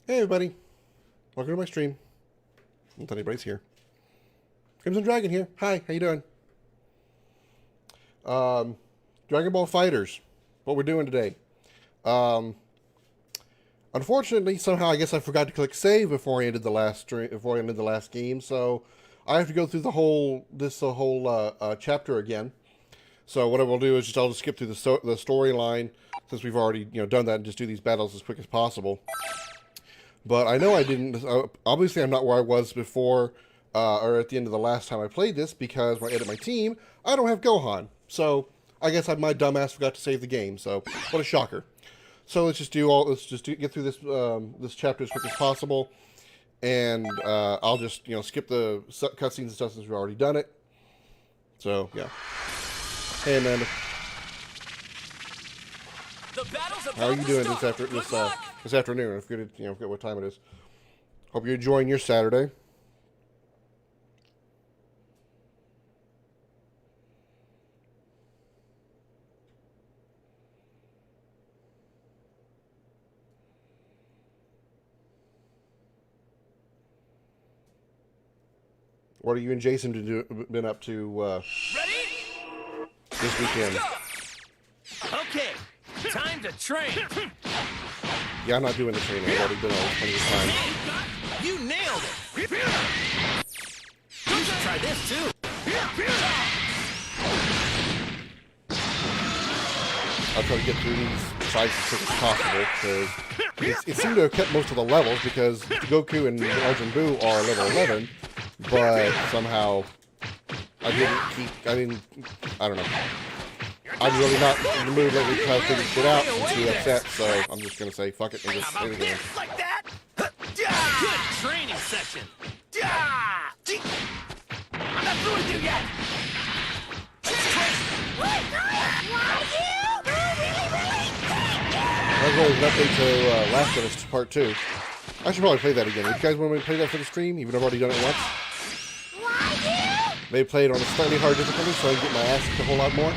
Hey everybody, welcome to my stream. Not anybody's here. Crimson Dragon here. Hi, how you doing? Dragon Ball FighterZ. What we're doing today. Unfortunately, somehow I guess I forgot to click save before I ended the last stream, before I ended the last game. So I have to go through the whole chapter again. So what I will do is I'll just skip through the storyline since we've already done that and just do these battles as quick as possible. But I know I didn't, obviously I'm not where I was before, or at the end of the last time I played this, because when I edit my team, I don't have Gohan. So, I guess my dumbass forgot to save the game, so, what a shocker. So let's just get through this, this chapter as quick as possible, and, I'll just, skip the cutscenes and stuff since we've already done it. So, yeah. Hey, Amanda. How are you doing this afternoon? I forget what time it is. Hope you're enjoying your Saturday. What are you and Jason been up to this weekend? Okay, time to train. Yeah, I'm not doing the training. I've already done all plenty of time. You nailed it. You should try this too. I'll try to get through these fights as quick as possible because it seemed to have kept most of the levels because Goku and Majin Buu are level 11, but somehow I don't know. I'm really not in the mood lately to try to figure shit out and see upset, so I'm just gonna say fuck it and just hit again. Like that? Good training session. I'm not through with you yet. That's always nothing to Last of Us Part 2. I should probably play that again. Would you guys want me to play that for the stream, even though I've already done it once? Maybe play it on a slightly hard difficulty so I can get my ass kicked a whole lot more.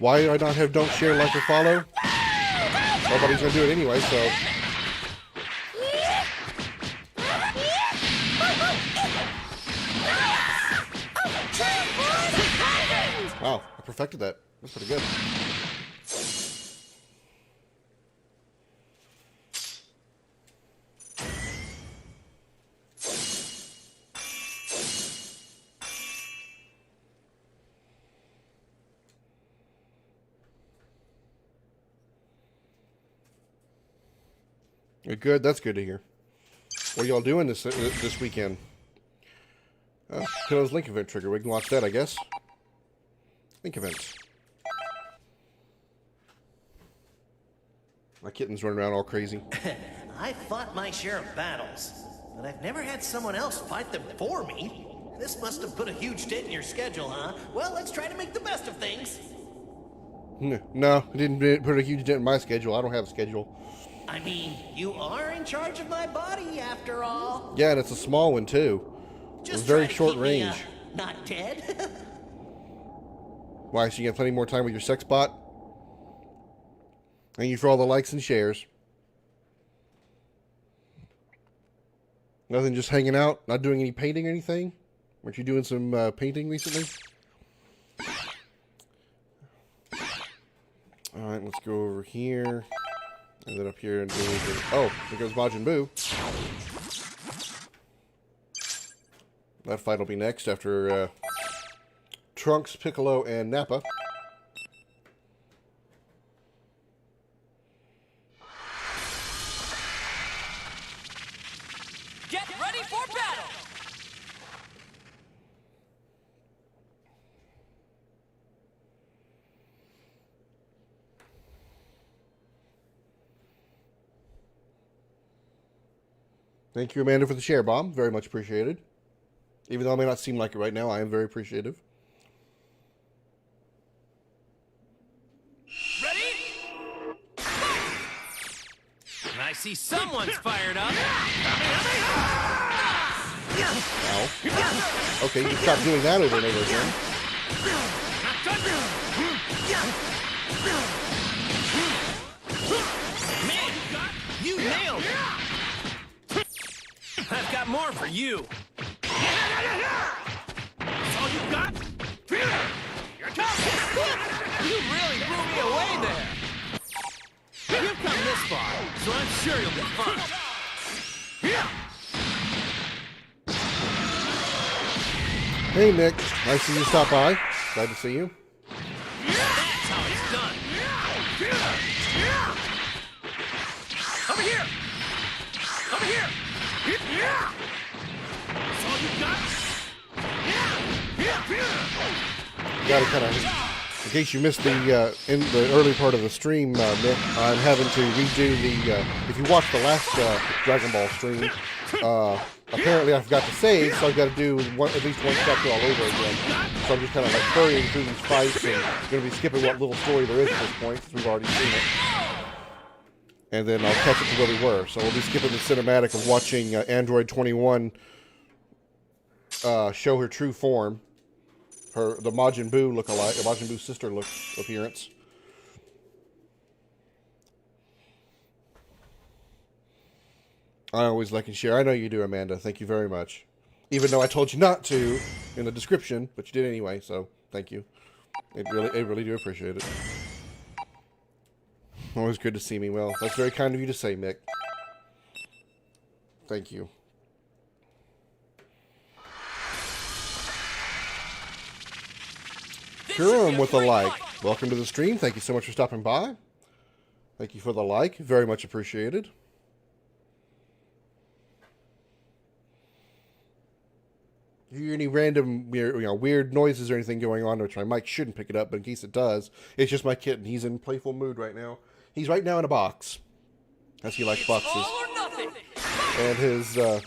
Why do I not have don't share, like, or follow? Nobody's gonna do it anyway, so. Wow, I perfected that. That's pretty good. Good, that's good to hear. What are y'all doing this weekend? Pillows Link event trigger. We can watch that, I guess. Link events. My kitten's running around all crazy. I fought my share of battles, but I've never had someone else fight them for me. This must have put a huge dent in your schedule, huh? Well, let's try to make the best of things. No, it didn't put a huge dent in my schedule. I don't have a schedule. I mean, you are in charge of my body, after all. Yeah, and it's a small one, too. It's very short range. Not dead? Why, so you got plenty more time with your sex bot? Thank you for all the likes and shares. Nothing, just hanging out? Not doing any painting or anything? Weren't you doing some painting recently? Alright, let's go over here. And then up here and do anything. Oh, there goes Majin Buu. That fight will be next after Trunks, Piccolo, and Nappa. Get ready for battle. Thank you, Amanda, for the share bomb. Very much appreciated. Even though it may not seem like it right now, I am very appreciative. Ready? I see someone's fired up. Ow. Okay, you can stop doing that over and over again. Man, I've got more for you. That's all you got? Here it comes! You really blew me away there. You've come this far, so I'm sure you'll be fine. Hey, Nick. Nice of you to stop by. Glad to see you. That's how it's done. Over here! Over here! That's all you got? Gotta kind of, in case you missed the in the early part of the stream, Nick, I'm having to redo the. If you watched the last Dragon Ball stream, apparently I forgot to save, so I've got to do at least one chapter all over again. So I'm just kind of like hurrying through these fights and going to be skipping what little story there is at this point, since we've already seen it. And then I'll catch up to where we were. So we'll be skipping the cinematic of watching Android 21 show her true form. The Majin Buu look-alike, or Majin Buu's sister look appearance. I always like and share. I know you do, Amanda. Thank you very much. Even though I told you not to in the description, but you did anyway, so thank you. I really do appreciate it. Always good to see me. Well, that's very kind of you to say, Mick. Thank you. Kurum with a like. Welcome to the stream. Thank you so much for stopping by. Thank you for the like. Very much appreciated. If you hear any random weird noises or anything going on, which my mic shouldn't pick it up, but in case it does, it's just my kitten. He's in playful mood right now. He's right now in a box, as he likes boxes. And his I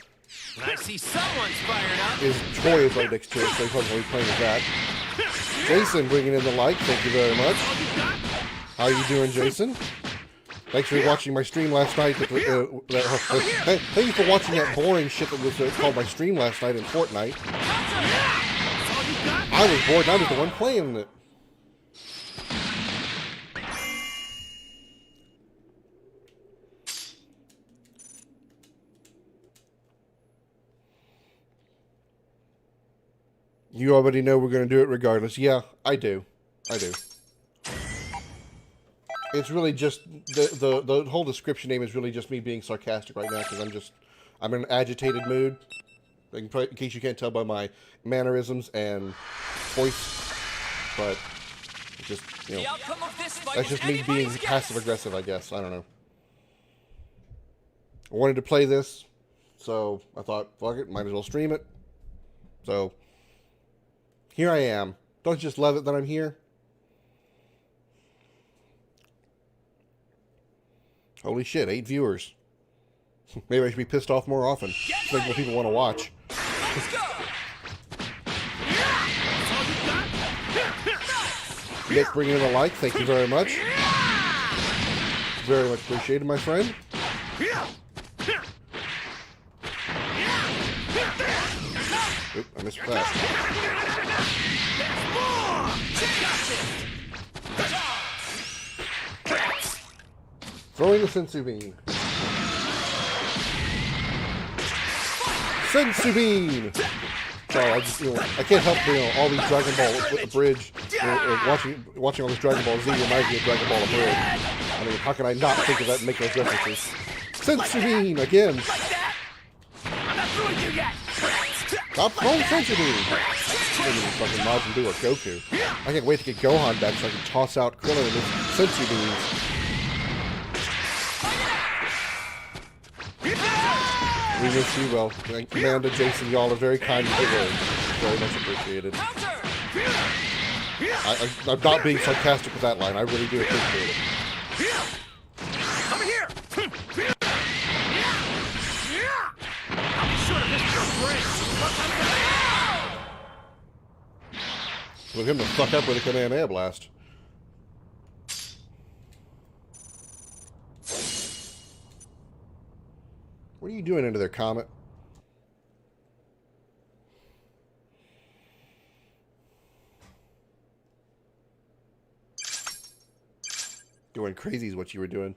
see someone's fired up. his toy is right next to it, so he's probably playing with that. Jason bringing in the like. Thank you very much. How you doing, Jason? Thanks for watching my stream last night. Thank you for watching that boring shit that was called my stream last night in Fortnite. I was bored and I was the one playing it. You already know we're going to do it regardless. Yeah, I do. I do. It's really just, the whole description name is really just me being sarcastic right now because I'm in an agitated mood. In case you can't tell by my mannerisms and voice. But, it's just, that's just me being passive-aggressive, I guess. I don't know. I wanted to play this, so I thought, fuck it, might as well stream it. So, here I am. Don't you just love it that I'm here? Holy shit, 8 viewers. Maybe I should be pissed off more often. It's like what people want to watch. Nick bringing in a like, thank you very much. Very much appreciated, my friend. Oop, I missed that. Throwing the Sensu Bean. Sensu Bean! Sorry, I can't help, all these Dragon Ball Abridged, watching all this Dragon Ball Z reminds me of Dragon Ball Abridged. I mean, how can I not think of that and make those references? Sensu Bean, again! Stop throwing Sensu Bean! Fucking Majin Buu or Goku. I can't wait to get Gohan back so I can toss out Krillin and his Sensu Beans. We miss you, well. Amanda, Jason, y'all are very kind to the words. Very much appreciated. I'm not being sarcastic with that line. I really do appreciate it. Over here! I'll be sure to miss your brain. With him to fuck up with a Kamehameha blast. What are you doing into their comet? Going crazy is what you were doing.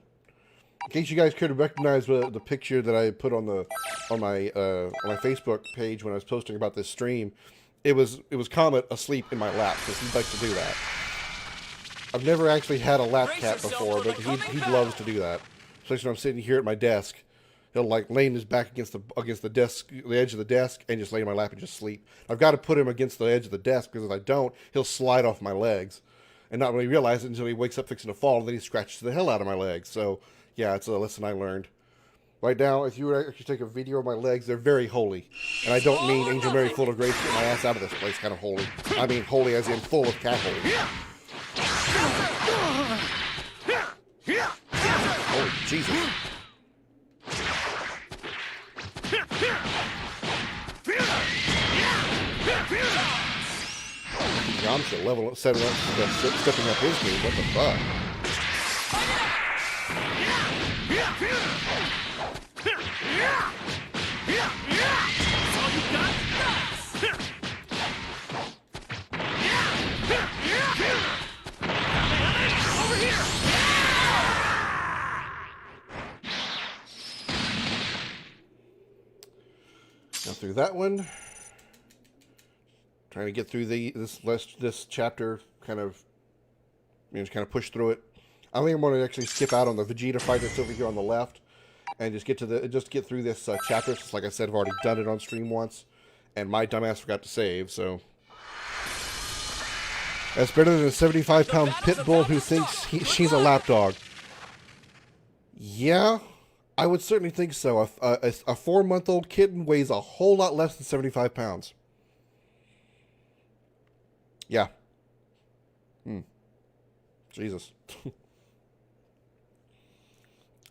In case you guys could recognize the picture that I put on the on my Facebook page when I was posting about this stream, it was Comet asleep in my lap because he likes to do that. I've never actually had a lap cat before, but he loves to do that. Especially when I'm sitting here at my desk, he'll like lay his back against the desk, the edge of the desk, and just lay in my lap and just sleep. I've got to put him against the edge of the desk because if I don't, he'll slide off my legs, and not really realize it until he wakes up fixing to fall, and then he scratches the hell out of my legs. So yeah, it's a lesson I learned. Right now, if you would actually take a video of my legs, they're very holy. And I don't mean Angel Mary full of grace, get my ass out of this place kind of holy. I mean holy as in full of cat holy. Oh, Jesus. John should level up, stepping up his game. What the fuck? Now through that one, trying to get through this chapter, kind of, just kind of push through it. I think I'm going to actually skip out on the Vegeta fight that's over here on the left, and just get through this chapter. Since, like I said, I've already done it on stream once, and my dumbass forgot to save. So that's better than a 75-pound pit bull who thinks she's a lapdog. Yeah. I would certainly think so. A 4-month-old kitten weighs a whole lot less than 75 pounds. Yeah. Jesus.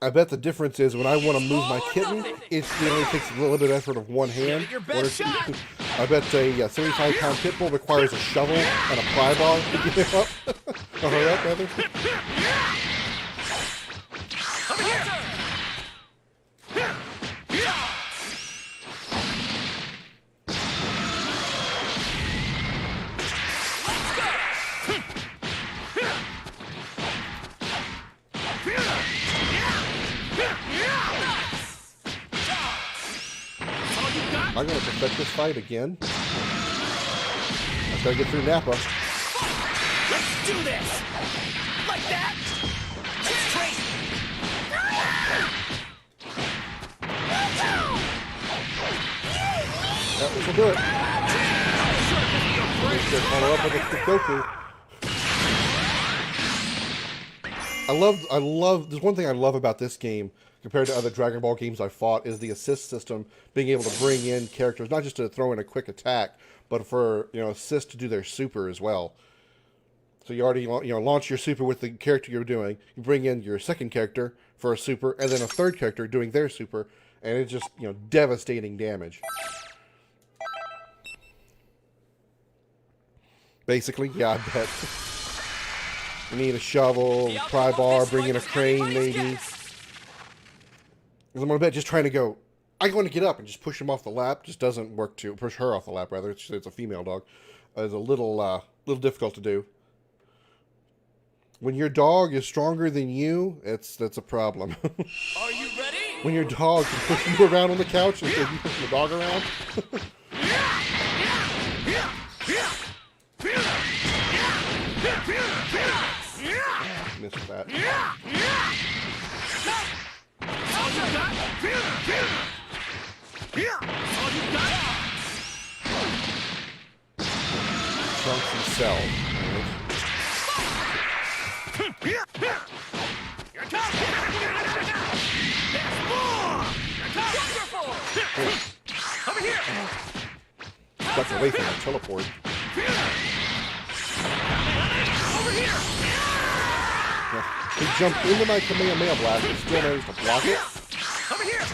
I bet the difference is when I want to move my kitten, it only takes a little bit of effort of one hand. I bet a 75-pound pit bull requires a shovel and a pry bar to get it up. Or hurry up, rather. Am I going to perfect this fight again? I just gotta get through Nappa. Let's do this! Like that! That's crazy! This will do it. Follow up with a Goku. I love, there's one thing I love about this game compared to other Dragon Ball games I've fought is the assist system, being able to bring in characters, not just to throw in a quick attack, but for, assist to do their super as well. So you already, launch your super with the character you're doing, you bring in your second character for a super, and then a third character doing their super, and it's just, devastating damage. Basically, yeah, I bet. You need a shovel, pry bar, bring in a crane, maybe. Because I'm going to bet just trying to go, I want to get up and just push him off the lap just doesn't work too. Push her off the lap, rather. It's a female dog. It's a little difficult to do. When your dog is stronger than you, that's a problem. Are you ready? When your dog can push you around on the couch instead of you pushing the dog around. Missed that. Trunks and Cell. Ducked away from the teleport. He jumped into my Kamehameha blast and still managed to block it. Over here.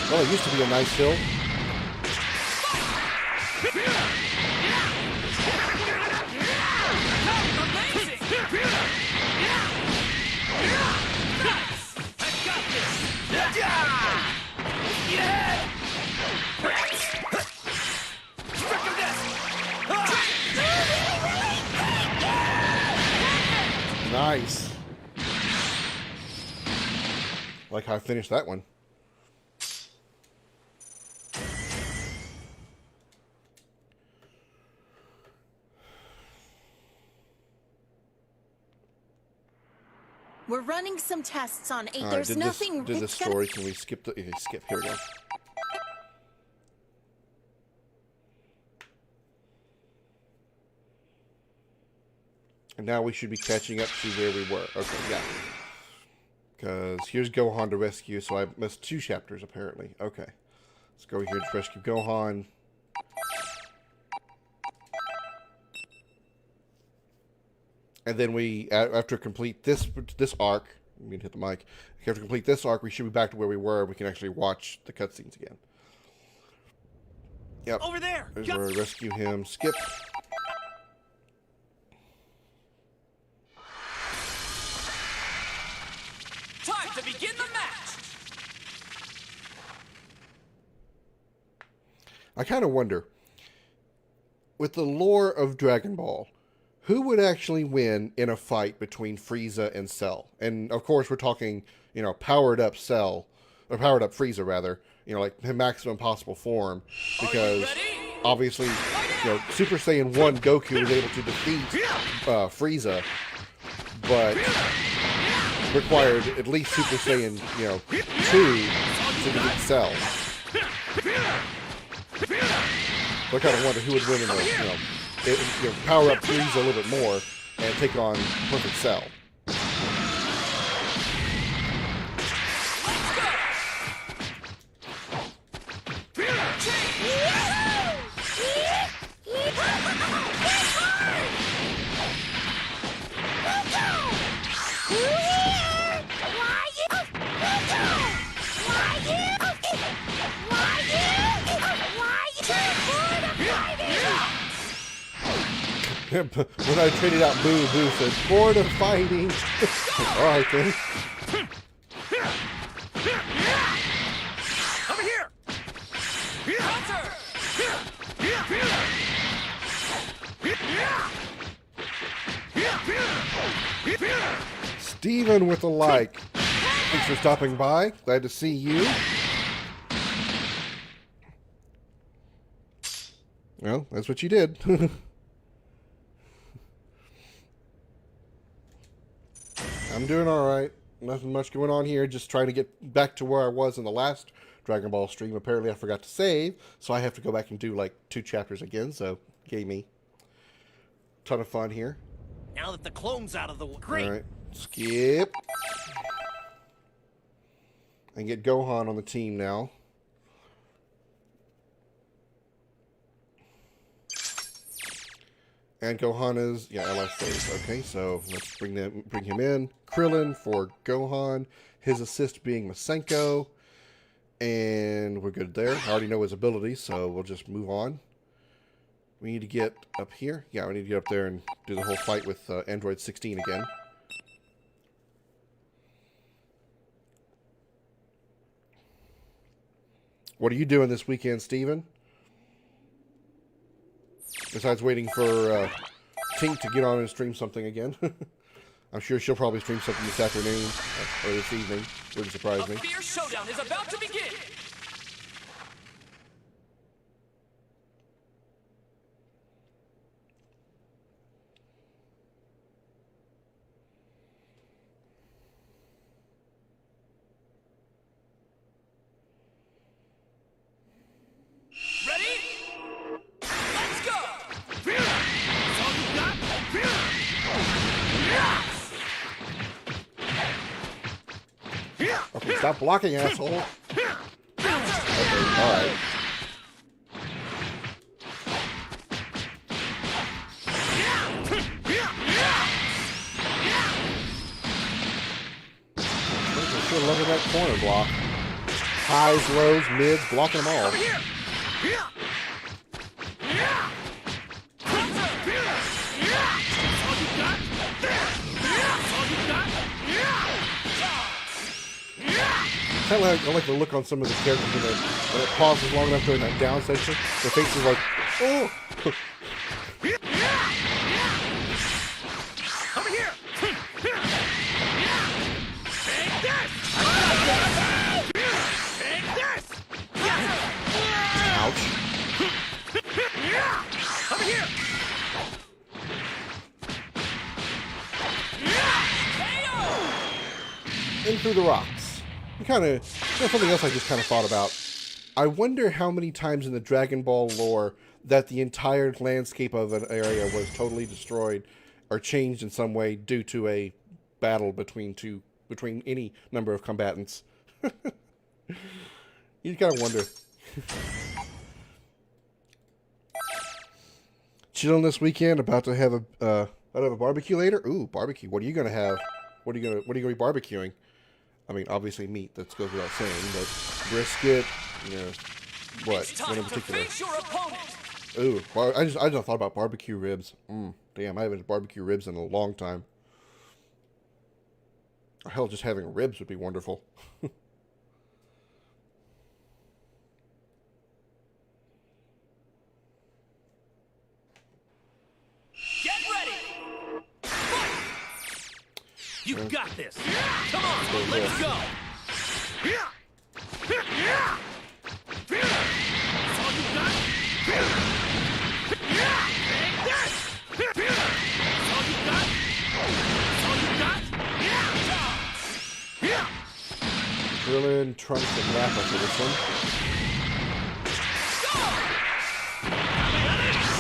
Well, it used to be a nice hill. Nice. Like how I finished that one. We're running some tests on 8. All right, There's nothing. Did this it's gonna- story? Can we skip the? Okay, skip. Here we go. And now we should be catching up to where we were. Okay, yeah. Because here's Gohan to rescue, so I missed 2 chapters apparently. Okay. Let's go here to rescue Gohan. And then we, after complete this arc, I'm going to hit the mic. After complete this arc, we should be back to where we were. We can actually watch the cutscenes again. Yep. Over there. There's where we rescue him. Skip. Time to begin the match. I kind of wonder, with the lore of Dragon Ball, who would actually win in a fight between Frieza and Cell? And of course, we're talking, you know, powered up Cell, or powered up Frieza rather, you know, like the maximum possible form, because obviously, you know, Super Saiyan 1 Goku was able to defeat Frieza, but required at least Super Saiyan, you know, 2 to defeat Cell. So I kind of wonder who would win in a, you know, power up Frieza a little bit more and take on Perfect Cell. When I traded out Boo, Boo said, "Bored of fighting." Alright then. Over here. Steven with a like. Thanks for stopping by. Glad to see you. Well, that's what you did. I'm doing alright. Nothing much going on here. Just trying to get back to where I was in the last Dragon Ball stream. Apparently I forgot to save, so I have to go back and do like 2 chapters again, so gave me a ton of fun here. Now that the clone's out of the way. Great. Alright, skip. And get Gohan on the team now. And Gohan is, yeah, LS saves. Okay, so let's bring him in. Krillin for Gohan. His assist being Masenko. And we're good there. I already know his abilities, so we'll just move on. We need to get up here. Yeah, we need to get up there and do the whole fight with Android 16 again. What are you doing this weekend, Steven? Besides waiting for Tink to get on and stream something again. I'm sure she'll probably stream something this afternoon or this evening. Wouldn't surprise me. A fierce showdown is about to begin. Okay, stop blocking, asshole. Okay, alright. I'm sure loving that corner block. Highs, lows, mids, blocking them all. I like the look on some of the characters when it pauses long enough during that down section. Their face is like, oh. Over here. in through the rocks. You kind of, something else I just kind of thought about. I wonder how many times in the Dragon Ball lore that the entire landscape of an area was totally destroyed or changed in some way due to a battle between any number of combatants. You gotta wonder. Chilling this weekend, about to have a barbecue later. Ooh, barbecue. What are you gonna have? What are you gonna be barbecuing? I mean, obviously meat. That goes without saying, but brisket. You know, what? What in particular? Ooh, I just thought about barbecue ribs. Damn, I haven't had barbecue ribs in a long time. Or hell, just having ribs would be wonderful. Get ready! You got this! Come on, let's go! That's all you got? Krillin, Trunks, and Nappa for this one.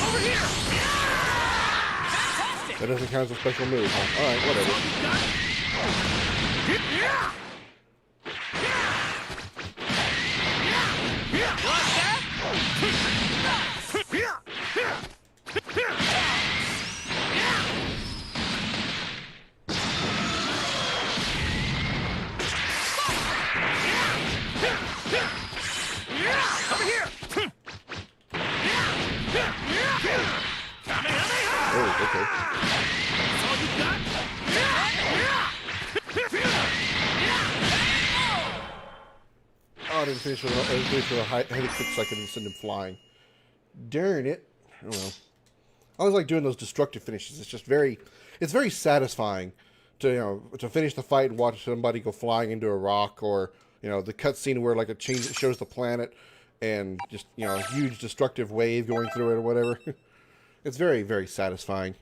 Over here! Fantastic! That doesn't count as a special move, huh? Alright, whatever. Like that? Over here! Oh, okay. That's all you got? Oh, I didn't finish with a heavy kick so I couldn't send him flying. Darn it. Oh well. I always like doing those destructive finishes. It's just very satisfying to finish the fight and watch somebody go flying into a rock, or the cutscene where like it shows the planet and just a huge destructive wave going through it or whatever. It's very, very satisfying.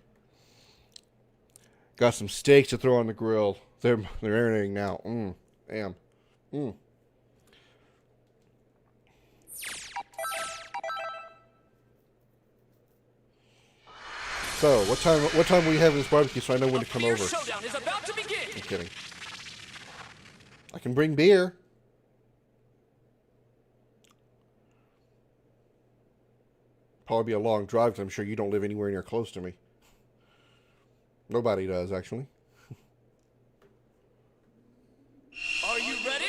Got some steaks to throw on the grill. They're marinating now. Damn. So, what time will we have this barbecue so I know when to come over? Showdown is about to begin. I'm kidding. I can bring beer. Probably be a long drive because I'm sure you don't live anywhere near close to me. Nobody does, actually. Are you ready?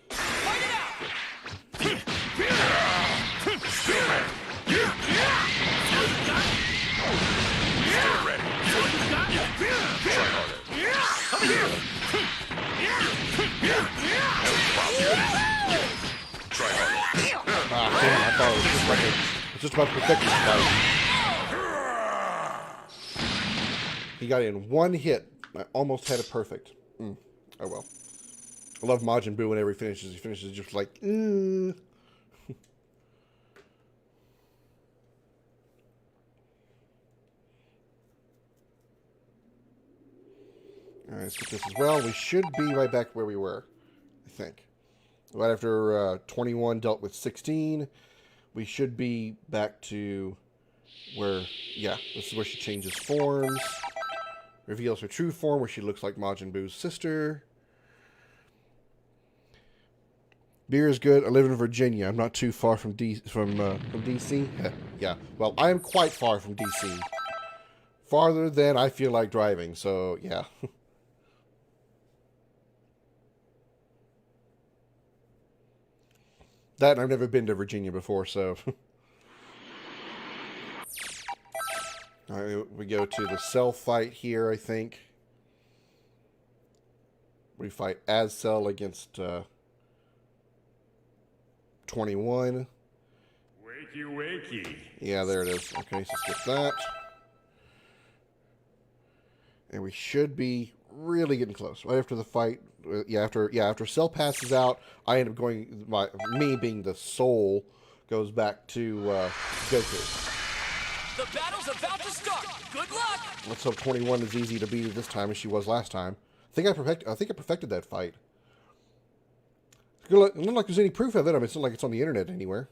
Fight it out! Ah, damn, I thought it was just about to protect this fight. He got in one hit. I almost had it perfect. Oh well. I love Majin Buu whenever he finishes. He finishes just like, Alright, let's get this as well. We should be right back where we were, I think. Right after 21 dealt with 16, we should be back to where, yeah, this is where she changes forms. Reveals her true form, where she looks like Majin Buu's sister. Beer is good. I live in Virginia. I'm not too far from DC. Yeah, well, I am quite far from DC. Farther than I feel like driving, so yeah. That, and I've never been to Virginia before, so. Alright, we go to the Cell fight here, I think. We fight as Cell against 21. Wakey, wakey. Yeah, there it is. Okay, so skip that. And we should be really getting close. Right after the fight, after Cell passes out, I end up going, me being the soul, goes back to Goku. The battle's about to start. Good luck. Let's hope 21 is easy to beat this time as she was last time. I think I perfected that fight. It doesn't look like there's any proof of it. I mean, it's not like it's on the internet anywhere.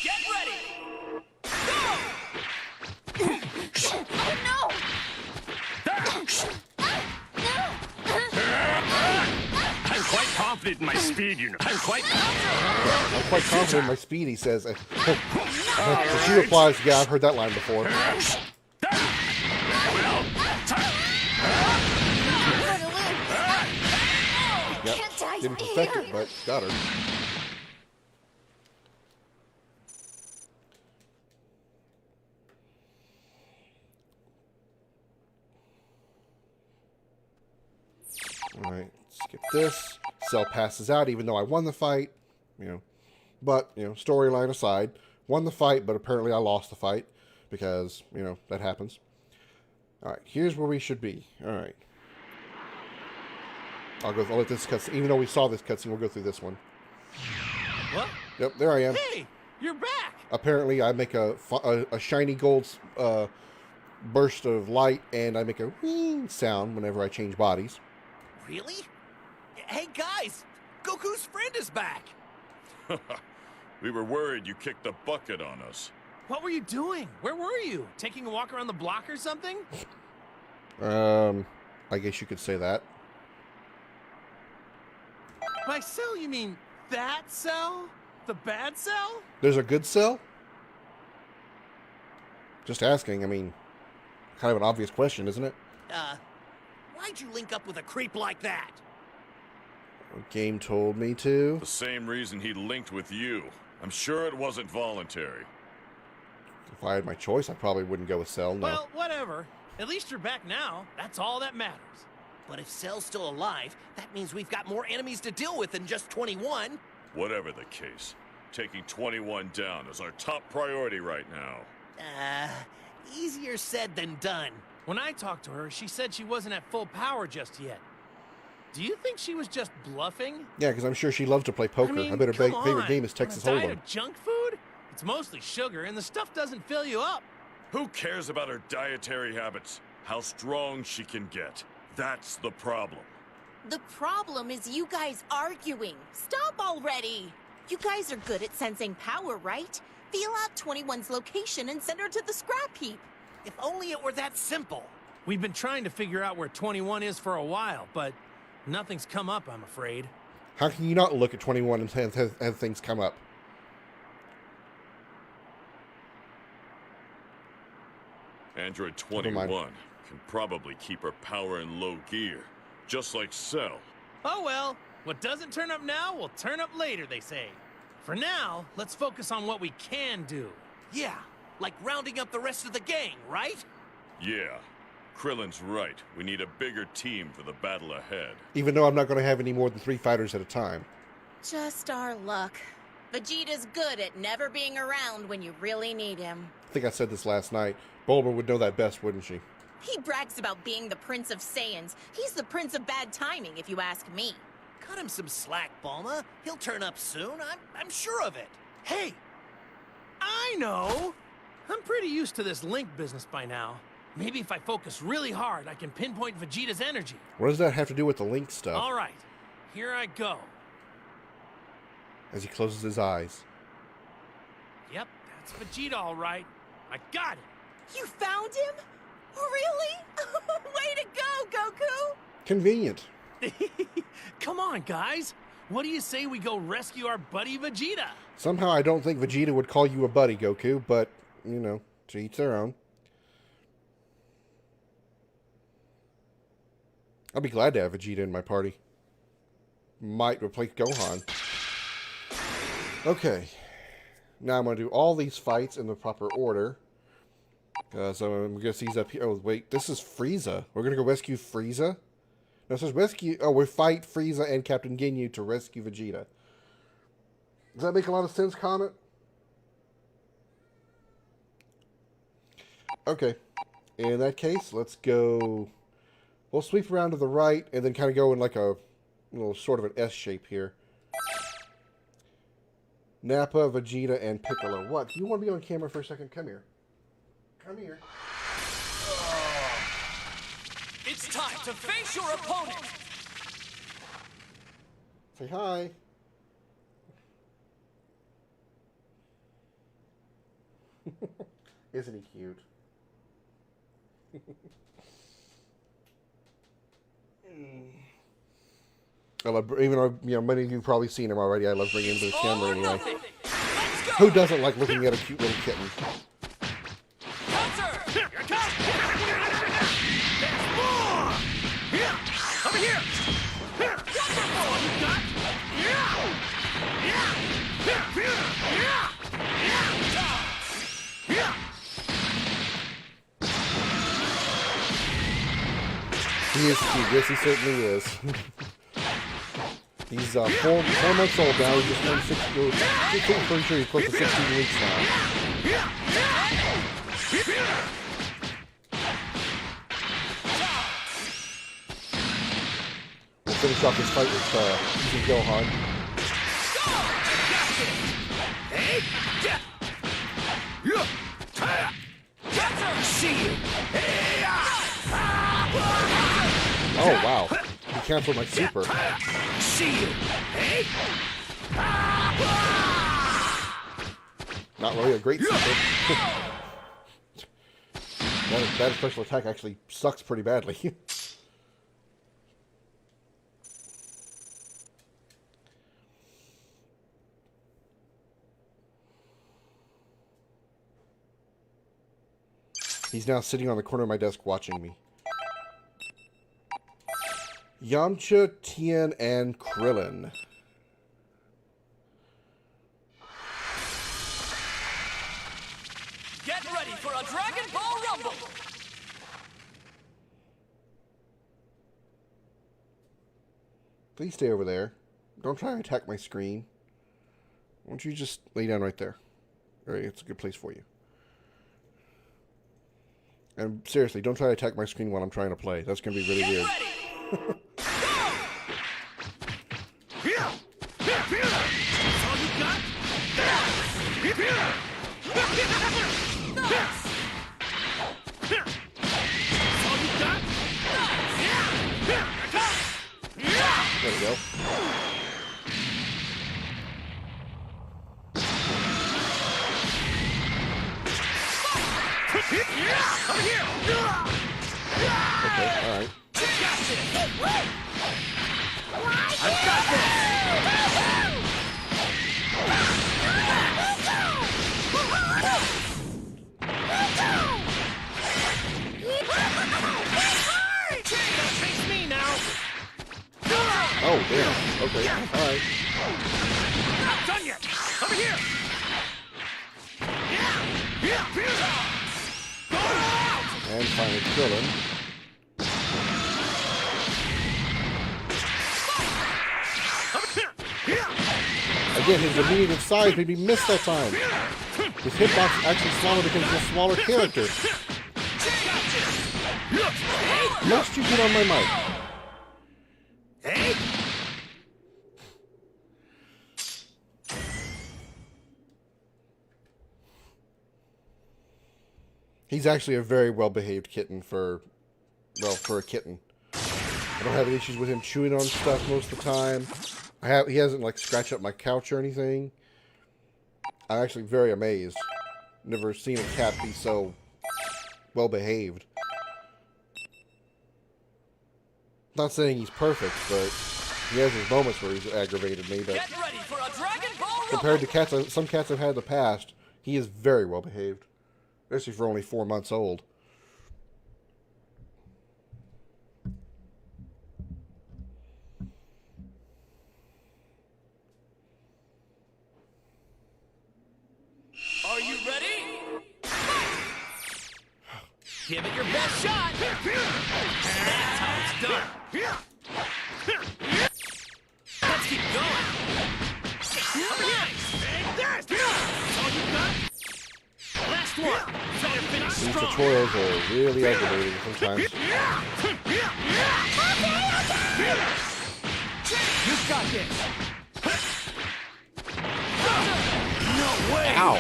Get ready! Oh no! I'm quite confident in my speed, you know. I'm quite confident in my speed, he says. She replies, yeah, I've heard that line before. Yep. Can't die Didn't perfect here. it, but got her. Alright, skip this. Cell passes out even though I won the fight. You know. But, you know, storyline aside. Won the fight, but apparently I lost the fight. Because, you know, that happens. Alright, here's where we should be. Alright. I'll let this cutscene. Even though we saw this cutscene, we'll go through this one. What? Yep, there I am. Hey, you're back! Apparently, I make a shiny gold burst of light, and I make a ring sound whenever I change bodies. Really? Hey, guys! Goku's friend is back! We were worried you kicked the bucket on us. What were you doing? Where were you? Taking a walk around the block or something? I guess you could say that. By cell, you mean that cell? The bad cell? There's a good cell? Just asking. I mean, kind of an obvious question, isn't it? Why'd you link up with a creep like that? Game told me to. The same reason he linked with you. I'm sure it wasn't voluntary. If I had my choice, I probably wouldn't go with Cell, no. Well, whatever. At least you're back now. That's all that matters. But if Cell's still alive, that means we've got more enemies to deal with than just 21. Whatever the case, taking 21 down is our top priority right now. Easier said than done. When I talked to her, she said she wasn't at full power just yet. Do you think she was just bluffing? Yeah, because I'm sure she loves to play poker. I bet her come favorite on. game is Texas On a diet Hold'em. of junk food? It's mostly sugar, and the stuff doesn't fill you up. Who cares about her dietary habits? How strong she can get. That's the problem. The problem is you guys arguing. Stop already. You guys are good at sensing power, right? Feel out 21's location and send her to the scrap heap. If only it were that simple. We've been trying to figure out where 21 is for a while, but nothing's come up, I'm afraid. How can you not look at 21 and have things come up? Android 21 can probably keep her power in low gear, just like Cell. Oh well, what doesn't turn up now will turn up later, they say. For now, let's focus on what we can do. Yeah, like rounding up the rest of the gang, right? Yeah, Krillin's right. We need a bigger team for the battle ahead. Even though I'm not going to have any more than 3 fighters at a time. Just our luck. Vegeta's good at never being around when you really need him. I think I said this last night. Bulma would know that best, wouldn't she? He brags about being the Prince of Saiyans. He's the Prince of Bad Timing, if you ask me. Cut him some slack, Bulma. He'll turn up soon. I'm sure of it. Hey! I know! I'm pretty used to this Link business by now. Maybe if I focus really hard, I can pinpoint Vegeta's energy. What does that have to do with the Link stuff? All right, here I go. As he closes his eyes. Yep, that's Vegeta all right. I got it! You found him? Really? Way to go, Goku! Convenient. Come on, guys. What do you say we go rescue our buddy Vegeta? Somehow I don't think Vegeta would call you a buddy, Goku, but, you know, to each their own. I'll be glad to have Vegeta in my party. Might replace Gohan. Okay. Now I'm going to do all these fights in the proper order. So I'm going to see he's up here. Oh, wait. This is Frieza. We're going to go rescue Frieza? No, it says rescue... Oh, we fight Frieza and Captain Ginyu to rescue Vegeta. Does that make a lot of sense, Comet? Okay. In that case, let's go... We'll sweep around to the right and then kind of go in like a little sort of an S shape here. Nappa, Vegeta, and Piccolo. What? Do you want to be on camera for a second? Come here. Come here. It's time to face your opponent. Say hi. Isn't he cute? I love, even though many of you have probably seen him already, I love bringing him to the camera anyway. Who doesn't like looking at a cute little kitten? Over here! He is cute. Yes, he certainly is. He's 4 months old now. He just turned 6. I'm pretty sure he's close to 16 weeks now. We'll finish off this fight with using Gohan. Oh wow! He canceled my super. Not really a great super. that special attack actually sucks pretty badly. He's now sitting on the corner of my desk watching me. Yamcha, Tien, and Krillin. Get ready for a Dragon Ball Rumble! Please stay over there. Don't try to attack my screen. Why don't you just lay down right there? Alright, it's a good place for you. And seriously, don't try to attack my screen while I'm trying to play. That's going to be really weird. There we go. Okay, alright. I've got this! Face me now! Oh, damn. Okay, alright. Not done yet! Over here! And finally Krillin. Again, his diminutive size made me miss that time. His hitbox actually smaller because he's a smaller character. Must you get on my mic? He's actually a very well-behaved kitten for a kitten. I don't have any issues with him chewing on stuff most of the time. He hasn't like scratched up my couch or anything. I'm actually very amazed. Never seen a cat be so well-behaved. Not saying he's perfect, but he has his moments where he's aggravated me. But Get ready for a Dragon Ball compared to cats, some cats I've had in the past, he is very well-behaved. Especially for only 4 months old. Are you ready? Give it your best shot! That's how it's done! Let's keep going! That's all you got? Last one! Better finish These strong! tutorials are really aggravating sometimes. You've got this! No way! Ow!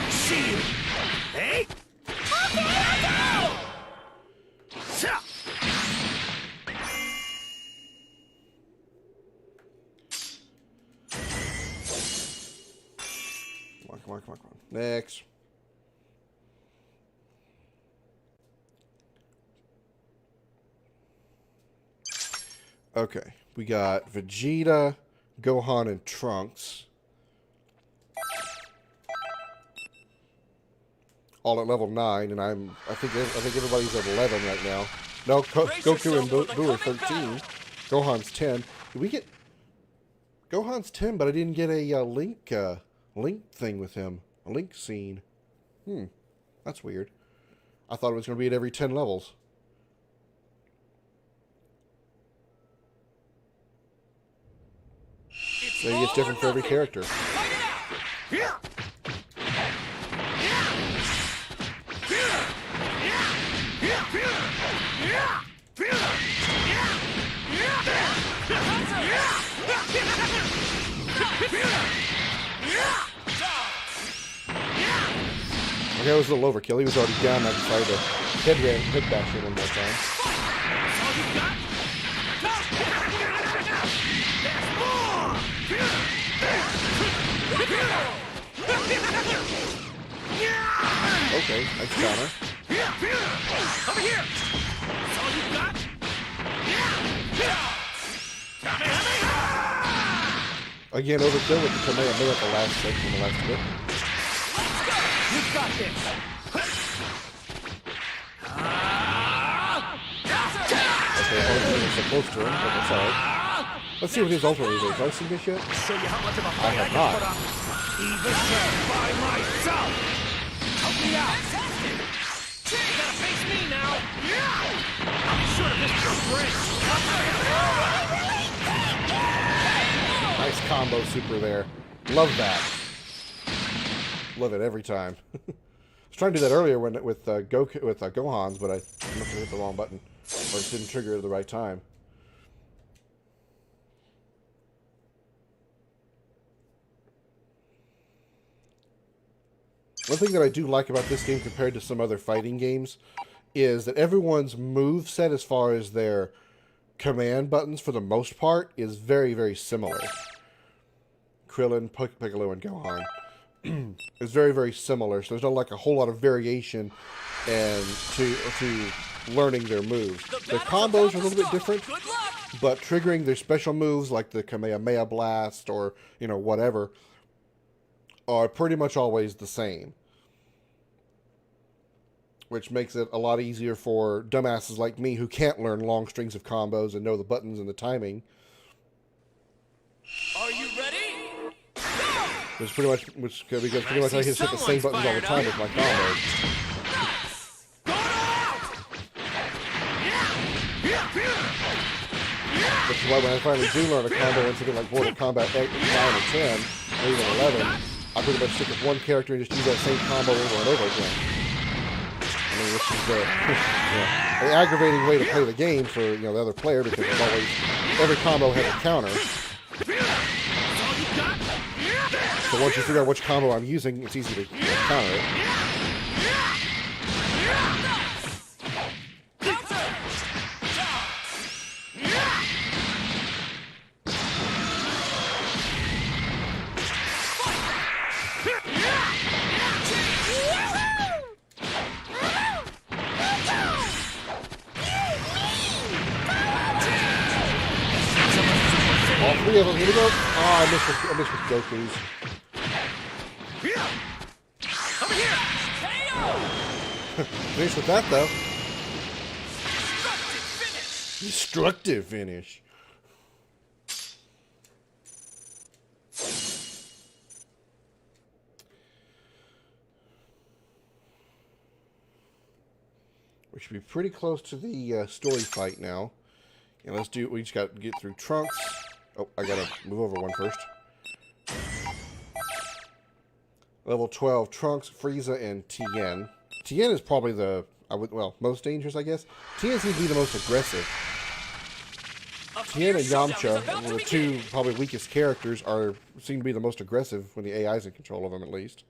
See you! Hey! on, come on, come on. Next. Okay, we got Vegeta, Gohan, and Trunks. All at level 9, and I think everybody's at 11 right now. No, Goku and Boo are 13. Gohan's 10. Did we get Gohan's 10? But I didn't get a link thing with him, a link scene. That's weird. I thought it was going to be at every 10 levels. Maybe it's different for every character. Okay, that was a little overkill. He was already down. I decided to head bash him one more time. Okay, nice counter. Over here! That's all you got? Again, overkill with the Kamehameha at the last section, the last bit. You got this! Okay, ultimate is so close to him, but that's alright. Let's see what his ultimate is. Have I seen this yet? Show you how much of a I fight have can not. put up. Even by myself! Help me out! You gotta face me now! I'll be sure to miss your bridge! Nice combo super there. Love that. Love it every time. I was trying to do that earlier with Gohan's, but I must have hit the wrong button. Or it didn't trigger at the right time. One thing that I do like about this game compared to some other fighting games is that everyone's move set as far as their command buttons, for the most part, is very, very similar. Krillin, Piccolo, and Gohan. It's very, very similar, so there's not like a whole lot of variation and to learning their moves. Their combos are a little bit different, but triggering their special moves like the Kamehameha Blast or, you know, whatever, are pretty much always the same. Which makes it a lot easier for dumbasses like me who can't learn long strings of combos and know the buttons and the timing. Are you ready? Because pretty much I can hit the same buttons all the time with my combos. Which is why when I finally do learn a combo in something like Mortal Kombat 8, 9, or 10, or even 11, I pretty much stick with one character and just use that same combo over and over again. I mean, which is an aggravating way to play the game for, you know, the other player, because it's always, every combo has a counter. So once you figure out which combo I'm using, it's easy to counter it. All three of them. Here we go. Oh, I missed with Goku's. Over here! Finish with that, though. Finish! Destructive finish. We should be pretty close to the story fight now. And let's do. We just got to get through Trunks. Oh, I gotta move over one first. Level 12, Trunks, Frieza, and Tien. Tien is probably the, most dangerous, I guess. Tien seems to be the most aggressive. Tien and Yamcha, the two probably weakest characters, seem to be the most aggressive when the AI is in control of them, at least.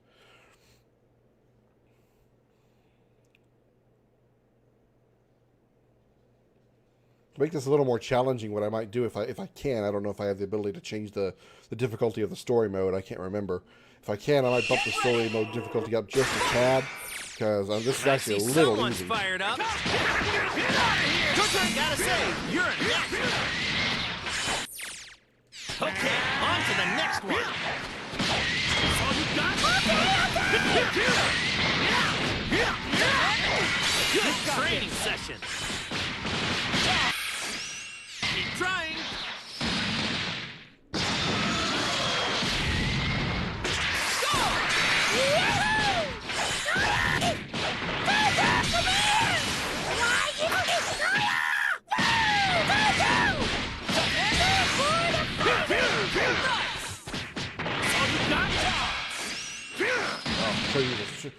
To make this a little more challenging, what I might do if I can, I don't know if I have the ability to change the difficulty of the story mode. I can't remember. If I can, I might bump the story mode difficulty up just a tad, because this is actually a little Someone's easy. fired up. Get out of here! Gotta say, you're a natural. Okay, on to the next one. That's all you got? Good training session. Keep trying.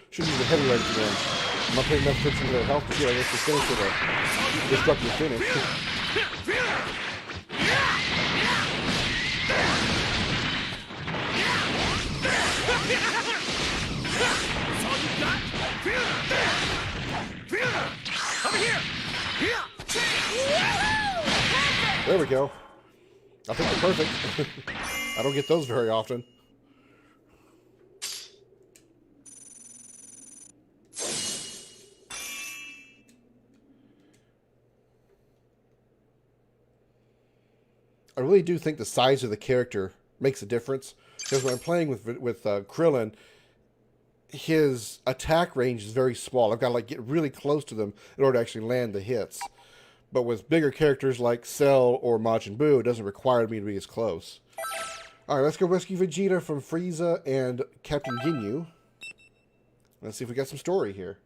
Should use the heavy right at the end. I'm not paying enough attention to their health to feel like it's the finish with a destructive finish. Over here. There we go. I think they're perfect. I don't get those very often. I really do think the size of the character makes a difference, because when I'm playing with Krillin, his attack range is very small. I've got to like get really close to them in order to actually land the hits. But with bigger characters like Cell or Majin Buu, it doesn't require me to be as close. All right, let's go rescue Vegeta from Frieza and Captain Ginyu. Let's see if we got some story here.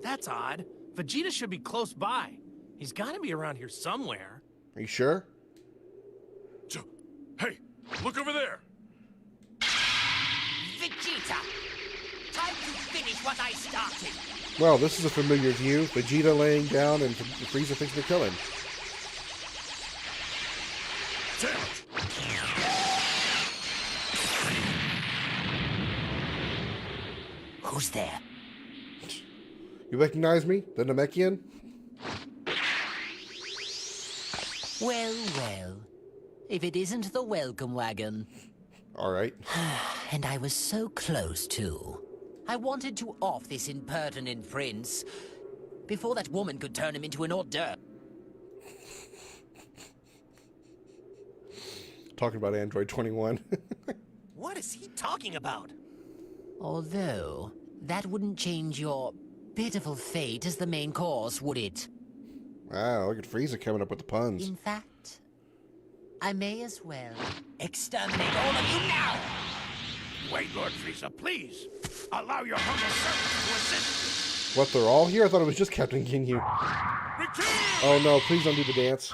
That's odd. Vegeta should be close by. He's got to be around here somewhere. Are you sure? Hey, look over there. Vegeta! Time to finish what I started! Well, this is a familiar view. Vegeta laying down and Frieza thinks to kill him. Damn it. Who's there? You recognize me? The Namekian? Well, well. If it isn't the welcome wagon. Alright. And I was so close, too. I wanted to off this impertinent prince before that woman could turn him into an hors d'oeuvre. Talking about Android 21. What is he talking about? Although, that wouldn't change your pitiful fate as the main course, would it? Wow, look at Frieza coming up with the puns. In fact, I may as well exterminate all of you now! Wait, Lord Frieza, please. Allow your humble servant to assist. What, they're all here? I thought it was just Captain Ginyu. Return! Oh no, please don't do the dance.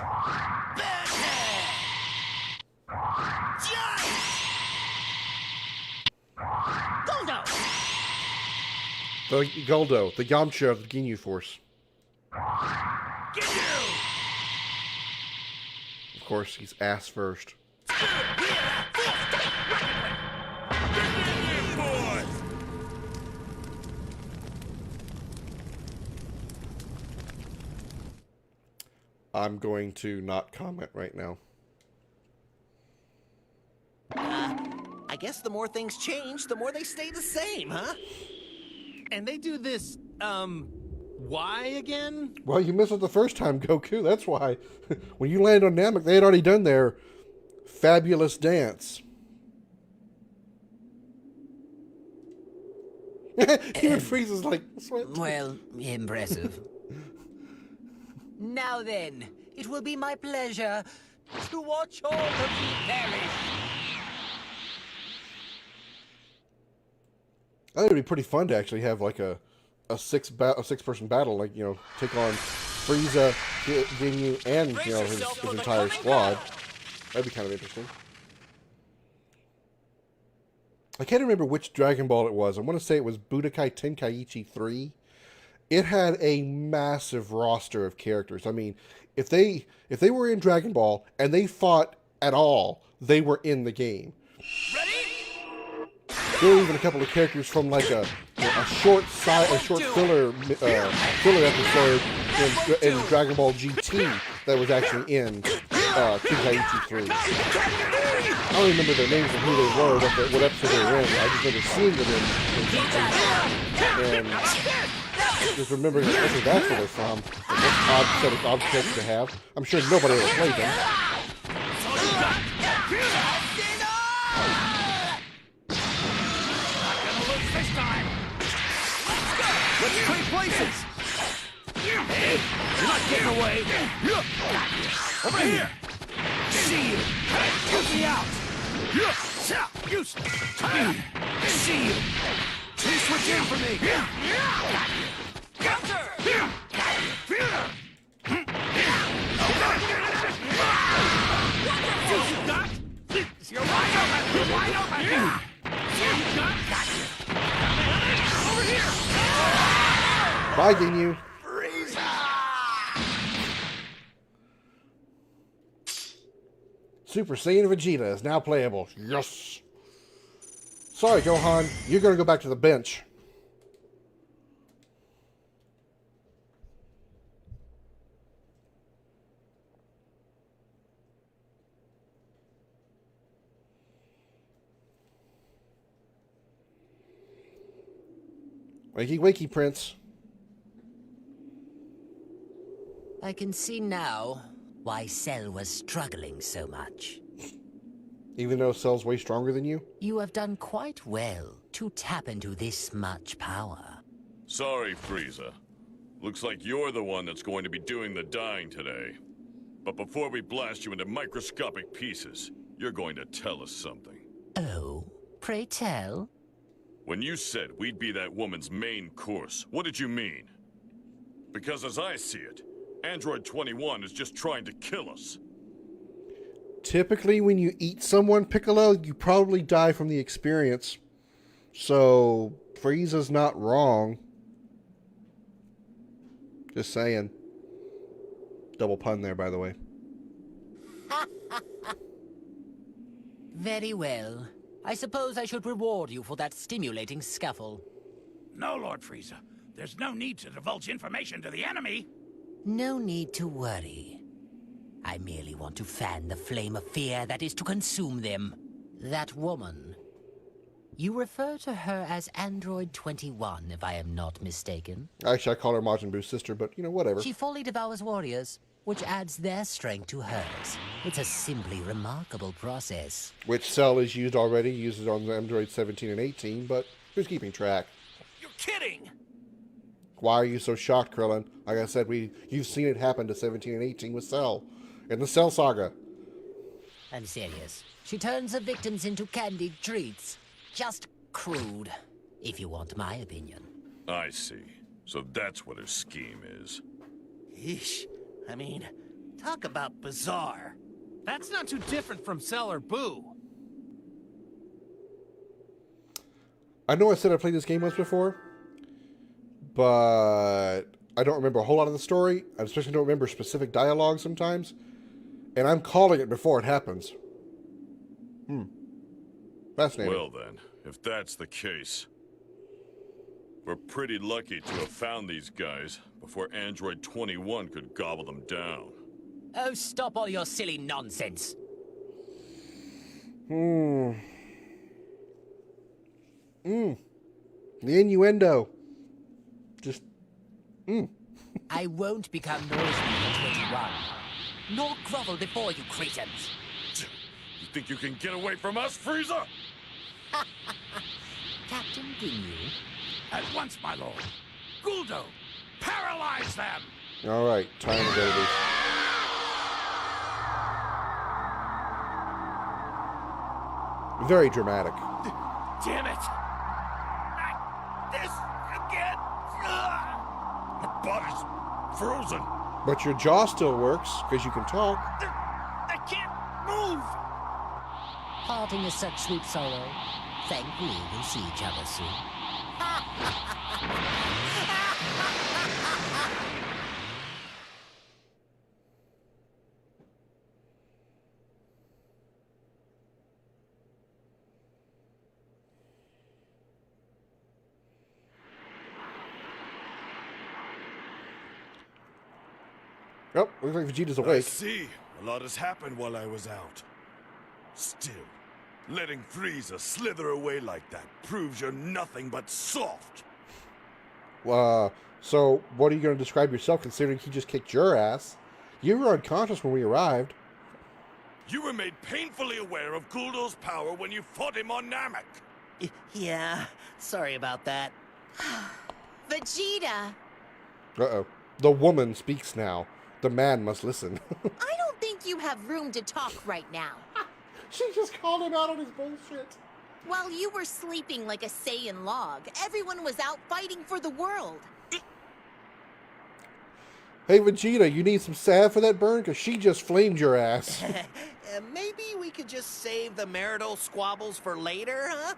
Goldo! The Goldo, the Yamcha of the Ginyu Force. Get you! Of course, he's ass first. I'm going to not comment right now. I guess the more things change, the more they stay the same, huh? And they do this, why again? Well, you missed it the first time, Goku. That's why. When you landed on Namek, they had already done their fabulous dance. Even Frieza's like, sweat. Well, impressive. Now then, it will be my pleasure to watch all of you perish. I think it'd be pretty fun to actually have like a six-person battle, like, you know, take on Frieza, Ginyu, and, you know, his entire squad. That'd be kind of interesting. I can't remember which Dragon Ball it was. I want to say it was Budokai Tenkaichi 3. It had a massive roster of characters. I mean, if they were in Dragon Ball and they fought at all, they were in the game. There were even a couple of characters from like a short filler episode in Dragon Ball GT that was actually in Tenkaichi 3. I don't remember their names and who they were, what episode they were in. I just remember seeing them in GT. And just remembering that that's where they're from. And that's an odd character to have. I'm sure nobody ever played them. Let's trade places! Hey, you're not getting away! Over here! See you! Help me out! You see you! Please switch in for me! Counter! See what you got? You're wide open! You're wide open! See what you got? Over here! Bye, Ginyu. Super Saiyan Vegeta is now playable. Yes! Sorry, Gohan. You're going to go back to the bench. Wakey, wakey, Prince. I can see now why Cell was struggling so much. Even though Cell's way stronger than you? You have done quite well to tap into this much power. Sorry, Frieza. Looks like you're the one that's going to be doing the dying today. But before we blast you into microscopic pieces, you're going to tell us something. Oh, pray tell? When you said we'd be that woman's main course, what did you mean? Because as I see it, Android 21 is just trying to kill us. Typically, when you eat someone, Piccolo, you probably die from the experience. So, Frieza's not wrong. Just saying. Double pun there, by the way. Very well. I suppose I should reward you for that stimulating scuffle. No, Lord Frieza. There's no need to divulge information to the enemy. No need to worry. I merely want to fan the flame of fear that is to consume them. That woman. You refer to her as Android 21, if I am not mistaken. Actually, I call her Majin Buu's sister, but, you know, whatever. She fully devours warriors, which adds their strength to hers. It's a simply remarkable process. Which Cell is used already, uses on the Android 17 and 18, but who's keeping track? You're kidding! Why are you so shocked, Krillin? Like I said, you've seen it happen to 17 and 18 with Cell. In the Cell Saga. I'm serious. She turns her victims into candied treats. Just crude, if you want my opinion. I see. So that's what her scheme is. Yeesh. I mean, talk about bizarre. That's not too different from Cell or Boo. I know I said I played this game once before, but I don't remember a whole lot of the story. I especially don't remember specific dialogue sometimes. And I'm calling it before it happens. Fascinating. Well then, if that's the case, we're pretty lucky to have found these guys before Android 21 could gobble them down. Oh, stop all your silly nonsense. The innuendo. Just, I won't become noisy at 21. Nor grovel before you, cretins. You think you can get away from us, Frieza? Captain Ginyu. At once, my lord. Guldo, paralyze them! all right, time to go to this. Very dramatic. Damn it! This again! My body's frozen. But your jaw still works, because you can talk. I can't move! Parting is such sweet sorrow. Thankfully, we'll see each other soon. Oh, looks like Vegeta's I awake. see. A lot has happened while I was out. Still, letting Frieza slither away like that proves you're nothing but soft. So what are you going to describe yourself, considering he just kicked your ass? You were unconscious when we arrived. You were made painfully aware of Guldo's power when you fought him on Namek. Yeah, sorry about that. Vegeta, Uh-oh. The woman speaks now. The man must listen. I don't think you have room to talk right now. She just called him out on his bullshit. While you were sleeping like a Saiyan log, everyone was out fighting for the world. Hey, Vegeta, you need some salve for that burn? Because she just flamed your ass. Maybe we could just save the marital squabbles for later, huh?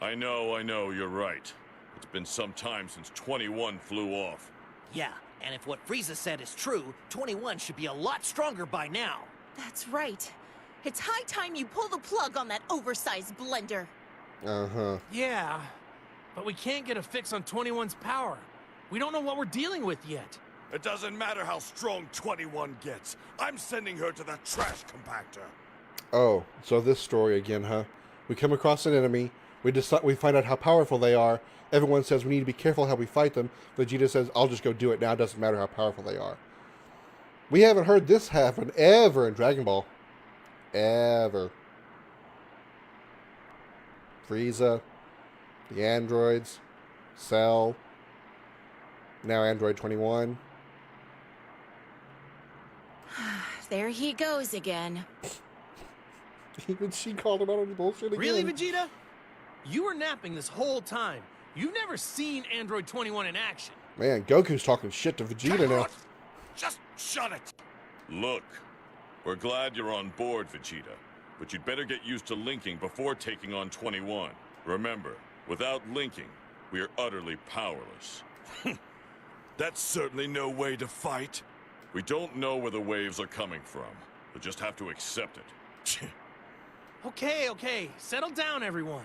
I know, you're right. It's been some time since 21 flew off. Yeah, and if what Frieza said is true, 21 should be a lot stronger by now. That's right. It's high time you pull the plug on that oversized blender. Uh-huh. Yeah, but we can't get a fix on 21's power. We don't know what we're dealing with yet. It doesn't matter how strong 21 gets. I'm sending her to the trash compactor. Oh, so this story again, huh? We come across an enemy. We find out how powerful they are. Everyone says we need to be careful how we fight them. Vegeta says, I'll just go do it now. It doesn't matter how powerful they are. We haven't heard this happen ever in Dragon Ball. Ever. Frieza, the androids, Cell, now Android 21. There he goes again. Even she called him out on his bullshit again. Really, Vegeta? You were napping this whole time. You've never seen Android 21 in action. Man, Goku's talking shit to Vegeta now. Just shut it. Look, we're glad you're on board, Vegeta, but you'd better get used to linking before taking on 21. Remember, without linking, we are utterly powerless. That's certainly no way to fight. We don't know where the waves are coming from. We'll just have to accept it. Okay, settle down, everyone.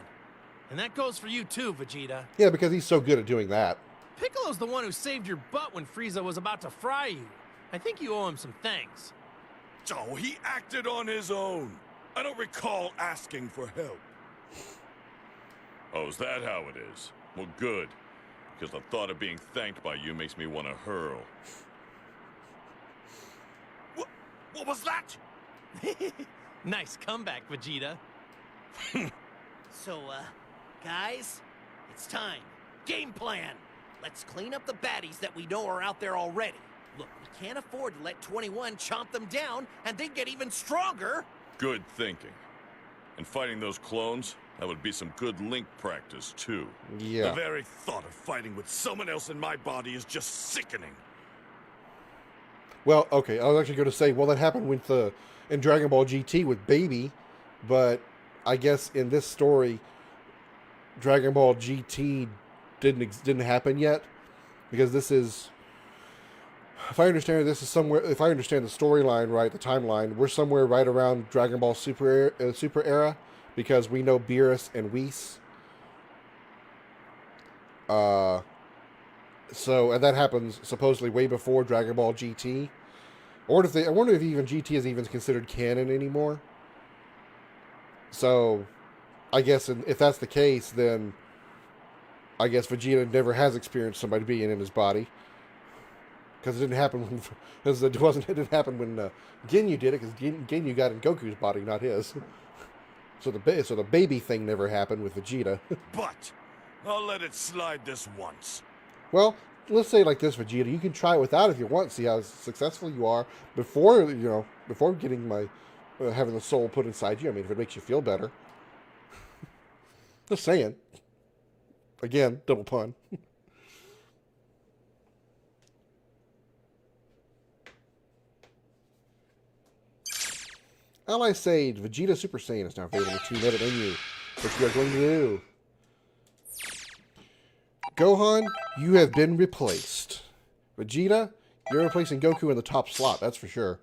And that goes for you too, Vegeta. Yeah, because he's so good at doing that. Piccolo's the one who saved your butt when Frieza was about to fry you. I think you owe him some thanks. Oh, he acted on his own. I don't recall asking for help. Oh, is that how it is? Well, good. Because the thought of being thanked by you makes me want to hurl. What was that? Nice comeback, Vegeta. So, guys, it's time. Game plan. Let's clean up the baddies that we know are out there already. Look, we can't afford to let 21 chomp them down and then get even stronger. Good thinking. And fighting those clones, that would be some good link practice, too. Yeah. The very thought of fighting with someone else in my body is just sickening. Well, okay, I was actually going to say, well, that happened with in Dragon Ball GT with Baby, but I guess in this story, Dragon Ball GT didn't happen yet, because this is, if I understand it, this is somewhere, if I understand the storyline right, the timeline, we're somewhere right around Dragon Ball Super era, because we know Beerus and Whis. So, and that happens supposedly way before Dragon Ball GT. I wonder if even GT is even considered canon anymore. So, I guess if that's the case, then I guess Vegeta never has experienced somebody being in his body, because it didn't happen when it didn't happen when Ginyu did it, because Ginyu got in Goku's body, not his. So the baby thing never happened with Vegeta. But I'll let it slide this once. Well, let's say like this, Vegeta. You can try it without if you want. See how successful you are before getting my having the soul put inside you. I mean, if it makes you feel better. Just saying. Again, double pun. Ally Sage, Vegeta Super Saiyan is now available to Meta menu. which we are going to do. Gohan, you have been replaced. Vegeta, you're replacing Goku in the top slot, that's for sure.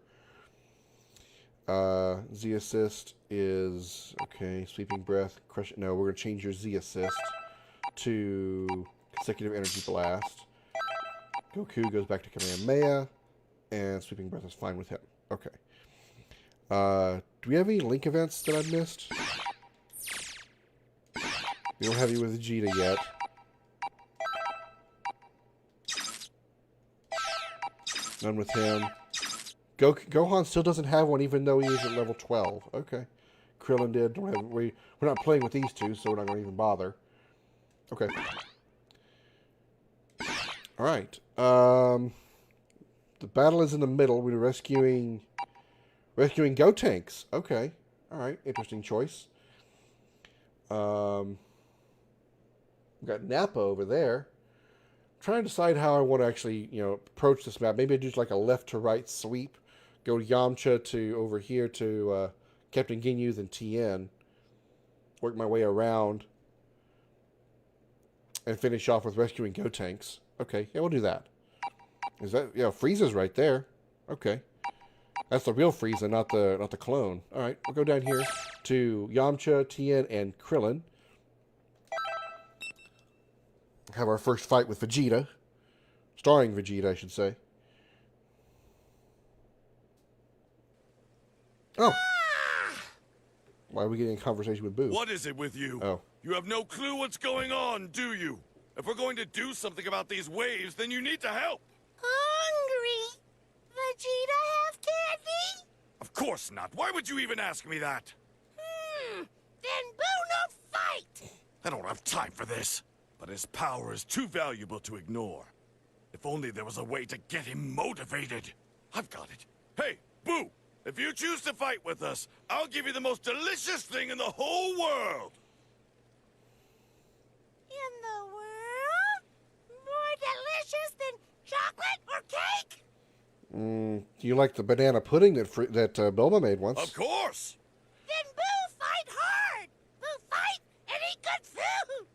Z assist is okay. Sweeping breath, crush. No, we're gonna change your Z assist to consecutive energy blast. Goku goes back to Kamehameha, and sweeping breath is fine with him. Okay. Do we have any link events that I've missed? We don't have you with Vegeta yet. None with him. Gohan still doesn't have one, even though he is at level 12. Okay. Krillin did. We're not playing with these two, so we're not going to even bother. Okay. Alright. The battle is in the middle. We're rescuing Gotenks. Okay. Alright. Interesting choice. We've got Nappa over there. Trying to decide how I want to actually, approach this map. Maybe I do like a left to right sweep. Go Yamcha to over here to Captain Ginyu, then Tien. Work my way around. And finish off with rescuing Gotenks. Okay, yeah, we'll do that. Is that, Frieza's right there. Okay. That's the real Frieza, not the clone. Alright, we'll go down here to Yamcha, Tien, and Krillin. Have our first fight with Vegeta. Starring Vegeta, I should say. Oh. Why are we getting a conversation with Boo? What is it with you? Oh. You have no clue what's going on, do you? If we're going to do something about these waves, then you need to help. Hungry? Vegeta have candy? Of course not. Why would you even ask me that? Then Boo no fight! I don't have time for this. But his power is too valuable to ignore. If only there was a way to get him motivated. I've got it. Hey, Boo! If you choose to fight with us, I'll give you the most delicious thing in the whole world! In the world? More delicious than chocolate or cake? Do you like the banana pudding that Bulma made once? Of course! Then Boo fight hard! Boo fight and eat good food!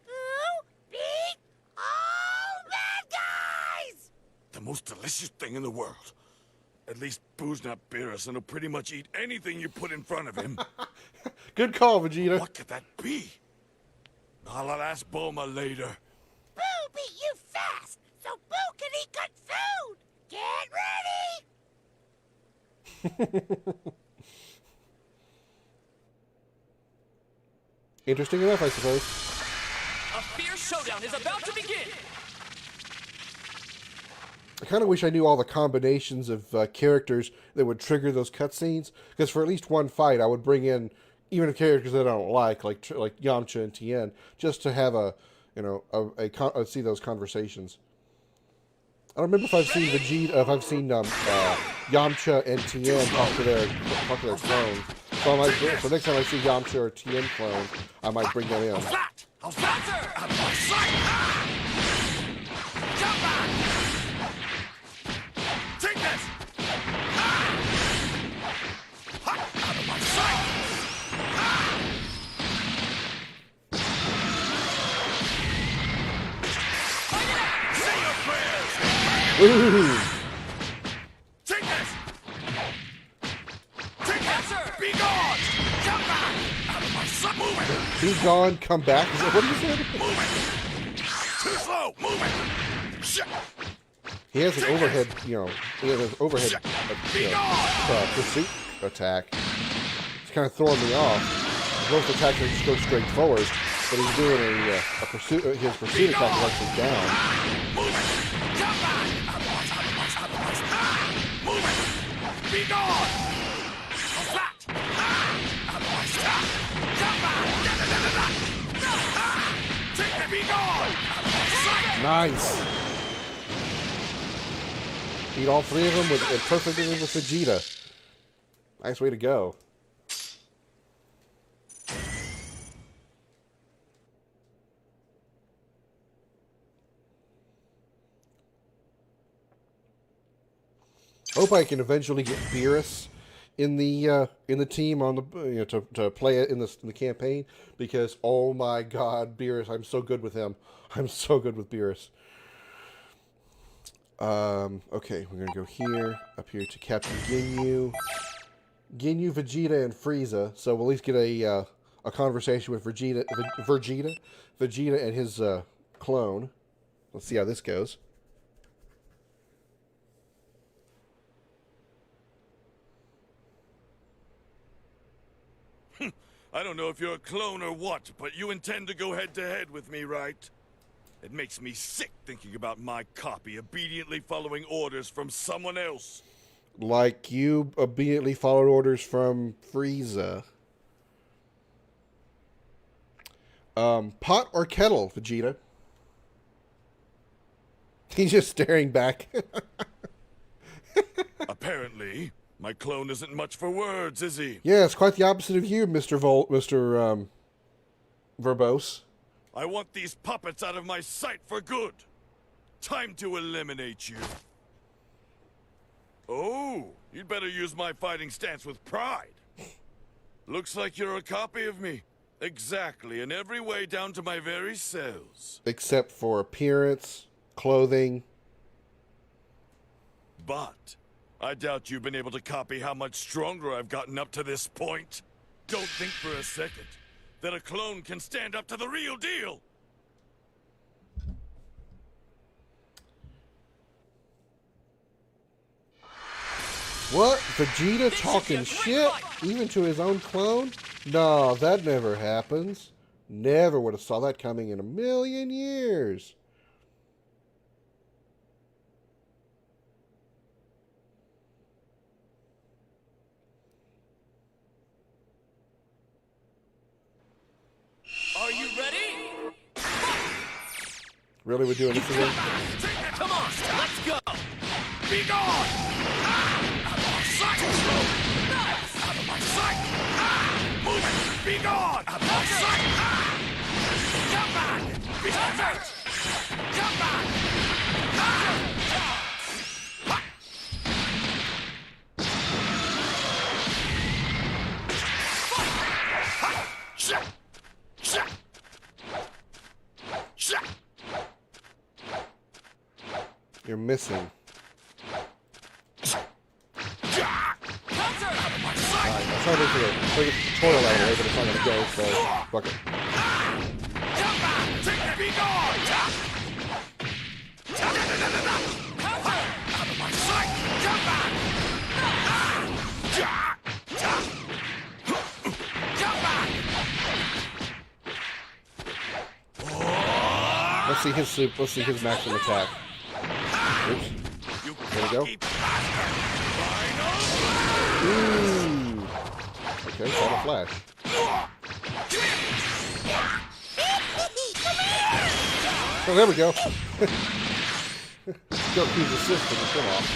Boo beat all bad guys! The most delicious thing in the world. At least Boo's not Beerus and will pretty much eat anything you put in front of him. Good call, Vegeta. What could that be? I'll ask Bulma later. Boo beat you fast, so Boo can eat good food! Get ready! Interesting enough, I suppose. A fierce showdown is about to begin! I kind of wish I knew all the combinations of characters that would trigger those cutscenes. Because for at least one fight, I would bring in even characters that I don't like Yamcha and Tien, just to have see those conversations. I don't remember if I've seen Yamcha and Tien talk to their clones. So next time I see Yamcha or Tien clone, I might bring them in. Flat! I'll flatter! Out of my sight! Jump back! Take this! Out of my sight! Say your prayers! Ooh. Take this! Take that, sir! Be gone! Jump back! Out of my sight! Move it! Be gone, come back. Is that what you said? Move it! Too slow! Move it! Shit! He has an overhead, pursuit attack. It's kind of throwing me off. Most attacks just go straight forward, but he's doing a pursuit. His pursuit attack is actually down. Move it! Jump back! Move it! Be gone! Flat! Out of my sight! Jump back! Take it! Be gone! Out of my sight! Nice. Beat all three of them perfectly with Vegeta. Nice way to go. Hope I can eventually get Beerus in the team on the to play it in the campaign, because oh my god, Beerus, I'm so good with him. I'm so good with Beerus. Okay, we're gonna go here, up here to Captain Ginyu, Vegeta, and Frieza. So we'll at least get a conversation with Vegeta and his clone. Let's see how this goes. I don't know if you're a clone or what, but you intend to go head-to-head with me, right? It makes me sick thinking about my copy obediently following orders from someone else. Like you obediently followed orders from Frieza. Pot or kettle, Vegeta? He's just staring back. Apparently, my clone isn't much for words, is he? Yeah, it's quite the opposite of you, Mr. Verbose. I want these puppets out of my sight for good. Time to eliminate you. Oh, you'd better use my fighting stance with pride. Looks like you're a copy of me. Exactly, in every way down to my very cells. Except for appearance, clothing. But I doubt you've been able to copy how much stronger I've gotten up to this point. Don't think for a second that a clone can stand up to the real deal. What? Vegeta talking shit? Even to his own clone? No, that never happens. Never would have saw that coming in a million years. Are you ready? Really, we're doing this again? Come on, let's go. Be gone! Out of my sight! Nice! Out of my sight! Move it! Be gone! Out of my sight! Come back! Be hurt! Come back! You're missing. Alright, I'm trying to make the tutorial out of the way, but it's not going to go, so fuck it. Let's see his soup. Let's see his maximum attack. Oops. There we go. Ooh. Okay, caught a flash. Oh, there we go. Goku's assist and come off.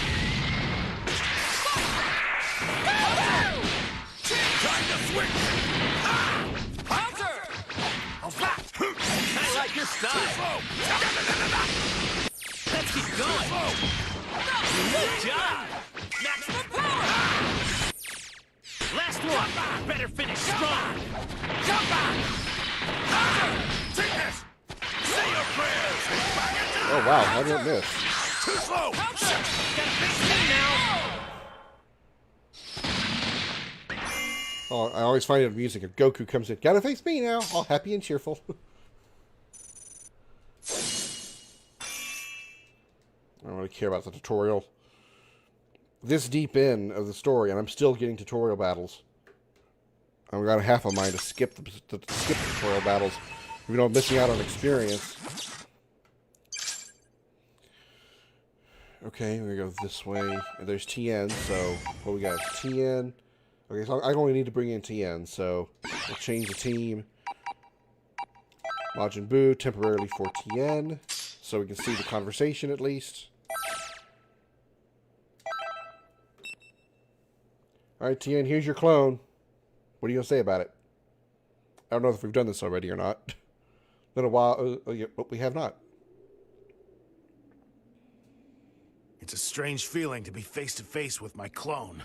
I like your style. Let's keep going. Good job. Maximum power. Last one. Better finish strong. Come back. Take this. Say your prayers. Oh wow, how did it miss? Too slow. Gotta fix me now. Oh, I always find it amusing if Goku comes in. Gotta face me now, all happy and cheerful. I don't really care about the tutorial. This deep in of the story, and I'm still getting tutorial battles. I've got half a mind to skip the tutorial battles. You know, missing out on experience. Okay, we're gonna go this way. And there's TN, so what we got? TN. Okay, so I only need to bring in TN, so we'll change the team. Majin Buu temporarily for TN, so we can see the conversation at least. Alright, TN, here's your clone. What are you going to say about it? I don't know if we've done this already or not. Been a while, but we have not. It's a strange feeling to be face to face with my clone.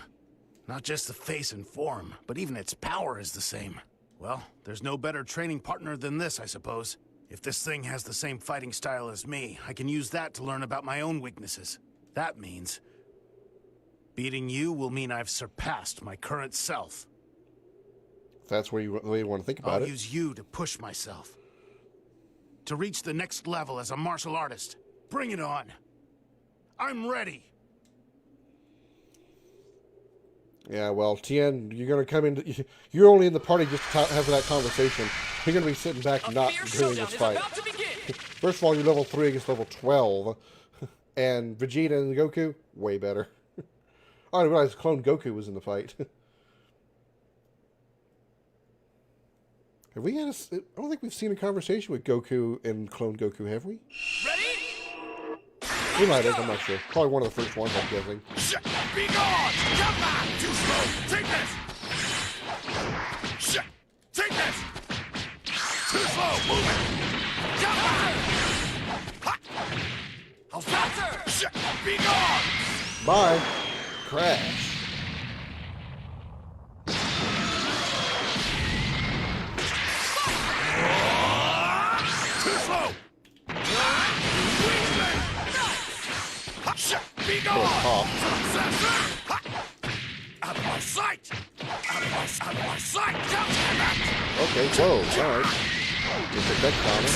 Not just the face and form, but even its power is the same. Well, there's no better training partner than this, I suppose. If this thing has the same fighting style as me, I can use that to learn about my own weaknesses. That means beating you will mean I've surpassed my current self. If that's the way you want to think about I'll it. use you to push myself. To reach the next level as a martial artist. Bring it on. I'm ready. Yeah, well, Tien, you're going to come in. You're only in the party just to have that conversation. You're going to be sitting back not doing this fight. First of all, you're level 3 against level 12. And Vegeta and Goku, way better. I didn't realize Clone Goku was in the fight. Have we had I don't think we've seen a conversation with Goku and Clone Goku, have we? Ready? We might have, I'm not sure. Probably one of the first ones, I'm guessing. Be gone! Come back! Too slow! Take this! Take this! Too slow! Move it! Come back! How's that? Be gone! Bye. Crash. Too slow! Be gone! Oh, Out of my sight! Out of my sight! Come back! okay, whoa, alright. Get the deck on it.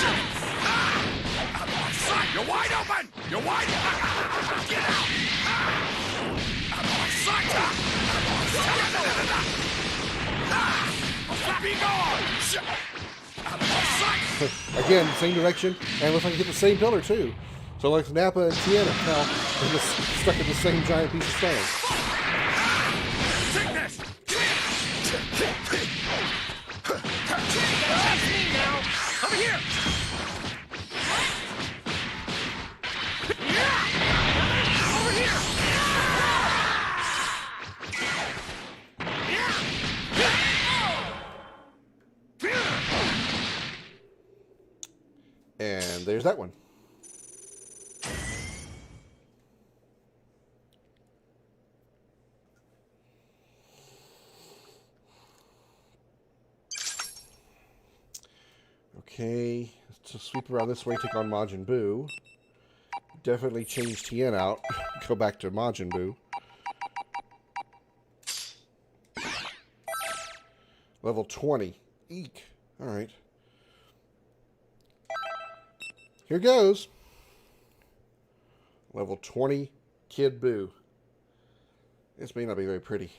Out of my sight! You're wide open! You're wide open! Get out! Out of my sight! Be gone! Out of my sight! Again, same direction, and looks like you hit the same pillar too. So like Nappa and Tiana now are just stuck in the same giant piece of stone. Take this! That's me now. Over here. Over here. And there's that one. Okay, let's sweep around this way, take on Majin Buu. Definitely change Tien out. Go back to Majin Buu. Level 20. Eek. Alright. Here goes. Level 20, Kid Buu. This may not be very pretty.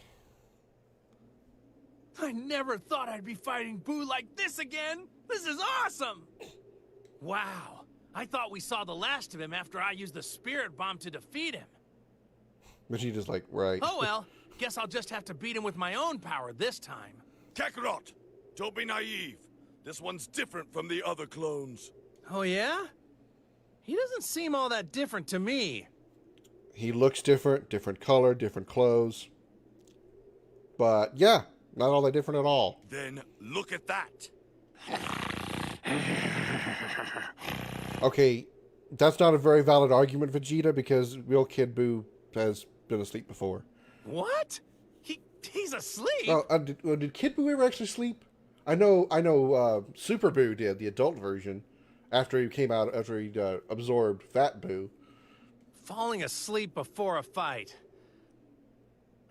I never thought I'd be fighting Boo like this again. This is awesome. Wow. I thought we saw the last of him after I used the spirit bomb to defeat him. Vegeta's like, right. Oh well. Guess I'll just have to beat him with my own power this time. Kakarot, don't be naive. This one's different from the other clones. Oh yeah? He doesn't seem all that different to me. He looks different, different color, different clothes. But yeah, not all that different at all. Then look at that. Okay, that's not a very valid argument, Vegeta, because real Kid Buu has been asleep before. What? He's asleep? Oh, did Kid Buu ever actually sleep? I know. Super Buu did, the adult version, after he came out, after he absorbed Fat Buu. Falling asleep before a fight.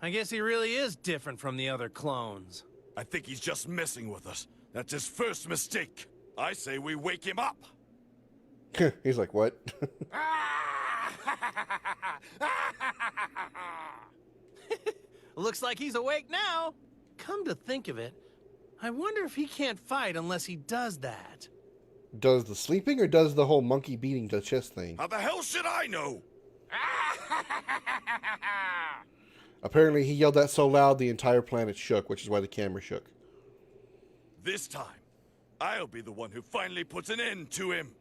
I guess he really is different from the other clones. I think he's just messing with us. That's his first mistake. I say we wake him up. He's like, what? Looks like he's awake now. Come to think of it, I wonder if he can't fight unless he does that. Does the sleeping or does the whole monkey beating the chest thing? How the hell should I know? Apparently he yelled that so loud the entire planet shook, which is why the camera shook. This time, I'll be the one who finally puts an end to him.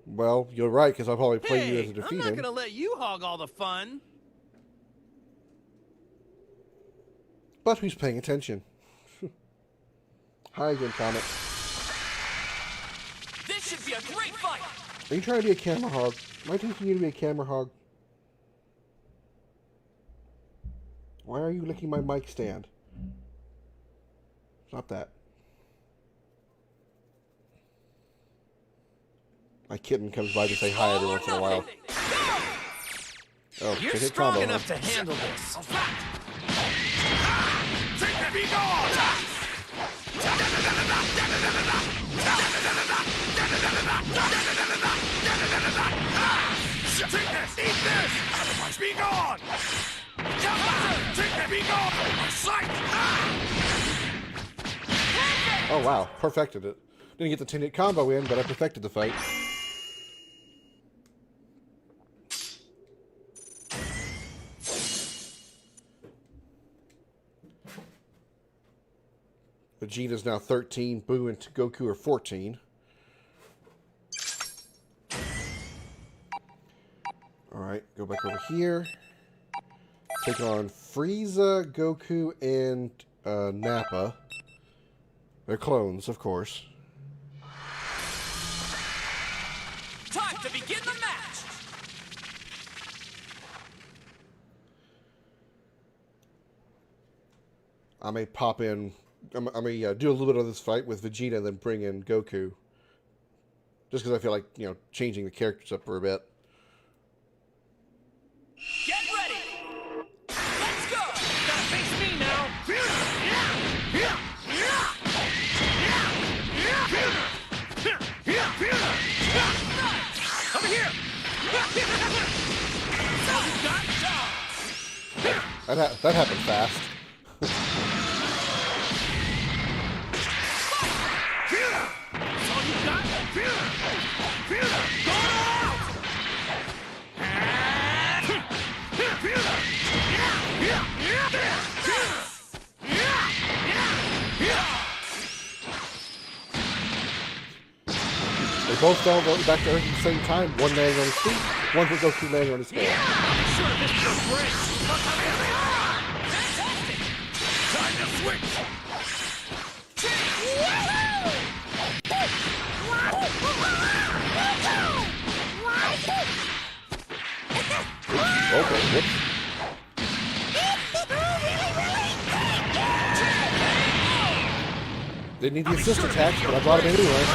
Well, you're right, because I'll probably play you as a I'm defeat not him. gonna let you hog all the fun. But who's paying attention? Hi again, Comet. This should be a great fight. Are you trying to be a camera hog? Am I teaching you to be a camera hog? Why are you licking my mic stand? Stop that. My kitten comes by to say hi every once in a while. Oh, You're hit strong combo, enough huh? to handle this. Take that! Be gone! Take this! Eat this! Out of my... Be gone! Take that! Be gone! Out of my sight! Oh wow, perfected it. Didn't get the 10-hit combo in, but I perfected the fight. Vegeta's now 13, Boo and Goku are 14. Alright, go back over here. Take on Frieza, Goku, and Nappa. They're clones, of course. Time to begin the match! I may pop in... I may do a little bit of this fight with Vegeta and then bring in Goku. Just because I feel like, you know, changing the characters up for a bit. Get ready! Let's go! Gotta face me now. Over here! That happened fast. All you got? Go out! They both fell back to Earth at the same time. One landing on his feet, one with Goku landing on his head. Sure, this is a break. Time to switch! Okay, whoops. Didn't need the assist attacks, but I brought him anyway.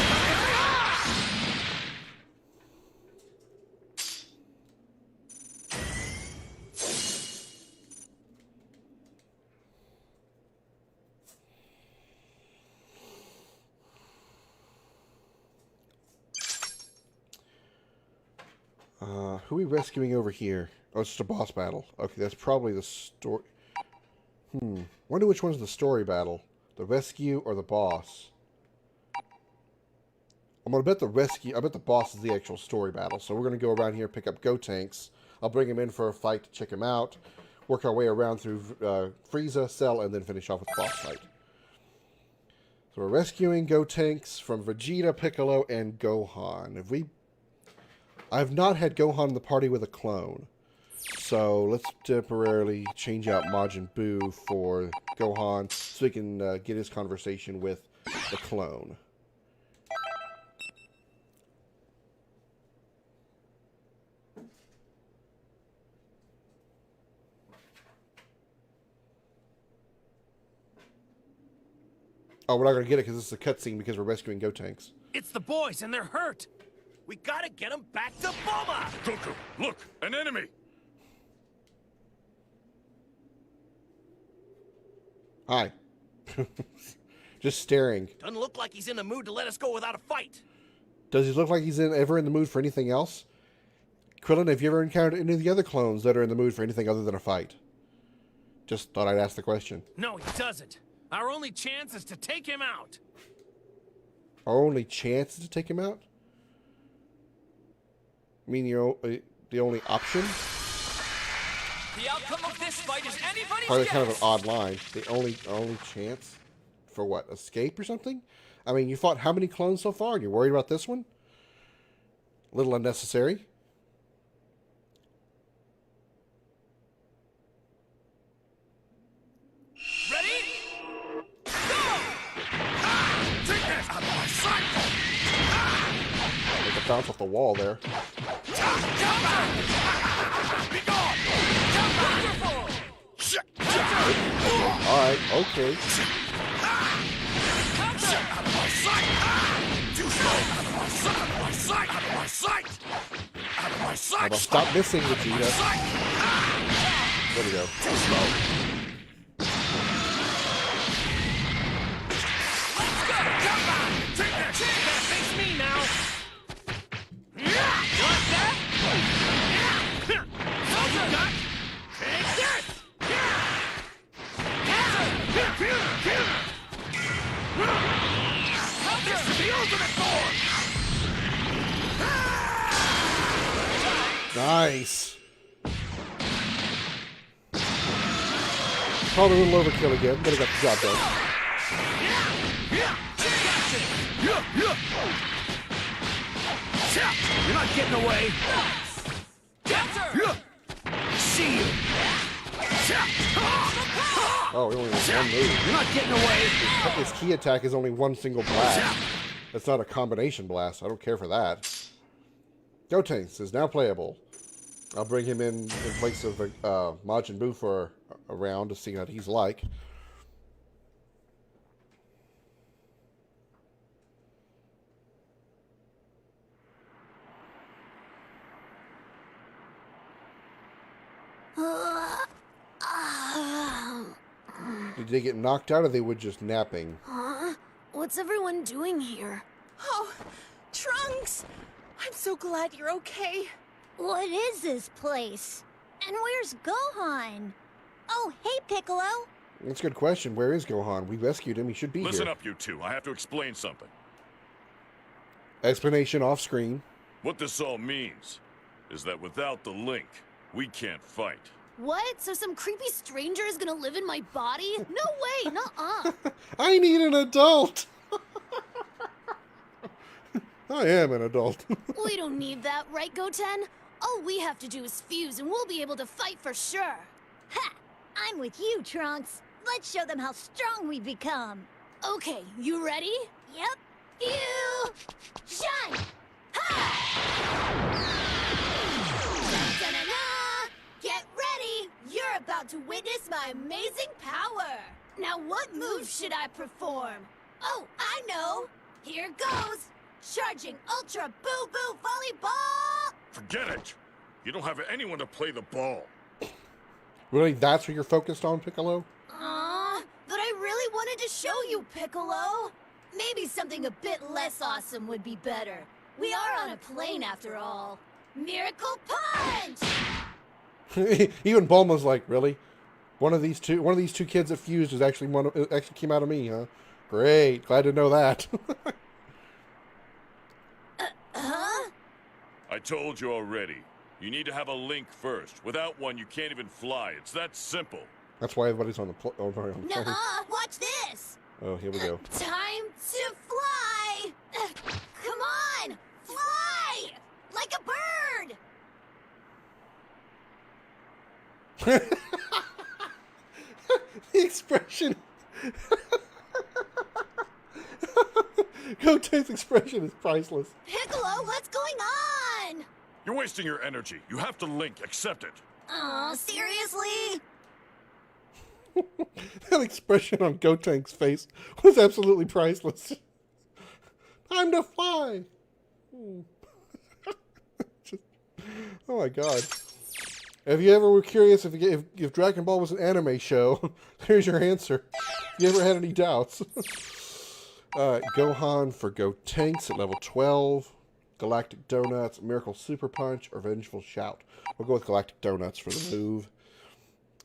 Who are we rescuing over here? Oh, it's just a boss battle. Okay, that's probably the story. Wonder which one's the story battle. The rescue or the boss? I'm going to bet the rescue... I bet the boss is the actual story battle. So we're going to go around here, pick up Gotenks. I'll bring him in for a fight to check him out. Work our way around through Frieza, Cell, and then finish off with the boss fight. So we're rescuing Gotenks from Vegeta, Piccolo, and Gohan. I've not had Gohan in the party with a clone. So let's temporarily change out Majin Buu for Gohan so we can get his conversation with the clone. Oh, we're not going to get it because this is a cutscene because we're rescuing Gotenks. It's the boys, and they're hurt. We gotta get him back to Bulma! Goku, look! An enemy! Hi. Just staring. Doesn't look like he's in the mood to let us go without a fight. Does he look like he's ever in the mood for anything else? Krillin, have you ever encountered any of the other clones that are in the mood for anything other than a fight? Just thought I'd ask the question. No, he doesn't. Our only chance is to take him out. Our only chance is to take him out? I mean, the only option? The outcome of this fight is anybody's Probably guess. kind of an odd line. The only chance? For what, escape or something? I mean, you fought how many clones so far, and you're worried about this one? A little unnecessary. Ready? Go! Take this out of my sight! Like a bounce off the wall there. Be gone! Wonderful! Shit! Alright, okay. Out of my sight! Too slow! Out of my sight! Out of my sight! Out of my sight! Out of my sight! Well, stop missing, Vegeta. There we go. Too slow! Let's go! Come on! Take that! Face me now! You like that? All you got? Take this! This is the ultimate form! Nice. Probably a little overkill again, but I got the job done. You're not getting away. See you. Oh, he only has one move. You're not getting away. His key attack is only one single blast. That's not a combination blast. I don't care for that. Gotenks is now playable. I'll bring him in place of Majin Buu for a round to see what he's like. Did they get knocked out or they were just napping? What's everyone doing here? Oh, Trunks! I'm so glad you're okay. What is this place? And where's Gohan? Oh, hey, Piccolo. That's a good question. Where is Gohan? We rescued him. He should be Listen here. up, you two. I have to explain something. Explanation off screen. What this all means is that without the link, we can't fight. What? So some creepy stranger is gonna live in my body? No way, nuh-uh. I need an adult. I am an adult. We don't need that, right, Goten? All we have to do is fuse and we'll be able to fight for sure. Ha! I'm with you, Trunks. Let's show them how strong we've become. Okay, you ready? Yep. You shine! Ha! Da-da-da! Get ready! You're about to witness my amazing power! Now what move should I perform? Oh, I know! Here goes! Charging Ultra Boo Boo Volleyball! Forget it! You don't have anyone to play the ball. Really, that's what you're focused on, Piccolo? But I really wanted to show you, Piccolo. Maybe something a bit less awesome would be better. We are on a plane after all. Miracle Punch! Even Bulma's like, really? One of these two kids that fused is actually actually came out of me, huh? Great, glad to know that. Huh? I told you already. You need to have a link first. Without one, you can't even fly. It's that simple. That's why everybody's on the plane. Nuh-uh, watch this! Oh, here we go. Time to fly! Come on! Fly! Like a bird! The expression. Goten's expression is priceless. Piccolo, what's going on? You're wasting your energy. You have to link. Accept it. Aw, seriously? That expression on Goten's face was absolutely priceless. Time to fly. Oh my god. If you ever were curious if Dragon Ball was an anime show, here's your answer. If you ever had any doubts. Gohan for Gotenks at level 12. Galactic Donuts, Miracle Super Punch, or Vengeful Shout. We'll go with Galactic Donuts for the move.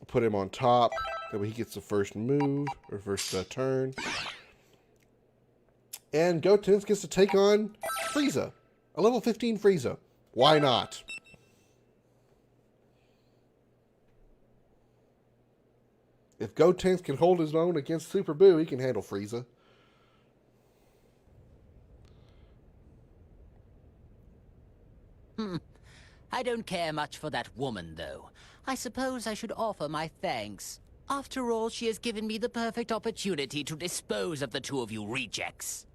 Put him on top. That way he gets the first move, or first turn. And Gotenks gets to take on Frieza. A level 15 Frieza. Why not? If Gotenks can hold his own against Super Buu, he can handle Frieza. I don't care much for that woman, though. I suppose I should offer my thanks. After all, she has given me the perfect opportunity to dispose of the two of you rejects.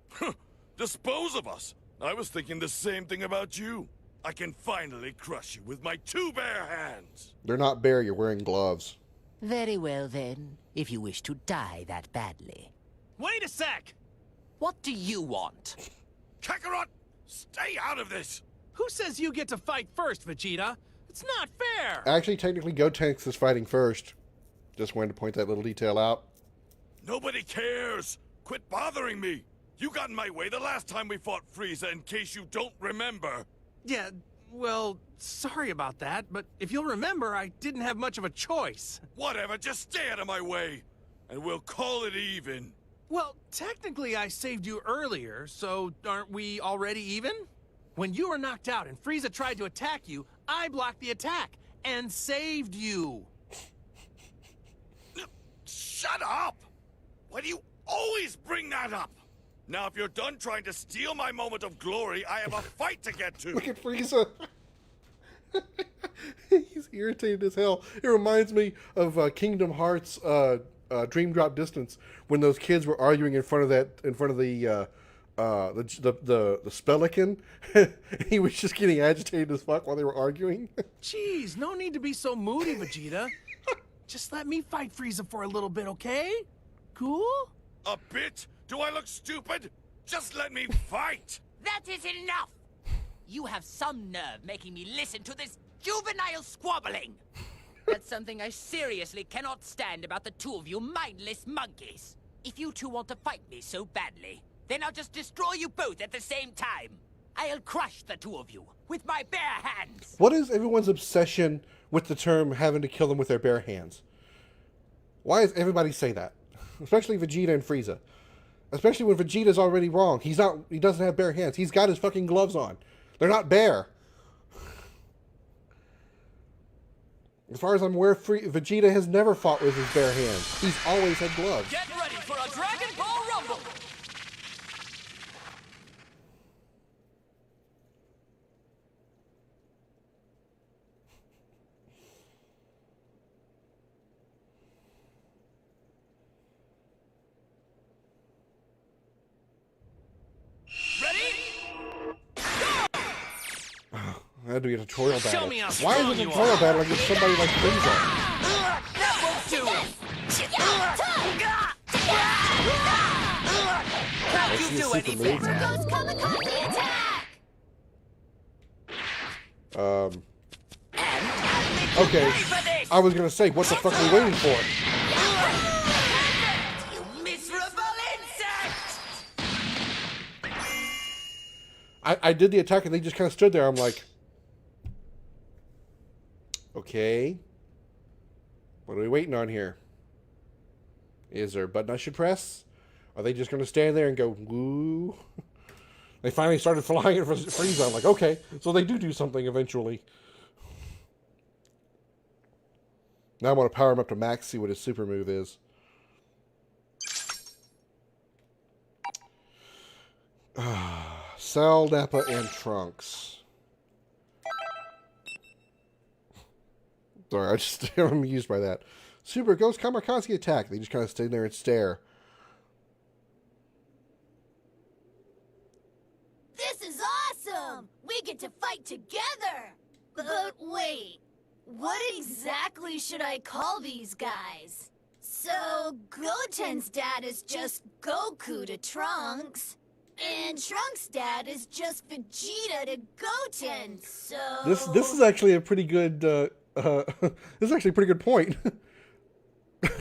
Dispose of us? I was thinking the same thing about you. I can finally crush you with my two bare hands. They're not bare, you're wearing gloves. Very well then, if you wish to die that badly. Wait a sec! What do you want? Kakarot, stay out of this! Who says you get to fight first, Vegeta? It's not fair! Actually, technically, Gotenks is fighting first. Just wanted to point that little detail out. Nobody cares! Quit bothering me! You got in my way the last time we fought Frieza, in case you don't remember. Yeah, well, sorry about that, but if you'll remember, I didn't have much of a choice. Whatever, just stay out of my way, and we'll call it even. Well, technically I saved you earlier, so aren't we already even? When you were knocked out and Frieza tried to attack you, I blocked the attack and saved you. Shut up! Why do you always bring that up? Now, if you're done trying to steal my moment of glory, I have a fight to get to. Look at Frieza. He's irritated as hell. It reminds me of Kingdom Hearts Dream Drop Distance when those kids were arguing in front of the Spelican. He was just getting agitated as fuck while they were arguing. Jeez, no need to be so moody, Vegeta. Just let me fight Frieza for a little bit, okay? Cool? A bit? Do I look stupid? Just let me fight! That is enough! You have some nerve making me listen to this juvenile squabbling. That's something I seriously cannot stand about the two of you mindless monkeys. If you two want to fight me so badly, then I'll just destroy you both at the same time. I'll crush the two of you with my bare hands. What is everyone's obsession with the term having to kill them with their bare hands? Why does everybody say that? Especially Vegeta and Frieza. Especially when Vegeta's already wrong. He doesn't have bare hands. He's got his fucking gloves on. They're not bare. As far as I'm aware, Vegeta has never fought with his bare hands. He's always had gloves. Get ready for a Dragon Ball Rumble! I had to be a tutorial battle. Show me how Why strong is it a you tutorial are. battle against somebody like Frieza? That won't do! Can't Let's you see do a any super move. better? Goes kamikaze attack! Okay, I was gonna say, what the fuck are we waiting for? You miserable insect! I did the attack and they just kind of stood there. I'm like, okay, what are we waiting on here? Is there a button I should press? Are they just going to stand there and go, woo? They finally started flying for Frieza. I'm like, okay, so they do something eventually. Now I want to power him up to max, see what his super move is. Cell, Nappa, and Trunks. Sorry, I'm amused by that. Super Ghost Kamikaze attack. They just kind of stay there and stare. This is awesome! We get to fight together! But wait, what exactly should I call these guys? So, Goten's dad is just Goku to Trunks, and Trunks' dad is just Vegeta to Goten, so... This is actually a pretty good, this is actually a pretty good point.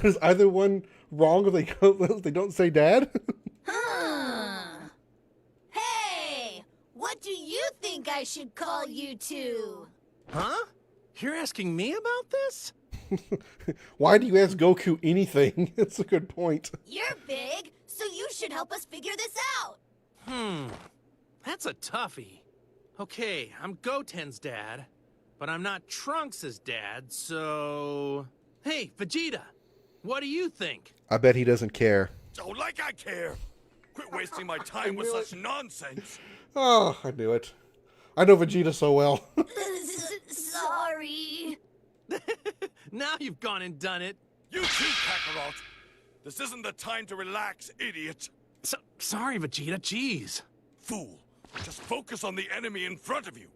Is either one wrong if they don't say dad? Hey! What do you think I should call you two? Huh? You're asking me about this? Why do you ask Goku anything? It's a good point. You're big, so you should help us figure this out. That's a toughie. Okay, I'm Goten's dad, but I'm not Trunks' dad, so... Hey, Vegeta, what do you think? I bet he doesn't care. Oh, like I care! Quit wasting my time with such nonsense! Oh, I knew it. I know Vegeta so well. Sorry. Now you've gone and done it. You too, Kakarot! This isn't the time to relax, idiot! Sorry, Vegeta, jeez. Fool! Just focus on the enemy in front of you!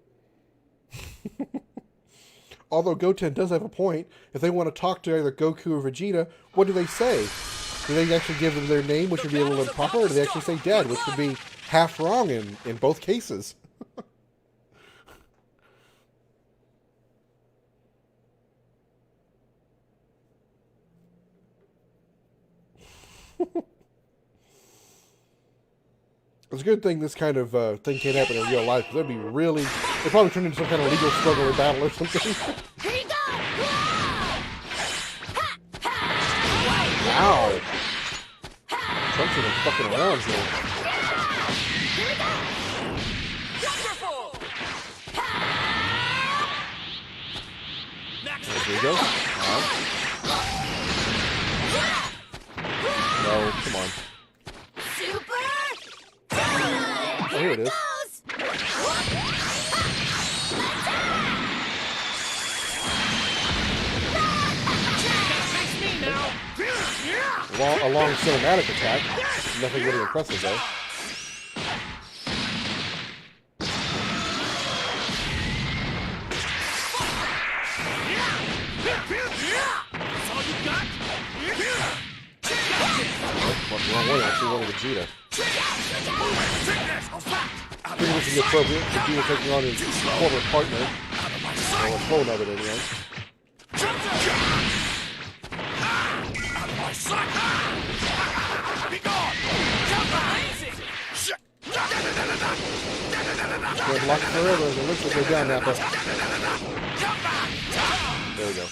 although Goten does have a point, if they want to talk to either Goku or Vegeta, what do they say? Do they actually give them their name, which would be a little improper, or do they actually say Dad, which would be half wrong in both cases? It's a good thing this kind of thing can't happen in real life, because that'd be really... It'd probably turn into some kind of legal struggle or battle or something. Here you go! Wow! Trump's even fucking around here. Here we go! There we go. No, come on. Super! Oh, here it is. A long cinematic attack. Nothing really impressive, though. What's the wrong way? I see one of Vegeta. I think this is appropriate. Vegeta taking on his former partner. Or a clone of it, anyway. They're blocked forever. It looks like they're down now, but... There we go.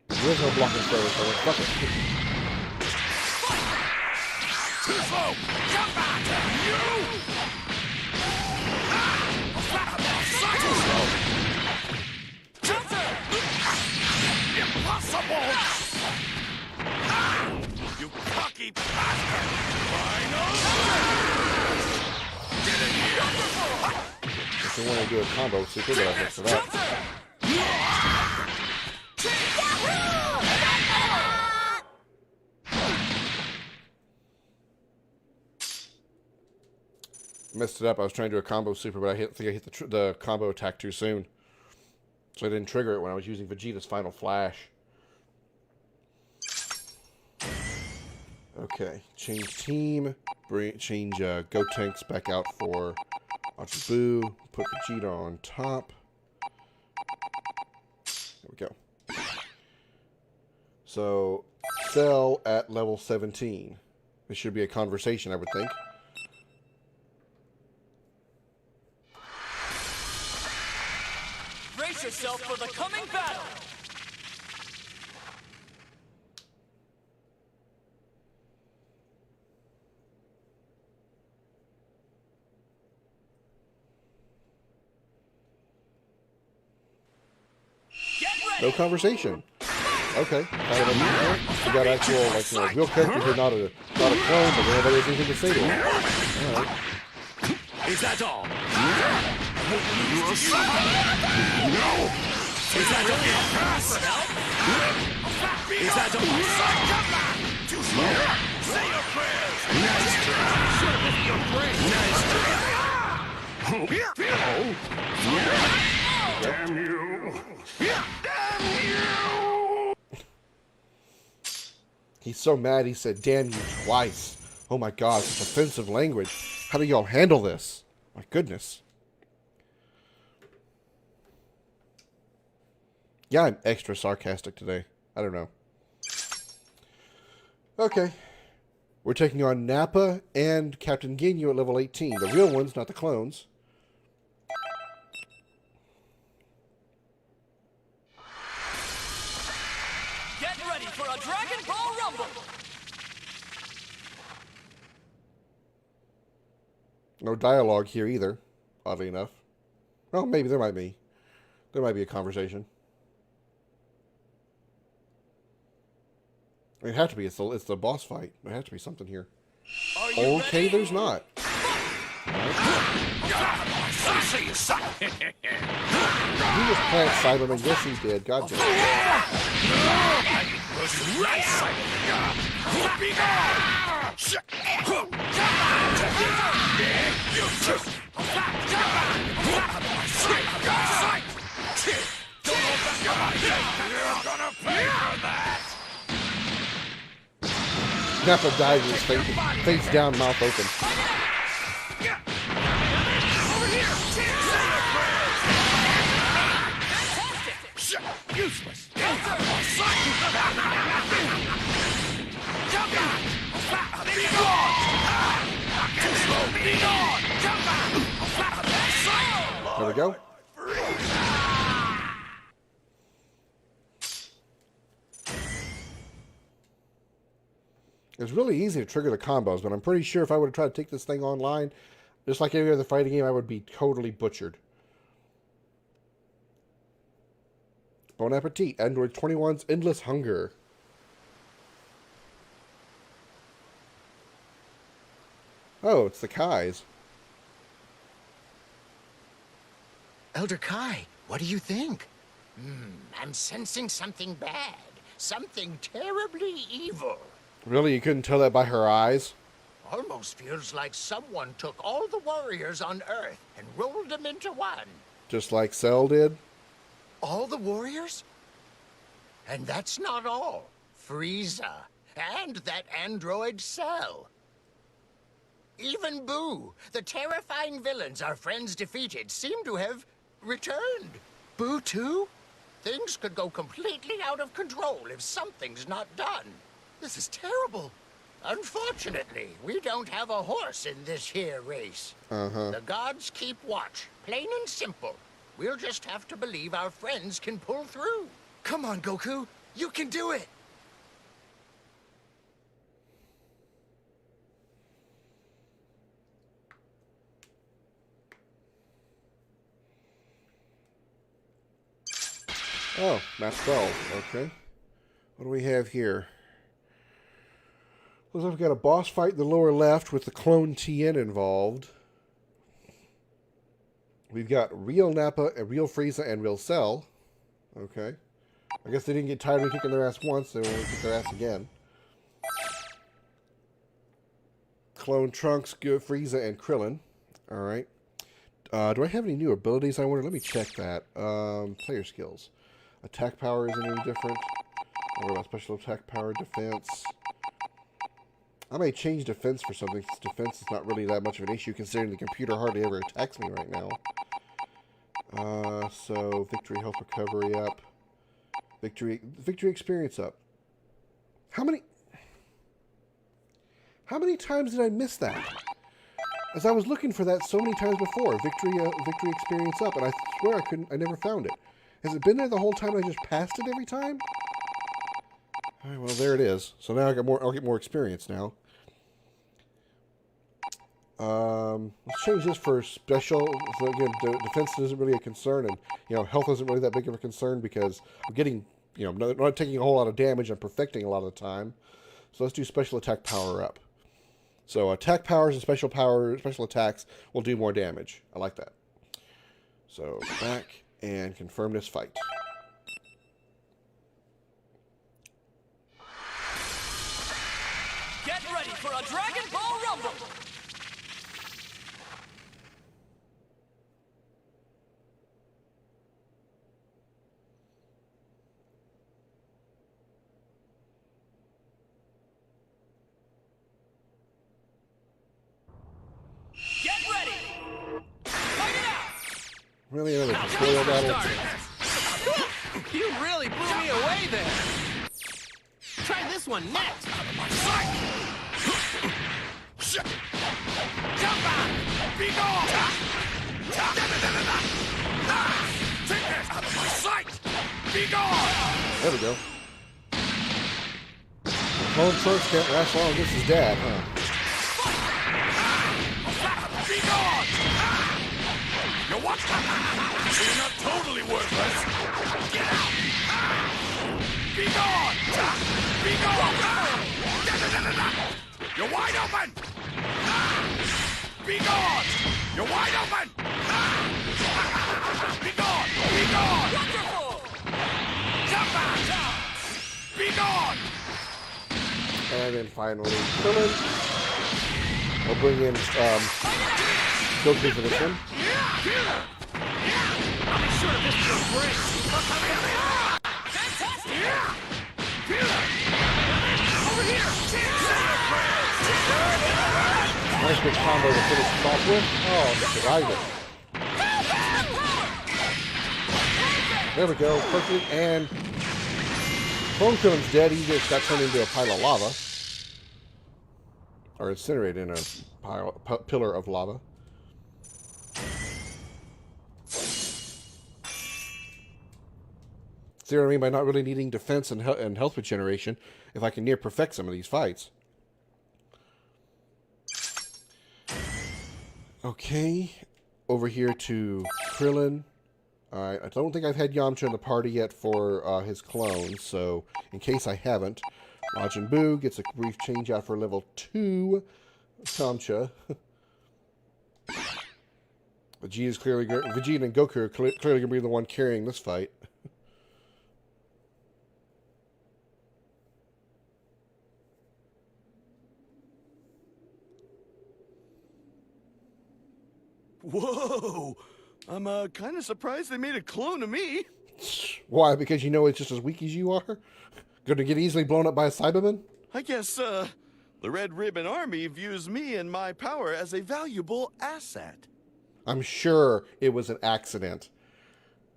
There's no blocking forever, so fuck it. Too slow! Come back! You! Too slow! Counter! Impossible! You cocky bastard! Final! Get in here! If you want to do a combo super, but I think for that. Messed it up. I was trying to do a combo super, but I think I hit the combo attack too soon. So I didn't trigger it when I was using Vegeta's final flash. Okay. Change team. Change Gotenks back out for Buu. Put Vegeta on top. There we go. So, Cell at level 17. This should be a conversation, I would think. Brace yourself for the coming battle! No conversation. Okay. We got actual, like, real characters here, not a clone, but nobody has anything to say to him. Alright. Is that all? No! Is that all? Is that all? Too slow! Say your prayers! Nice try! Damn you! Damn you! He's so mad he said, damn you, twice. Oh my god, such offensive language. How do y'all handle this? My goodness. Yeah, I'm extra sarcastic today. I don't know. Okay. We're taking on Nappa and Captain Ginyu at level 18. The real ones, not the clones. Get ready for a Dragon Ball Rumble! No dialogue here either, oddly enough. Well, maybe there might be. There might be a conversation. It had to be. It's the boss fight. There has to be something here. Okay, there's not. Say you suck! He just plant Cyberman. Yes, he did. God damn Nappa dives with his face down, mouth open. Over here! Useless! Be gone! Too slow! Be gone! There we go. It's really easy to trigger the combos, but I'm pretty sure if I would have tried to take this thing online, just like any other fighting game, I would be totally butchered. Bon appetit. Android 21's Endless Hunger. Oh, it's the Kais. Elder Kai, what do you think? I'm sensing something bad. Something terribly evil. Really? You couldn't tell that by her eyes? Almost feels like someone took all the warriors on Earth and rolled them into one. Just like Cell did? All the warriors? And that's not all. Frieza. And that android Cell. Even Boo, the terrifying villains our friends defeated, seem to have returned. Boo too? Things could go completely out of control if something's not done. This is terrible. Unfortunately, we don't have a horse in this here race. The gods keep watch, plain and simple. We'll just have to believe our friends can pull through. Come on, Goku. You can do it. Oh, map 12. Okay. What do we have here? Looks like we've got a boss fight in the lower left with the clone Tien involved. We've got real Nappa and real Frieza and real Cell. Okay. I guess they didn't get tired of kicking their ass once, they want to kick their ass again. Clone Trunks, Frieza, and Krillin. Alright. Do I have any new abilities, I wonder? Let me check that. Player skills. Attack power isn't any different. What about special attack power, defense? I may change defense for something, since defense is not really that much of an issue, considering the computer hardly ever attacks me right now. So, victory, health recovery up. Victory experience up. How many times did I miss that? As I was looking for that so many times before. Victory experience up, and I swear I never found it. Has it been there the whole time and I just passed it every time? Alright, well there it is. So now I'll get more experience now. Let's change this for special. So again, defense isn't really a concern, and health isn't really that big of a concern because I'm getting, not taking a whole lot of damage. I'm perfecting a lot of the time. So let's do special attack power up. So attack powers and special attacks will do more damage. I like that. So back and confirm this fight. Get ready for a Dragon Ball Rumble! Get ready! Fight it out! Really another tutorial battle? You really blew me away there. Try this one next. Jump out! Be gone! Take this out of my sight! Be gone! There we go. Clone Trunks can't last long against his dad, huh? Be gone! You what? So you're not totally worthless. Get out! Be gone! Be gone! You're wide open! Be gone! You're wide open! Be gone! Be gone! Wonderful! Jump out! Be gone! And then finally, Krillin. We'll bring in Goku for this one. I'm sure this is a break. Fantastic! Over here! quick combo to finish us off with. Oh, right. There we go, perfect, and Clone Killen's dead. He just got turned into a pile of lava. Or incinerated in a pillar of lava. See what I mean by not really needing defense and health regeneration if I can near perfect some of these fights. Okay, over here to Krillin. Alright, I don't think I've had Yamcha in the party yet for his clones, so in case I haven't, Majin Buu gets a brief change out for level 2 Yamcha. Vegeta and Goku are clearly going to be the one carrying this fight. Whoa! I'm kind of surprised they made a clone of me. Why? Because you know it's just as weak as you are? Going to get easily blown up by a Cyberman? I guess, the Red Ribbon Army views me and my power as a valuable asset. I'm sure it was an accident.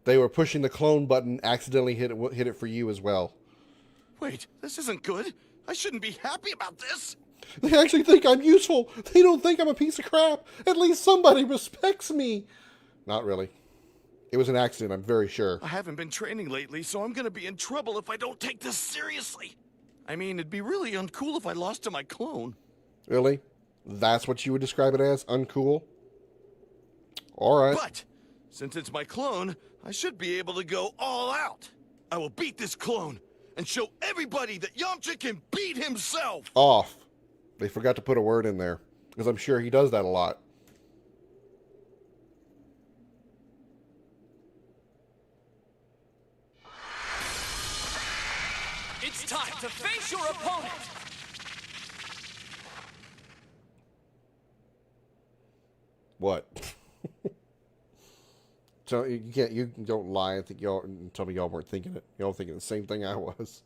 They were pushing the clone button, accidentally hit it for you as well. Wait, this isn't good. I shouldn't be happy about this. They actually think I'm useful. They don't think I'm a piece of crap. At least somebody respects me. Not really. It was an accident, I'm very sure. I haven't been training lately, so I'm gonna be in trouble if I don't take this seriously. I mean, it'd be really uncool if I lost to my clone. Really? That's what you would describe it as? Uncool? Alright. But, since it's my clone, I should be able to go all out. I will beat this clone and show everybody that Yamcha can beat himself. Off. They forgot to put a word in there, because I'm sure he does that a lot. It's time to face your opponent! What? So you don't lie and think y'all and tell me y'all weren't thinking it. Y'all thinking the same thing I was.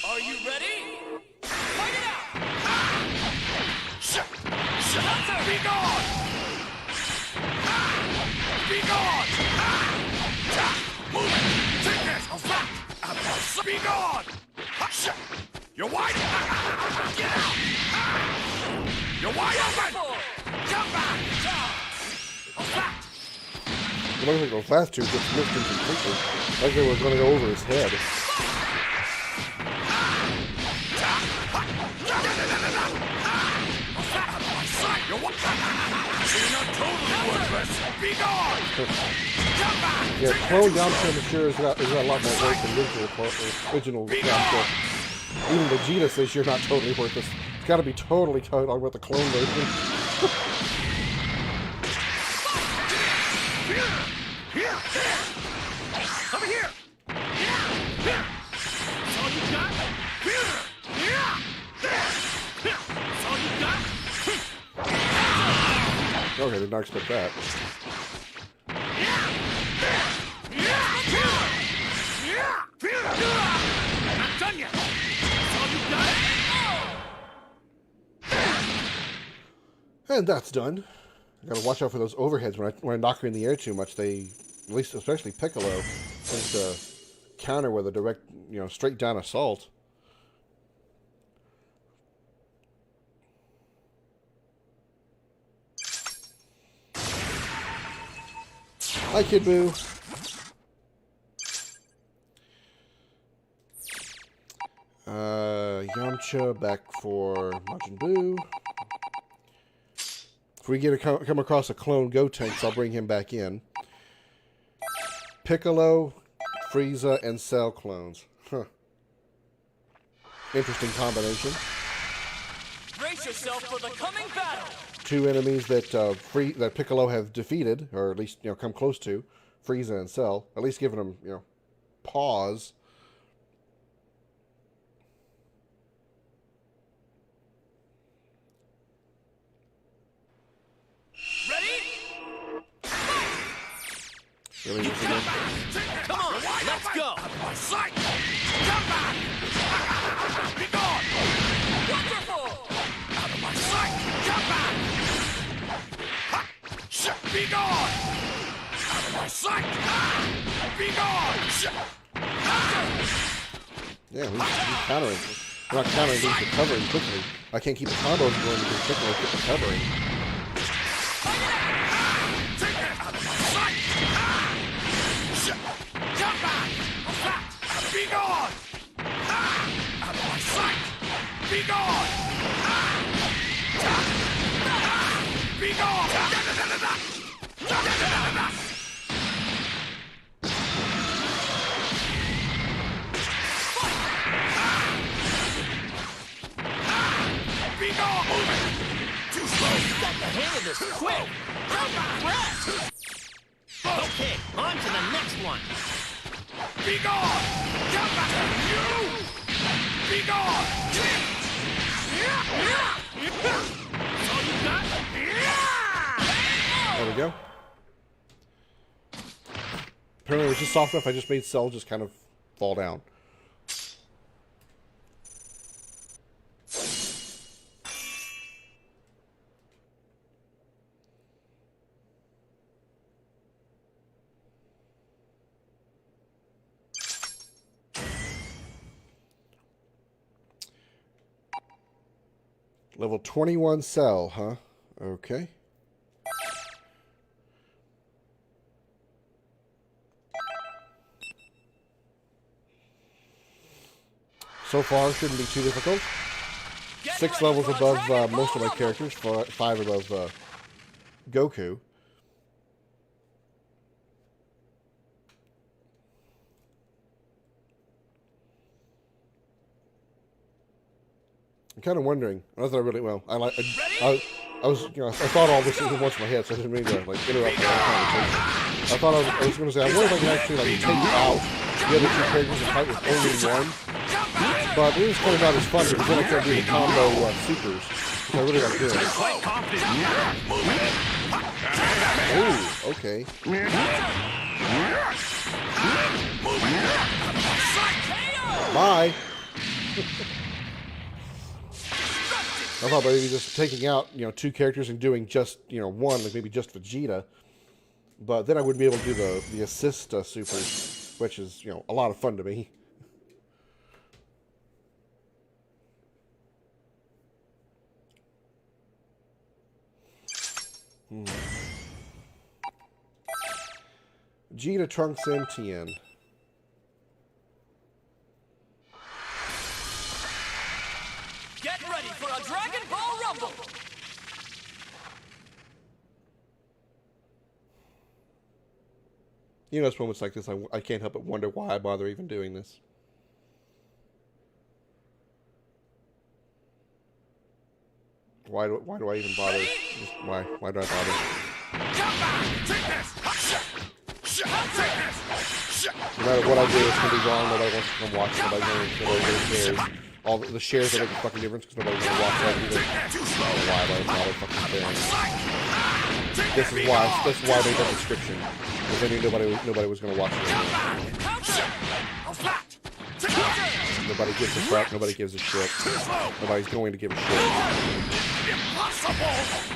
Are you ready? Fight it out! Be gone! Be gone! Move it! Take this! Be gone! You're wide! Get out! You're wide open! Come back! It looks like those last two just missed him completely. Like they were going to go over his head. You're not totally worthless! Be gone! Come back! Yeah, clone Yamcha, I'm sure, is got a lot more work than original Yamcha. Even Vegeta says you're not totally worthless. It's got to be totally talking about the clone version. Over here! That's all you got? That's all you got? Okay, did not expect that. Not done yet! That's all you got? And that's done. I gotta watch out for those overheads. When I knock her in the air too much, they, at least especially Piccolo, tends to counter with a direct, straight down assault. Hi, Kid Buu. Yamcha back for Majin Buu. If we come across a clone Gotenks, I'll bring him back in. Piccolo, Frieza, and Cell clones. Huh. Interesting combination. Brace yourself for the coming battle! Two enemies that that Piccolo have defeated, or at least come close to, Frieza and Cell. At least giving them pause. Ready? Really, Come on, let's go! Come back! Be gone! Watch your Be gone! Out of my sight! Be gone! Yeah, he's countering. We're not countering, he's recovering quickly. I can't keep the combos going because quickly I keep recovering. Take that out of my sight! Jump back! Be gone! Out of my sight! Be gone! Be gone! Be gone! Too slow! Got the hang of this quick! Okay, on to the next one. Be gone! Come back! You! Be gone! That's all you got? There we go. Apparently it was just soft enough, I just made Cell just kind of fall down. Level 21 Cell, huh? Okay. So far, shouldn't be too difficult. 6 levels above most of my characters, 5 above Goku. I'm kind of wondering. Not that I really I was I thought all this even once in my head, so I didn't mean to like interrupt the conversation. I thought I was going to say I wonder if I can actually like take out the other 2 characters and fight with only one. But it was kind of not as fun because then I can't do the combo supers, which I really like doing. Ooh, okay. Bye. I thought maybe just taking out, 2 characters and doing just, one, like maybe just Vegeta. But then I wouldn't be able to do the assist supers, which is, a lot of fun to me. Vegeta, Trunks, and Tien. Get ready for a Dragon Ball Rumble! It's moments like this I can't help but wonder why I bother even doing this. Why do I even bother? Just why do I bother? No matter what I do, it's gonna be wrong. Nobody wants to come watch. Nobody really cares. All the shares don't make a fucking difference because nobody's gonna watch that either. I don't know why I bother fucking caring. This is why I made that description. Because I knew nobody was gonna watch it anyway. Nobody gives a fuck. Nobody gives a shit. Nobody's going to give a shit. Impossible!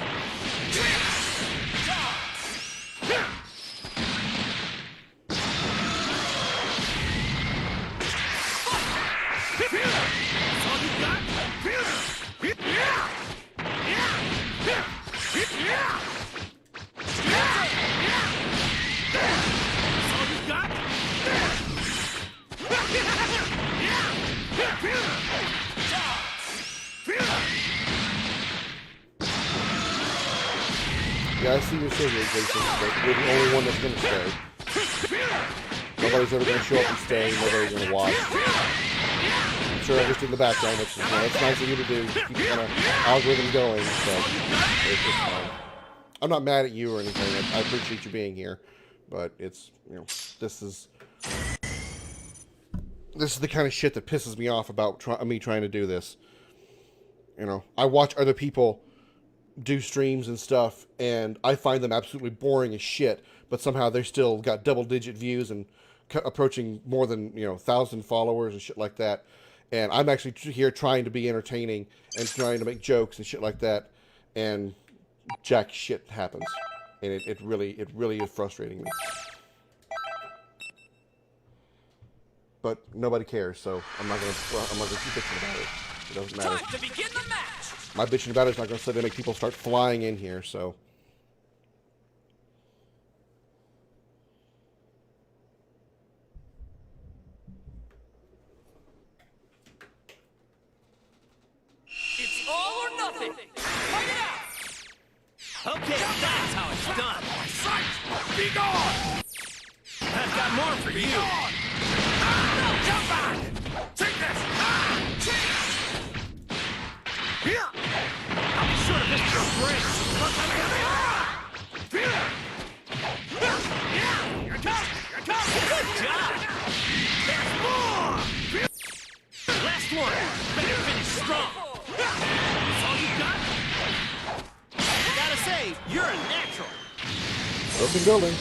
Yeah, I see your scissors, Jason, but you're the only one that's going to stay. Nobody's ever going to show up and stay, nobody's going to watch. I'm sure I just in the background, which is, that's nice of you to do. Keep the kind of algorithm going, so it's just fine. I'm not mad at you or anything. I appreciate you being here, but it's, this is the kind of shit that pisses me off about me trying to do this. I watch other people do streams and stuff, and I find them absolutely boring as shit, but somehow they're still got double-digit views and approaching more than 1,000 followers and shit like that. And I'm actually here trying to be entertaining and trying to make jokes and shit like that, and jack shit happens. and it really is frustrating me. But nobody cares, so I'm not gonna keep bitching about it. It doesn't matter. Time to begin the match. My bitching about it is not gonna suddenly make people start flying in here, so. It's all or nothing. Fight it out. Okay, that's how it's done. Sight! Be gone! I've got more for you. No, jump back! Take this! Here. I'll be sure to miss your brain. Feel it. Yeah, here it comes. Here it comes. Good job. There's more. Last one. Better finish strong. That's all you got? Gotta say, you're a natural. Broken building.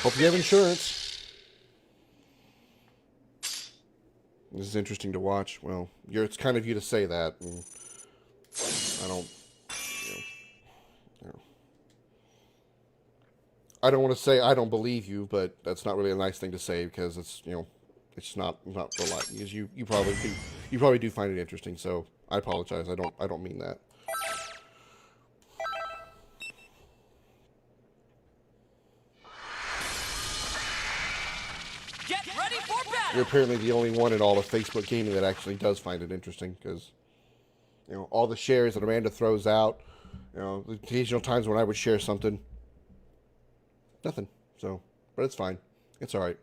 Hope you have insurance. This is interesting to watch. Well, it's kind of you to say that. And I don't. I don't want to say I don't believe you, but that's not really a nice thing to say because it's it's not real life. Because you probably do find it interesting. So I apologize. I don't mean that. Get ready for battle. You're apparently the only one in all of Facebook gaming that actually does find it interesting because, all the shares that Amanda throws out, the occasional times when I would share something, nothing. So, but it's fine. It's all right.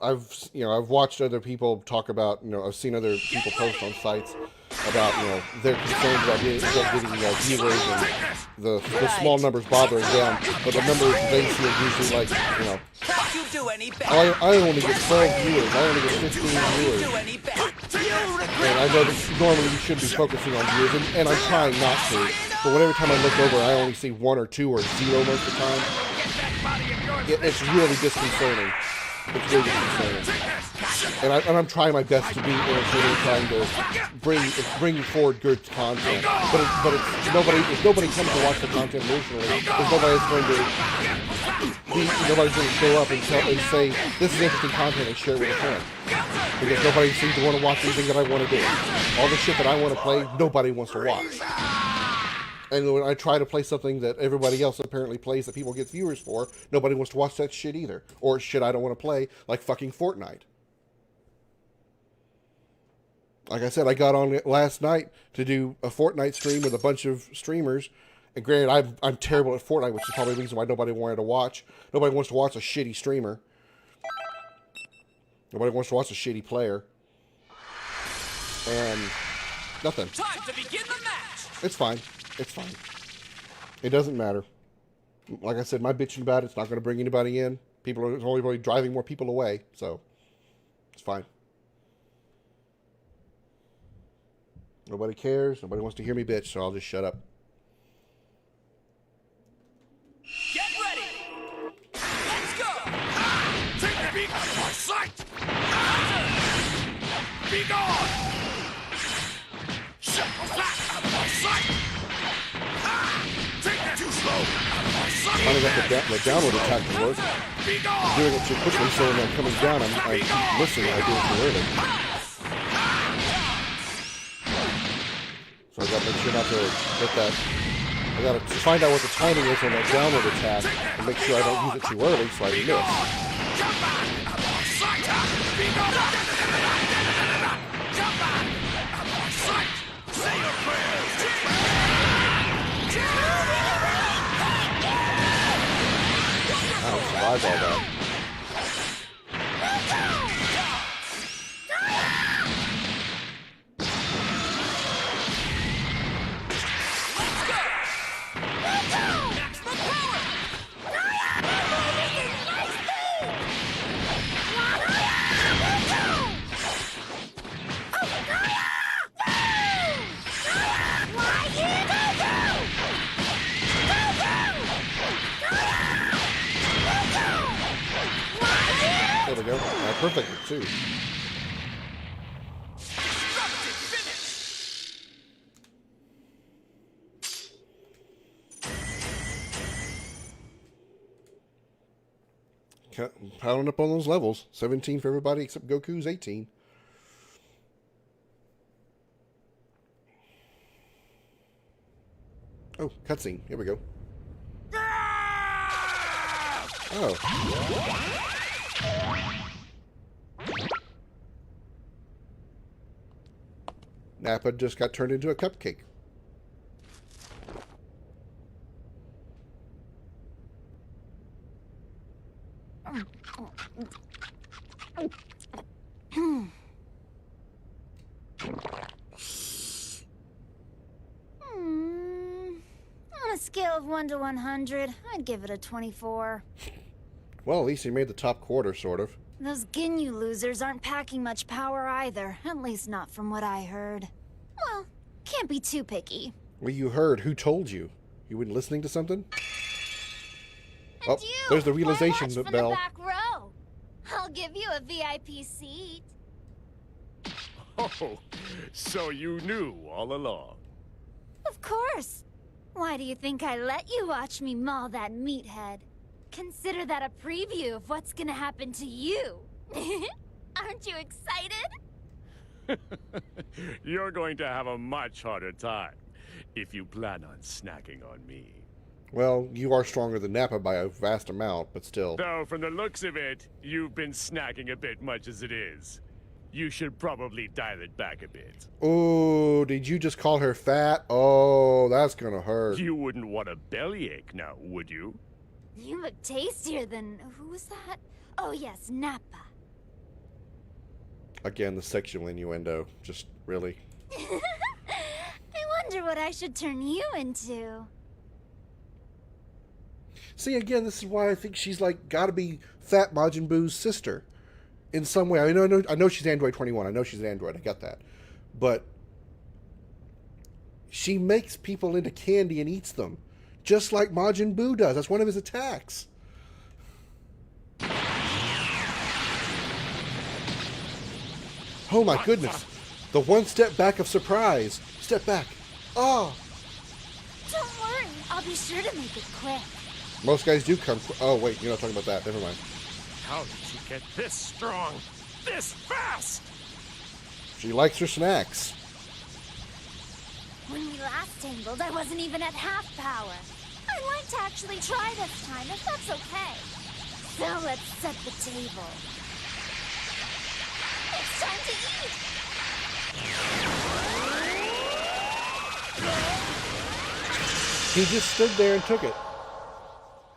I've watched other people talk about, I've seen other people post on sites about, their concerns about getting viewers and the small numbers bothering them, but the numbers they see are usually like, Can't you do any better? I only get 12 viewers, I only get 15 viewers. Do any better? And I know that normally you should be focusing on viewers, and I'm trying not to, but whenever time I look over, I only see 1 or 2 or 0 most of the time. It's really disconcerting. It's really disconcerting. And I'm trying my best to be entertaining, trying to bring forward good content. But if nobody comes to watch the content emotionally, there's nobody's going to show up and say this is interesting content and share it with a friend. Because nobody seems to want to watch anything that I want to do. All the shit that I want to play, nobody wants to watch. And when I try to play something that everybody else apparently plays that people get viewers for, nobody wants to watch that shit either. Or shit I don't want to play, like fucking Fortnite. Like I said, I got on it last night to do a Fortnite stream with a bunch of streamers. And granted, I'm terrible at Fortnite, which is probably the reason why nobody wanted to watch. Nobody wants to watch a shitty streamer. Nobody wants to watch a shitty player. And nothing. Time to begin the match. It's fine. It's fine. It doesn't matter. Like I said, my bitching about it's not going to bring anybody in. It's only really driving more people away, so it's fine. Nobody cares. Nobody wants to hear me bitch, so I'll just shut up. Get ready. Let's go. Take the beat out of my sight! Be gone! Shut back out of my sight! Take that too slow! Out of my sight! Finally got the downward attack to work. Be gone! I'm doing it too quickly, so when I'm coming down, I keep listening. I do it too early. So I got to make sure not to get that. I got to find out what the timing is on that downward attack and make sure I don't use it too early so I miss. Jump back! Out of my sight! Be gone! Jump back! Out of my sight! Say your prayers! I'll survive all that. Maximum power. There we go. Perfect, too. Piling up on those levels. 17 for everybody except Goku's 18. Oh, cutscene. Here we go. Oh. Nappa just got turned into a cupcake. On a scale of 1 to 100, I'd give it a 24. Well, at least he made the top quarter, sort of. Those Ginyu losers aren't packing much power either, at least not from what I heard. Well, can't be too picky. Well, you heard. Who told you? You weren't listening to something? And Oh, there's the realization from bell. the back row. I'll give you a VIP seat. Oh, so you knew all along. Of course. Why do you think I let you watch me maul that meathead? Consider that a preview of what's gonna happen to you. Aren't you excited? You're going to have a much harder time if you plan on snacking on me. Well, you are stronger than Nappa by a vast amount, but still. Though, from the looks of it, you've been snacking a bit much as it is. You should probably dial it back a bit. Oh, did you just call her fat? Oh, that's gonna hurt. You wouldn't want a bellyache now, would you? You look tastier than... who was that? Oh yes, Nappa. Again, the sexual innuendo. Just really. I wonder what I should turn you into. See, again, this is why I think she's like gotta be Fat Majin Buu's sister. In some way. I know she's Android 21. I know she's an android. I got that. But she makes people into candy and eats them. Just like Majin Buu does. That's one of his attacks. Oh my goodness. The one step back of surprise. Step back. Oh. Don't worry, I'll be sure to make it quick. Most guys do come... Oh, wait. You're not talking about that. Never mind. How did you get this strong, this fast? She likes her snacks. When we last tangled, I wasn't even at half power. I'd like to actually try this time, if that's okay. So let's set the table. It's time to eat! He just stood there and took it.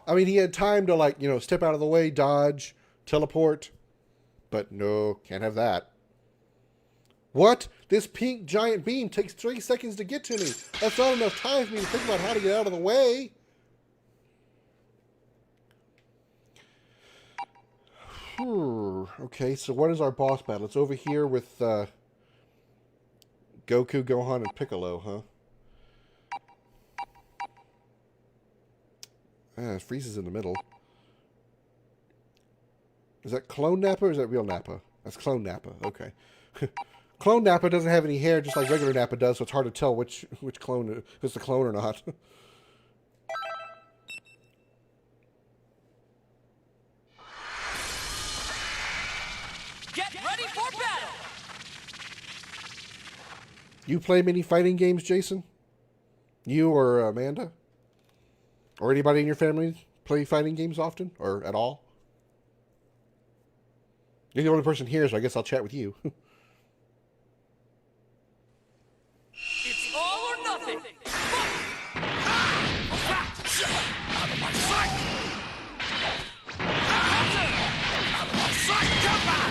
I mean, he had time to, like, you know, step out of the way, dodge, teleport. But no, can't have that. What? This pink giant beam takes 3 seconds to get to me. That's not enough time for me to think about how to get out of the way. Okay, so what is our boss battle? It's over here with Goku, Gohan, and Piccolo, huh? Frieza's in the middle. Is that clone Nappa or is that real Nappa? That's clone Nappa. Okay. Clone Nappa doesn't have any hair, just like regular Nappa does, so it's hard to tell which clone, if it's the clone or not. Get ready for battle! You play many fighting games, Jason? You or Amanda? Or anybody in your family play fighting games often? Or at all? You're the only person here, so I guess I'll chat with you. It's all or nothing! Out of my sight! Out of my sight! Come back!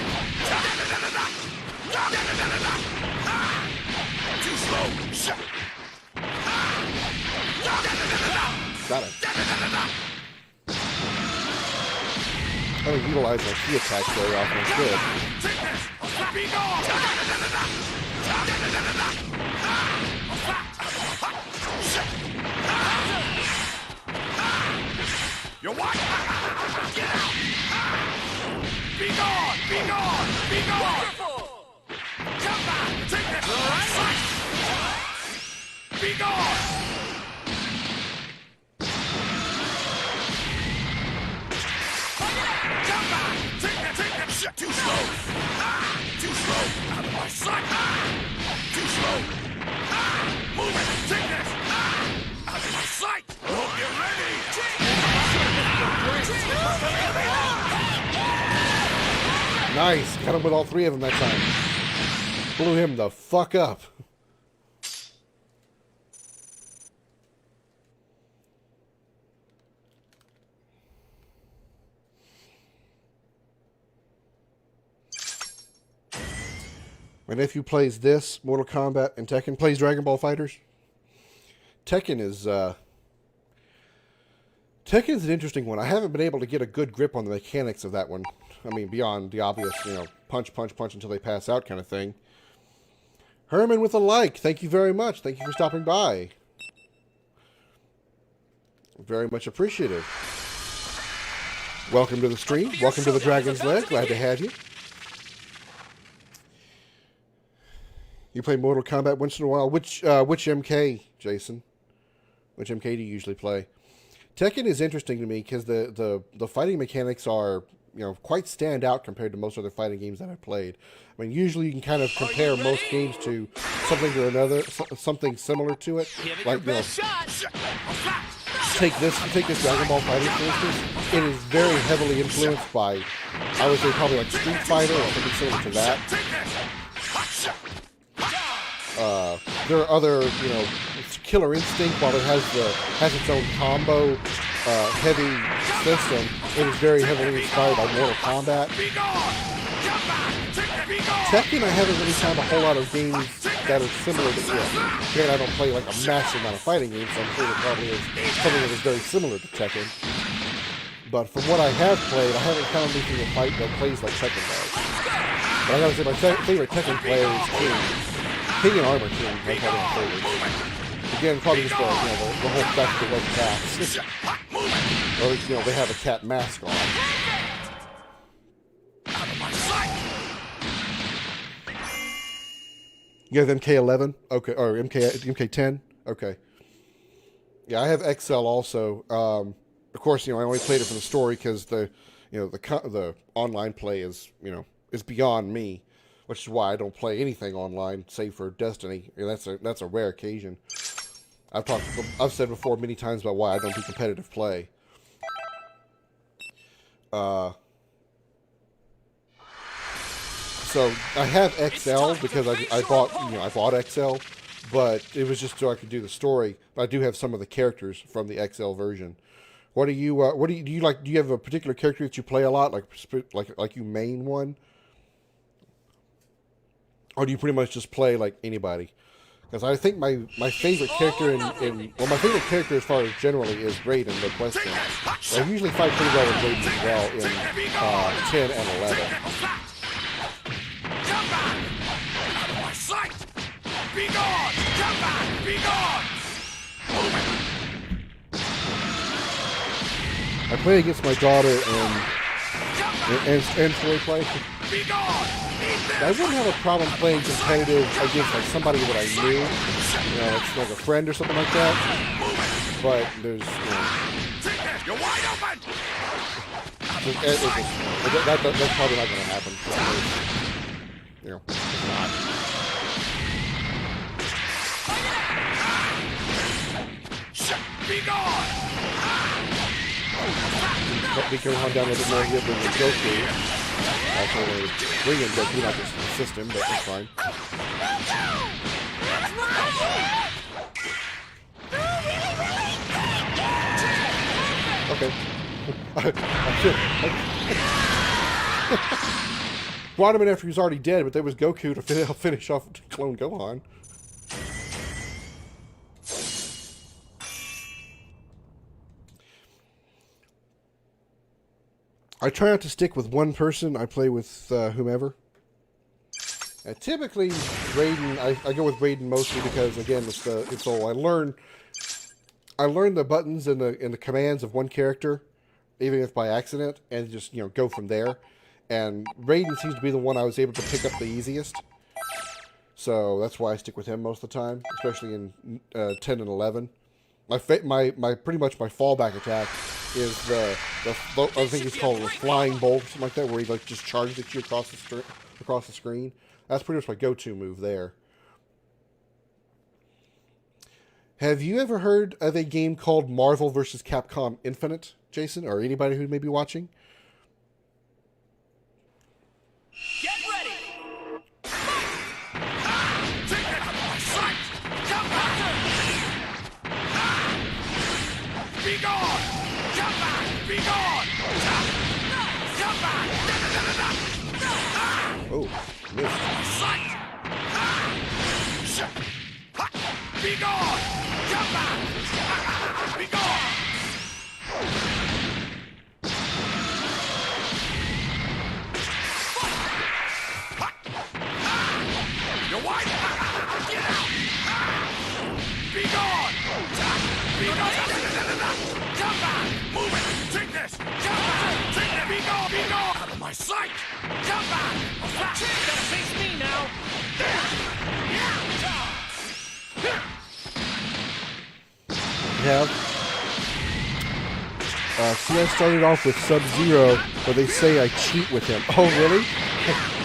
Too slow! Got it. I don't utilize my key attacks very often. It's good. Take this! Be gone! You what? Get out! Be gone! Be gone! Be gone! Come back! Take this! All right? Be gone! Come Too slow. Too slow. Out of my sight. Too slow. Move it. Take this. Out of my sight. Hope you're ready. Nice. Got him with all three of them that time. Blew him the fuck up. My nephew plays this, Mortal Kombat, and Tekken. Plays Dragon Ball FighterZ. Tekken's an interesting one. I haven't been able to get a good grip on the mechanics of that one. I mean, beyond the obvious, punch, punch, punch until they pass out kind of thing. Herman with a like. Thank you very much. Thank you for stopping by. Very much appreciated. Welcome to the stream. Welcome to the Dragon's Leg. Glad to have you. You play Mortal Kombat once in a while. Which MK, Jason? Which MK do you usually play? Tekken is interesting to me because the fighting mechanics are quite stand out compared to most other fighting games that I've played. I mean, usually you can kind of compare most games to something or another, something similar to it. Like take this Dragon Ball Fighter for instance. It is very heavily influenced by, I would say, probably like Street Fighter or something similar to that. There are other, Killer Instinct, while it has its own combo heavy system, it is very heavily inspired by Mortal Kombat. Tekken, I haven't really found a whole lot of games that are similar to it. Again, I don't play like a massive amount of fighting games, so I'm sure there probably is something that is very similar to Tekken. But from what I have played, I haven't found anything to fight that plays like Tekken does. But I gotta say, my favorite Tekken player is King. King and Armor King are probably my favorites. Again, probably just the whole fact that it was cats. Or at least, they have a cat mask on. You have MK11? Okay, or MK10? Okay. Yeah, I have XL also. Of course, I only played it for the story because the online play is, is beyond me. Which is why I don't play anything online, save for Destiny. That's a rare occasion. I've said before many times about why I don't do competitive play. So I have XL because I bought XL, but it was just so I could do the story. But I do have some of the characters from the XL version. Do you like? Do you have a particular character that you play a lot, like you main one? Or do you pretty much just play like anybody? Because I think my favorite character my favorite character as far as generally is Raiden, no question. I usually fight pretty well with Raiden as well in 10 and 11. Come back! Out of my sight! Be gone! Come back! Be gone! I play against my daughter and Troy play. Be gone! I wouldn't have a problem playing competitive against like somebody that I knew, it's like a friend or something like that. But there's, You're wide open! That's probably not going to happen. It's not. Be gone! Be careful how down a bit more here with Goku. Also, bring in Goku, not just the system, but it's fine. Okay. Brought him in after he was already dead, but there was Goku to finish off Clone Gohan. I try not to stick with one person. I play with whomever. Typically, Raiden. I go with Raiden mostly because again, it's all I learn the buttons and the commands of one character, even if by accident, and just go from there. And Raiden seems to be the one I was able to pick up the easiest. So that's why I stick with him most of the time, especially in 10 and 11. My pretty much my fallback attack is I think it's called a flying bolt or something like that, where he like just charges at you across the screen. That's pretty much my go-to move there. Have you ever heard of a game called Marvel vs. Capcom Infinite, Jason, or anybody who may be watching? Get ready! Take it out of my sight! Jump after! Be gone! Jump back! Be gone! Jump back! Oh, missed. Sight! Be gone! Jump back! Be gone! You're white! Get out! Be gone! Be gone! Jump back! Move it! Take this! Jump back! Take it! Be gone! Be gone! Out of my sight! Jump back! You gotta face me now! Have. See, I started off with Sub-Zero, but they say I cheat with him. Oh, really?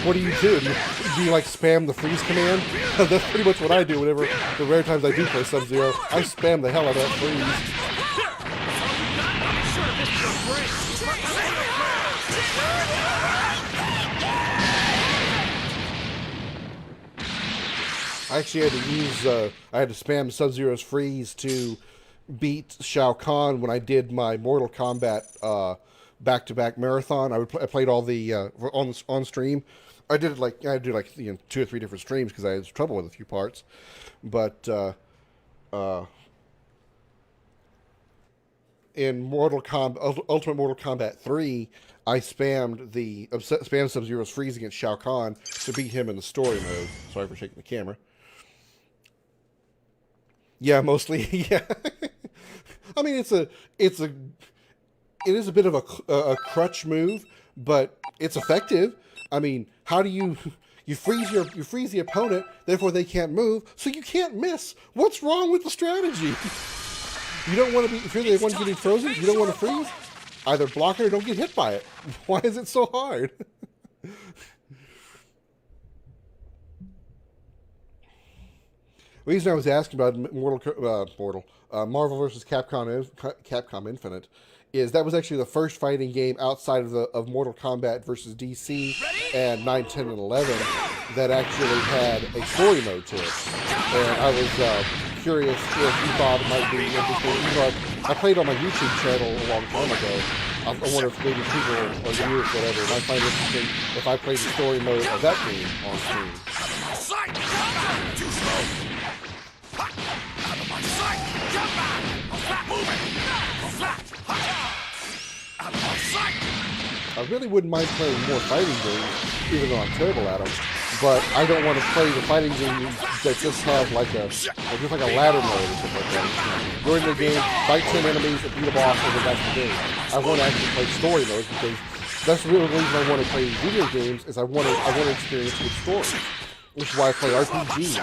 What do you do? Do you like spam the freeze command? That's pretty much what I do whenever, the rare times I do play Sub-Zero. I spam the hell out of that freeze. I actually had to use, I had to spam Sub-Zero's freeze to beat Shao Kahn when I did my Mortal Kombat back-to-back marathon. I played all the on stream. I did it like 2 or 3 different streams because I had trouble with a few parts. But in Ultimate Mortal Kombat 3, I spammed Sub-Zero's freeze against Shao Kahn to beat him in the story mode. Sorry for shaking the camera. Yeah, mostly. Yeah. I mean, it is a bit of a crutch move, but it's effective. I mean, how do you freeze the opponent, therefore they can't move, so you can't miss. What's wrong with the strategy? You don't want to be, if you're the one getting frozen, you don't want to freeze. Either block it or don't get hit by it. Why is it so hard? The reason I was asking about Marvel vs. Capcom Infinite is that was actually the first fighting game outside of Mortal Kombat versus DC and 9, 10, and 11 that actually had a story mode to it. And I was curious if you thought it might be interesting. Even though I played on my YouTube channel a long time ago, I wonder if maybe people or you or whatever might find it interesting if I played the story mode of that game on stream. Too slow! Out of my sight! Jump back! Flat moving! Flat! Out of my sight! I really wouldn't mind playing more fighting games, even though I'm terrible at them. But I don't want to play the fighting games that just have like a ladder mode or something like that. During the game, fight 10 enemies and beat a boss, and then that's the game. I want to actually play story modes because that's the real reason I want to play video games. Is I want to experience with stories. Which is why I play RPGs.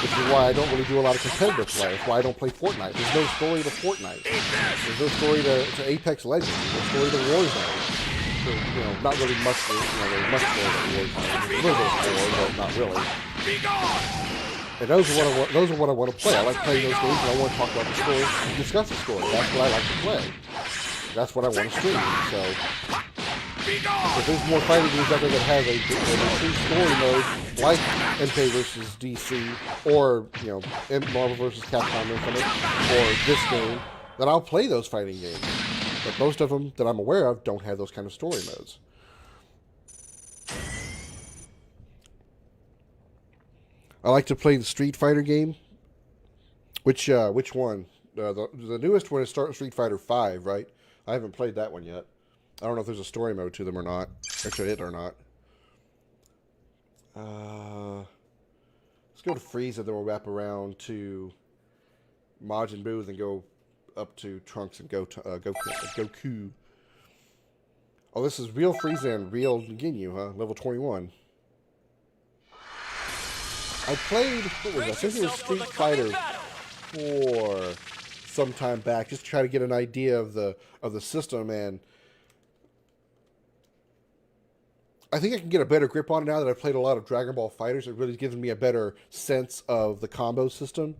Which is why I don't really do a lot of competitive play. It's why I don't play Fortnite. There's no story to Fortnite. There's no story to Apex Legends. There's no story to Warzone. So, not really much. There's much story to Warzone. There's a little bit of story, but not really. And those are what I want to play. I like playing those games, and I want to talk about the story and discuss the story. That's what I like to play. That's what I want to stream. So. If there's more fighting games out there that have a true story mode, like MK vs. DC, or, Marvel vs. Capcom Infinite, or this game, then I'll play those fighting games. But most of them that I'm aware of don't have those kind of story modes. I like to play the Street Fighter game. Which one? The newest one is Street Fighter 5, right? I haven't played that one yet. I don't know if there's a story mode to them or not. Actually, it or not. Let's go to Frieza, then we'll wrap around to Majin Buu, then go up to Trunks and Goku. Oh, this is real Frieza and real Ginyu, huh? Level 21. I played, what was that? I think it was Street Fighter 4. some time back, just to try to get an idea of the system, and I think I can get a better grip on it now that I've played a lot of Dragon Ball FighterZ. It really gives me a better sense of the combo system.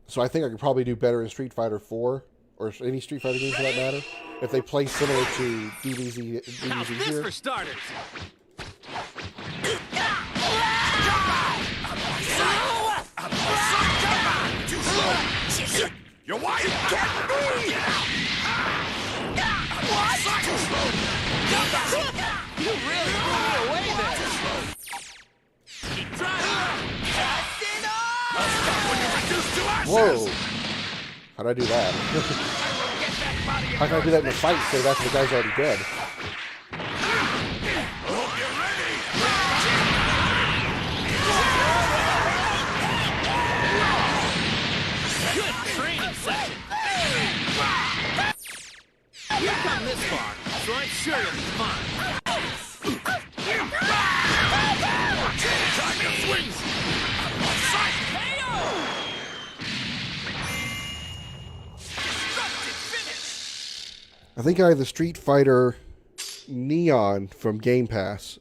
So I think I could probably do better in Street Fighter 4, or any Street Fighter game for that matter, if they play similar to DBZ How's this here. for starters? You're wide. You really blew me away there. Keep trying. Whoa! How'd I do that? How can I do that in a fight instead of after the guy's already dead? Good training session. You've come this far, so I'm sure you'll be fine. Time to swing. I think I have the Street Fighter Neon from Game Pass.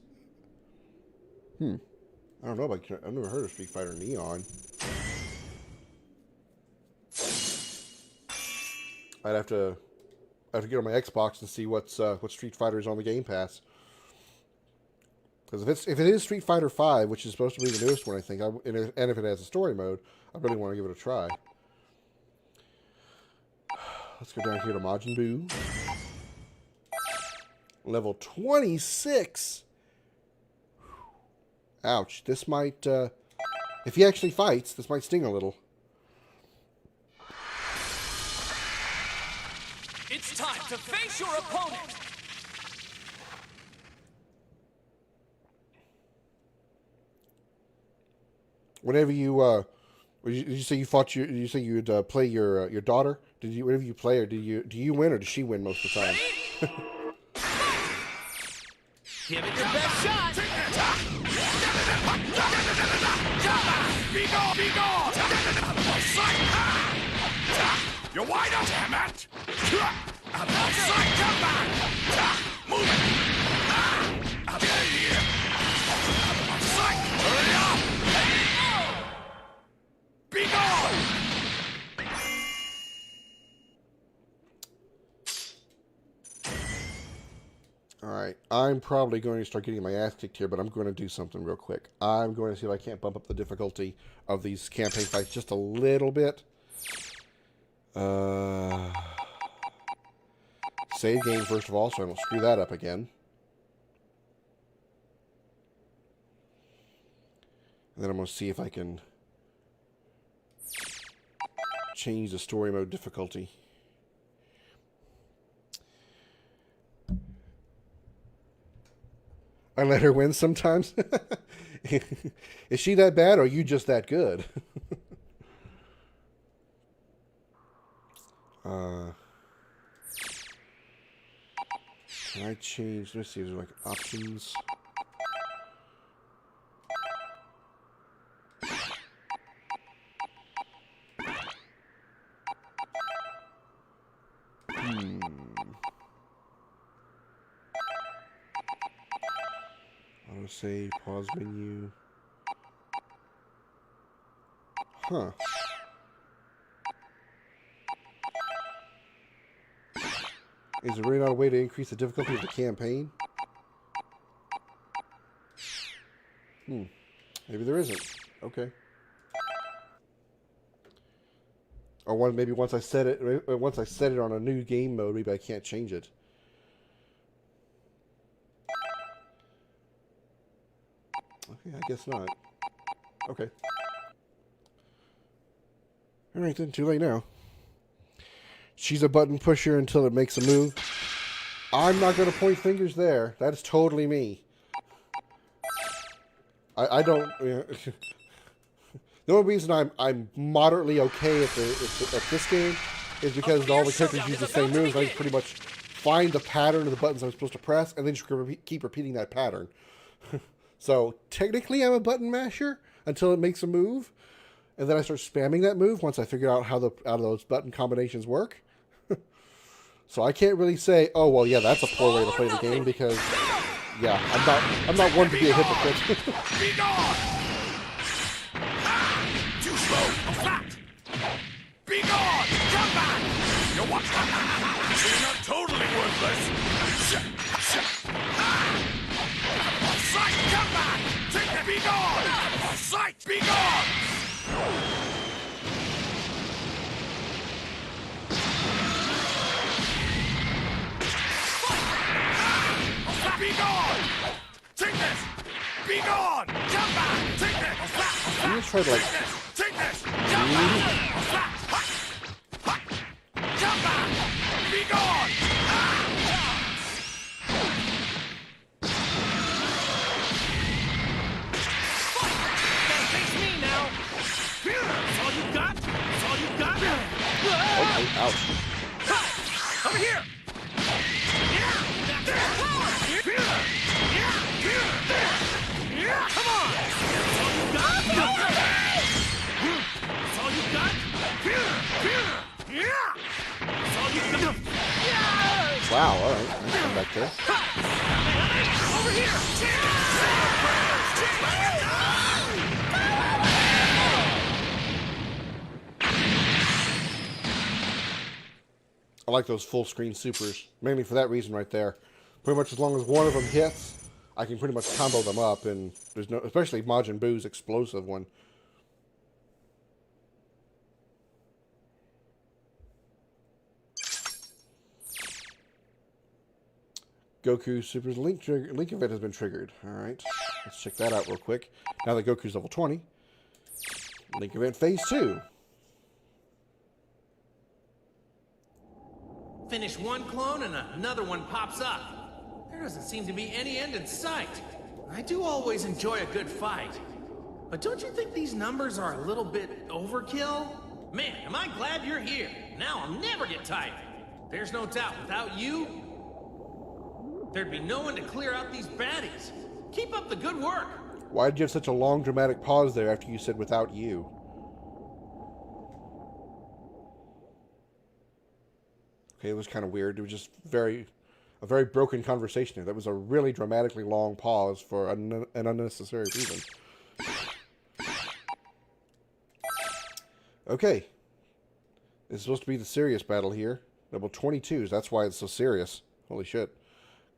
I don't know about. I've never heard of Street Fighter Neon. I'd have to get on my Xbox and see what Street Fighter is on the Game Pass. Because if it is Street Fighter 5, which is supposed to be the newest one, I think, and if it has a story mode, I really want to give it a try. Let's go down here to Majin Buu. Level 26. Ouch. This might, if he actually fights, this might sting a little. It's time to face your opponent. Whenever you say you fought you say you'd play your daughter? Whenever you play her, do you win or does she win most of the time? Give it your best shot. Be gone! Be gone! You're wide up, damn it! Outside, come back! Move it! Get here! Outside, hurry up! Be gone! Alright, I'm probably going to start getting my ass kicked here, but I'm going to do something real quick. I'm going to see if I can't bump up the difficulty of these campaign fights just a little bit. Save game first of all, so I don't screw that up again. And then I'm going to see if I can change the story mode difficulty. I let her win sometimes. Is she that bad or are you just that good? Can I change? Let's see, is there like options? Auto save, pause menu. Huh. Is there really not a way to increase the difficulty of the campaign? Maybe there isn't. Okay. Or maybe once I set it on a new game mode, maybe I can't change it. Okay, I guess not. Okay. Alright then, too late now. She's a button pusher until it makes a move. I'm not going to point fingers there. That's totally me. I don't... the only reason I'm moderately okay at this game is because all the characters use the same moves. I can pretty much find the pattern of the buttons I'm supposed to press, and then just keep repeating that pattern. So technically I'm a button masher until it makes a move. and then I start spamming that move once I figure out how those button combinations work. So I can't really say, oh well, yeah, that's a poor way to play the game because, yeah, I'm not one to be a hypocrite. Be gone! Too slow! Flat! Be gone! Come back! You're what? You're not totally worthless! Sight! Come back! Take that! Be gone! Sight! Be gone! Be gone! Take this! Be gone! Come back! Take this! I'm gonna try to, like... Take this! Come back! Come back! Be gone! Gotta face me now. That's all you got? That's all you got? Oh, ouch. Over here! Come on! That's all you got? That's all you got? That's all you got? Wow, alright. Let's come back there. Over here! I like those full screen supers, mainly for that reason right there. Pretty much as long as one of them hits, I can pretty much combo them up, and there's no, especially Majin Buu's explosive one. Goku Super's Link event has been triggered. Alright, let's check that out real quick. Now that Goku's level 20. Link event phase 2. Finish one clone and another one pops up. There doesn't seem to be any end in sight. I do always enjoy a good fight. But don't you think these numbers are a little bit overkill? Man, am I glad you're here. Now I'll never get tired. There's no doubt, without you, there'd be no one to clear out these baddies. Keep up the good work. Why did you have such a long dramatic pause there after you said without you? Okay, it was kind of weird. It was just a very broken conversation there. That was a really dramatically long pause for an unnecessary reason. Okay. It's supposed to be the serious battle here. Level 22s. That's why it's so serious. Holy shit.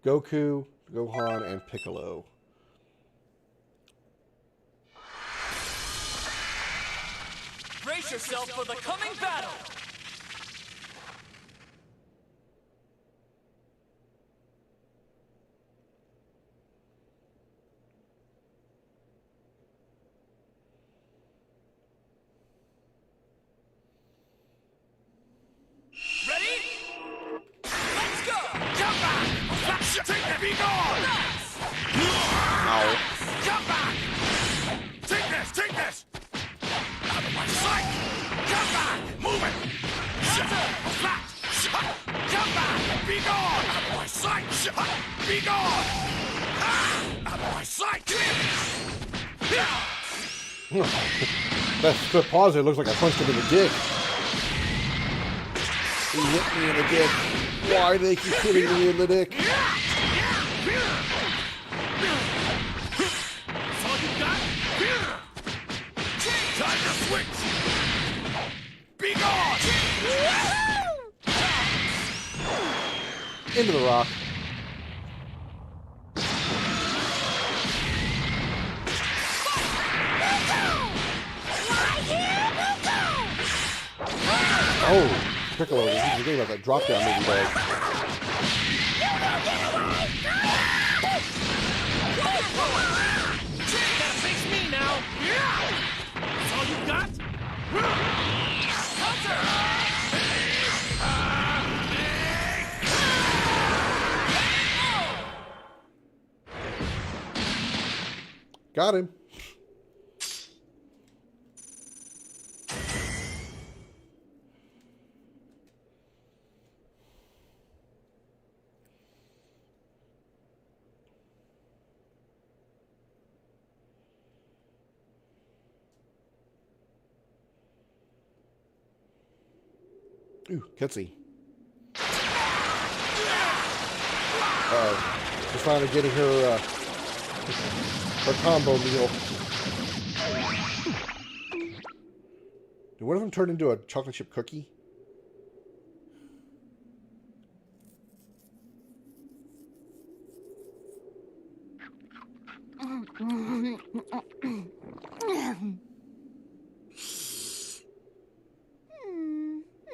Goku, Gohan, and Piccolo. Brace yourself for the coming battle! Be gone! Ow. Come back! Take this! Take this! Out of my sight! Come back! Move it! Flat! Come back! Be gone! Out of my sight! Be gone! Out of my sight! That split pause there looks like I punched him in the dick. He hit me in the dick. Why do they keep hitting me in the dick? Time to switch! Be gone! Into the rock. Oh, Piccolo, he's getting about that drop down movie bag. Gotta face me now. That's all you got? Got him. Ooh, cutscene. She's finally getting her combo meal. Did one of them turn into a chocolate chip cookie?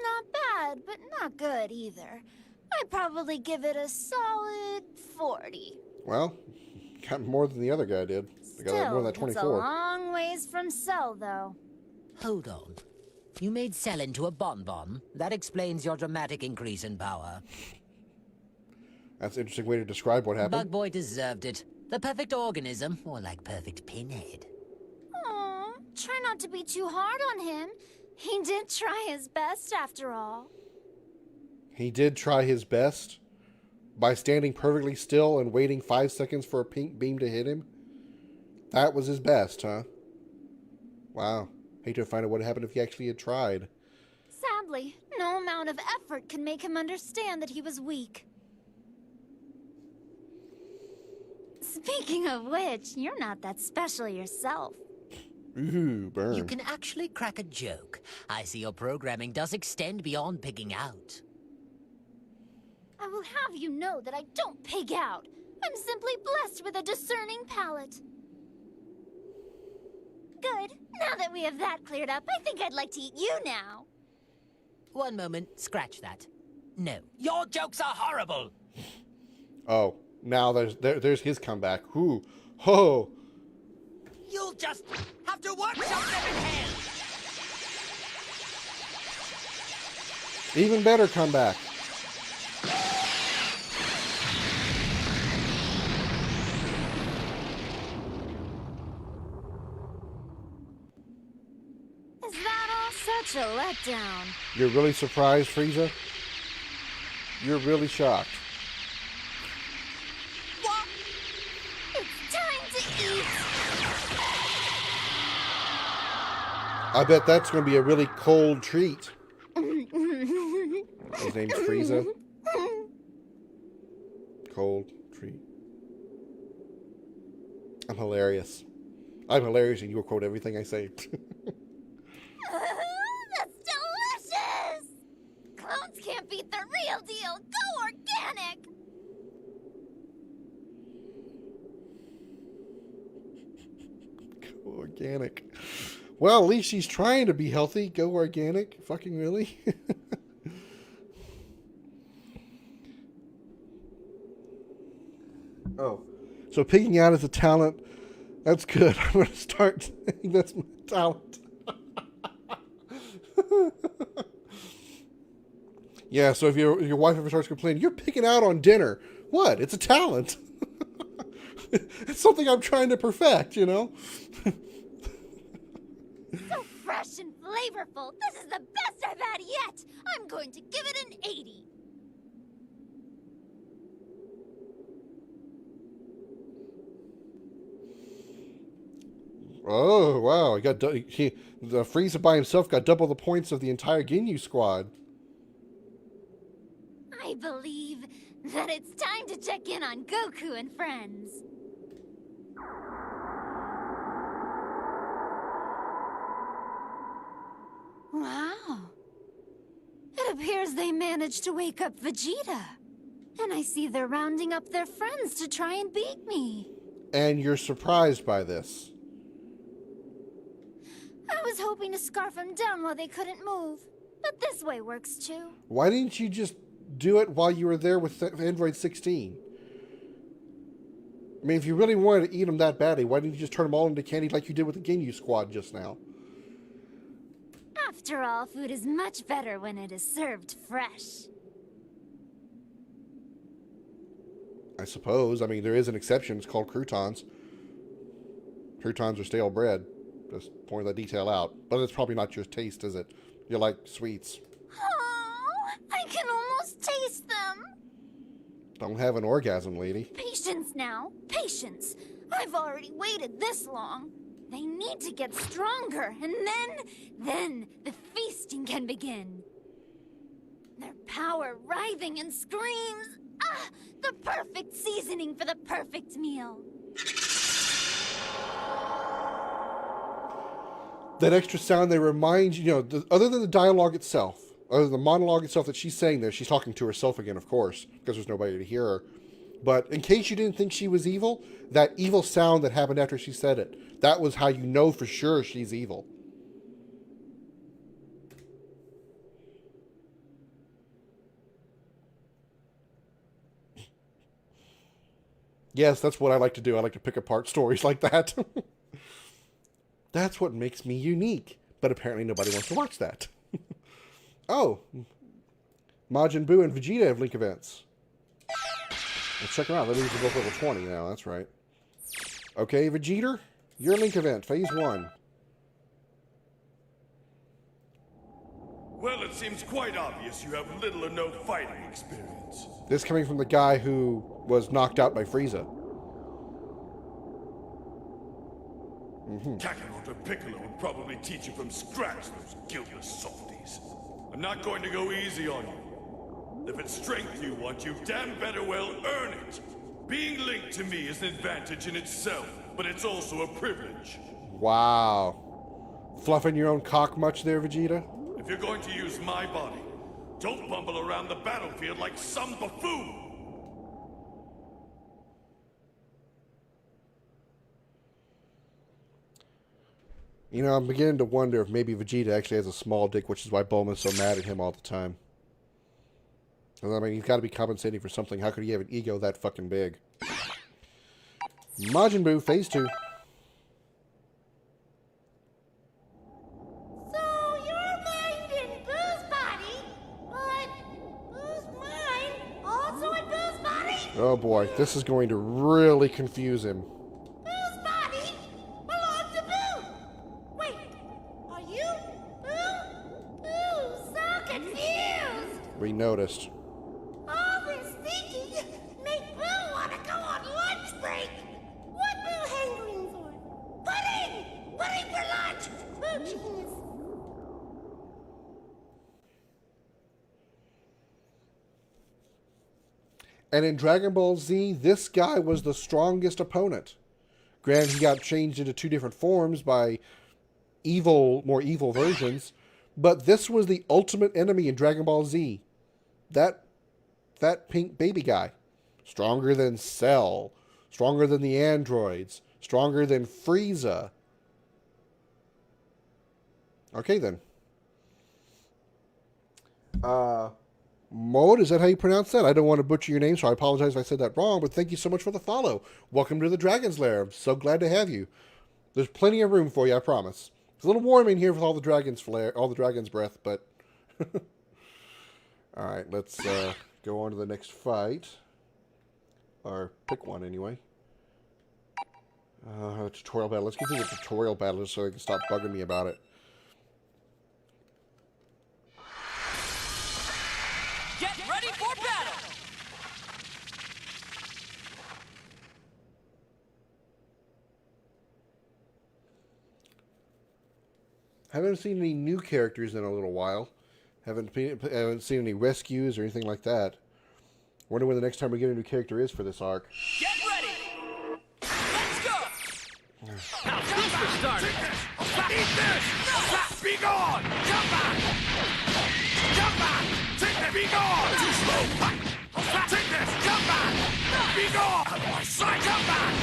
Not bad, but not good either. I'd probably give it a solid 40. Well, got more than the other guy did. I got more than that Still, it's a 24. long ways from Cell, though. Hold on. You made Cell into a bonbon. That explains your dramatic increase in power. That's an interesting way to describe what happened. Bug Boy deserved it. The perfect organism, or like perfect pinhead. Aw, try not to be too hard on him. He did try his best, after all. He did try his best by standing perfectly still and waiting 5 seconds for a pink beam to hit him. That was his best, huh? Wow. Hate to find out what happened if he actually had tried. Sadly, no amount of effort can make him understand that he was weak. Speaking of which, you're not that special yourself. Ooh, burn. You can actually crack a joke. I see your programming does extend beyond pigging out. I will have you know that I don't pig out. I'm simply blessed with a discerning palate. Good. Now that we have that cleared up, I think I'd like to eat you now. One moment, scratch that. No, your jokes are horrible. Oh, now there's his comeback. Ooh, ho! You'll just have to watch something in hand. Even better comeback. Is that all such a letdown? You're really surprised, Frieza? You're really shocked. What? It's time to eat! I bet that's going to be a really cold treat. His name's Frieza. Cold treat. I'm hilarious. I'm hilarious and you'll quote everything I say. That's delicious! Clones can't beat the real deal. Go organic! Go organic. Well, at least she's trying to be healthy. Go organic. Fucking really? Oh. So picking out is a talent. That's good. I'm going to start saying that's my talent. Yeah, so if your wife ever starts complaining, you're picking out on dinner. What? It's a talent. It's something I'm trying to perfect, you know? So fresh and flavorful. This is the best I've had yet. I'm going to give it an 80. Oh, wow. The Frieza by himself got double the points of the entire Ginyu squad. I believe that it's time to check in on Goku and friends. Wow. It appears they managed to wake up Vegeta. And I see they're rounding up their friends to try and beat me. And you're surprised by this. I was hoping to scarf them down while they couldn't move. But this way works too. Why didn't you just do it while you were there with Android 16? I mean, if you really wanted to eat them that badly, why didn't you just turn them all into candy like you did with the Ginyu squad just now? After all, food is much better when it is served fresh. I suppose. I mean, there is an exception. It's called croutons. Croutons are stale bread. Just pointing that detail out. But it's probably not your taste, is it? You like sweets. Oh, I can almost taste them. Don't have an orgasm, lady. Patience now. Patience. I've already waited this long. They need to get stronger, and then the feasting can begin. Their power writhing and screams. Ah, the perfect seasoning for the perfect meal. That extra sound, they remind you, other than the dialogue itself, other than the monologue itself that she's saying there, she's talking to herself again, of course, because there's nobody to hear her. But in case you didn't think she was evil, that evil sound that happened after she said it, that was how you know for sure she's evil. Yes, that's what I like to do. I like to pick apart stories like that. That's what makes me unique. But apparently nobody wants to watch that. Oh. Majin Buu and Vegeta have link events. Let's check them out. That means they're both level 20 now. That's right. Okay, Vegeta, your link event, phase 1. Well, it seems quite obvious you have little or no fighting experience. This coming from the guy who was knocked out by Frieza. Kakarot or Piccolo would probably teach you from scratch, those guiltless softies. I'm not going to go easy on you. If it's strength you want, you damn better well earn it. Being linked to me is an advantage in itself, but it's also a privilege. Wow. Fluffing your own cock much there, Vegeta? If you're going to use my body, don't bumble around the battlefield like some buffoon! I'm beginning to wonder if maybe Vegeta actually has a small dick, which is why Bulma's so mad at him all the time. I mean, he's got to be compensating for something. How could he have an ego that fucking big? Majin Buu, phase 2. So you're mind in Boo's body, but Boo's mind also in Boo's body? Oh boy, this is going to really confuse him. Boo's body belongs to Boo! Wait, are you Boo? Boo, so confused! We noticed. All this thinking make Boo want to go on lunch break! What Boo hankering for? Pudding! Pudding for lunch! Boo genius! And in Dragon Ball Z, this guy was the strongest opponent. Granted, he got changed into 2 different forms by more evil versions, but this was the ultimate enemy in Dragon Ball Z. That pink baby guy. Stronger than Cell. Stronger than the androids. Stronger than Frieza. Okay, then. Mode, is that how you pronounce that? I don't want to butcher your name, so I apologize if I said that wrong, but thank you so much for the follow. Welcome to the Dragon's Lair. I'm so glad to have you. There's plenty of room for you, I promise. It's a little warm in here with all the dragon's breath, but... Alright, let's go on to the next fight. Or pick one, anyway. Tutorial battle. Let's get through the tutorial battle so they can stop bugging me about it. Get ready for battle! Haven't seen any new characters in a little while. Haven't seen any rescues or anything like that. Wonder when the next time we get a new character is for this arc. Get ready! Let's go! Now, who's for starters? Eat this! Be gone! Jump back! Jump back! Take that! Be gone! Too slow! Take this! Jump back! Be gone! Out of my sight! Jump back!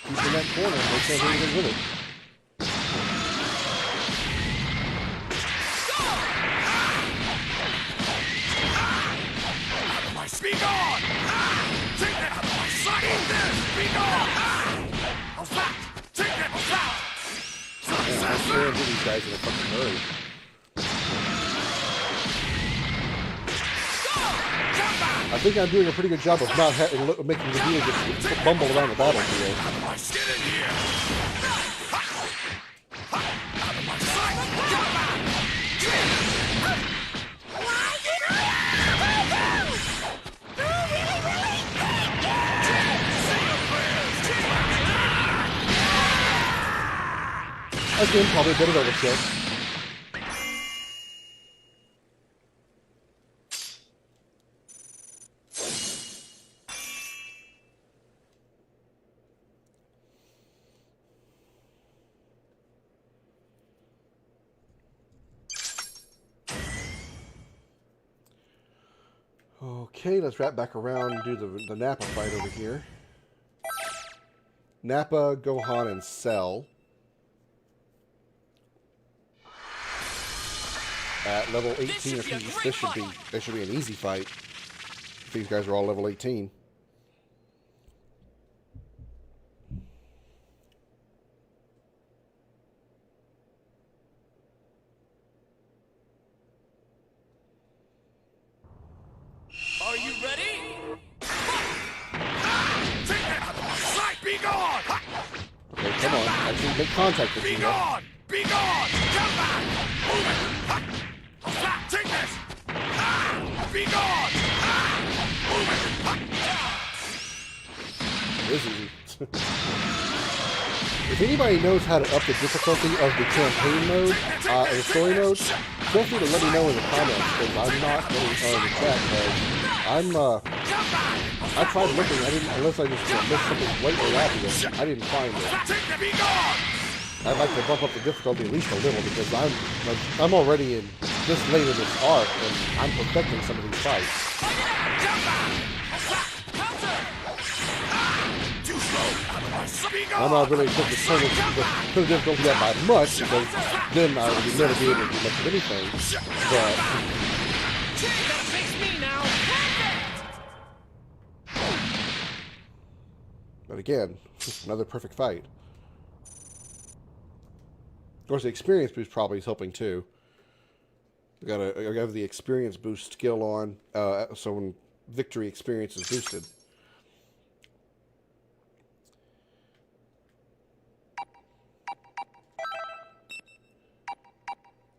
He's in that corner. They can't do anything with it. Be gone! Take that! Out of my sight! Eat this! Be gone! Take that! I'm staring at these guys in a fucking hurry. I think I'm doing a pretty good job of not making the deal just bumble around the battlefield. Get in here! Out of my sight! Jump back! Again, probably a bit of overkill. Okay, let's wrap back around and do the Nappa fight over here. Nappa, Gohan, and Cell. At level 18 apiece, this should be an easy fight. These guys are all level 18. Are you ready? Take that out of my sight! Be gone! Okay, come on. Actually make contact with Be you. gone! Be gone! Come back! Move it! Take this! Be gone! Move it! It is easy. If anybody knows how to up the difficulty of the campaign mode, and the story mode, feel free to let me know in the comments, because I'm not really on the chat, I tried looking, unless I just missed something blatantly obvious, I didn't find it. I'd like to bump up the difficulty at least a little, because I'm already in this late in this arc, and I'm perfecting some of these fights. I'm not really quick to turn the difficulty up by much, because then I would never be able to do much of anything. But again, another perfect fight. Of course, the experience boost probably is helping too. I have the experience boost skill on, so when victory experience is boosted.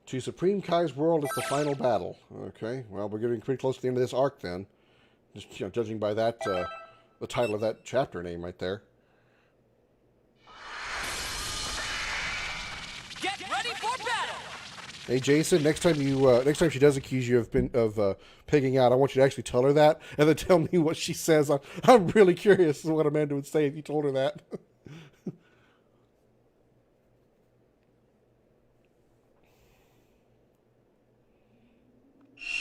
To Supreme Kai's world is the final battle. Okay, well, we're getting pretty close to the end of this arc then. Just judging by that, the title of that chapter name right there. Get ready for battle! Hey Jason, next time she does accuse you of pigging out, I want you to actually tell her that, and then tell me what she says. I'm really curious what Amanda would say if you told her that.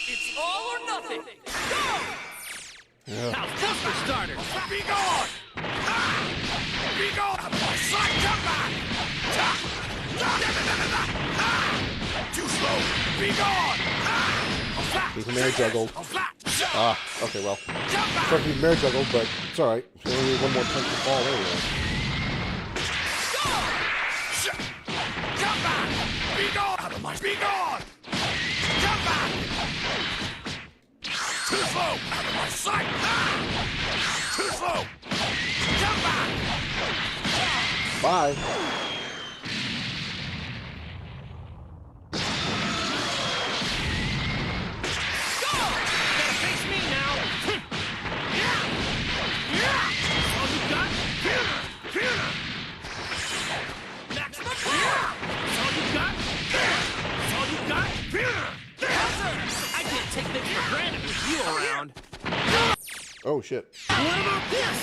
It's all or nothing! Go! Yeah. Now, just for starters. Be gone! Be gone! Slide, come back! Too slow! Be gone! He's a marriage juggled. Ah, okay, well. Sorry, he's marriage juggled, but it's alright. We only need one more punch to fall anyway. Come back! Be gone! Out of my... Be gone! Come back! Too slow! Out of my sight! Too slow! Come back! Bye. Face me now. All you got? Maximum power. All you got? All you got? I can't take things for granted with you around. Oh shit. What about this?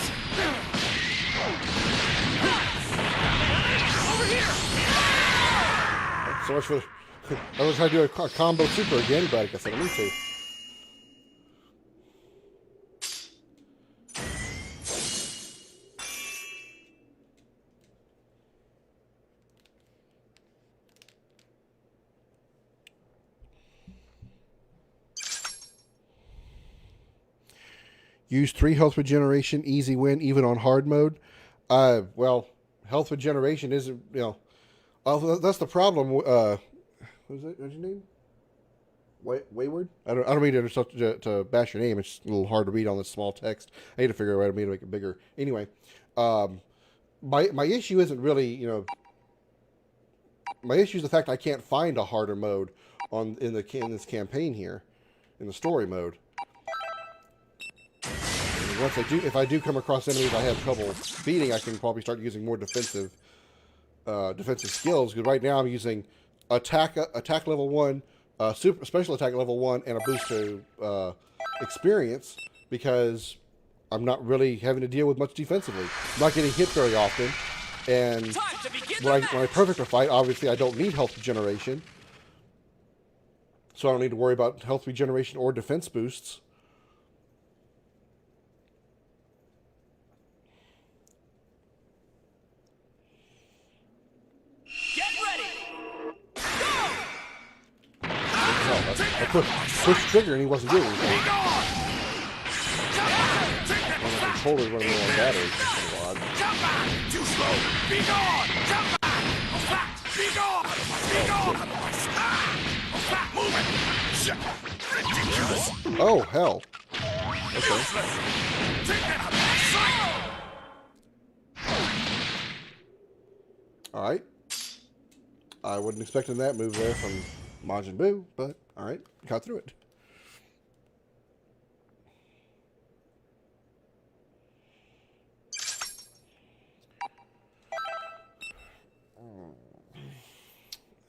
Over here. So much for... I was trying to do a combo super again, but I guess I don't need to. Use 3 health regeneration, easy win, even on hard mode. Well, health regeneration isn't, that's the problem. What's your name? Wayward? I don't mean to bash your name. It's a little hard to read on this small text. I need to figure out a way to make it bigger. Anyway, my issue isn't really, my issue is the fact I can't find a harder mode in this campaign here, in the story mode. If I do come across enemies I have trouble beating, I can probably start using more defensive skills. Because right now I'm using attack level 1, special attack level 1, and a boost to experience, because I'm not really having to deal with much defensively. I'm not getting hit very often, and when I perfect a fight, obviously I don't need health regeneration, so I don't need to worry about health regeneration or defense boosts. I pushed trigger and he wasn't doing anything. Well, the controller's running low on batteries. That's kind of odd. Too slow! Be gone! Come back! Be gone! Be gone! Move it! Ridiculous! Oh, hell. Okay. Alright. I wasn't expecting that move there from Majin Buu, but alright, got through it.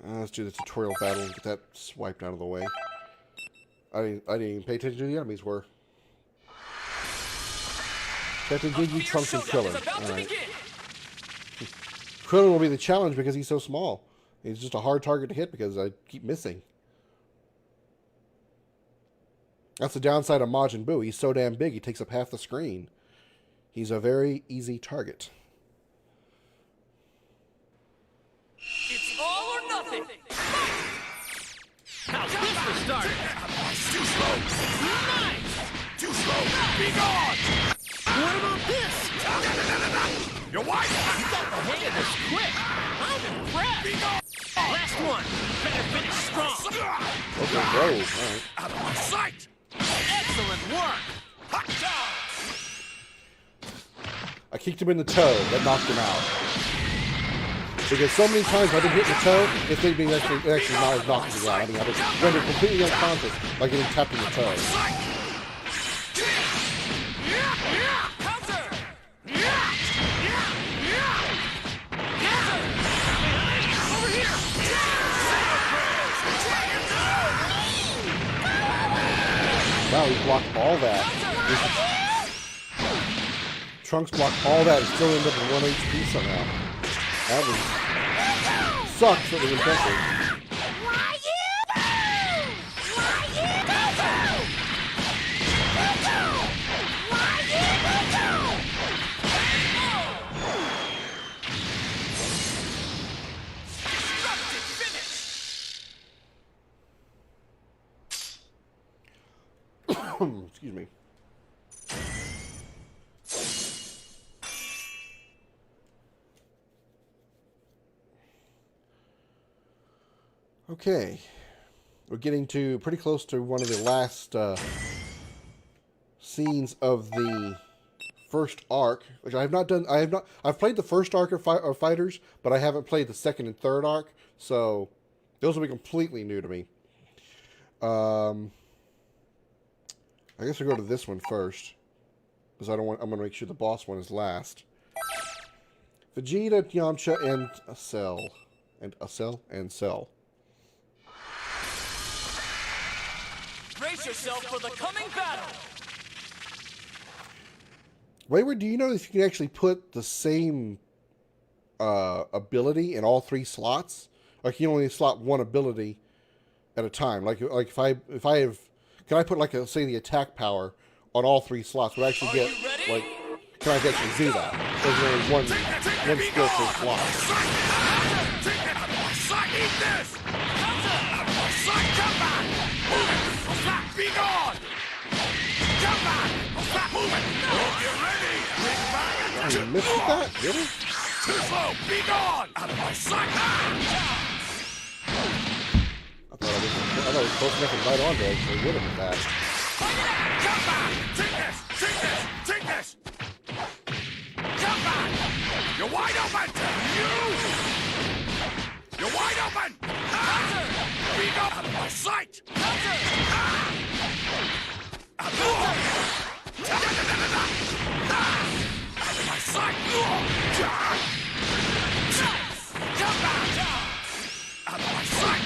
Let's do the tutorial battle and get that swiped out of the way. I didn't even pay attention to who the enemies were. Captain Gingy, Trunks, and Krillin. Alright. Krillin will be the challenge because he's so small. He's just a hard target to hit because I keep missing. That's the downside of Majin Buu. He's so damn big, he takes up half the screen. He's a very easy target. It's all or nothing. How's this for starting? Too slow! Nice. Too slow! Be gone! What about this? You're wide! You got the hang of this quick. I'm impressed. Be gone! Last one. Better finish strong. Okay, go. Alright. Out of my sight! Excellent work. I kicked him in the toe. That knocked him out. Because so many times I've been hitting the toe, it's made me actually not as knocking me out. I mean, I've been rendered completely unconscious by getting tapped in the toe. Counter. Over here. Wow, he blocked all that. Trunks blocked all that and still ended up with 1 HP somehow. That was... sucks, but it was impressive. Excuse me. Okay, we're getting to pretty close to one of the last scenes of the first arc, which I have not done. I've played the first arc of Fighters, but I haven't played the second and third arc, so those will be completely new to me. I guess we'll go to this one first, because I'm going to make sure the boss one is last. Vegeta, Yamcha, and Cell, and Cell. Brace yourself for the coming battle. Wayward, do you know if you can actually put the same ability in all 3 slots? Like you can only slot one ability at a time. Like if I have, can I put like say the attack power on all 3 slots? Would I actually get like? Can I actually do that? There's only one skill per slot. Eat this! Come back! Be gone! Come back! Move it! Get ready! Oh, you missed that? Really? Too slow! Be gone! Out of my sight! I thought I was close enough and right on to actually hit him with that. Come back! Take this! Take this! Take this! Come back! You're wide open! You're wide open! Be gone! Out of my sight! Out of my sight! Come back! Out of my sight!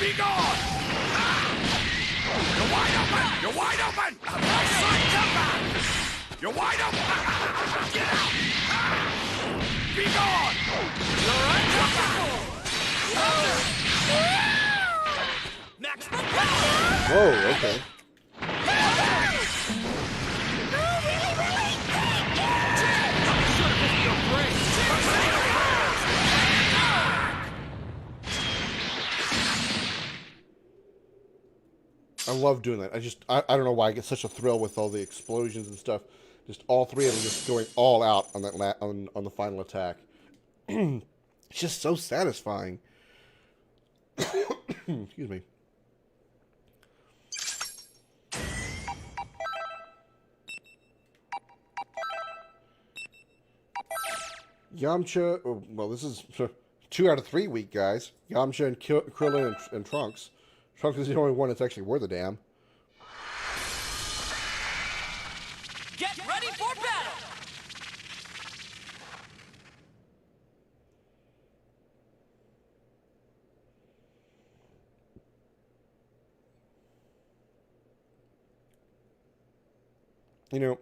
Be gone! You're wide open! You're wide open! Out of my sight! Come back! You're wide open! Get out! Be gone! You're untouchable. Maximum power. Whoa, okay. I love doing that. I don't know why I get such a thrill with all the explosions and stuff. Just all three of them just going all out on that on the final attack. It's just so satisfying. Excuse me. Yamcha, well, this is 2 out of 3 weak guys. Yamcha and Krillin and Trunks. Trunks is the only one that's actually worth a damn. Get ready for battle! You know,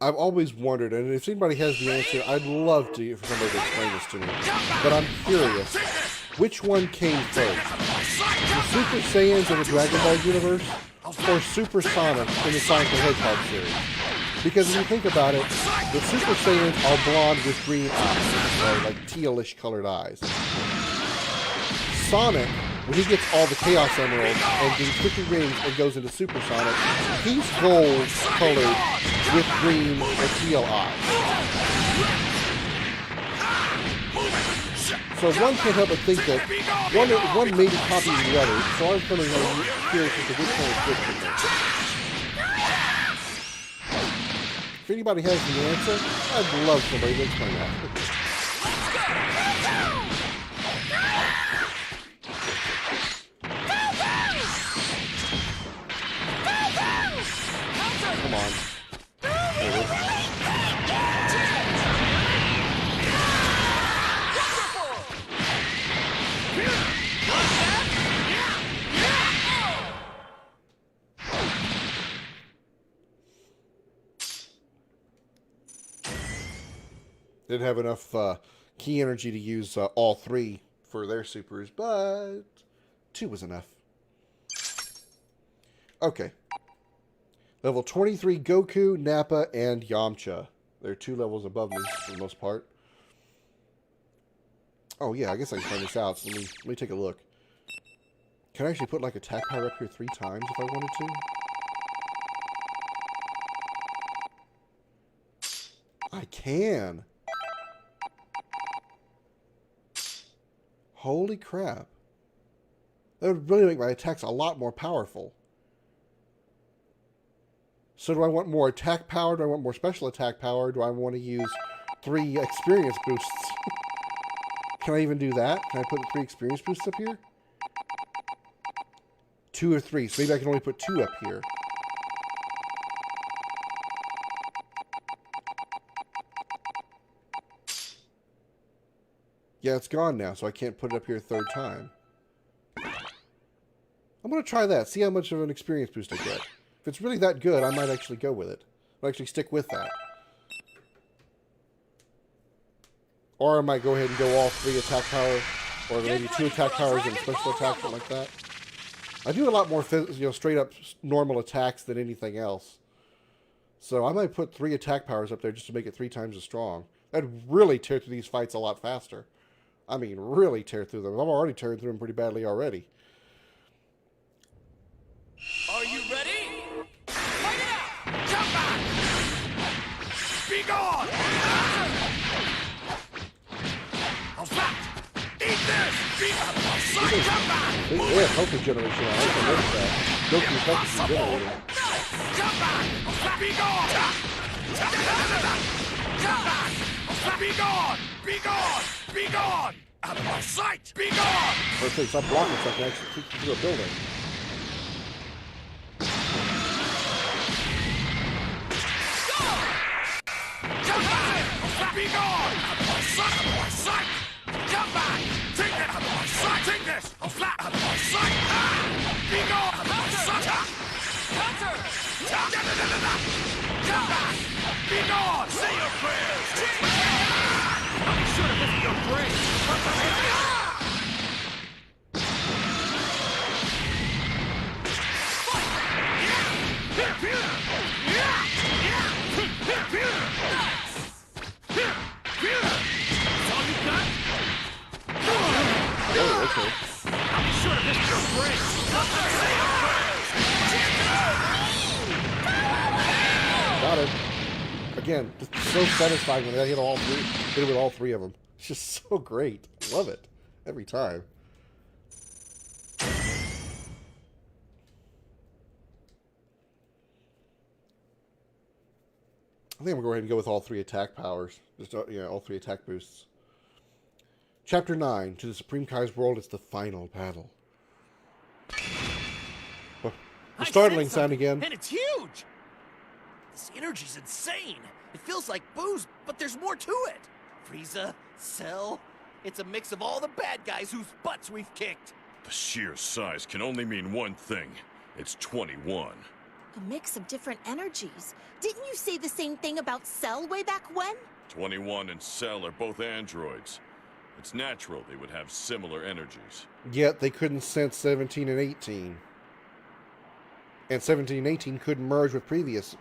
I've always wondered, and if anybody has the answer, I'd love for somebody to explain this to me. But I'm curious, which one came first? The Super Saiyans in the Dragon Ball universe, or Super Sonic in the Sonic the Hedgehog series? Because if you think about it, the Super Saiyans are blonde with green eyes, or like tealish colored eyes. Sonic, when he gets all the Chaos Emeralds and the 50 rings and goes into Super Sonic, he's gold colored with green or teal eyes. So one can't help but think that one may be copying the other, so I was kind of curious as to which one is which in there. If anybody has the answer, I'd love somebody to explain that. Come on. There it is. Didn't have enough key energy to use all 3 for their supers, but 2 was enough. Okay. Level 23, Goku, Nappa, and Yamcha. They're 2 levels above me for the most part. Oh yeah, I guess I can find this out. So let me take a look. Can I actually put like attack power up here 3 times if I wanted to? I can. Holy crap. That would really make my attacks a lot more powerful. So do I want more attack power? Do I want more special attack power? Do I want to use 3 experience boosts? Can I even do that? Can I put 3 experience boosts up here? 2 or 3. So maybe I can only put 2 up here. Yeah, it's gone now, so I can't put it up here a 3rd time. I'm going to try that. See how much of an experience boost I get. If it's really that good, I might actually go with it. I'll actually stick with that. Or I might go ahead and go all 3 attack power, or maybe 2 attack powers and special attack, something like that. I do a lot more, straight up normal attacks than anything else. So I might put 3 attack powers up there just to make it 3 times as strong. That'd really tear through these fights a lot faster. I mean, really tear through them. I'm already tearing through them pretty badly already. Are you ready? Fight it out! Jump back! Be gone! I'll slap! Eat this! Be gone! Jump back! Yeah, health regeneration. I also noticed that. Goku's health is regenerating. Jump back! Be gone! Jump back! Be gone! Be gone! Be gone! Out of my sight! Be gone! Let's stop blocking so I can actually kick you through a building. Jump back! Be gone! Out of my sight! Out of my sight! Jump back! Take that out of my sight! Take this! I'll flat out of my sight! Be gone! Out of my sight! Counter! Jump back! Be gone! Say your prayers! I'll be sure to visit your grave! Oh, okay. I'll be sure to visit your grave! Say your prayers! again, just so satisfying when I hit it with all three of them. It's just so great. Love it every time. I think I'm going to go ahead and go with all three attack powers. Just, all three attack boosts. Chapter 9. To the Supreme Kai's world, it's the final battle. Oh, the startling sound again. And it's huge! This energy's insane. It feels like booze, but there's more to it. Frieza, Cell, it's a mix of all the bad guys whose butts we've kicked. The sheer size can only mean one thing. It's 21. A mix of different energies. Didn't you say the same thing about Cell way back when? 21 and Cell are both androids. It's natural they would have similar energies. Yet they couldn't sense 17 and 18. And 17 and 18 couldn't merge with previous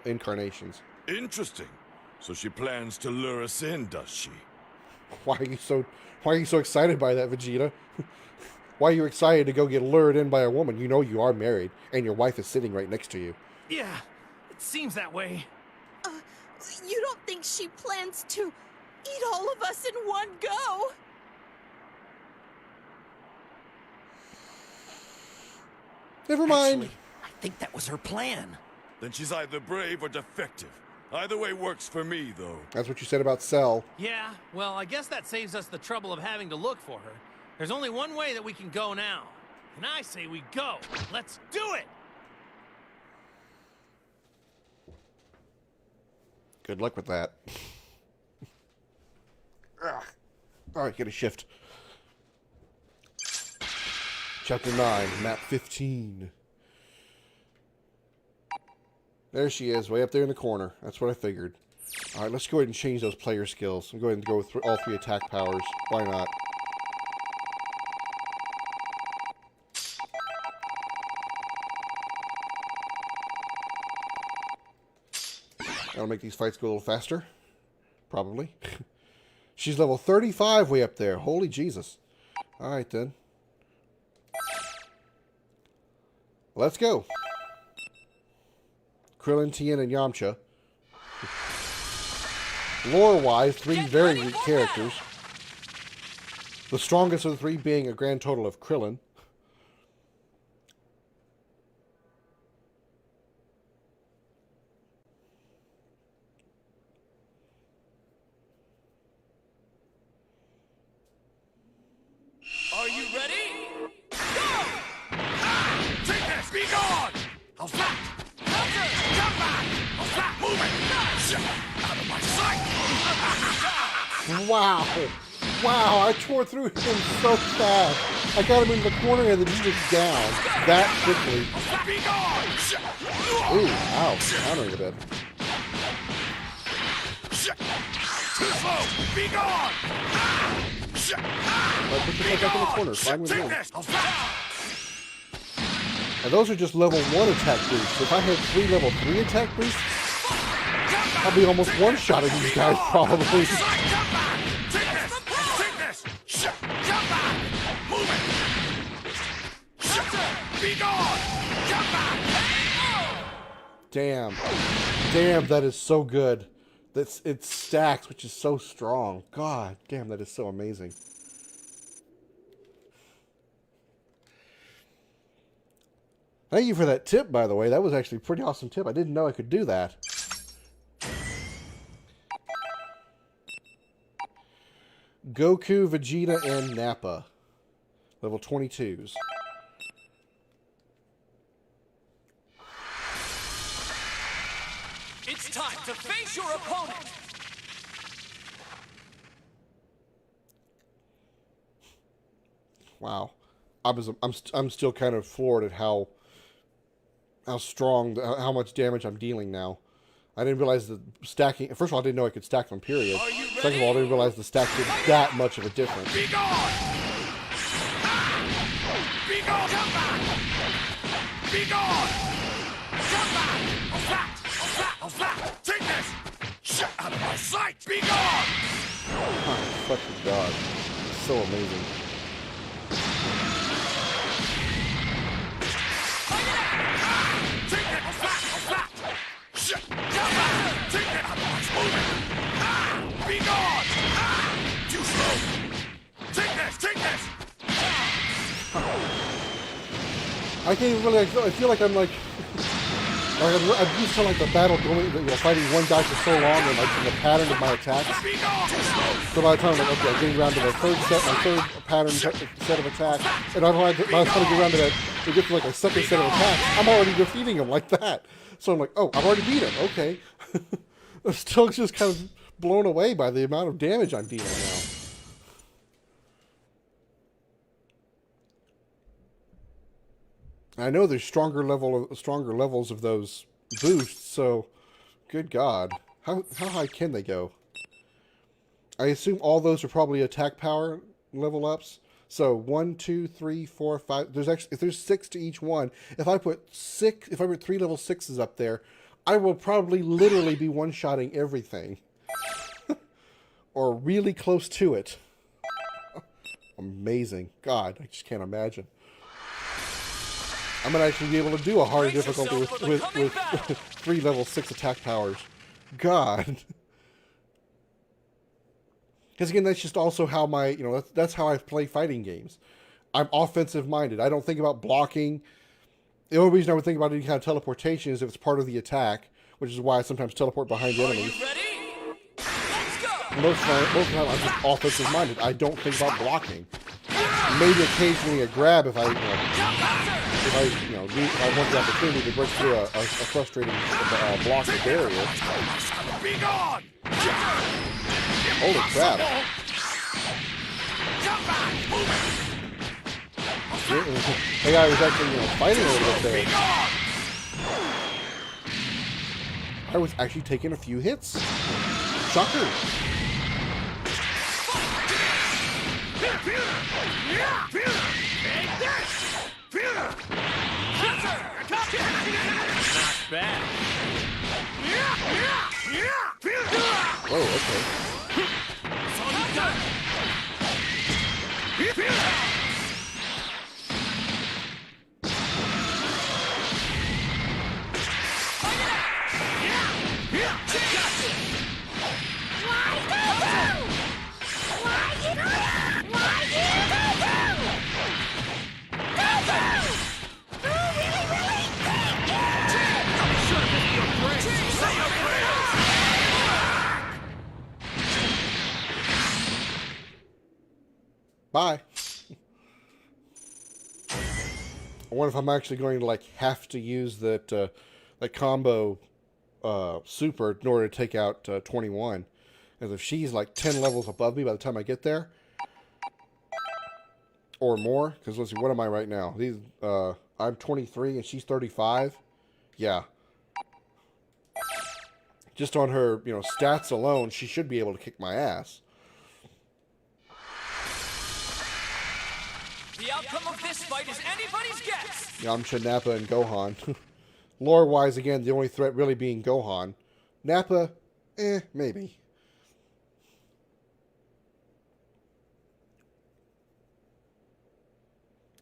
incarnations. Interesting. So she plans to lure us in, does she? Why are you so excited by that, Vegeta? Why are you excited to go get lured in by a woman? You know you are married, and your wife is sitting right next to you. Yeah, it seems that way. You don't think she plans to eat all of us in one go? Never mind. Actually, I think that was her plan. Then she's either brave or defective. Either way works for me, though. That's what you said about Cell. Yeah, well, I guess that saves us the trouble of having to look for her. There's only one way that we can go now. And I say we go. Let's do it! Good luck with that. Alright, get a shift. Chapter 9, Map 15. There she is, way up there in the corner. That's what I figured. Alright, let's go ahead and change those player skills. I'm going to go with all three attack powers. Why not? That'll make these fights go a little faster. Probably. She's level 35 way up there. Holy Jesus. Alright then. Let's go. Krillin, Tien, and Yamcha. Lore-wise, three very weak characters. The strongest of the three being a grand total of Krillin. Are you ready? Go! Take this! Be gone! How's that? Come back! How's that? Move it! Out of my sight! Wow. Wow, I tore through him so fast. I got him in the corner and then he was down that quickly. Be gone! Ooh, ow. Countering a bit. Too slow! Be gone! But put yourself back in the corner. Fine with Take me. this! How's that? And those are just level 1 attack boosts. If I had 3 level 3 attack boosts, I'll be almost one-shotting these guys probably. Come back! Take this! Take this! Come back! Move it! Be gone! Come back! Damn. Damn, that is so good. It stacks, which is so strong. God damn, that is so amazing. Thank you for that tip, by the way. That was actually a pretty awesome tip. I didn't know I could do that. Goku, Vegeta, and Nappa. Level 22s. It's time to face your opponent! Wow. I'm still kind of floored at how strong, how much damage I'm dealing now. I didn't realize the stacking. First of all, I didn't know I could stack them, period. Second of all, I didn't realize the stack did that much of a difference. Be gone! Be gone! Come back! Be gone! Come back! How's that? How's that? How's that? Take this! Shut out of my sight! Be gone! Oh, fucking God. So amazing. Take that! How's that? How's that? Shut! Come back! Take that! I can't even really. I feel like I'm like. I'm used to like the battle going, fighting one guy for so long, and like in the pattern of my attacks. So by the time I'm like, okay, I'm getting around to the third set of attacks, and by the time I get around to that, we get to like a second set of attacks, I'm already defeating him like that. So I'm like, oh, I've already beat him. Okay. I'm still just kind of blown away by the amount of damage I'm dealing now. I know there's stronger levels of those boosts, so good God. How high can they go? I assume all those are probably attack power level ups. So 1, 2, 3, 4, 5. If there's 6 to each one, if I put 3 level 6s up there, I will probably literally be one-shotting everything. Or really close to it. Amazing. God, I just can't imagine. I'm going to actually be able to do a harder difficulty with 3 level 6 attack powers. God. Because again, that's just also how that's how I play fighting games. I'm offensive minded. I don't think about blocking. The only reason I would think about any kind of teleportation is if it's part of the attack, which is why I sometimes teleport behind enemies. Most of the time, I'm just offensive minded. I don't think about blocking. Maybe occasionally a grab if I want the opportunity to break through a frustrating block or barrier. Be gone! Holy crap! The guy was actually fighting a little bit there. I was actually taking a few hits. Shocker! Not bad. Oh, okay. Bye. I wonder if I'm actually going to have to use that combo super in order to take out 21. Because if she's 10 levels above me by the time I get there, or more, because let's see, what am I right now? I'm 23 and she's 35. Yeah. Just on her, stats alone, she should be able to kick my ass. The outcome of this fight is anybody's guess! Yamcha, Nappa, and Gohan. Lore-wise, again, the only threat really being Gohan. Nappa, maybe.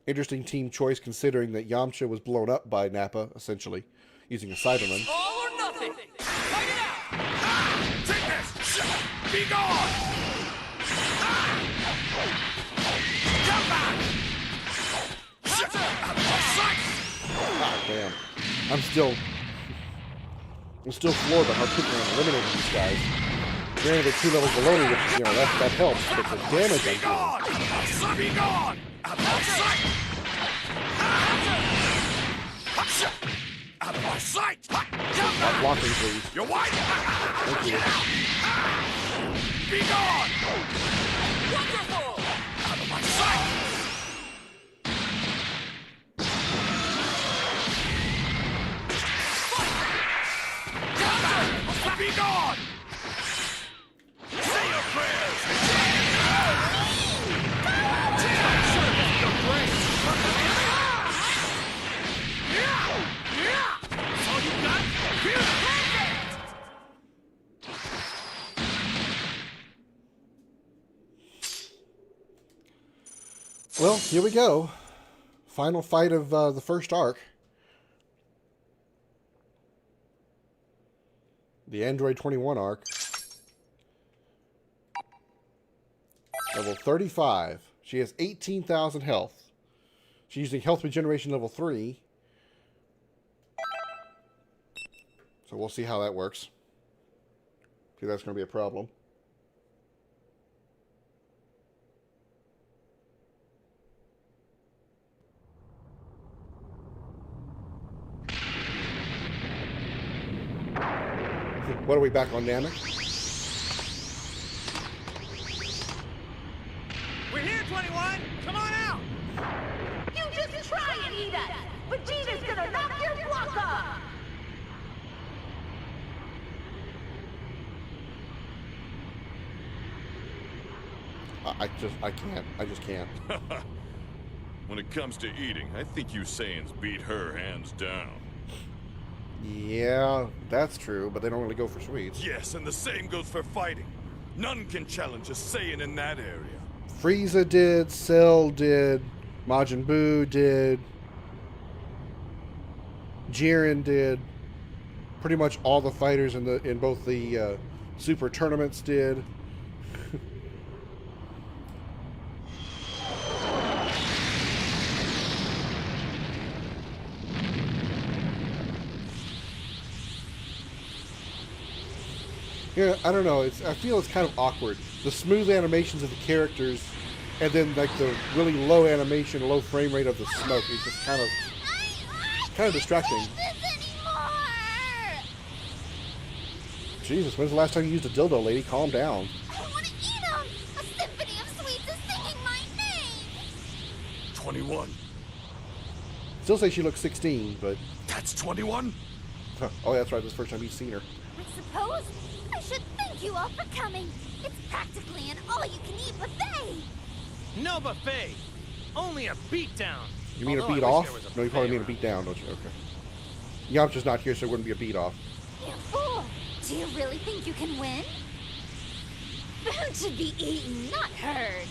Interesting team choice considering that Yamcha was blown up by Nappa, essentially, using a Cyberman. All or nothing! Fight it out! Take this! Be gone! Come back! God damn. I'm still floored by how quickly I'm eliminating these guys. Granted, they're 2 levels below me, which, that helps, but the damage I'm doing. Be gone! Out of my sight! Out of my sight! Not blocking, please. You're white! Thank you. Be gone! Wonderful! Out of my sight! Be gone! Say your prayers! Well, here we go. Final fight of the first arc. The Android 21 arc. Level 35. She has 18,000 health. She's using health regeneration level 3. So we'll see how that works. See, that's going to be a problem. What are we back on, Namek? We're here, 21! Come on out! You just try and eat us! Vegeta's gonna knock your block off! I just can't. When it comes to eating, I think you Saiyans beat her hands down. Yeah, that's true, but they don't really go for sweets. Yes, and the same goes for fighting. None can challenge a Saiyan in that area. Frieza did, Cell did, Majin Buu did, Jiren did. Pretty much all the fighters in both the super tournaments did. Yeah, I don't know. I feel it's kind of awkward. The smooth animations of the characters, and then like the really low animation, low frame rate of the smoke. It's just kind of distracting. Jesus, when's the last time you used a dildo, lady? Calm down. I want to eat them! A symphony of sweets is singing my name! 21. Still say she looks 16, but... That's 21? Huh. Oh, that's right. This is the first time you've seen her. I suppose I should thank you all for coming. It's practically an all-you-can-eat buffet. No buffet. Only a beatdown. You mean Although a beat I wish off? there was a No, you probably buffet mean a beat down, don't you? Okay. Yamcha's not here, so it wouldn't be a beat off. You fool! Do you really think you can win? Food should be eaten, not heard.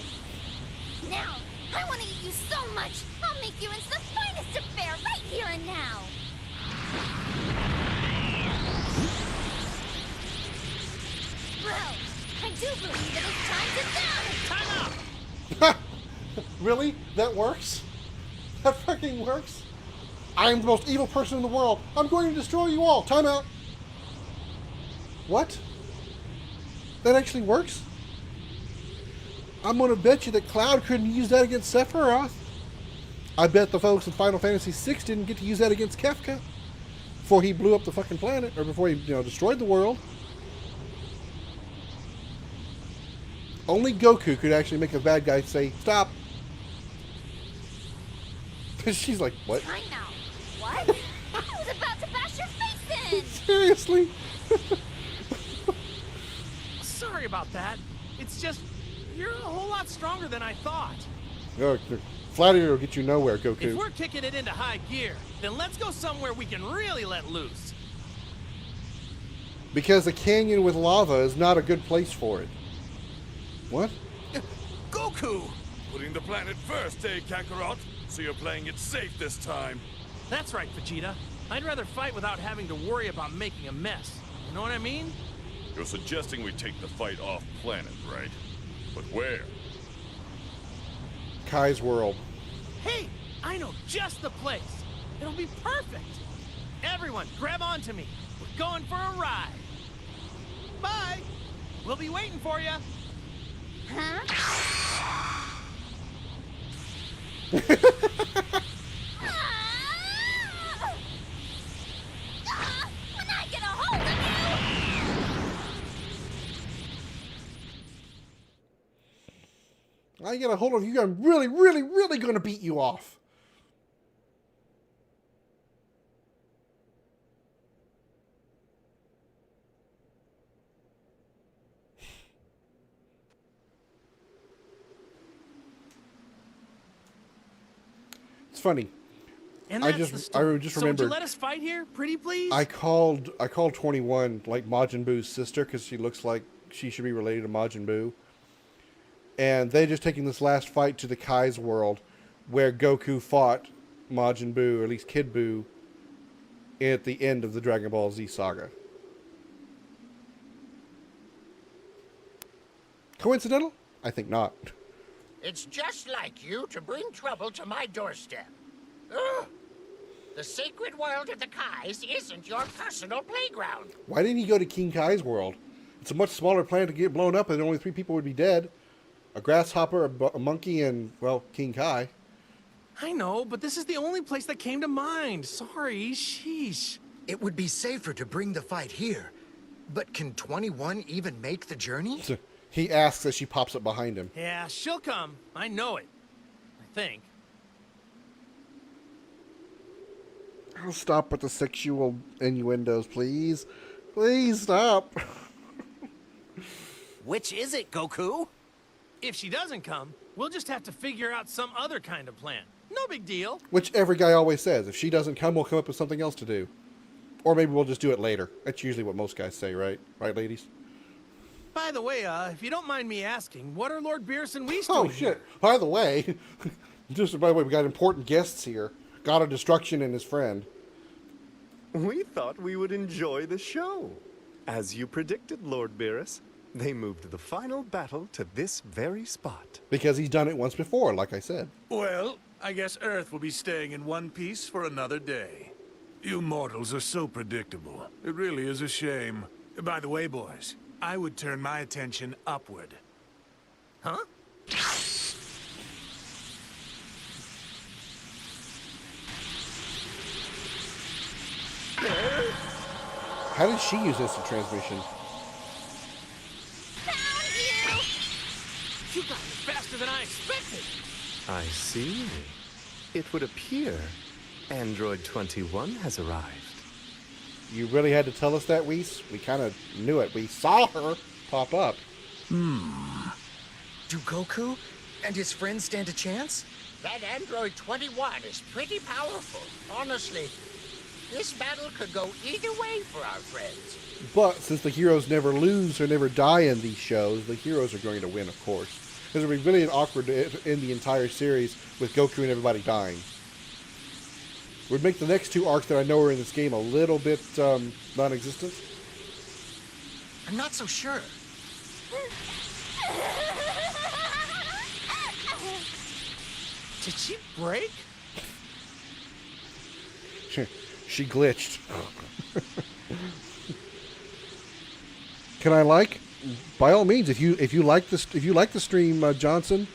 Now, I want to eat you so much, I'll make you into the finest affair right here and now. Well, I do believe it is time to die. Time out. Really? That works? That fucking works? I am the most evil person in the world. I'm going to destroy you all. Time out. What? That actually works? I'm going to bet you that Cloud couldn't use that against Sephiroth. I bet the folks in Final Fantasy VI didn't get to use that against Kefka before he blew up the fucking planet, or before he, destroyed the world. Only Goku could actually make a bad guy say, stop. She's like, what? Time out. What? I was about to bash your face in. Seriously? Sorry about that. It's just, you're a whole lot stronger than I thought. Oh, flattery will get you nowhere, Goku. If we're kicking it into high gear, then let's go somewhere we can really let loose. Because a canyon with lava is not a good place for it. What? Goku! Putting the planet first, eh, Kakarot? So you're playing it safe this time. That's right, Vegeta. I'd rather fight without having to worry about making a mess. You know what I mean? You're suggesting we take the fight off planet, right? But where? Kai's world. Hey, I know just the place. It'll be perfect. Everyone, grab onto me. We're going for a ride. Bye. We'll be waiting for you. Huh? When I get a hold of you! I get a hold of you, I'm really, really, really going to beat you off. It's funny. And I that's just the story. just So would remembered. you let us fight here, pretty please? I called 21 like Majin Buu's sister because she looks like she should be related to Majin Buu. And they just taking this last fight to the Kai's world, where Goku fought Majin Buu, or at least Kid Buu, at the end of the Dragon Ball Z saga. Coincidental? I think not. It's just like you to bring trouble to my doorstep. Ugh. The sacred world of the Kais isn't your personal playground. Why didn't he go to King Kai's world? It's a much smaller planet to get blown up, and only 3 people would be dead. A grasshopper, a monkey, and, well, King Kai. I know, but this is the only place that came to mind. Sorry, sheesh. It would be safer to bring the fight here. But can 21 even make the journey? He asks as she pops up behind him. Yeah, she'll come. I know it. I think. I'll stop with the sexual innuendos, please. Please stop. Which is it, Goku? If she doesn't come, we'll just have to figure out some other kind of plan. No big deal. Which every guy always says. If she doesn't come, we'll come up with something else to do. Or maybe we'll just do it later. That's usually what most guys say, right? Right, ladies? By the way, if you don't mind me asking, what are Lord Beerus and Whis Oh, doing shit. here? By the way, by the way, we got important guests here. God of Destruction and his friend. We thought we would enjoy the show. As you predicted, Lord Beerus, they moved the final battle to this very spot. Because he's done it once before, like I said. Well, I guess Earth will be staying in one piece for another day. You mortals are so predictable. It really is a shame. By the way, boys, I would turn my attention upward. Huh? How did she use instant transmission? Found you! You got here faster than I expected. I see. It would appear Android 21 has arrived. You really had to tell us that, Whis? We kind of knew it. We saw her pop up. Do Goku and his friends stand a chance? That Android 21 is pretty powerful. Honestly, this battle could go either way for our friends. But since the heroes never lose or never die in these shows, the heroes are going to win, of course. Because it would be really awkward to end the entire series with Goku and everybody dying. It would make the next 2 arcs that I know are in this game a little bit non-existent. I'm not so sure. Did she break? She glitched. Can I like? By all means, if you like the stream, Johnson,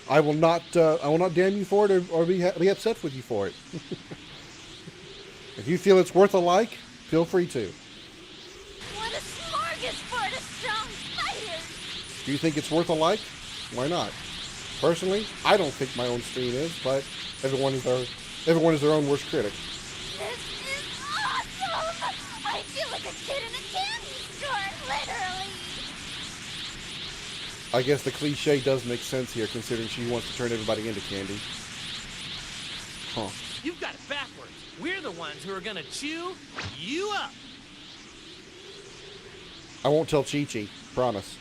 I will not damn you for it or be upset with you for it. If you feel it's worth a like, feel free to. What a smorgasbord of strong fighters! Do you think it's worth a like? Why not? Personally, I don't think my own stream is, but everyone is their own worst critic. This is awesome! I feel like a kid in a candy store, literally! I guess the cliche does make sense here, considering she wants to turn everybody into candy. Huh. You've got it backwards. We're the ones who are gonna chew you up. I won't tell Chi-Chi, promise.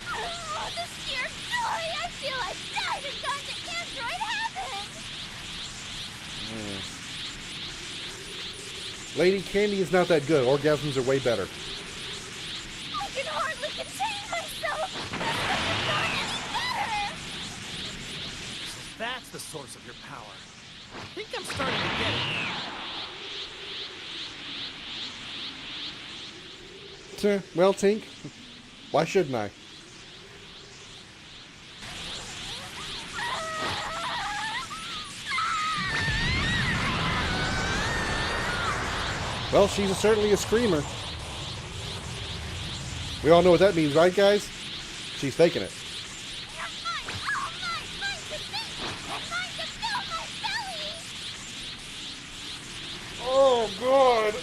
Oh, the sheer joy! I feel I've died and gone to android heaven! Lady Candy is not that good. Orgasms are way better. I can hardly contain myself! That's not any better! That's the source of your power. I think I'm starting to get it. Well, Tink, why shouldn't I? Well, she's certainly a screamer. We all know what that means, right, guys? She's faking it. You're mine! All mine! Mine to think! And mine to fill my belly! Oh, God.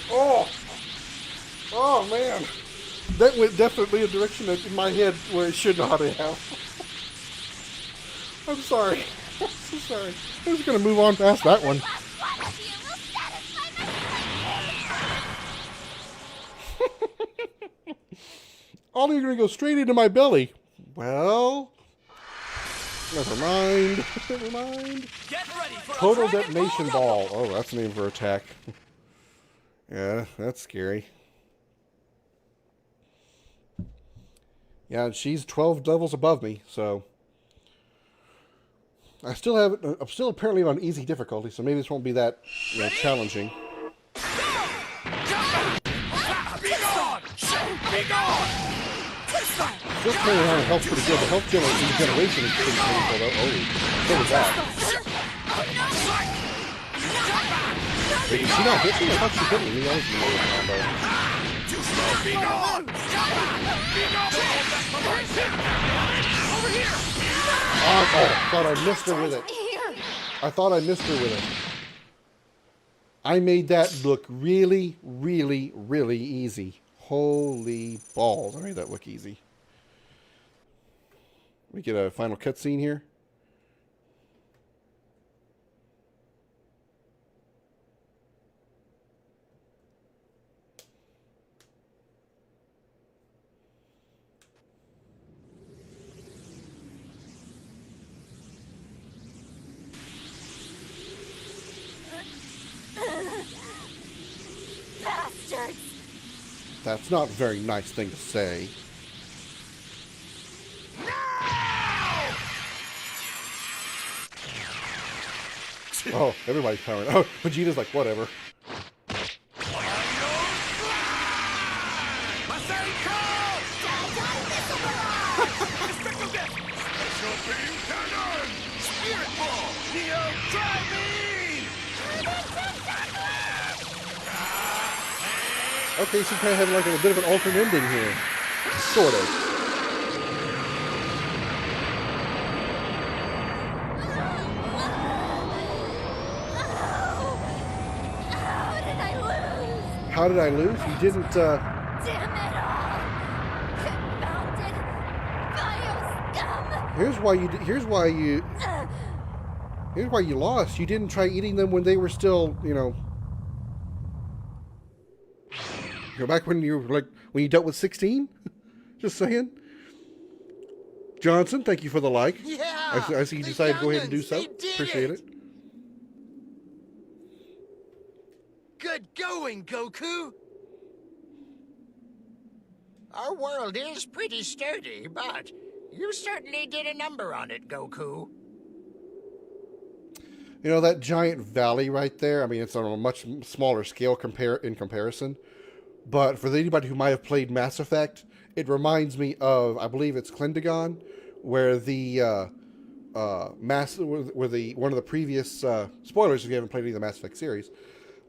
Oh, man. That went definitely a direction in my head where it should not have. I'm sorry. I'm so sorry. I'm just going to move on past that one. Last one of you will satisfy my All you're going to go straight into my belly. Well, never mind. Never mind. Get ready for Total a Dragon Detonation Ball Ball. Oh, that's the name for attack. Yeah, that's scary. Yeah, and she's 12 levels above me, so... I still have it. I'm still apparently on easy difficulty, so maybe this won't be that challenging. Be gone! Be gone! Still playing around with health pretty good. The health regeneration is pretty painful, though. Oh, so was that. Wait, did she not hit me? I thought she hit me. Maybe I was in the middle of the combo. Be gone! Be gone! Over here! Oh, I thought I missed her with it. I thought I missed her with it. I made that look really, really, really easy. Holy balls. I made that look easy. We get a final cutscene here. Bastards! That's not a very nice thing to say. Oh, everybody's powering. Oh, Vegeta's like, whatever. Okay, so kind of having like a bit of an alternate ending here. Sort of. How did I lose? You didn't, Damn it all! Confounded bio scum! Here's why you lost. You didn't try eating them when they were still, you know. Go back when you were when you dealt with 16? Just saying. Johnson, thank you for the like. Yeah, I see you decided to go ahead and do young'uns, so. they did Appreciate it. Good going, Goku. Our world is pretty sturdy, but you certainly did a number on it, Goku. You know, that giant valley right there, I mean, it's on a much smaller scale in comparison. But for anybody who might have played Mass Effect, it reminds me of, I believe it's Klindagon, where the one of the previous spoilers if you haven't played any of the Mass Effect series,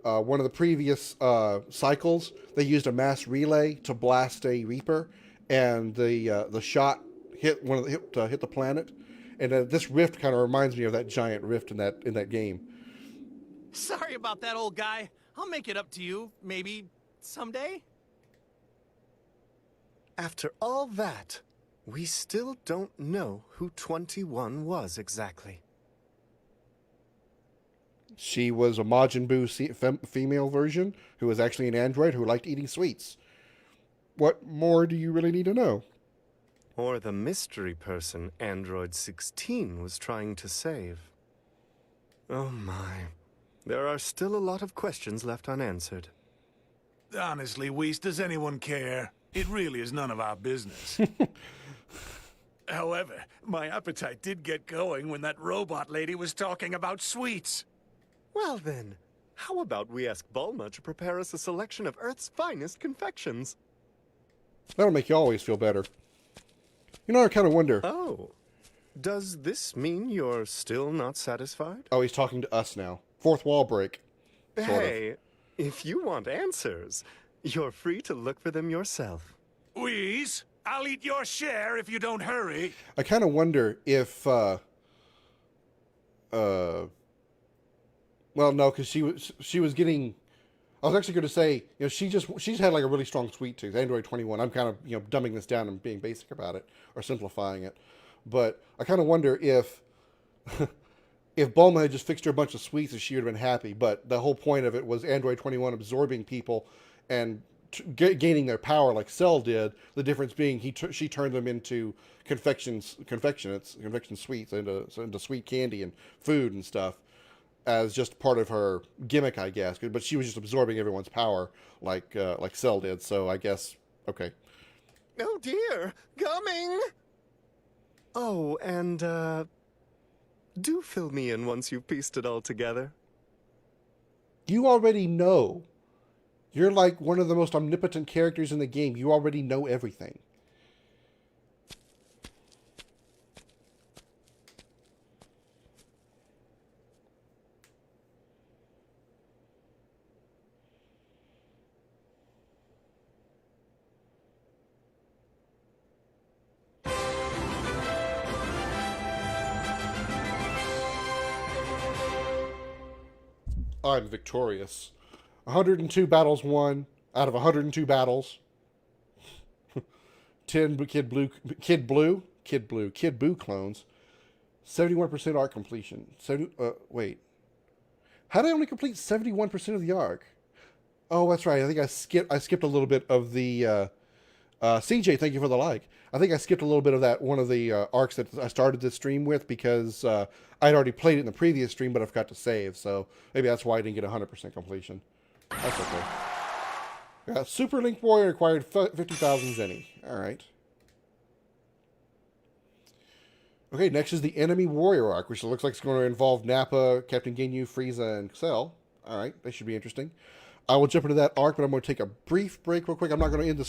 one of the previous cycles they used a mass relay to blast a Reaper, and the shot hit hit the planet, and this rift kind of reminds me of that giant rift in that game. Sorry about that, old guy. I'll make it up to you, maybe someday. After all that, we still don't know who 21 was exactly. She was a Majin Buu female version who was actually an android who liked eating sweets. What more do you really need to know? Or the mystery person Android 16 was trying to save. Oh my. There are still a lot of questions left unanswered. Honestly, Whis, does anyone care? It really is none of our business. However, my appetite did get going when that robot lady was talking about sweets. Well then, how about we ask Bulma to prepare us a selection of Earth's finest confections? That'll make you always feel better. You know, I kind of wonder. Oh. Does this mean you're still not satisfied? Oh, he's talking to us now. Fourth wall break. Hey, if you want answers, you're free to look for them yourself. Whis, I'll eat your share if you don't hurry. I kind of wonder if, well, no, because she was getting. I was actually going to say, you know, she's had like a really strong sweet tooth. Android 21. I'm kind of, you know, dumbing this down and being basic about it or simplifying it, but I kind of wonder if if Bulma had just fixed her a bunch of sweets, and she would have been happy. But the whole point of it was Android 21 absorbing people and gaining their power like Cell did. The difference being she turned them into confection sweets, into sweet candy and food and stuff, as just part of her gimmick, I guess. But she was just absorbing everyone's power like Cell did. So I guess, okay. Oh dear, coming! Oh, and Do fill me in once you've pieced it all together. You already know. You're like one of the most omnipotent characters in the game. You already know everything. I'm victorious. 102 battles won out of 102 battles. 10 Kid Boo clones. 71% arc completion. Wait. How did I only complete 71% of the arc? Oh, that's right. I think I skipped a little bit of the CJ, thank you for the like. I think I skipped a little bit of that one of the arcs that I started this stream with because I'd already played it in the previous stream, but I forgot to save. So maybe that's why I didn't get 100% completion. That's okay. Yeah, Super Link Warrior acquired 50,000 Zenny. All right. Okay, next is the Enemy Warrior arc, which looks like it's going to involve Nappa, Captain Ginyu, Frieza, and Cell. All right, that should be interesting. I will jump into that arc, but I'm going to take a brief break real quick. I'm not going to end the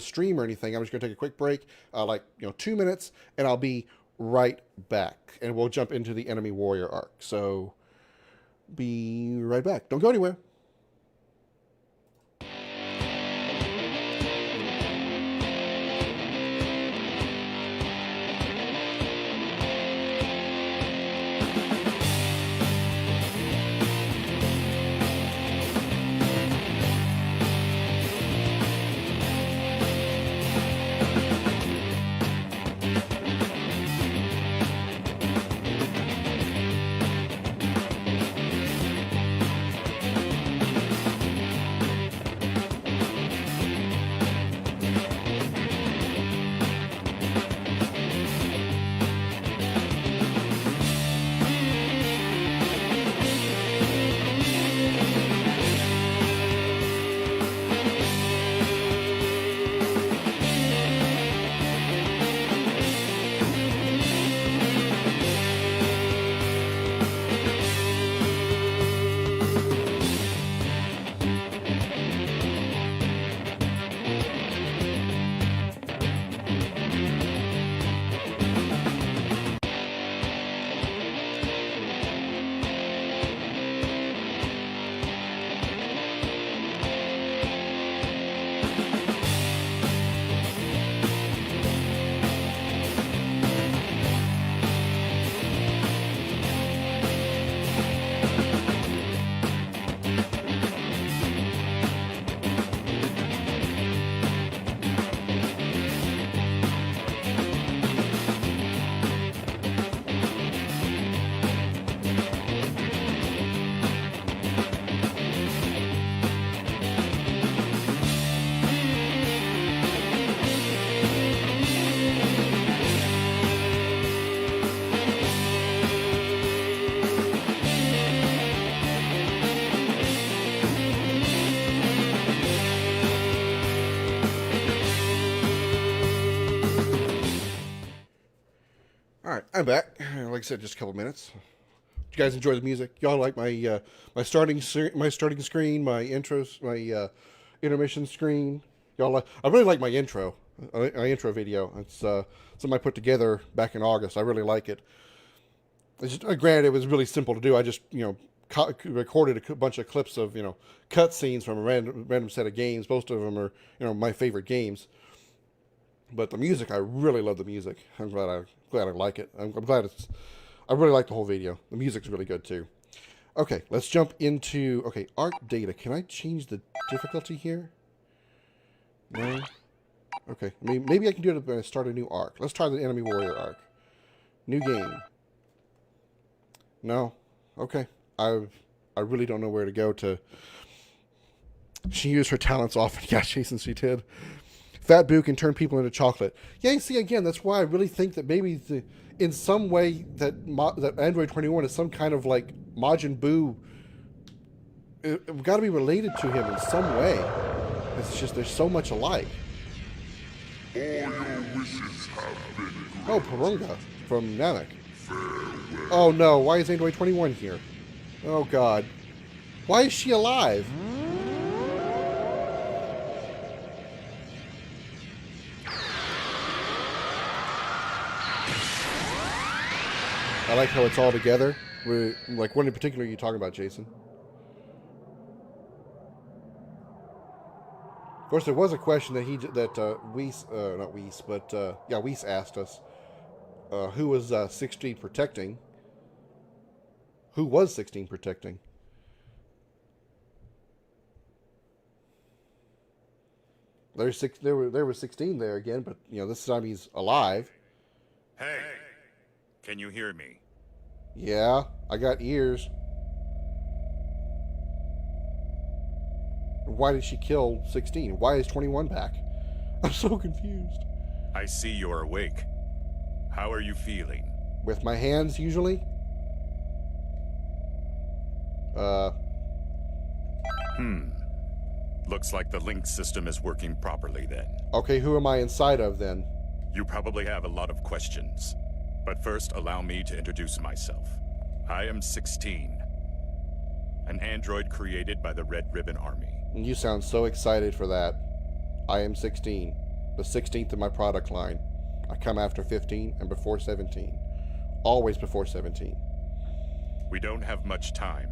stream or anything. I'm just going to take a quick break, 2 minutes, and I'll be right back. And we'll jump into the Enemy Warrior arc. So, be right back. Don't go anywhere. I'm back. Like I said, just a couple minutes. Did you guys enjoy the music? Y'all like my my starting screen, my intros, my intermission screen? Y'all like? I really like my intro video. It's something I put together back in August. I really like it. It's just, granted, it was really simple to do. I just recorded a bunch of clips of cut scenes from a random set of games. Most of them are my favorite games. But the music, I really love the music. I'm glad I like it. I'm glad I really like the whole video. The music's really good too. Okay, let's jump into arc data. Can I change the difficulty here? No. Okay, maybe I can do it when I start a new arc. Let's try the Enemy Warrior arc. New game. No. Okay. I really don't know where to go to. She used her talents often. Yeah, Jason, she did. Fat Boo can turn people into chocolate. Yeah, you see, again, that's why I really think that maybe in some way that Android 21 is some kind of like Majin Buu. It's got to be related to him in some way. It's just they're so much alike. All your wishes have been granted. Oh, Porunga from Namek. Oh no, why is Android 21 here? Oh god. Why is she alive? I like how it's all together. Like, what in particular are you talking about, Jason? Of course, there was a question that Weiss, not Weiss, but yeah, Weiss asked us. Who was 16 protecting? Who was 16 protecting? There were 16 there again, but you know this time he's alive. Hey, can you hear me? Yeah, I got ears. Why did she kill 16? Why is 21 back? I'm so confused. I see you're awake. How are you feeling? With my hands, usually? Looks like the link system is working properly then. Okay, who am I inside of then? You probably have a lot of questions. But first, allow me to introduce myself. I am 16. An android created by the Red Ribbon Army. You sound so excited for that. I am 16. The 16th in my product line. I come after 15 and before 17. Always before 17. We don't have much time,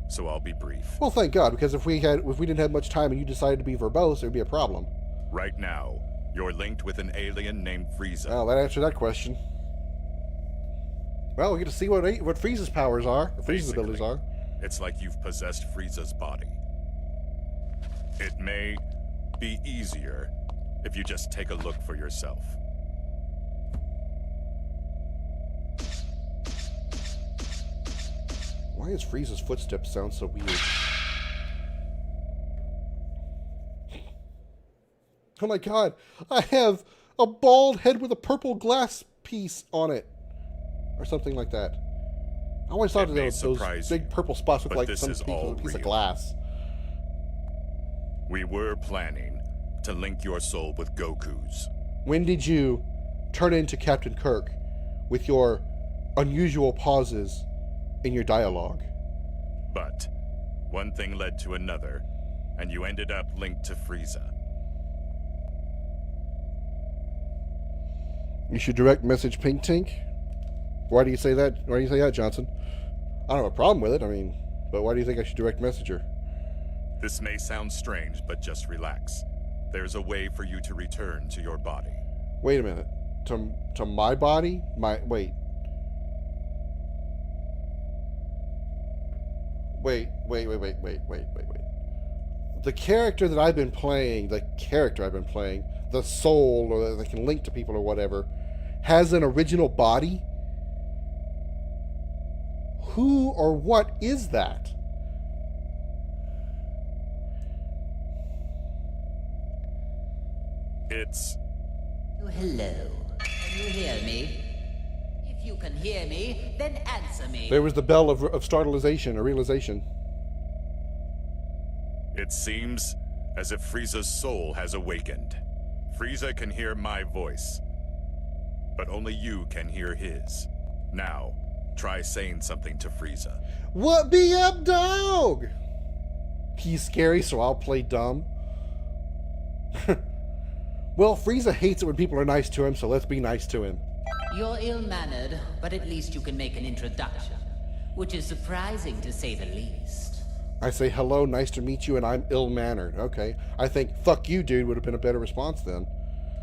so I'll be brief. Well, thank God, because if we didn't have much time and you decided to be verbose, it would be a problem. Right now, you're linked with an alien named Frieza. Well, that answered that question. Well, we get to see what Frieza's powers are, or Frieza's abilities are. It's like you've possessed Frieza's body. It may be easier if you just take a look for yourself. Why does Frieza's footsteps sound so weird? Oh my god, I have a bald head with a purple glass piece on it. Or something like that. I always thought those big purple spots looked like some piece of glass. We were planning to link your soul with Goku's. When did you turn into Captain Kirk with your unusual pauses in your dialogue? But one thing led to another, and you ended up linked to Frieza. You should direct message Pink Tink? Why do you say that? Why do you say that, Johnson? I don't have a problem with it, I mean, but why do you think I should direct message her? This may sound strange, but just relax. There's a way for you to return to your body. Wait a minute. To my body? Wait. The character that I've been playing, the soul, or that can link to people or whatever, has an original body? Who or what is that? It's... Oh, hello. Can you hear me? If you can hear me, then answer me. There was the bell of startalization, or realization. It seems as if Frieza's soul has awakened. Frieza can hear my voice, but only you can hear his. Now, try saying something to Frieza. What be up, dog? He's scary, so I'll play dumb. Well, Frieza hates it when people are nice to him, so let's be nice to him. You're ill-mannered, but at least you can make an introduction, which is surprising to say the least. I say, hello, nice to meet you, and I'm ill-mannered. Okay. I think, fuck you, dude, would have been a better response then.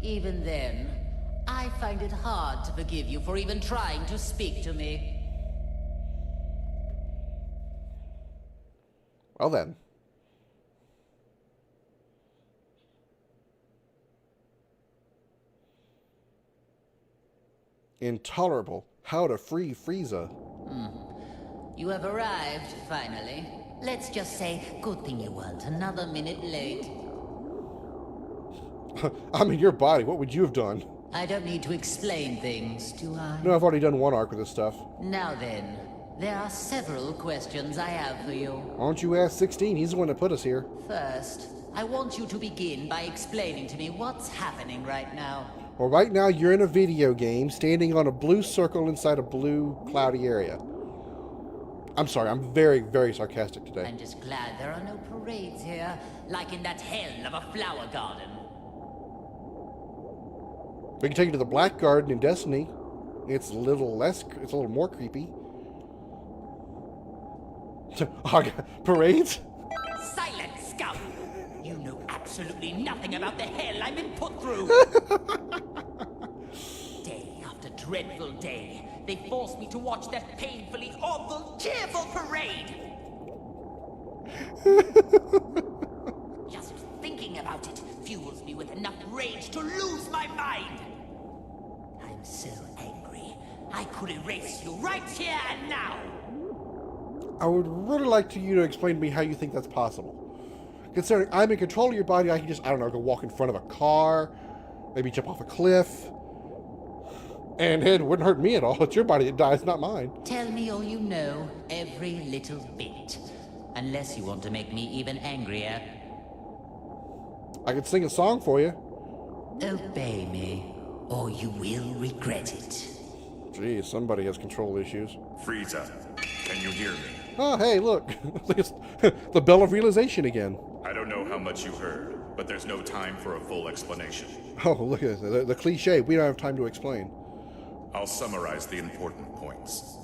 Even then, I find it hard to forgive you for even trying to speak to me. Well then. Intolerable. How to free Frieza. You have arrived, finally. Let's just say, good thing you weren't another minute late. I'm in your body. What would you have done? I don't need to explain things, do I? No, I've already done one arc with this stuff. Now then, there are several questions I have for you. Why don't you ask 16? He's the one that put us here. First, I want you to begin by explaining to me what's happening right now. Well, right now you're in a video game, standing on a blue circle inside a blue cloudy area. I'm sorry, I'm very, very sarcastic today. I'm just glad there are no parades here, like in that hell of a flower garden. We can take you to the Black Garden in Destiny. It's a little more creepy. Parades? Silence, scum! You know absolutely nothing about the hell I've been put through. Day after dreadful day, they forced me to watch that painfully awful, cheerful parade. Just thinking about it fuels me with enough rage to lose my mind. I'm so angry, I could erase you right here and now. I would really like you to explain to me how you think that's possible. Considering I'm in control of your body, I can just, I don't know, go walk in front of a car, maybe jump off a cliff. And it wouldn't hurt me at all. It's your body that dies, not mine. Tell me all you know, every little bit. Unless you want to make me even angrier. I could sing a song for you. Obey me, or you will regret it. Geez, somebody has control issues. Frieza, can you hear me? Oh, hey, look. The bell of realization again. I don't know how much you heard, but there's no time for a full explanation. Oh, look at this. The cliche. We don't have time to explain. I'll summarize the important points.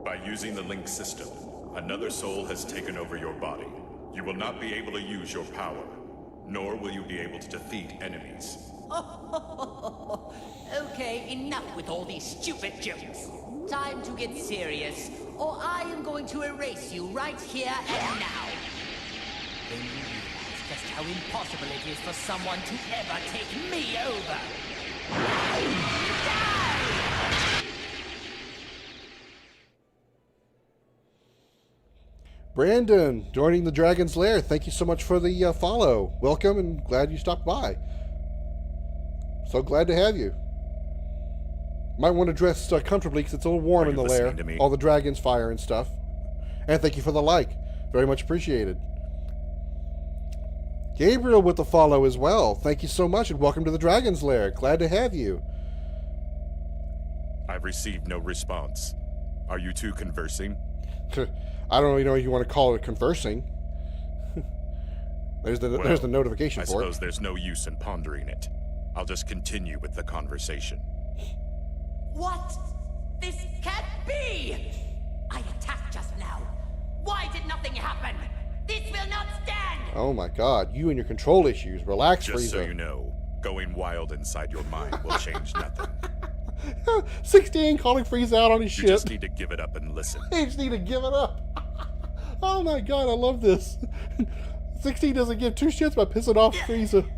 By using the link system, another soul has taken over your body. You will not be able to use your power, nor will you be able to defeat enemies. Okay, enough with all these stupid jokes. Time to get serious, or I am going to erase you right here and now. Then you realize just how impossible it is for someone to ever take me over. Brandon, joining the Dragon's Lair. Thank you so much for the follow. Welcome, and glad you stopped by. So glad to have you. Might want to dress comfortably because it's a little warm in the lair. All the dragon's fire and stuff. And thank you for the like. Very much appreciated. Gabriel with the follow as well. Thank you so much, and welcome to the Dragon's Lair. Glad to have you. I've received no response. Are you two conversing? I don't really know if you want to call it conversing. There's the notification for it. I suppose there's no use in pondering it. I'll just continue with the conversation. What? This can't be! I attacked just now. Why did nothing happen? This will not stand! Oh my god, you and your control issues. Relax, Frieza. Just so you know, going wild inside your mind will change nothing. 16 calling Frieza out on his shit. You just need to give it up and listen. You just need to give it up. Oh my god, I love this. 16 doesn't give two shits about pissing off Frieza.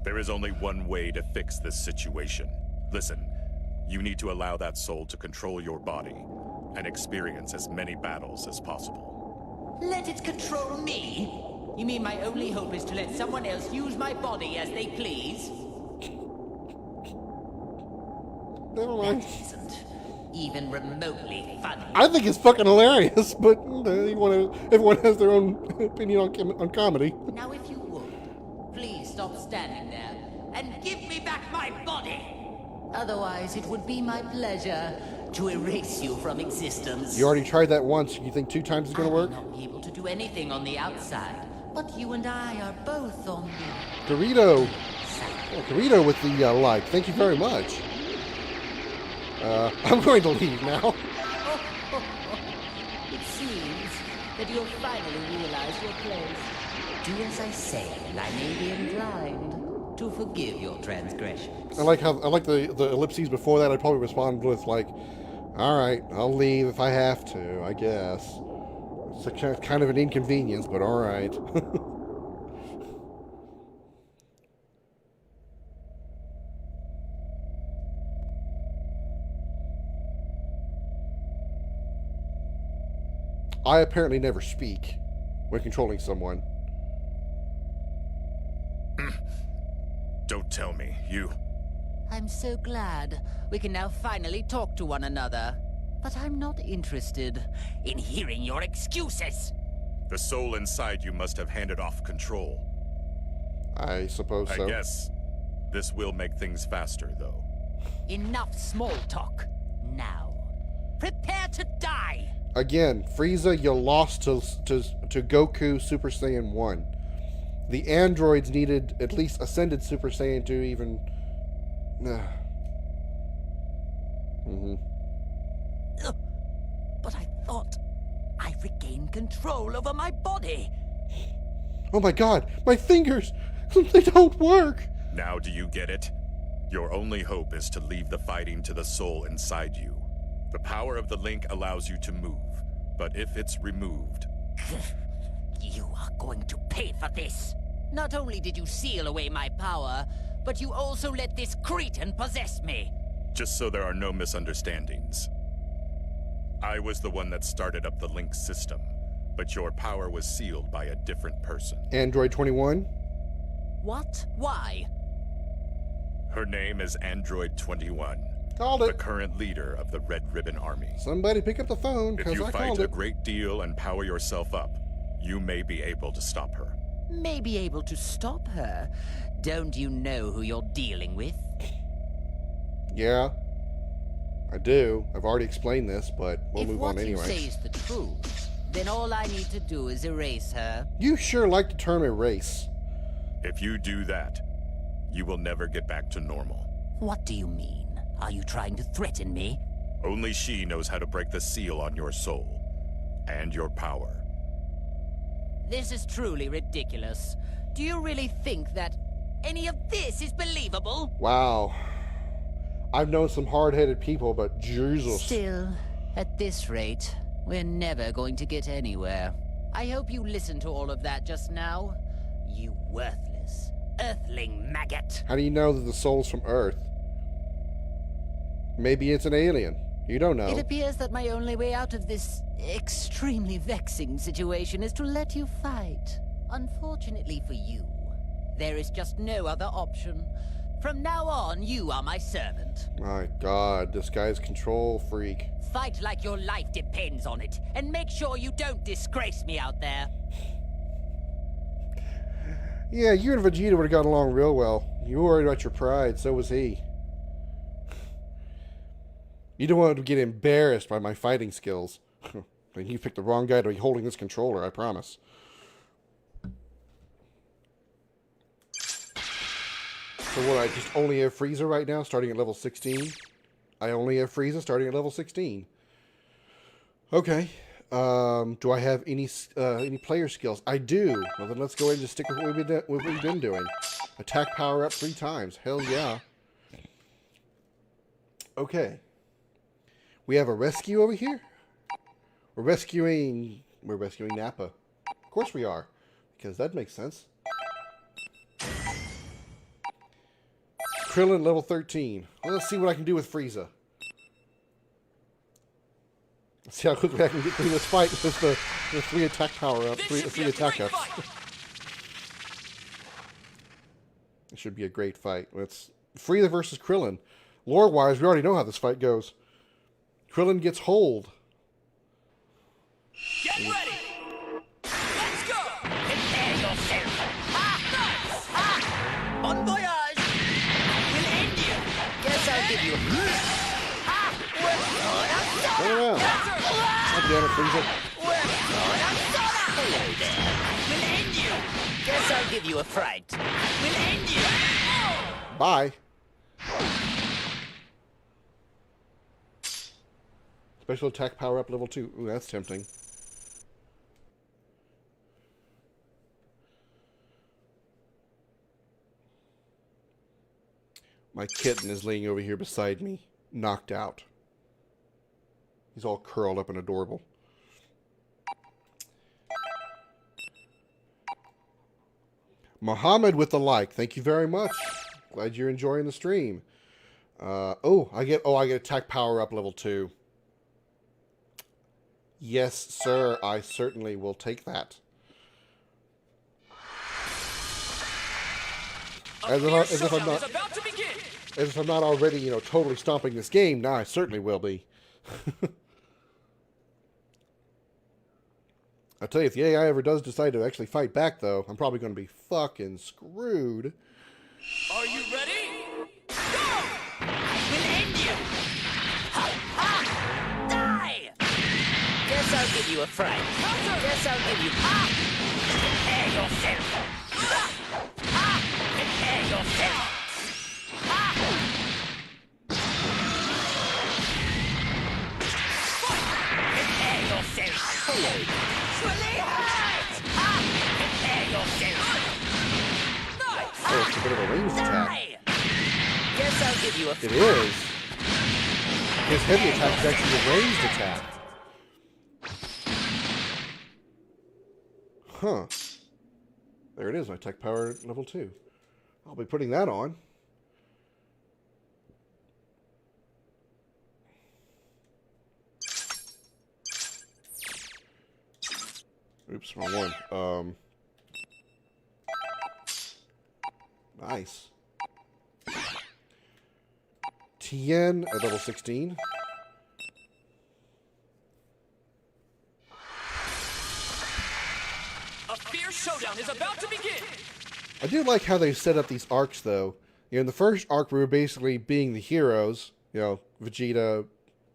There is only one way to fix this situation. Listen, you need to allow that soul to control your body and experience as many battles as possible. Let it control me? You mean my only hope is to let someone else use my body as they please? Never mind. That isn't even remotely funny. I think it's fucking hilarious, but everyone has their own opinion on comedy. Now if you would, please stop standing there and give me back my body. Otherwise, it would be my pleasure to erase you from existence. You already tried that once. You think 2 times is going to work? I may not be able to do anything on the outside, but you and I are both on the... Dorito. Oh, Dorito with the like. Thank you very much. I'm going to leave now. It seems that you'll finally realize your place. Do as I say, and I may be inclined to forgive your transgressions. I like the ellipses before that. I'd probably respond with like, "All right, I'll leave if I have to. I guess it's kind of an inconvenience, but all right." I apparently never speak when controlling someone. Don't tell me, you... I'm so glad we can now finally talk to one another. But I'm not interested in hearing your excuses. The soul inside you must have handed off control. I suppose so. I guess. This will make things faster, though. Enough small talk. Now, prepare to die! Again, Frieza, you lost to Goku Super Saiyan 1. The androids needed at least Ascended Super Saiyan to even... But I thought I regained control over my body. Oh my god, my fingers! They don't work! Now do you get it? Your only hope is to leave the fighting to the soul inside you. The power of the link allows you to move, but if it's removed... You are going to pay for this. Not only did you seal away my power, but you also let this cretin possess me. Just so there are no misunderstandings. I was the one that started up the link system, but your power was sealed by a different person. Android 21? What? Why? Her name is Android 21. Called The it. current leader of the Red Ribbon Army. Somebody pick up the phone, If because you I fight called a it. great deal and power yourself up, you may be able to stop her. May be able to stop her. Don't you know who you're dealing with? Yeah, I do. I've already explained this, but we'll move on If anyway. what you say is the truth, then all I need to do is erase her. You sure like the term erase. If you do that, you will never get back to normal. What do you mean? Are you trying to threaten me? Only she knows how to break the seal on your soul and your power. This is truly ridiculous. Do you really think that any of this is believable? Wow. I've known some hard-headed people, but Jesus. Still, at this rate, we're never going to get anywhere. I hope you listened to all of that just now. You worthless, earthling maggot. How do you know that the soul's from Earth? Maybe it's an alien. You don't know. It appears that my only way out of this extremely vexing situation is to let you fight. Unfortunately for you, there is just no other option. From now on, you are my servant. My god, this guy's control freak. Fight like your life depends on it, and make sure you don't disgrace me out there. Yeah, you and Vegeta would have gotten along real well. You were worried about your pride, so was he. You don't want to get embarrassed by my fighting skills. And you picked the wrong guy to be holding this controller, I promise. So what, I just only have Frieza right now, starting at level 16? I only have Frieza starting at level 16. Okay. Do I have any player skills? I do. Well, then let's go ahead and just stick with what we've been doing. Attack power up 3 times. Hell yeah. Okay. We have a rescue over here. We're rescuing Nappa. Of course we are, because that makes sense. Krillin level 13. Well, let's see what I can do with Frieza. Let's see how quickly I can get through this fight with the 3 attack power up, 3 attack ups. It should be a great fight. It's Frieza versus Krillin. Lore-wise, we already know how this fight goes. Krillin gets hold. Get ready! Let's go! Prepare yourself. Bon voyage! We'll end you. Guess I'll give you a... Turn around. God damn it, Frieza. Hello there. We'll end you. Guess I'll give you a fright. We'll end you. Bye. Special attack power up level 2. Ooh, that's tempting. My kitten is laying over here beside me, knocked out. He's all curled up and adorable. Muhammad with the like. Thank you very much. Glad you're enjoying the stream. I get attack power up level 2. Yes, sir. I certainly will take that. As if I'm not already, totally stomping this game. Now I certainly will be. I'll tell you, if the AI ever does decide to actually fight back, though, I'm probably going to be fucking screwed. Are you ready? I'll give you a fright. Guess I'll give you... Prepare yourself. Prepare yourself. Prepare yourself. Hello. Prepare yourself. Oh, it's a bit of a ranged attack. Guess I'll give you a... It is. His heavy attack is actually a ranged attack. Huh. There it is, my tech power level 2. I'll be putting that on. Oops, wrong one. Nice. Tien at level 16. A fierce showdown is about to begin. I do like how they set up these arcs, though. You know, in the first arc, we were basically being the heroes. You know, Vegeta,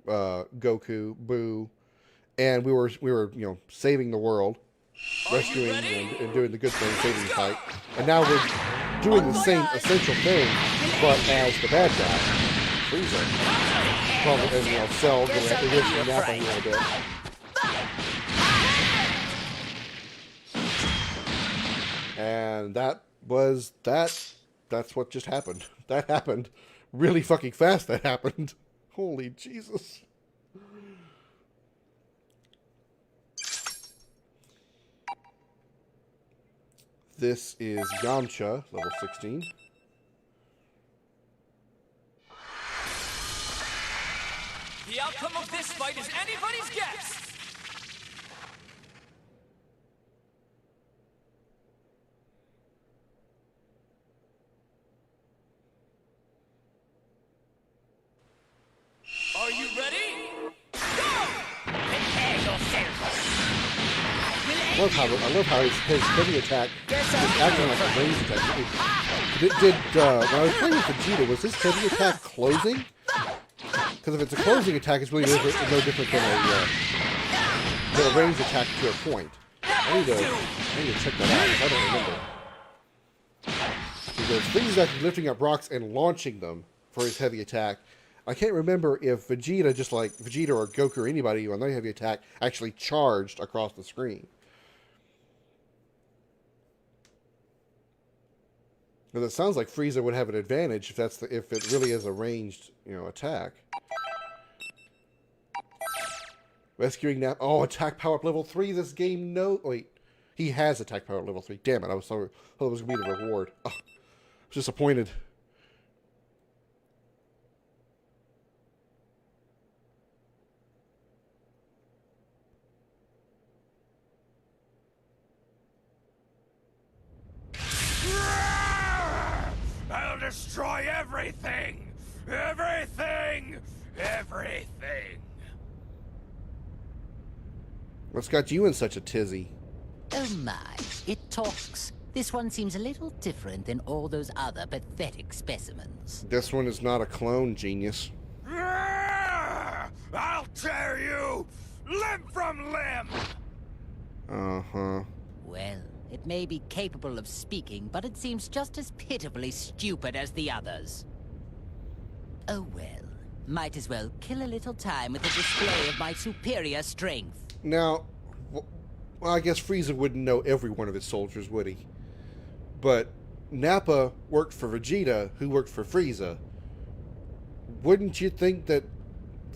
Goku, Boo, and we were you know, saving the world, rescuing and doing the good thing, saving the fight. And now we're doing the same essential thing, but as the bad guy, Frieza. Probably, and you know, Cell, the Nappa a little bit. And that's what just happened. That happened really fucking fast. That happened. Holy Jesus. This is Yamcha, level 16. The outcome of this fight is anybody's guess. Are you ready? Go! Prepare yourself. I love how his heavy attack is acting like a ranged attack. When I was playing with Vegeta, was his heavy attack closing? Because if it's a closing attack, it's really no different than a ranged attack to a point. I need to check that out, because I don't remember. Because Frieza's actually lifting up rocks and launching them for his heavy attack. I can't remember if Vegeta, just like Vegeta or Goku or anybody on their heavy attack, actually charged across the screen. Because it sounds like Frieza would have an advantage if it really is a ranged, you know, attack. Rescuing Nappa. Oh, attack power up level 3. This game wait, he has attack power up level 3. Damn it! I was sorry. I thought it was gonna be the reward. Oh, I was disappointed. I'll destroy everything! Everything! Everything! What's got you in such a tizzy? Oh my, it talks. This one seems a little different than all those other pathetic specimens. This one is not a clone, genius. I'll tear you limb from limb! Uh-huh. Well, it may be capable of speaking, but it seems just as pitifully stupid as the others. Oh well, might as well kill a little time with a display of my superior strength. Now, well, I guess Frieza wouldn't know every one of his soldiers, would he? But Nappa worked for Vegeta, who worked for Frieza. Wouldn't you think that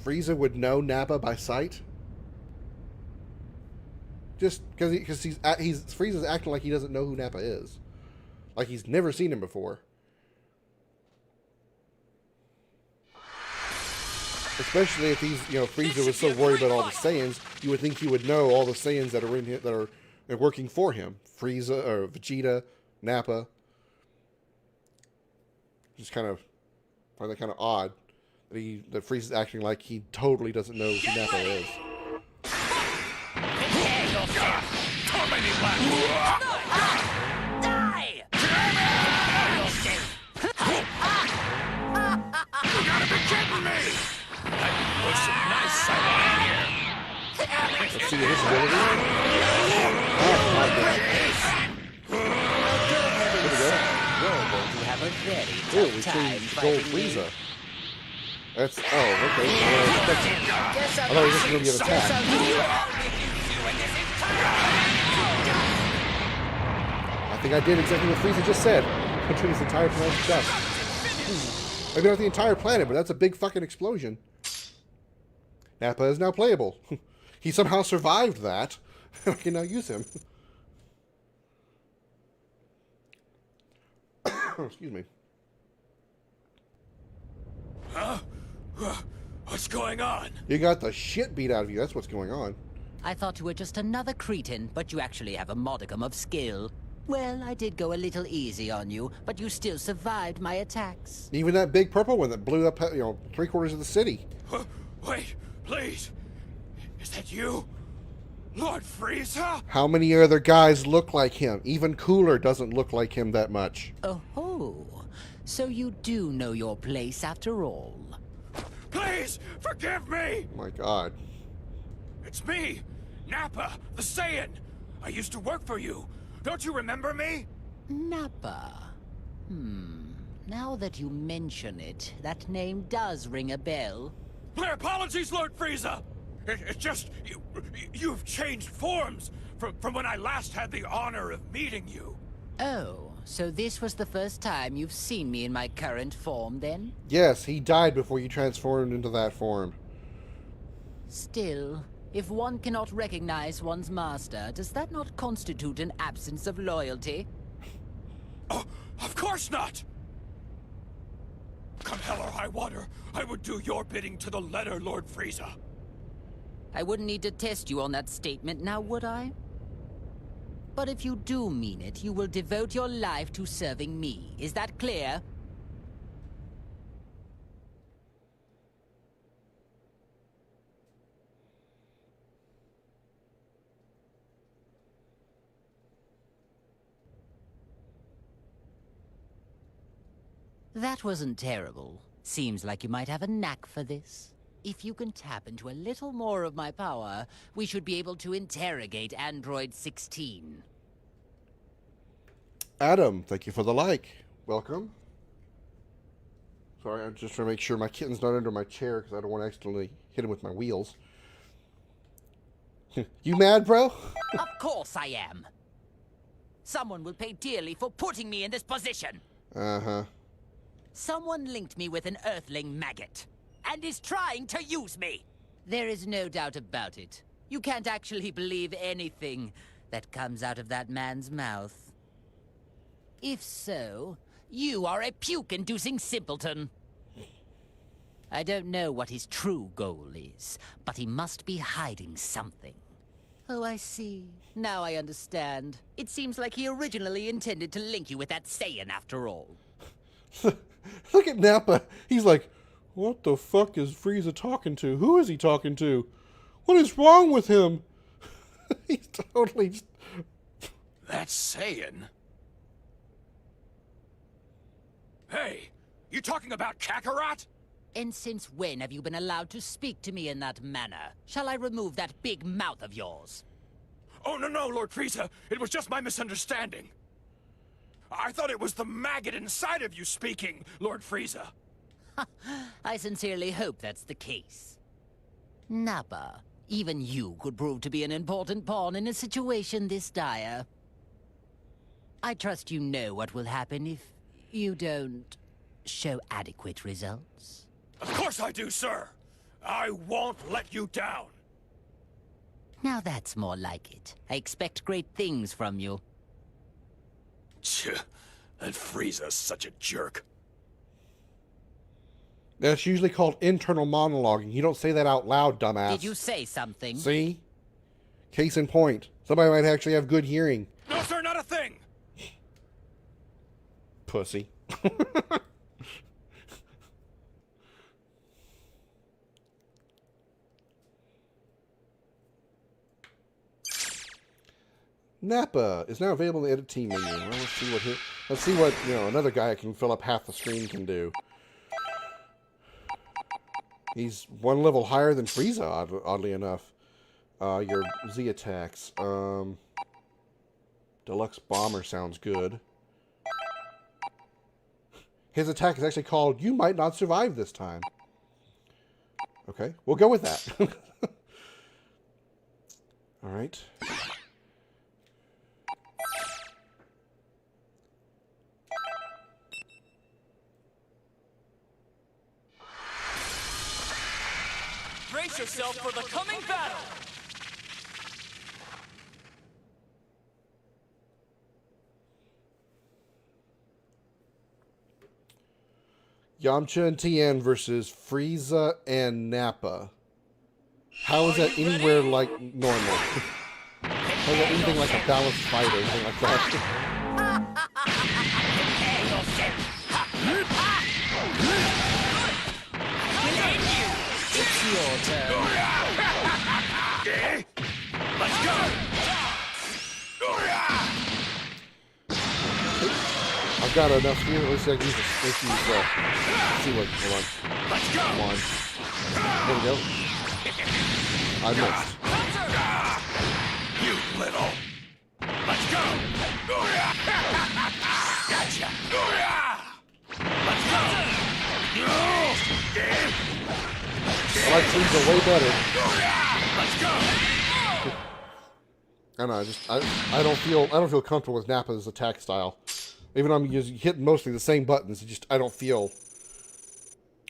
Frieza would know Nappa by sight? Just because Frieza's acting like he doesn't know who Nappa is, like he's never seen him before. Especially if Frieza was so worried about all the Saiyans, you would think he would know all the Saiyans that are in here, that are working for him. Frieza or Vegeta, Nappa. Just kind of find that kind of odd that Frieza's acting like he totally doesn't know who Nappa is. Die! You gotta be kidding me! There's some nice sight here. Let's see his ability. Oh, my God. You're going to have a very Oh, tough we time changed Gold fighting me. Frieza. That's, oh, okay. I thought he was just going to get attacked. I think I did exactly what Frieza just said. Between his entire planet to dust. Maybe not the entire planet, but that's a big fucking explosion. Nappa is now playable. He somehow survived that. I can now use him. Excuse me. Huh? What's going on? You got the shit beat out of you. That's what's going on. I thought you were just another cretin, but you actually have a modicum of skill. Well, I did go a little easy on you, but you still survived my attacks. Even that big purple one that blew up, you know, 3/4 of the city. Wait, please. Is that you? Lord Frieza? How many other guys look like him? Even Cooler doesn't look like him that much. Oh, so you do know your place after all. Please, forgive me! Oh my God. It's me, Nappa, the Saiyan. I used to work for you. Don't you remember me? Nappa. Now that you mention it, that name does ring a bell. My apologies, Lord Frieza! It's just, you've changed forms from when I last had the honor of meeting you. Oh, so this was the first time you've seen me in my current form, then? Yes, he died before you transformed into that form. Still, if one cannot recognize one's master, does that not constitute an absence of loyalty? Oh, of course not! Come hell or high water, I would do your bidding to the letter, Lord Frieza. I wouldn't need to test you on that statement now, would I? But if you do mean it, you will devote your life to serving me. Is that clear? That wasn't terrible. Seems like you might have a knack for this. If you can tap into a little more of my power, we should be able to interrogate Android 16. Adam, thank you for the like. Welcome. Sorry, I'm just trying to make sure my kitten's not under my chair because I don't want to accidentally hit him with my wheels. You mad, bro? Of course I am. Someone will pay dearly for putting me in this position. Uh-huh. Someone linked me with an Earthling maggot, and is trying to use me. There is no doubt about it. You can't actually believe anything that comes out of that man's mouth. If so, you are a puke-inducing simpleton. I don't know what his true goal is, but he must be hiding something. Oh, I see. Now I understand. It seems like he originally intended to link you with that Saiyan after all. Look at Nappa. He's like, what the fuck is Frieza talking to? Who is he talking to? What is wrong with him? He's totally... That's Saiyan. Hey, you talking about Kakarot? And since when have you been allowed to speak to me in that manner? Shall I remove that big mouth of yours? Oh, no, Lord Frieza. It was just my misunderstanding. I thought it was the maggot inside of you speaking, Lord Frieza. I sincerely hope that's the case. Nappa, even you could prove to be an important pawn in a situation this dire. I trust you know what will happen if you don't show adequate results. Of course I do, sir. I won't let you down. Now that's more like it. I expect great things from you. That Frieza's such a jerk. That's usually called internal monologuing. You don't say that out loud, dumbass. Did you say something? See? Case in point. Somebody might actually have good hearing. No, sir, not a thing. Pussy. Nappa is now available in the edit team menu. Well, let's see what another guy can fill up half the screen can do. He's one level higher than Frieza, oddly enough. Your Z attacks. Deluxe Bomber sounds good. His attack is actually called "You Might Not Survive This Time." Okay, we'll go with that. All right. Brace yourself for the coming battle! Yamcha and Tien versus Frieza and Nappa. How is that anywhere like normal? How is that anything like a balanced fight or anything like that? It's your turn. Let's go! I've got enough here. Let's use this. Let's use see what. Hold on. Let's go! Come on. There we go. I missed. You little. Let's go! Gotcha! Let's go! I like Frieza way better. Let's go! I don't know. I don't feel comfortable with Nappa's attack style. Even though I'm hitting mostly the same buttons, I don't feel.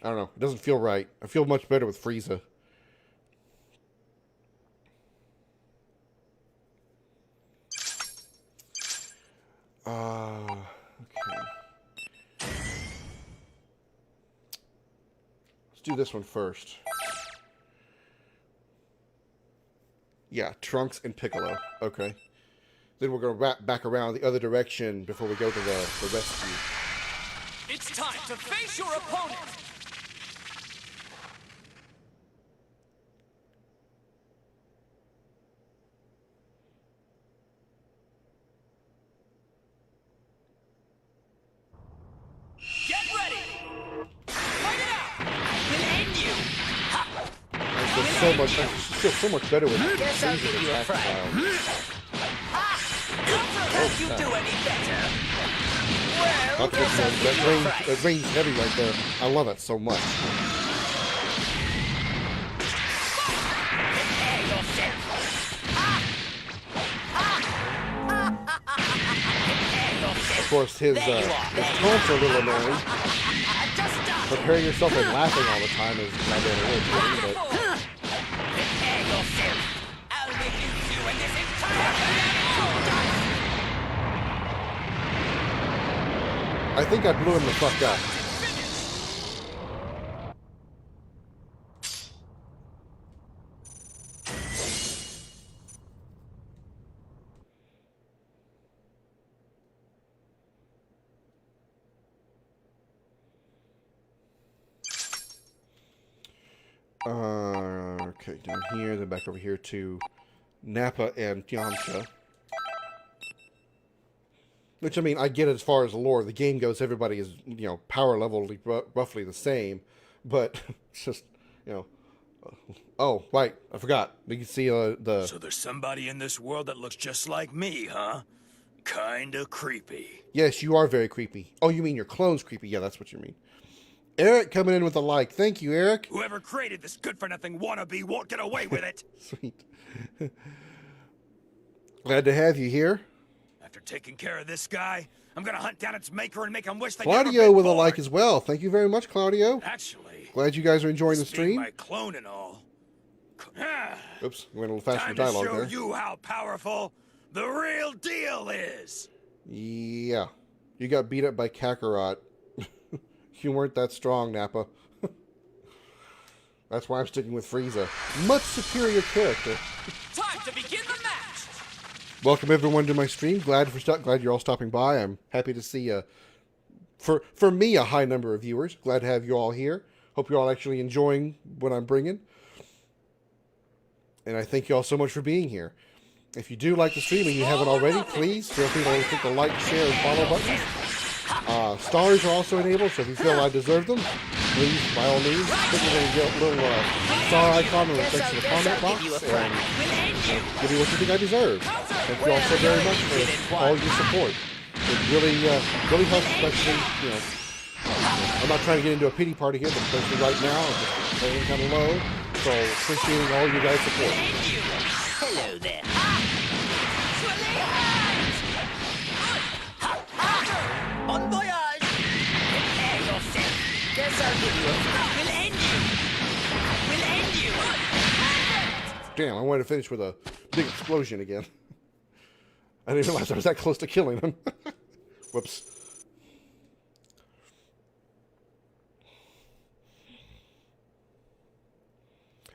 I don't know. It doesn't feel right. I feel much better with Frieza. Okay. Let's do this one first. Yeah, Trunks and Piccolo. Okay. Then we're going to wrap back around the other direction before we go to the rescue. It's time to face your opponent! Get ready! Fight it out! I will end you! I feel so much better with Frieza's attack style. Can't you do any better? Well, That range heavy right there. I love it so much. prepare yourself! Of course, his taunts are a little annoying. Preparing yourself and laughing all the time is not very irritating, but Prepare yourself! I'll reduce you in this entire I think I blew him the fuck up. Okay, down here, then back over here to Nappa and Yamcha. Which, I mean, I get it as far as the lore. The game goes, everybody is, power level roughly the same. But it's just, oh, right, I forgot. You can see the... So there's somebody in this world that looks just like me, huh? Kinda creepy. Yes, you are very creepy. Oh, you mean your clone's creepy. Yeah, that's what you mean. Eric coming in with a like. Thank you, Eric. Whoever created this good-for-nothing wannabe won't get away with it. Sweet. Glad to have you here. After taking care of this guy, I'm gonna hunt down its maker and make him wish they Claudio never been with a born. like as well. Thank you very much, Claudio. Actually, glad you guys are enjoying the this being stream. my clone and all. Oops, went a little faster Time dialogue to show there. you how powerful the real deal is. Yeah, you got beat up by Kakarot. You weren't that strong, Nappa. That's why I'm sticking with Frieza. Much superior character. Time to begin the match. Welcome everyone to my stream. Glad you're all stopping by. I'm happy to see for me a high number of viewers. Glad to have you all here. Hope you're all actually enjoying what I'm bringing. And I thank you all so much for being here. If you do like the stream and you haven't already, please feel free to click the like, share, and follow buttons. Stars are also enabled, so if you feel I deserve them, please, by all means, click the little star icon in the comment box and give me what you think I deserve. Thank you all so very much for all your support. It really helps, especially, you know, I'm not trying to get into a pity party here, but especially right now, I'm just playing kind of low. So appreciating all you guys' support. Hello there. Bon voyage! Prepare yourself. Guess I'll give you a We'll end you! We'll end you! Damn, I wanted to finish with a big explosion again. I didn't realize I was that close to killing him. Whoops.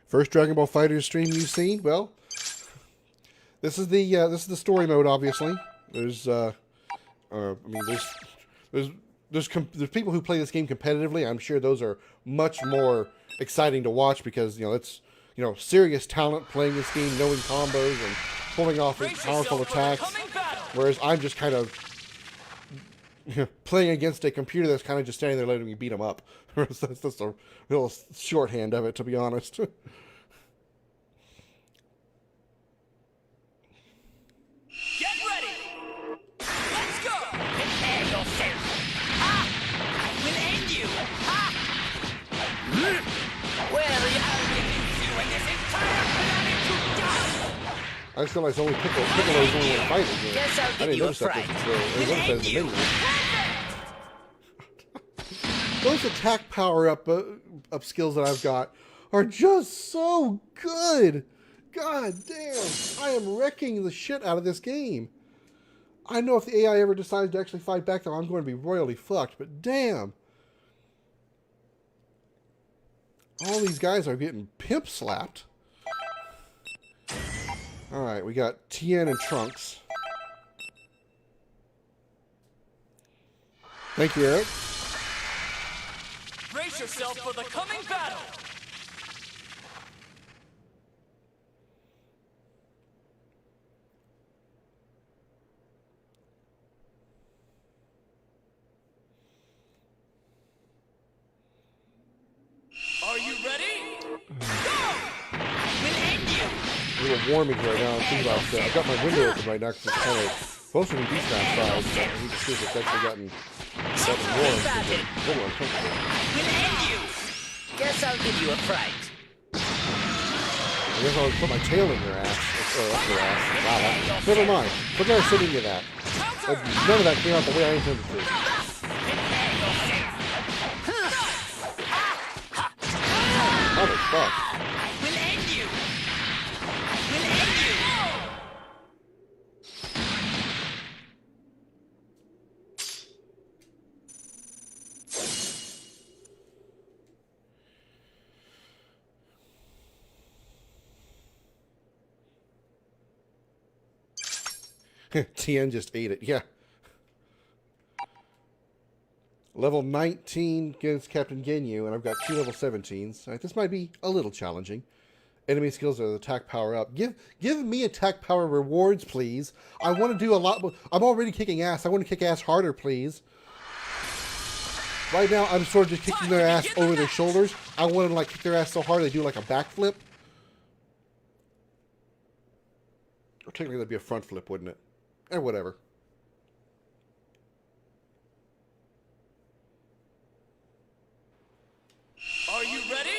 First Dragon Ball FighterZ stream you've seen? Well, this is the story mode. Obviously, there's I mean, there's people who play this game competitively. I'm sure those are much more exciting to watch because, you know, it's, you know, serious talent playing this game, knowing combos and pulling off powerful attacks. Whereas I'm just kind of, you know, playing against a computer that's kind of just standing there letting me beat them up. That's just a little shorthand of it, to be honest. Get ready! Let's go! Prepare yourself! Ha! We'll end you! Ha! Well, I'll reduce you and this entire planet to dust! I just realized only Piccolo's only one fighter. Guess I'll give you a fright. We'll end you. Those attack power up skills that I've got are just so good. God damn, I am wrecking the shit out of this game. I know if the AI ever decides to actually fight back, though, I'm going to be royally fucked. But damn, all these guys are getting pimp slapped. All right, we got Tien and Trunks. Thank you, Eric. Brace yourself for the coming battle! Are you ready? Go! We'll end you! A little warm in here right now. I'm thinking about I've got my window open right now because it's kind of supposed to be decent outside, but I need to see if it's actually gotten warm. It's a little uncomfortable. We'll end you! Guess I'll give you a fright. I guess I'll put my tail in your ass. Or up your ass. Wow. Never mind. Forget I said any of that. None of that came out the way I intended to. Motherfuck. We'll end you! We'll end you! Tien just ate it. Yeah. Level 19 against Captain Ginyu, and I've got 2 level 17s. All right, this might be a little challenging. Enemy skills are the attack power up. Give me attack power rewards, please. I want to do a lot more. I'm already kicking ass. I want to kick ass harder, please. Right now, I'm sort of just kicking their ass over their shoulders. I want to, like, kick their ass so hard they do, like, a backflip. Or technically, that'd be a front flip, wouldn't it? Or whatever. Are you ready?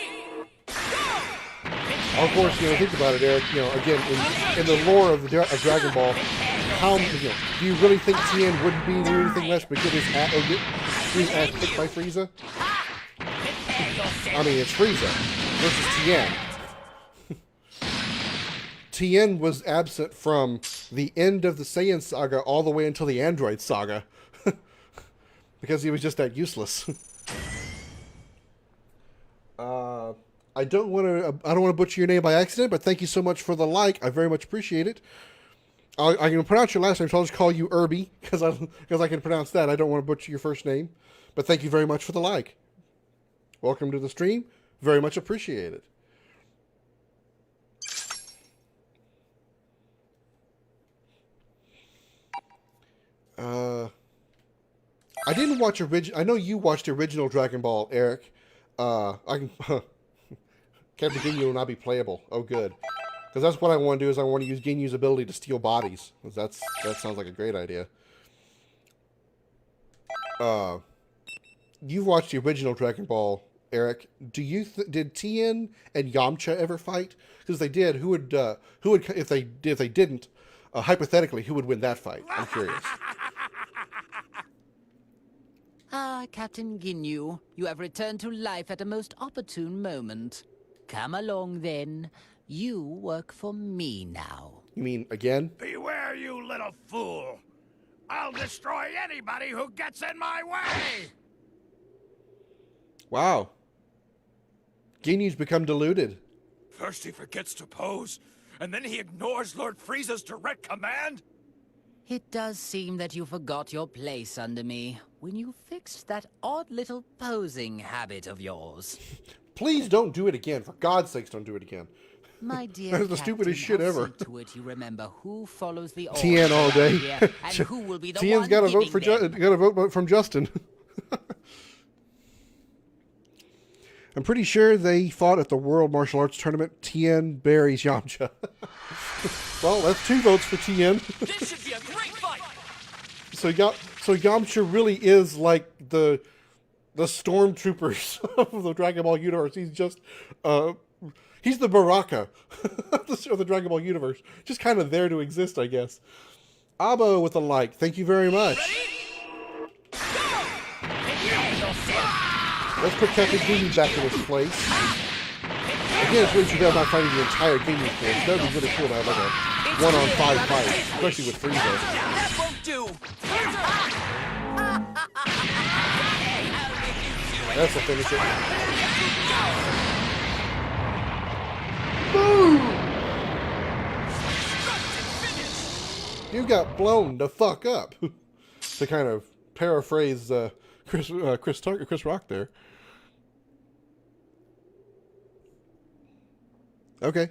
Of course, you know, think about it, Eric. You know, again, in the lore of Dragon Ball, how, you know, do you really think Tien wouldn't be doing anything less but get his ass kicked by Frieza? I mean, it's Frieza versus Tien. Tien was absent from the end of the Saiyan saga all the way until the Android saga because he was just that useless. I don't want to butcher your name by accident, but thank you so much for the like. I very much appreciate it. I can pronounce your last name, so I'll just call you Irby because I can pronounce that. I don't want to butcher your first name, but thank you very much for the like. Welcome to the stream. Very much appreciate it. I didn't watch I know you watched the original Dragon Ball, Eric. I can Captain Ginyu will not be playable. Oh, good. Because that's what I want to do, is I want to use Ginyu's ability to steal bodies. That sounds like a great idea. You've watched the original Dragon Ball, Eric. Did Tien and Yamcha ever fight? Because they did. Who would if they didn't? Hypothetically, who would win that fight? I'm curious. Ah, Captain Ginyu, you have returned to life at a most opportune moment. Come along, then. You work for me now. You mean again? Beware, you little fool. I'll destroy anybody who gets in my way! Wow. Ginyu's become deluded. First he forgets to pose, and then he ignores Lord Frieza's direct command? It does seem that you forgot your place under me when you fixed that odd little posing habit of yours. Please don't do it again. For God's sakes, don't do it again. My dear That is the Captain, stupidest shit how ever. see to it you remember who follows the orders Tien all day. around here, and who will be the Tien's one got a vote giving for them. got a vote from Justin. I'm pretty sure they fought at the World Martial Arts Tournament. Tien buries Yamcha. Well, that's 2 votes for Tien. This should be a great fight! So Yamcha really is like the stormtroopers of the Dragon Ball universe. He's just he's the Baraka of the Dragon Ball universe. Just kind of there to exist, I guess. Abo with a like. Thank you very much. Let's put Captain Ginyu back in his place. Again, it's really too bad I'm not fighting the entire Ginyu force. That would be really cool to have like a 1-on-5 fight, especially with Frieza. That won't do! That's a finisher. Boom! You got blown the fuck up. To kind of paraphrase Chris Rock there. Okay.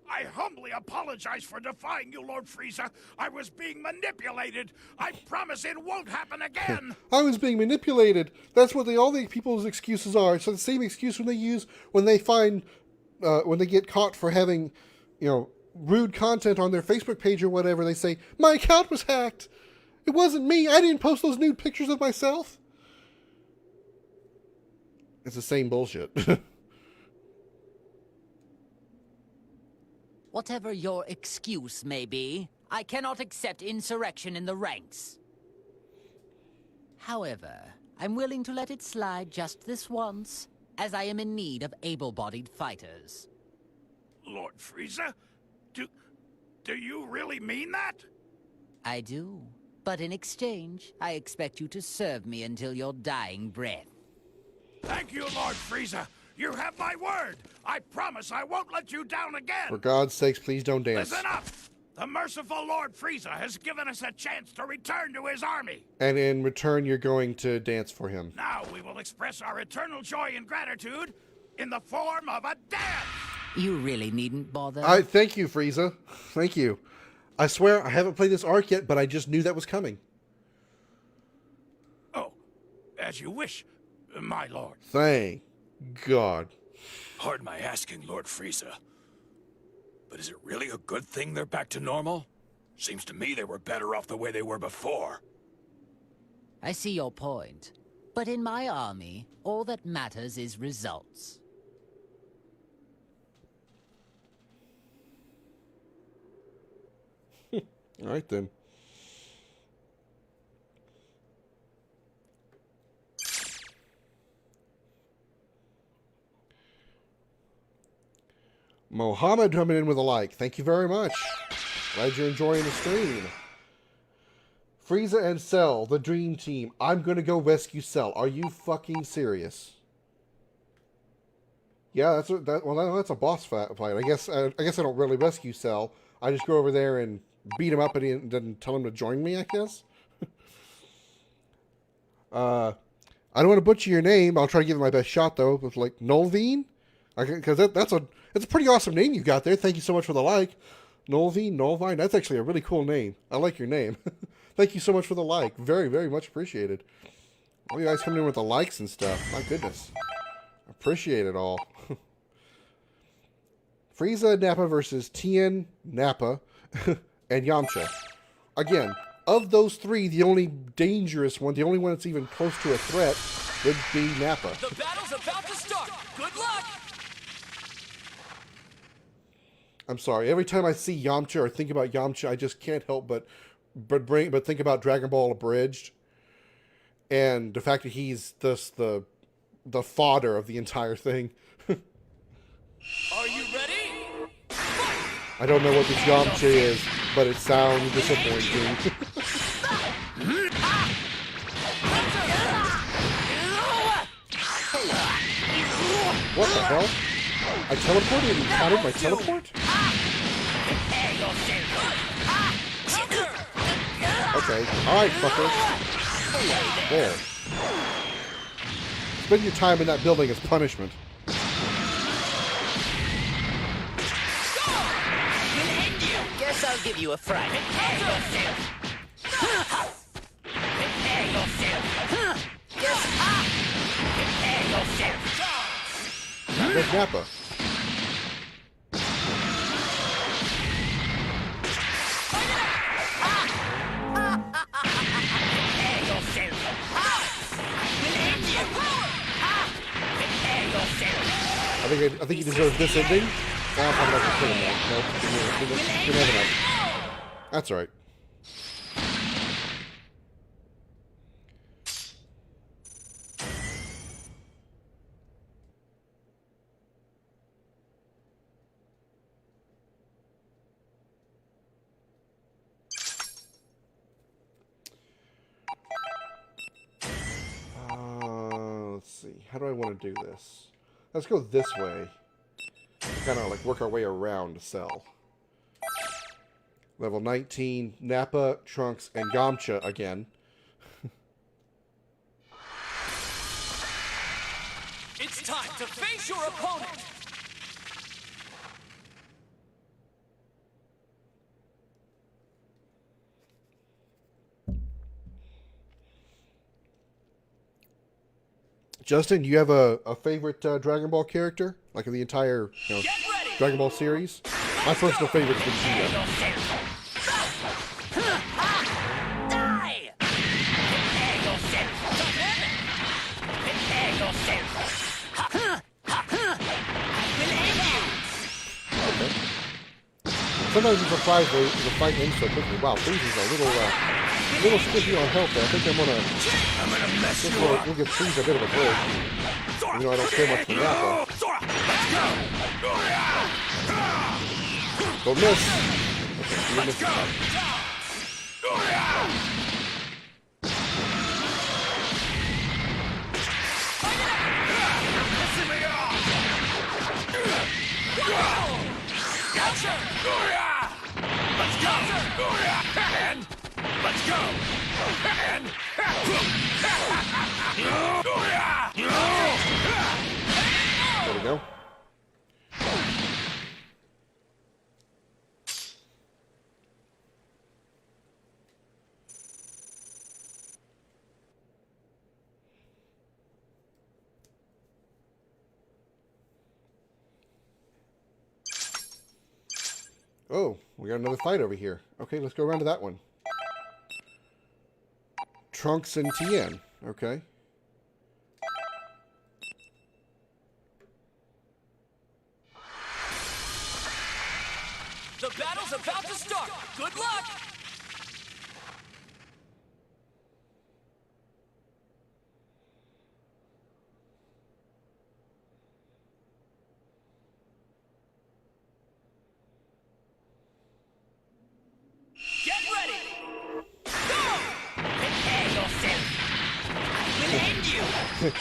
I humbly apologize for defying you, Lord Frieza. I was being manipulated. I promise it won't happen again. I was being manipulated. That's what all the people's excuses are. It's the same excuse when they use when they get caught for having, rude content on their Facebook page or whatever. They say, my account was hacked. It wasn't me. I didn't post those nude pictures of myself. It's the same bullshit. Whatever your excuse may be, I cannot accept insurrection in the ranks. However, I'm willing to let it slide just this once, as I am in need of able-bodied fighters. Lord Frieza? Do you really mean that? I do, but in exchange, I expect you to serve me until your dying breath. Thank you, Lord Frieza. You have my word. I promise I won't let you down again. For God's sakes, please don't dance. Listen up. The merciful Lord Frieza has given us a chance to return to his army. And in return, you're going to dance for him. Now we will express our eternal joy and gratitude in the form of a dance. You really needn't bother. Thank you, Frieza. Thank you. I swear I haven't played this arc yet, but I just knew that was coming. Oh, as you wish, my lord. Thank God. Pardon my asking, Lord Frieza. But is it really a good thing they're back to normal? Seems to me they were better off the way they were before. I see your point. But in my army, all that matters is results. All right, then. Mohammed coming in with a like. Thank you very much. Glad you're enjoying the stream. Frieza and Cell, the dream team. I'm gonna go rescue Cell. Are you fucking serious? Yeah, that's a boss fight. I guess I don't really rescue Cell. I just go over there and beat him up and then tell him to join me, I guess. I don't want to butcher your name. I'll try to give it my best shot though. With like Nolveen. Because that's a pretty awesome name you got there. Thank you so much for the like. Nolvine, that's actually a really cool name. I like your name. Thank you so much for the like. Very, very much appreciated. All you guys coming in with the likes and stuff. My goodness. Appreciate it all. Frieza Nappa versus Tien, Nappa, and Yamcha. Again, of those three, the only dangerous one, the only one that's even close to a threat, would be Nappa. The battle's about to start. Good luck. I'm sorry. Every time I see Yamcha or think about Yamcha, I just can't help but think about Dragon Ball Abridged, and the fact that he's just the fodder of the entire thing. Are you ready? I don't know what this Yamcha is, but it sounds disappointing. What the hell? I teleported and you counted my teleport? Okay, alright, fucker. There. Spend your time in that building as punishment. Guess I'll give you a fright. There's Nappa. I think he deserves this ending. No, I'm probably not gonna kill him now. No, didn't have enough. That's alright. Let's see. How do I want to do this? Let's go this way. Kind of like work our way around to sell. Level 19, Nappa, Trunks, and Yamcha again. It's time to face your opponent. Justin, you have a favorite Dragon Ball character? Like in the entire Dragon Ball series? My personal favorite is Vegeta. Okay. Sometimes I'm surprised the fight ends so quickly. Wow, Frieza's a little skimpy on health there. I think we'll give Frieza a bit of a break. You know, I don't care much for Nappa. Don't miss. Okay, you missed the time. Let's go! And let's go! And there we go. Oh, we got another fight over here. Okay, let's go around to that one. Trunks and Tien. Okay. the battle's about to start. Good luck! Get ready! Go! Prepare yourself! I will end you!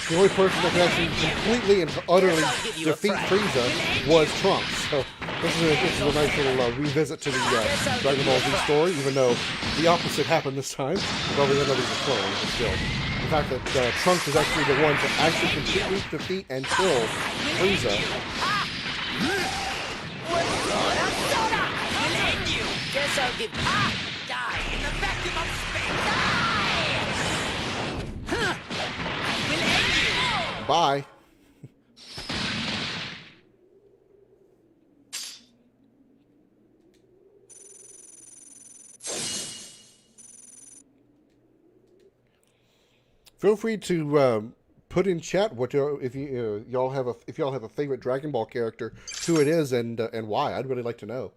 The only person that can actually completely and utterly defeat Frieza was Trunks. So this is a nice little revisit to the Dragon Ball Z story, even though the opposite happened this time. Well, we know he's a clone, but still. The fact that Trunks is actually the one to actually completely defeat and kill Frieza Guess I'll give die in the vacuum of space. Die! Will end you. Bye. Feel free to put in chat what if y'all have a favorite Dragon Ball character, who it is, and why. I'd really like to know.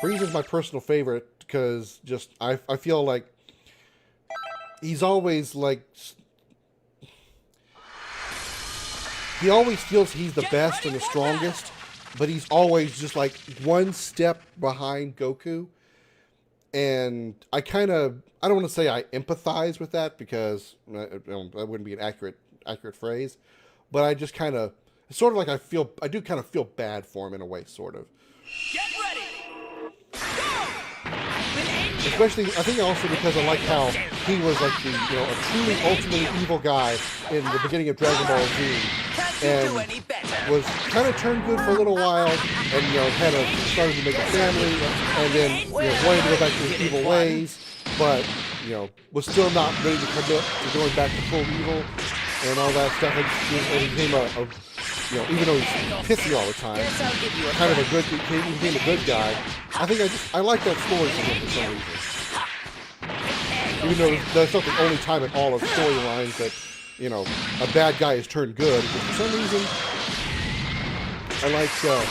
Frieza's my personal favorite because just I feel like he's always like he always feels he's the best and the strongest, but he's always just like one step behind Goku. And I don't want to say I empathize with that because that wouldn't be an accurate phrase, but I just kind of, it's sort of like I do kind of feel bad for him in a way, sort of. Get ready. Especially, I think also because I like how he was like the, a truly ultimately evil guy in the beginning of Dragon Ball Z, and was kind of turned good for a little while, and started to make a family, and then wanted to go back to his evil ways, but was still not ready to commit to going back to full evil and all that stuff. And he became even though he's pissy all the time, kind of he became a good guy. I think I like that story for him for some reason. Even though that's not the only time in all of storylines that, a bad guy is turned good. But for some reason, I like Vegeta.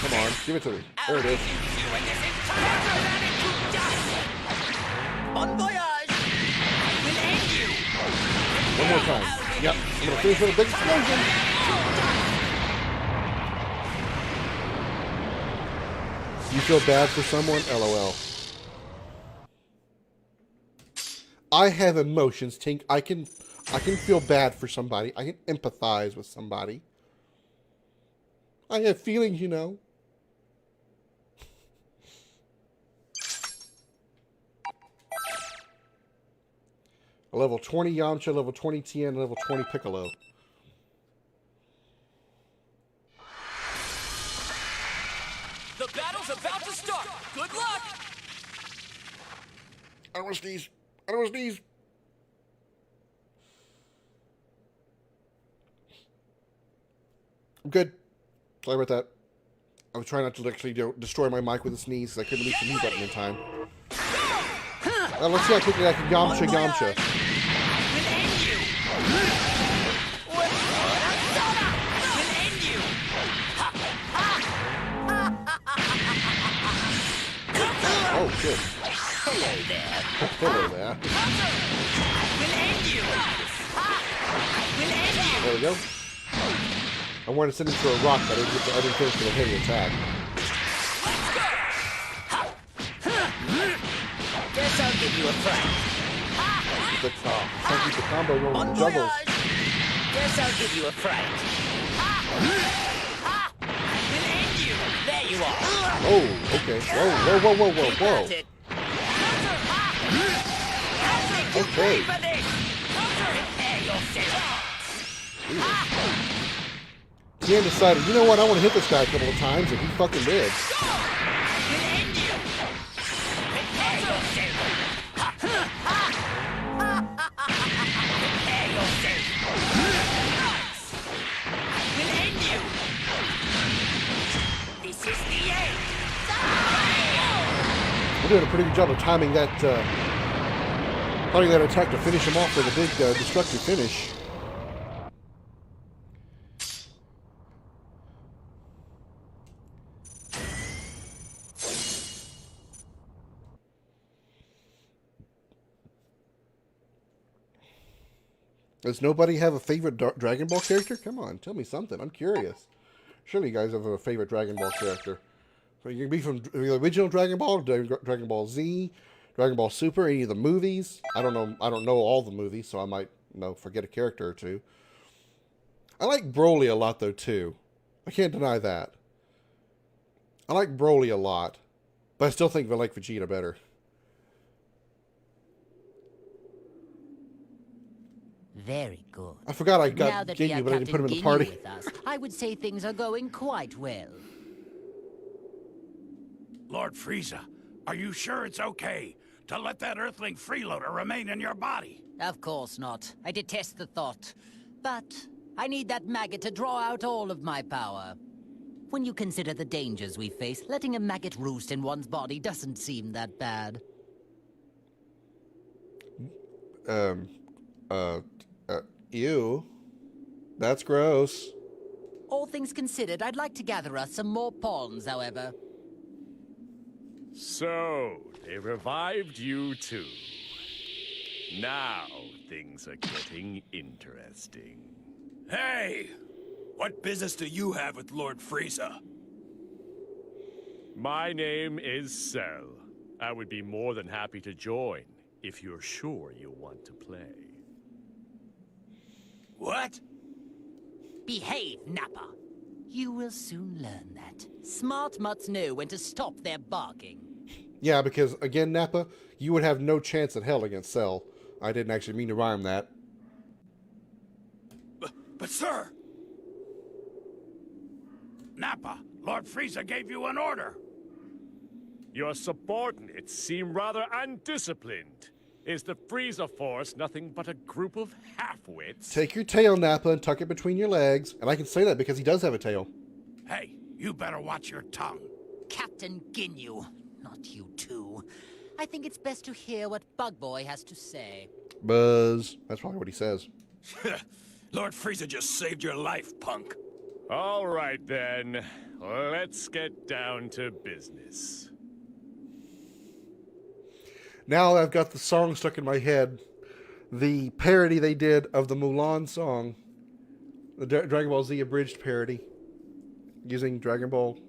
Come on, give it to me. There it is. Bon voyage. Will end you. One more time. Yep, I'm gonna finish with a big explosion. You feel bad for someone? LOL. I have emotions, Tink. I can feel bad for somebody. I can empathize with somebody. I have feelings, A level 20 Yamcha, level 20 Tien, level 20 Piccolo. The battle's about to start. Good luck. I don't want to sneeze. I don't want to sneeze. I'm good. Sorry about that. I was trying not to actually destroy my mic with a sneeze because I couldn't reach the mute button in time. Let's see how quickly I can Yamcha. Oh, shit. Hello there. Hello there. There we go. I wanted to send him to a rock, but I didn't finish with a heavy attack. Guess I'll give you a fright. Thank you for combo rolling juggles. Guess I'll give you a fright. There you are. Oh, okay. Whoa. Okay. Tien decided, you know what, I want to hit this guy a couple of times, and he fucking did. We're doing a pretty good job of timing that attack to finish him off with a big destructive finish. Does nobody have a favorite Dragon Ball character? Come on, tell me something. I'm curious. Surely you guys have a favorite Dragon Ball character. You can be from the original Dragon Ball, Dragon Ball Z, Dragon Ball Super, any of the movies. I don't know all the movies, so I might forget a character or two. I like Broly a lot though too. I can't deny that. I like Broly a lot, but I still think I like Vegeta better. Very good. I forgot I Now got that we Ginyu, have but I didn't put him Captain in the party. Ginyu with us, I would say things are going quite well. Lord Frieza, are you sure it's okay to let that Earthling freeloader remain in your body? Of course not. I detest the thought. But I need that maggot to draw out all of my power. When you consider the dangers we face, letting a maggot roost in one's body doesn't seem that bad. Ew. That's gross. All things considered, I'd like to gather us some more pawns, however. So, they revived you too. Now, things are getting interesting. Hey! What business do you have with Lord Frieza? My name is Cell. I would be more than happy to join, if you're sure you want to play. What? Behave, Nappa. You will soon learn that. Smart mutts know when to stop their barking. Yeah, because, again, Nappa, you would have no chance in hell against Cell. I didn't actually mean to rhyme that. But sir! Nappa, Lord Frieza gave you an order. Your subordinates seem rather undisciplined. Is the Frieza Force nothing but a group of half-wits? Take your tail, Nappa, and tuck it between your legs. And I can say that because he does have a tail. Hey, you better watch your tongue. Captain Ginyu, not you too. I think it's best to hear what Bug Boy has to say. Buzz. That's probably what he says. Lord Frieza just saved your life, punk. All right, then. Let's get down to business. Now I've got the song stuck in my head. The parody they did of the Mulan song. The Dragon Ball Z abridged parody. Using Dragon Ball.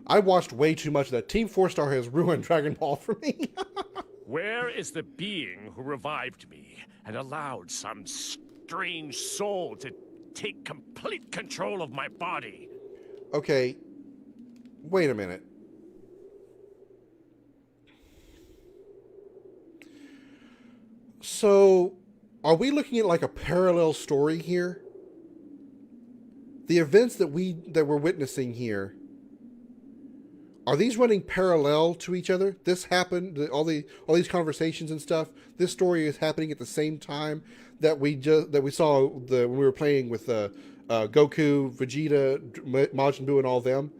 I watched way too much of that. Team 4-Star has ruined Dragon Ball for me. Where is the being who revived me and allowed some strange soul to take complete control of my body? Okay. Wait a minute. So, are we looking at like a parallel story here? The events that we're witnessing here, are these running parallel to each other? This happened, all these conversations and stuff. This story is happening at the same time that we saw when we were playing with Goku, Vegeta, Majin Buu, and all them.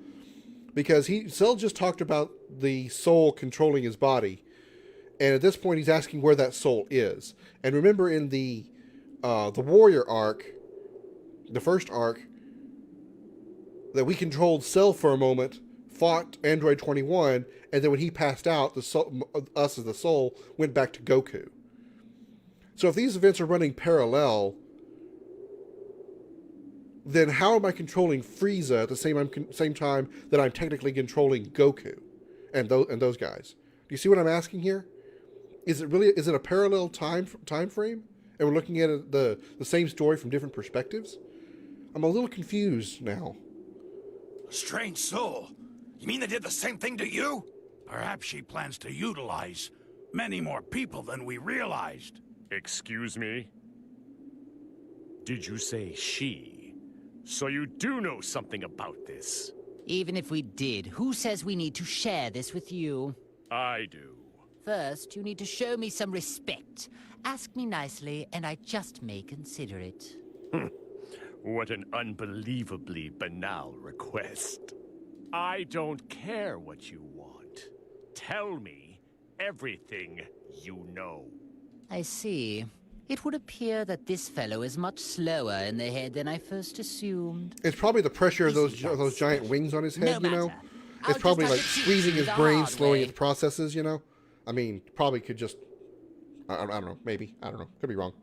Because Cell just talked about the soul controlling his body. And at this point, he's asking where that soul is. And remember in the Warrior arc, the first arc, that we controlled Cell for a moment, fought Android 21, and then when he passed out, us as the soul went back to Goku. So if these events are running parallel, then how am I controlling Frieza at the same time that I'm technically controlling Goku and those guys? Do you see what I'm asking here? Is it a parallel time frame, and we're looking at the same story from different perspectives? I'm a little confused now. A strange soul? You mean they did the same thing to you? Perhaps she plans to utilize many more people than we realized. Excuse me? Did you say she? So you do know something about this? Even if we did, who says we need to share this with you? I do. First, you need to show me some respect. Ask me nicely, and I just may consider it. What an unbelievably banal request. I don't care what you want. Tell me everything you know. I see. It would appear that this fellow is much slower in the head than I first assumed. It's probably the pressure of those giant wings on his head, you know? It's probably like squeezing his brain, slowing its processes, you know? I mean, probably could just... I don't know, maybe. I don't know. Could be wrong.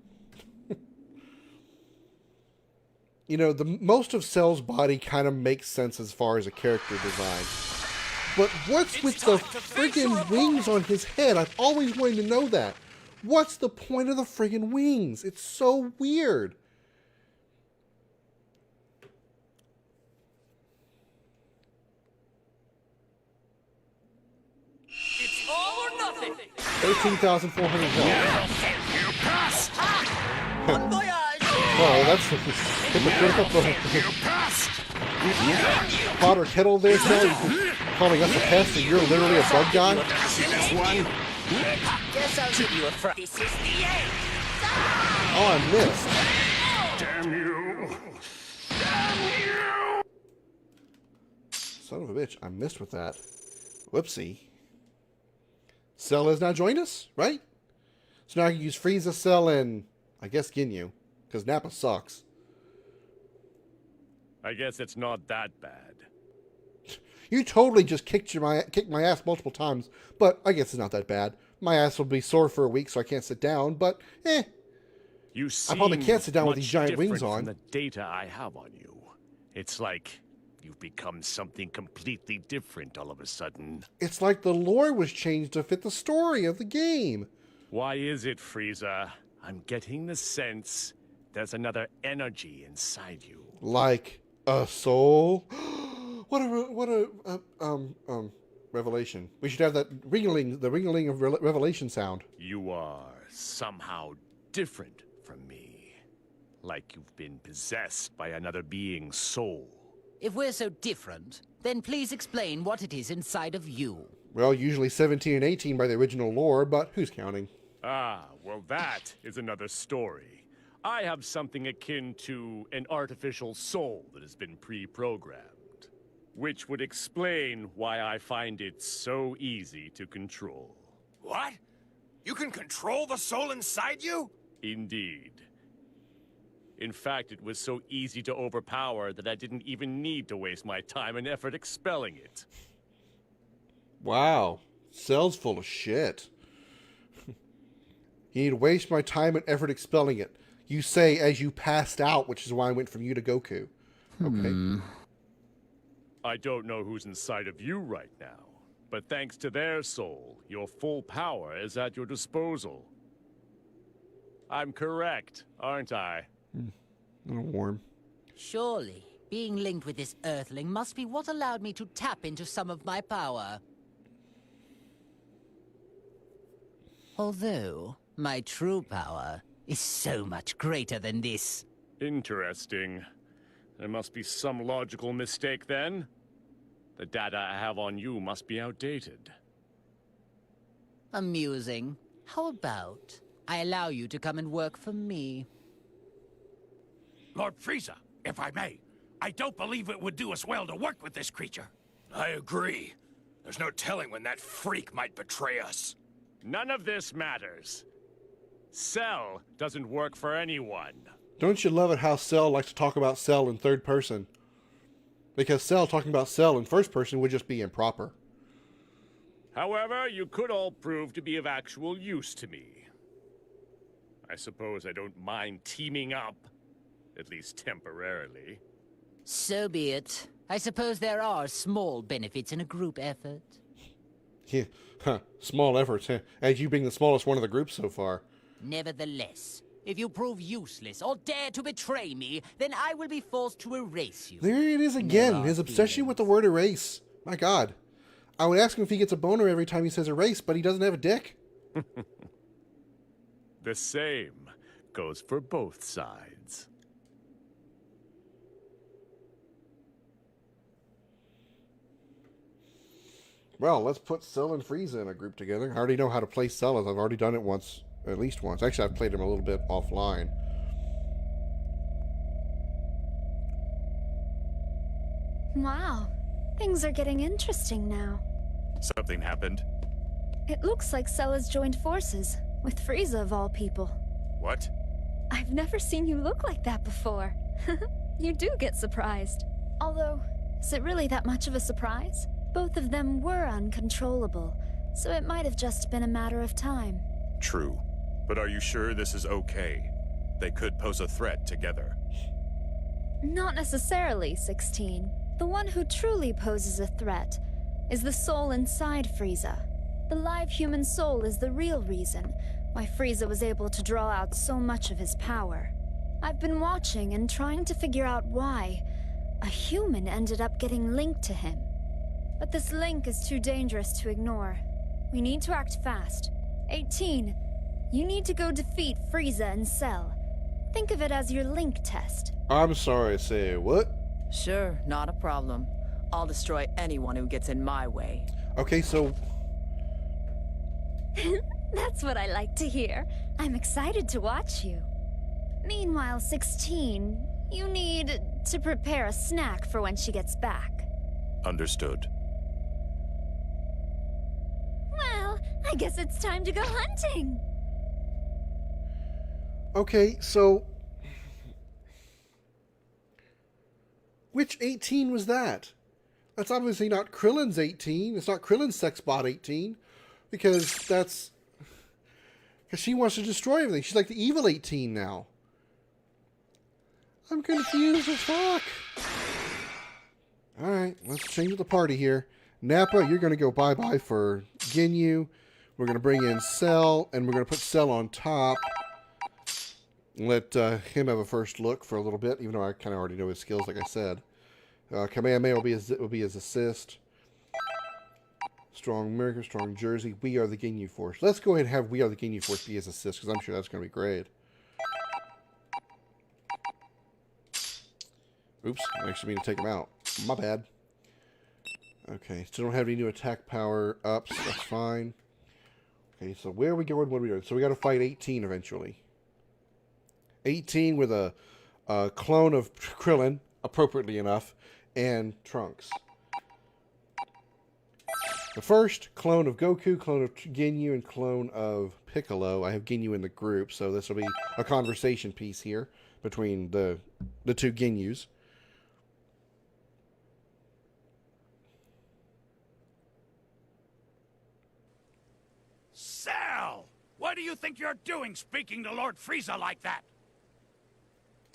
You know, most of Cell's body kind of makes sense as far as a character design. But what's with the friggin' wings on his head? I've always wanted to know that. What's the point of the friggin' wings? It's so weird. It's all or nothing. 13,400 health. Bon voyage! Oh, that's hypocritical. Pot or kettle there, Sal? You're calling us a pest and you're literally a bug guy? Guess I'll give you a fry. This is the end! Oh, I missed. Damn you! Son of a bitch, I missed with that. Whoopsie. Cell has now joined us, right? So now I can use Frieza, Cell, and I guess Ginyu, because Nappa sucks. I guess it's not that bad. You totally just kicked my ass multiple times, but I guess it's not that bad. My ass will be sore for a week, so I can't sit down, but You I probably can't sit down with much these giant different wings on. From the data I have on you, it's like you've become something completely different all of a sudden. It's like the lore was changed to fit the story of the game. Why is it, Frieza? I'm getting the sense there's another energy inside you. Like a soul. What a revelation. We should have that the ringling of revelation sound. You are somehow different from me. Like you've been possessed by another being's soul. If we're so different, then please explain what it is inside of you. Well, usually 17 and 18 by the original lore, but who's counting? Ah, well that is another story. I have something akin to an artificial soul that has been pre-programmed, which would explain why I find it so easy to control. What? You can control the soul inside you? Indeed. In fact, it was so easy to overpower that I didn't even need to waste my time and effort expelling it. Wow. Cell's full of shit. You need to waste my time and effort expelling it. You say as you passed out, which is why I went from you to Goku. Okay. I don't know who's inside of you right now, but thanks to their soul, your full power is at your disposal. I'm correct, aren't I? A little warm. Surely, being linked with this Earthling must be what allowed me to tap into some of my power. Although, my true power is so much greater than this. Interesting. There must be some logical mistake then. The data I have on you must be outdated. Amusing. How about I allow you to come and work for me? Lord Frieza, if I may, I don't believe it would do us well to work with this creature. I agree. There's no telling when that freak might betray us. None of this matters. Cell doesn't work for anyone. Don't you love it how Cell likes to talk about Cell in third person? Because Cell talking about Cell in first person would just be improper. However, you could all prove to be of actual use to me. I suppose I don't mind teaming up, at least temporarily. So be it. I suppose there are small benefits in a group effort. Yeah, small efforts, huh? As you being the smallest one of the group so far. Nevertheless, if you prove useless or dare to betray me, then I will be forced to erase you. There it is again, Never his obsession with the word erase. My God. I would ask him if he gets a boner every time he says erase, but he doesn't have a dick. The same goes for both sides. Well, let's put Cell and Frieza in a group together. I already know how to play Cell, as I've already done it once, at least once. Actually, I've played him a little bit offline. Wow, things are getting interesting now. Something happened. It looks like Cell has joined forces, with Frieza of all people. What? I've never seen you look like that before. You do get surprised. Although, is it really that much of a surprise? Both of them were uncontrollable, so it might have just been a matter of time. True. But are you sure this is okay? They could pose a threat together. Not necessarily, 16. The one who truly poses a threat is the soul inside Frieza. The live human soul is the real reason why Frieza was able to draw out so much of his power. I've been watching and trying to figure out why a human ended up getting linked to him. But this link is too dangerous to ignore. We need to act fast. 18, you need to go defeat Frieza and Cell. Think of it as your link test. I'm sorry, say what? Sure, not a problem. I'll destroy anyone who gets in my way. Okay, so That's what I like to hear. I'm excited to watch you. Meanwhile, 16, you need to prepare a snack for when she gets back. Understood. Well, I guess it's time to go hunting. okay, so which 18 was that? That's obviously not Krillin's 18. It's not Krillin's Sexbot 18 because she wants to destroy everything. She's like the evil 18 now. I'm confused as fuck. Alright, let's change the party here. Nappa, you're going to go bye-bye for Ginyu. We're going to bring in Cell, and we're going to put Cell on top. Let him have a first look for a little bit, even though I kind of already know his skills, like I said. Kamehameha will be his assist. Strong America, Strong Jersey. We are the Ginyu Force. Let's go ahead and have We Are the Ginyu Force be his assist, because I'm sure that's going to be great. Oops, I actually mean to take him out. My bad. Okay, still don't have any new attack power ups. That's fine. Okay, so where are we going? What are we doing? So we got to fight 18 eventually. 18 with a clone of Krillin, appropriately enough, and Trunks. The first, clone of Goku, clone of Ginyu, and clone of Piccolo. I have Ginyu in the group, so this will be a conversation piece here between the two Ginyus. Cell! What do you think you're doing speaking to Lord Frieza like that?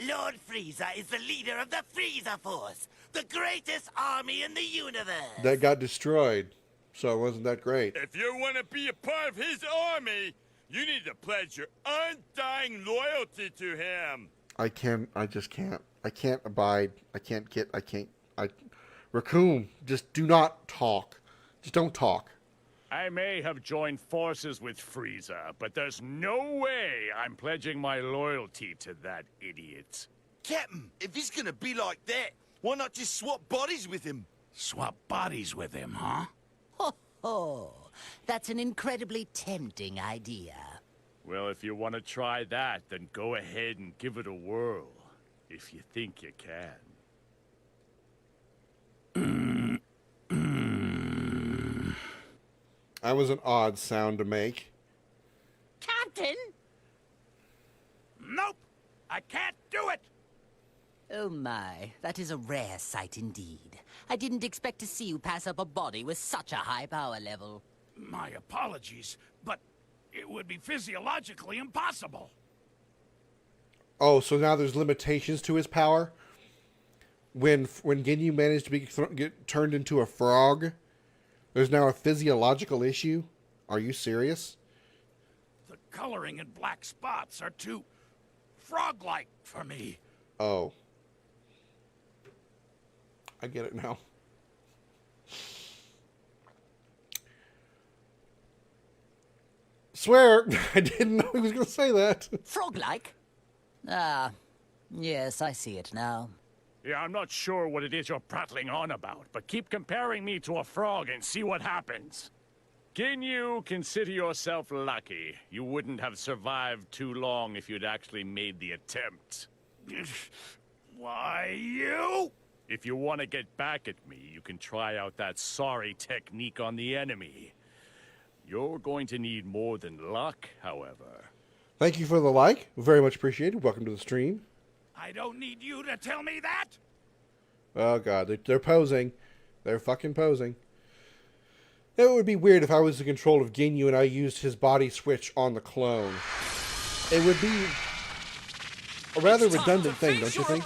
Lord Frieza is the leader of the Frieza Force, the greatest army in the universe. That got destroyed, so it wasn't that great. If you want to be a part of his army, you need to pledge your undying loyalty to him. I just can't. I can't abide. Raccoon, just do not talk. Just don't talk. I may have joined forces with Frieza, but there's no way I'm pledging my loyalty to that idiot. Captain, if he's gonna be like that, why not just swap bodies with him? Swap bodies with him, huh? Ho ho! That's an incredibly tempting idea. Well, if you want to try that, then go ahead and give it a whirl. If you think you can. That was an odd sound to make. Captain? Nope! I can't do it! Oh my, that is a rare sight indeed. I didn't expect to see you pass up a body with such a high power level. My apologies, but it would be physiologically impossible. Oh, so now there's limitations to his power? When Ginyu managed to get turned into a frog, there's now a physiological issue? Are you serious? The coloring in black spots are too frog-like for me. Oh. I get it now. Swear, I didn't know he was going to say that. Frog-like? Ah, yes, I see it now. Yeah, I'm not sure what it is you're prattling on about, but keep comparing me to a frog and see what happens. Ginyu, consider yourself lucky. You wouldn't have survived too long if you'd actually made the attempt. Why, you? If you want to get back at me, you can try out that sorry technique on the enemy. You're going to need more than luck, however. Thank you for the like. Very much appreciated. Welcome to the stream. I don't need you to tell me that. Oh, God. They're posing. They're fucking posing. It would be weird if I was in control of Ginyu and I used his body switch on the clone. It would be a rather redundant thing, don't you think?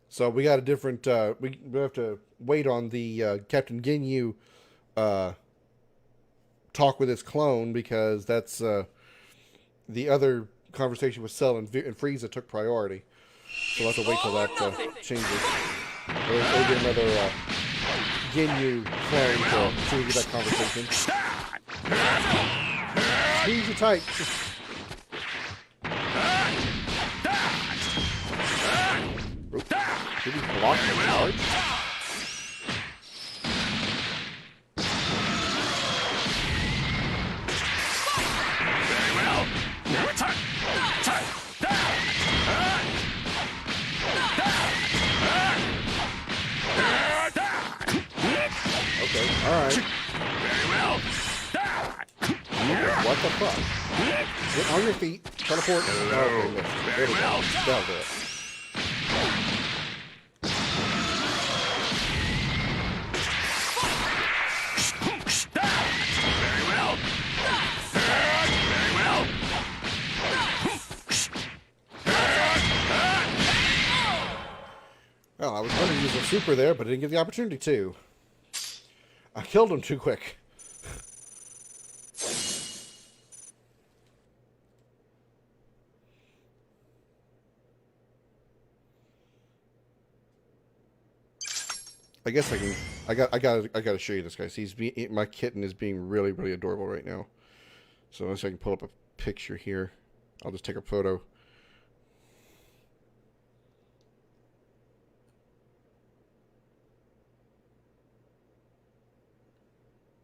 So we got a different, we have to wait on the Captain Ginyu talk with his clone because that's the other conversation with Cell and Frieza took priority. So we'll have to wait till that changes. There'll be another Ginyu clone to get that conversation. squeeze you tight. Did he block the charge? Very well. Turn. Down. Okay, alright. Very well. What the fuck? Get on your feet. Teleport. Hello. Okay, missed. There we go. That'll do it. Very well. Very well. Well, I was going to use a super there, but I didn't get the opportunity to. I killed him too quick. I guess I can. I gotta show you this guy. See, my kitten is being really, really adorable right now. So unless I can pull up a picture here, I'll just take a photo.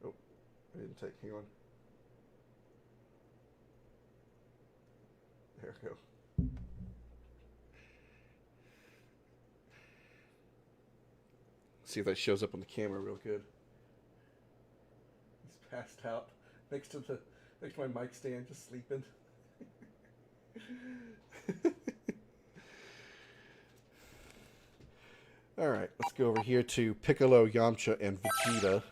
Oh, I didn't take. Hang on. There we go. See if that shows up on the camera real good. He's passed out next to my mic stand, just sleeping. All right, let's go over here to Piccolo, Yamcha, and Vegeta.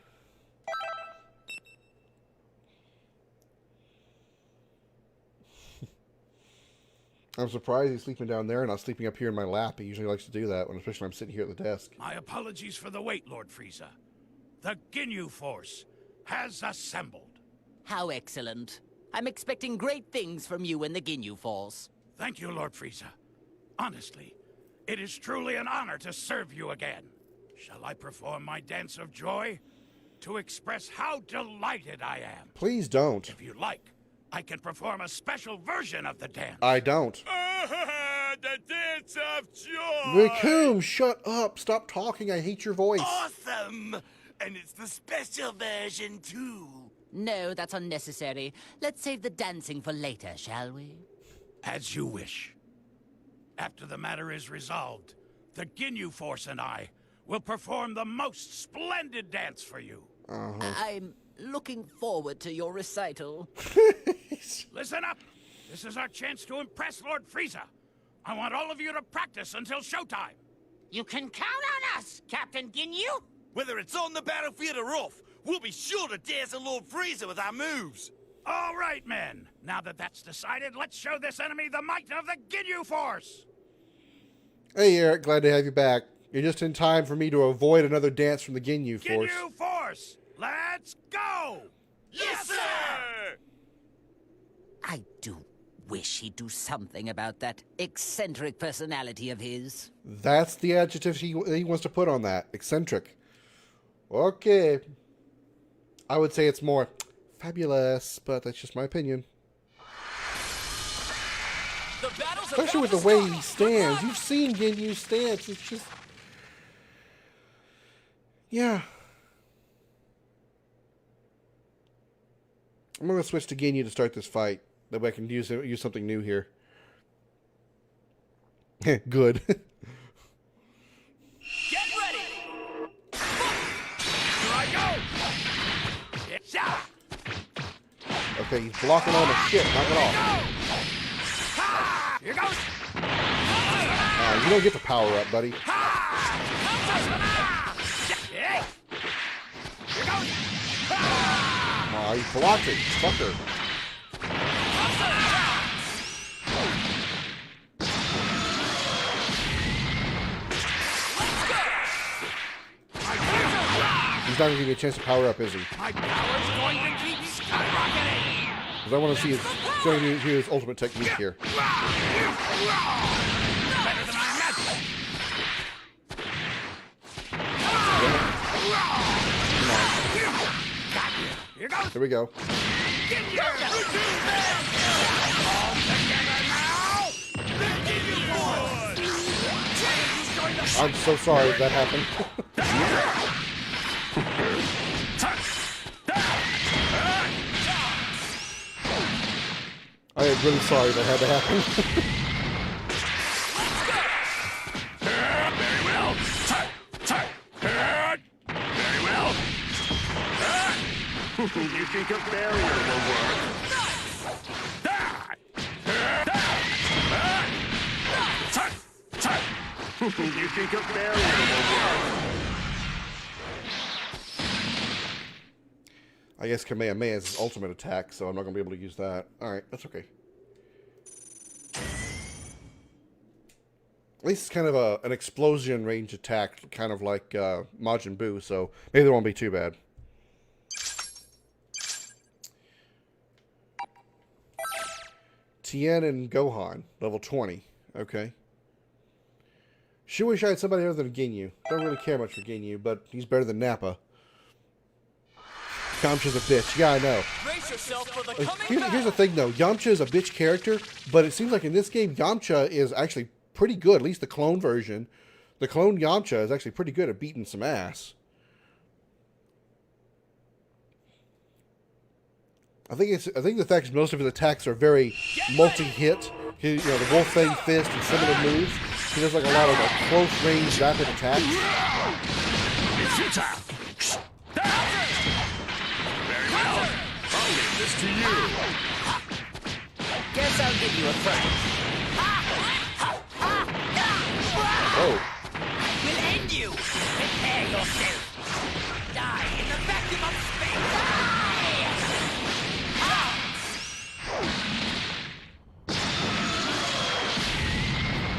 I'm surprised he's sleeping down there and not sleeping up here in my lap. He usually likes to do that, especially when I'm sitting here at the desk. My apologies for the wait, Lord Frieza. The Ginyu Force has assembled. How excellent. I'm expecting great things from you and the Ginyu Force. Thank you, Lord Frieza. Honestly, it is truly an honor to serve you again. Shall I perform my dance of joy to express how delighted I am? Please don't. If you like, I can perform a special version of the dance. I don't. The dance of joy! Raccoon, shut up. Stop talking. I hate your voice. Awesome! And it's the special version, too. No, that's unnecessary. Let's save the dancing for later, shall we? As you wish. After the matter is resolved, the Ginyu Force and I will perform the most splendid dance for you. I'm looking forward to your recital. Listen up! This is our chance to impress Lord Frieza. I want all of you to practice until showtime. You can count on us, Captain Ginyu. Whether it's on the battlefield or off, we'll be sure to dazzle Lord Frieza with our moves. All right, men. Now that that's decided, let's show this enemy the might of the Ginyu Force. Hey, Eric. Glad to have you back. You're just in time for me to avoid another dance from the Ginyu Force. Ginyu Force, let's go! Yes, sir! I do wish he'd do something about that eccentric personality of his. That's the adjective he wants to put on that. Eccentric. Okay. I would say it's more fabulous, but that's just my opinion. Especially with the way he stands. You've seen Ginyu's stance. It's just... yeah. I'm going to switch to Ginyu to start this fight. That way I can use something new here. Good. Get ready! Here I go! Yeah. Okay, he's blocking all the shit. Knock it off. Here goes! You don't get the power up, buddy. Hey! Here goes! He's blocking. Fucker. He's not going to give me a chance to power up, is he? My power's going to keep skyrocketing! Because I want to see his ultimate technique here. Better than I imagined! Come on. Here goes! There we go. I'm so sorry that happened. I am really sorry that had to happen. Very well. Very well. You think a barrier will work? You think a barrier will work? I guess Kamehameha is his ultimate attack, so I'm not going to be able to use that. Alright, that's okay. At least it's kind of an explosion range attack, kind of like Majin Buu, so maybe it won't be too bad. Tien and Gohan, level 20. Okay. Sure wish I had somebody other than Ginyu. Don't really care much for Ginyu, but he's better than Nappa. Yamcha's a bitch. Yeah, I know. Brace yourself for the Here's the thing, though. Yamcha is a bitch character, but it seems like in this game, Yamcha is actually pretty good. At least the clone version. The clone Yamcha is actually pretty good at beating some ass. I think the fact is most of his attacks are very multi-hit. You know, the Wolf Fang Fist and similar moves. He does like a lot of like, close-range rapid attacks. It's your time. Very well. I'll leave this to you. Guess I'll give you a friend. Oh. We'll end you. Prepare yourself. Die in the vacuum of space.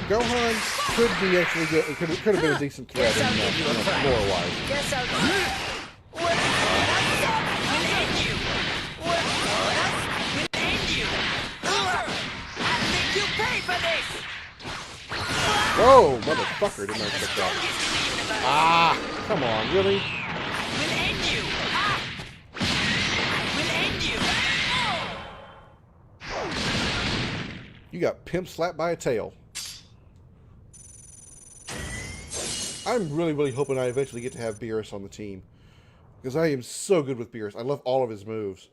Gohan could be actually good. Could have been a decent threat in lore-wise. Guess I'll we'll end you. We'll end you. I think you pay for this. Whoa, motherfucker! Didn't I expect that? Ah, come on, really? We'll end you. We'll end you. You got pimp slapped by a tail. I'm really, really hoping I eventually get to have Beerus on the team. Because I am so good with Beerus. I love all of his moves.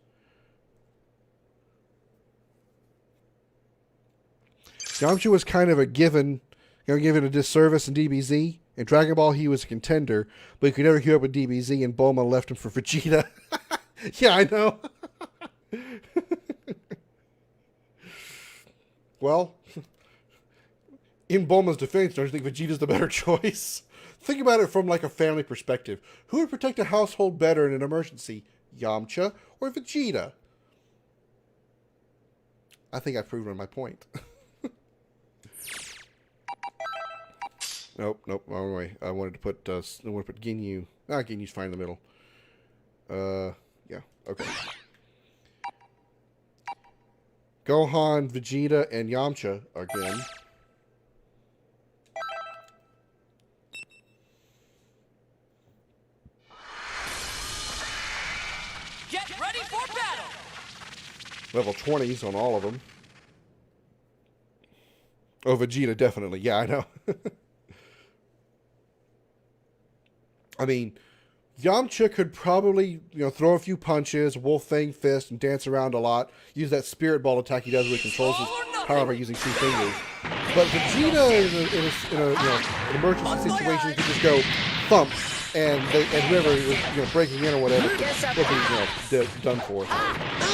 Yamcha was kind of a given a disservice in DBZ. In Dragon Ball, he was a contender, but he could never keep up with DBZ, and Bulma left him for Vegeta. Yeah, I know. Well, in Bulma's defense, don't you think Vegeta's the better choice? Think about it from like a family perspective. Who would protect a household better in an emergency? Yamcha or Vegeta? I think I've proven my point. Nope, wrong way. I wanted to put Ginyu. Ginyu's fine in the middle. Yeah, okay. Gohan, Vegeta, and Yamcha again. Get ready for battle. Level 20s on all of them. Oh, Vegeta, definitely. Yeah, I know. I mean, Yamcha could probably, throw a few punches, Wolf Fang Fist, and dance around a lot. Use that Spirit Ball attack he does where he controls his power by using two fingers. But Vegeta, in an emergency situation, he could just go thump, and whoever was breaking in or whatever would be done for.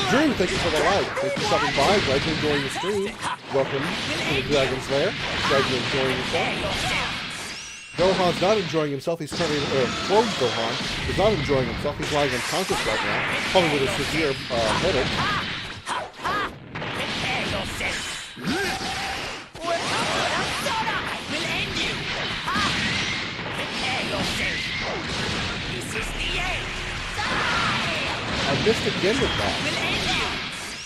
Drew, thank you for the like. Thanks for stopping by. Glad you're enjoying the stream. Welcome to the Dragon's Lair. Glad you're enjoying yourself. Gohan's not enjoying himself. He's currently, clone Gohan is not enjoying himself. He's lying unconscious right now, probably with a severe headache. I missed again with that.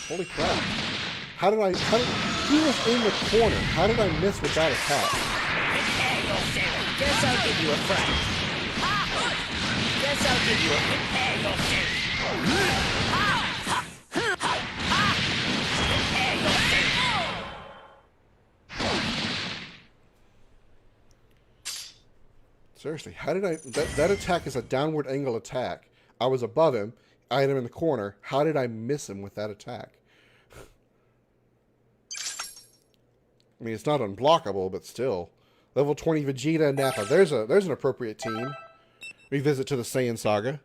Holy crap. He was in the corner. How did I miss with that attack? Guess I'll give you a friend. Guess I'll give you a prepare yourself. Seriously, how did I... That attack is a downward angle attack. I was above him. I had him in the corner. How did I miss him with that attack? I mean, it's not unblockable, but still. Level 20 Vegeta and Nappa. There's an appropriate team. Revisit to the Saiyan Saga.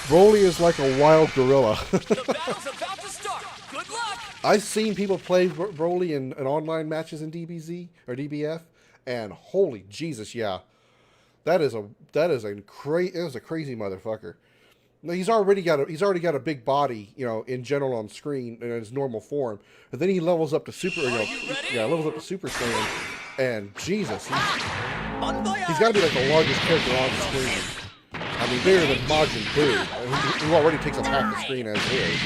Broly is like a wild gorilla. The battle's about to start. Good luck. I've seen people play Broly in online matches in DBZ or DBF, and holy Jesus, yeah, that is a crazy motherfucker. Now, he's already got a big body, you know, in general on screen in his normal form, but then he levels up to Super, levels up to Super Saiyan, and Jesus, he's got to be like the largest character on the screen. I mean, bigger than Majin Buu, who already takes up half the screen as is.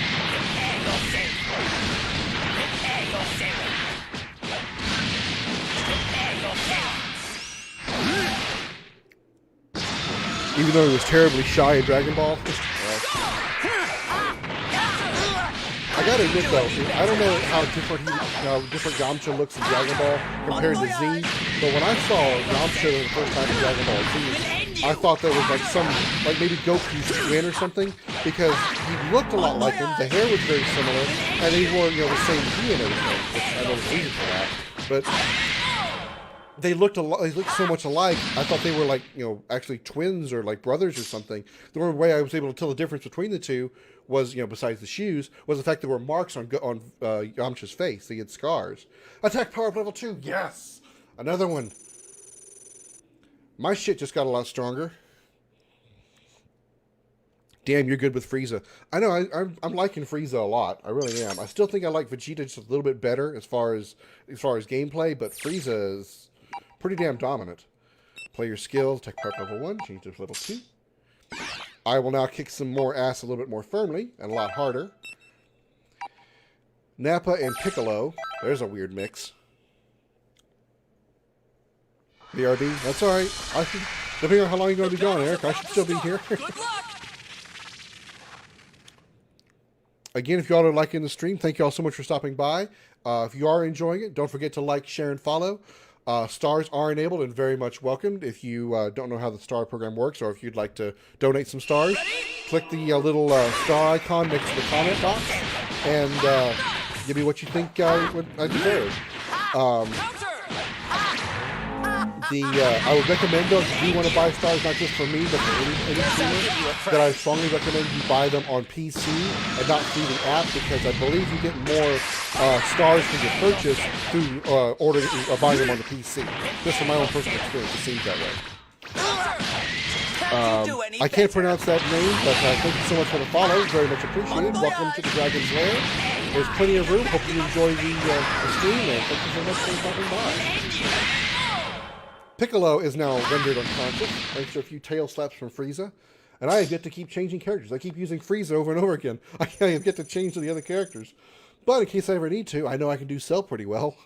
Even though he was terribly shy in Dragon Ball. I gotta admit though, I don't know how different Yamcha looks in Dragon Ball compared to Z, but when I saw Yamcha the first time in Dragon Ball Z, I thought that was like maybe Goku's twin or something, because he looked a lot like him, the hair was very similar, and they wore, the same key and everything, which I know the reason for that, but they looked so much alike. I thought they were like, actually twins or like brothers or something. The only way I was able to tell the difference between the two was, besides the shoes, was the fact there were marks on Yamcha's face. He had scars. Attack power up level 2. Yes! Another one. My shit just got a lot stronger. Damn, you're good with Frieza. I know, I'm liking Frieza a lot. I really am. I still think I like Vegeta just a little bit better as far as gameplay, but Frieza is pretty damn dominant. Play your skills, attack power up level 1, change to level 2. I will now kick some more ass a little bit more firmly and a lot harder. Nappa and Piccolo. There's a weird mix. BRB, that's alright. Depending on how long you're going to be gone, Eric, I should still be here. Again, if you all are liking the stream, thank you all so much for stopping by. If you are enjoying it, don't forget to like, share, and follow. Stars are enabled and very much welcomed. If you don't know how the star program works, or if you'd like to donate some stars, click the little star icon next to the comment box and give me what you think I deserve. I would recommend, though, if you do want to buy stars, not just for me, but for any streamer, that I strongly recommend you buy them on PC and not through the app, because I believe you get more stars for your purchase through buying them on the PC. Just from my own personal experience, it seems that way. I can't pronounce that name, but thank you so much for the follow. Very much appreciated. Welcome to the Dragon's Lair. There's plenty of room. Hope you enjoy the stream, and thank you so much for stopping by. Piccolo is now rendered unconscious, thanks to a few tail slaps from Frieza. And I have yet to keep changing characters. I keep using Frieza over and over again. I have yet to change to the other characters. But in case I ever need to, I know I can do Cell pretty well.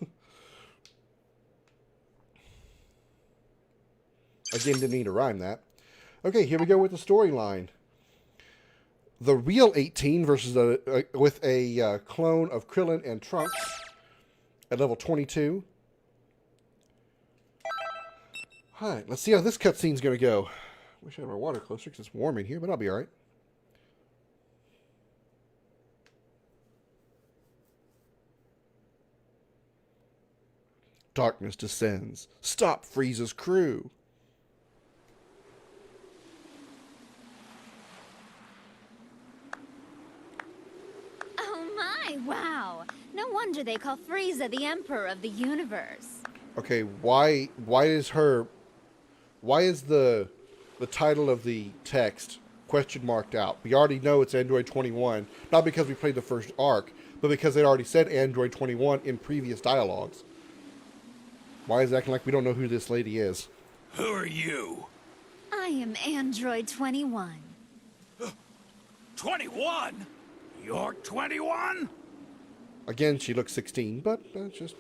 Again, didn't need to rhyme that. Okay, here we go with the storyline. The real 18 versus with a clone of Krillin and Trunks at level 22. Alright, let's see how this cutscene's going to go. Wish I had my water closer because it's warm in here, but I'll be alright. Darkness descends. Stop Frieza's crew. Oh my, wow. No wonder they call Frieza the Emperor of the Universe. Okay, why is the title of the text question marked out? We already know it's Android 21, not because we played the first arc, but because they already said Android 21 in previous dialogues. Why is it acting like we don't know who this lady is? Who are you? I am Android 21. 21? You're 21? Again, she looks 16, but just...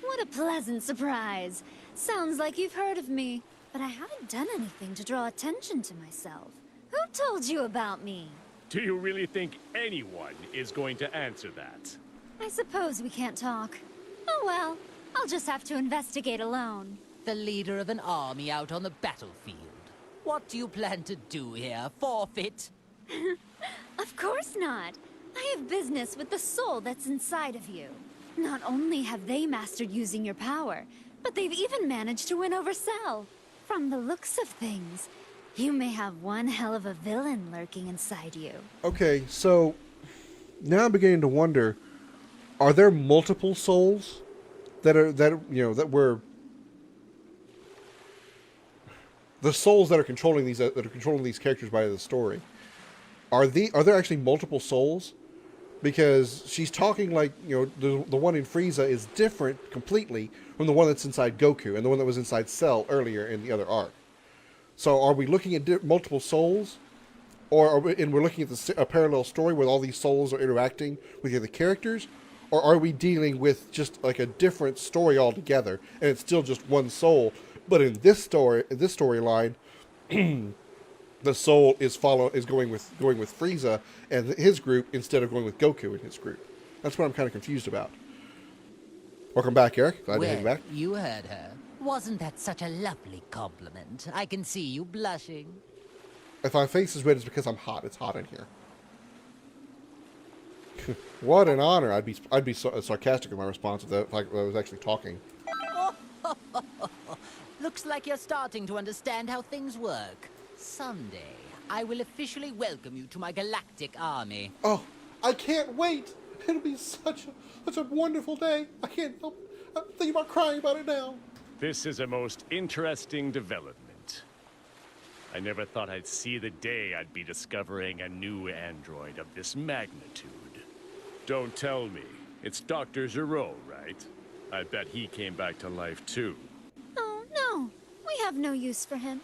What a pleasant surprise. Sounds like you've heard of me. But I haven't done anything to draw attention to myself. Who told you about me? Do you really think anyone is going to answer that? I suppose we can't talk. Oh well, I'll just have to investigate alone. the leader of an army out on the battlefield. What do you plan to do here? Forfeit? Of course not. I have business with the soul that's inside of you. Not only have they mastered using your power, but they've even managed to win over Cell. From the looks of things, you may have one hell of a villain lurking inside you. Okay, so now I'm beginning to wonder: are there multiple souls that were the souls that are controlling these characters by the story? Are there actually multiple souls? Because she's talking like, the one in Frieza is different completely from the one that's inside Goku and the one that was inside Cell earlier in the other arc. So are we looking at multiple souls? Or we're looking at a parallel story where all these souls are interacting with the other characters? Or are we dealing with just like a different story altogether and it's still just one soul? But in this storyline, the soul is going with Frieza and his group instead of going with Goku and his group. That's what I'm kind of confused about. Welcome back, Eric. Glad to have you back. You heard her. Wasn't that such a lovely compliment? I can see you blushing. If my face is red, it's because I'm hot. It's hot in here. What an honor! I'd be sarcastic in my response if I was actually talking. Looks like you're starting to understand how things work. Someday, I will officially welcome you to my galactic army. Oh, I can't wait! It'll be such a wonderful day. I can't help. I'm thinking about crying about it now. This is a most interesting development. I never thought I'd see the day I'd be discovering a new android of this magnitude. Don't tell me. It's Dr. Gero, right? I bet he came back to life too. Oh, no. We have no use for him.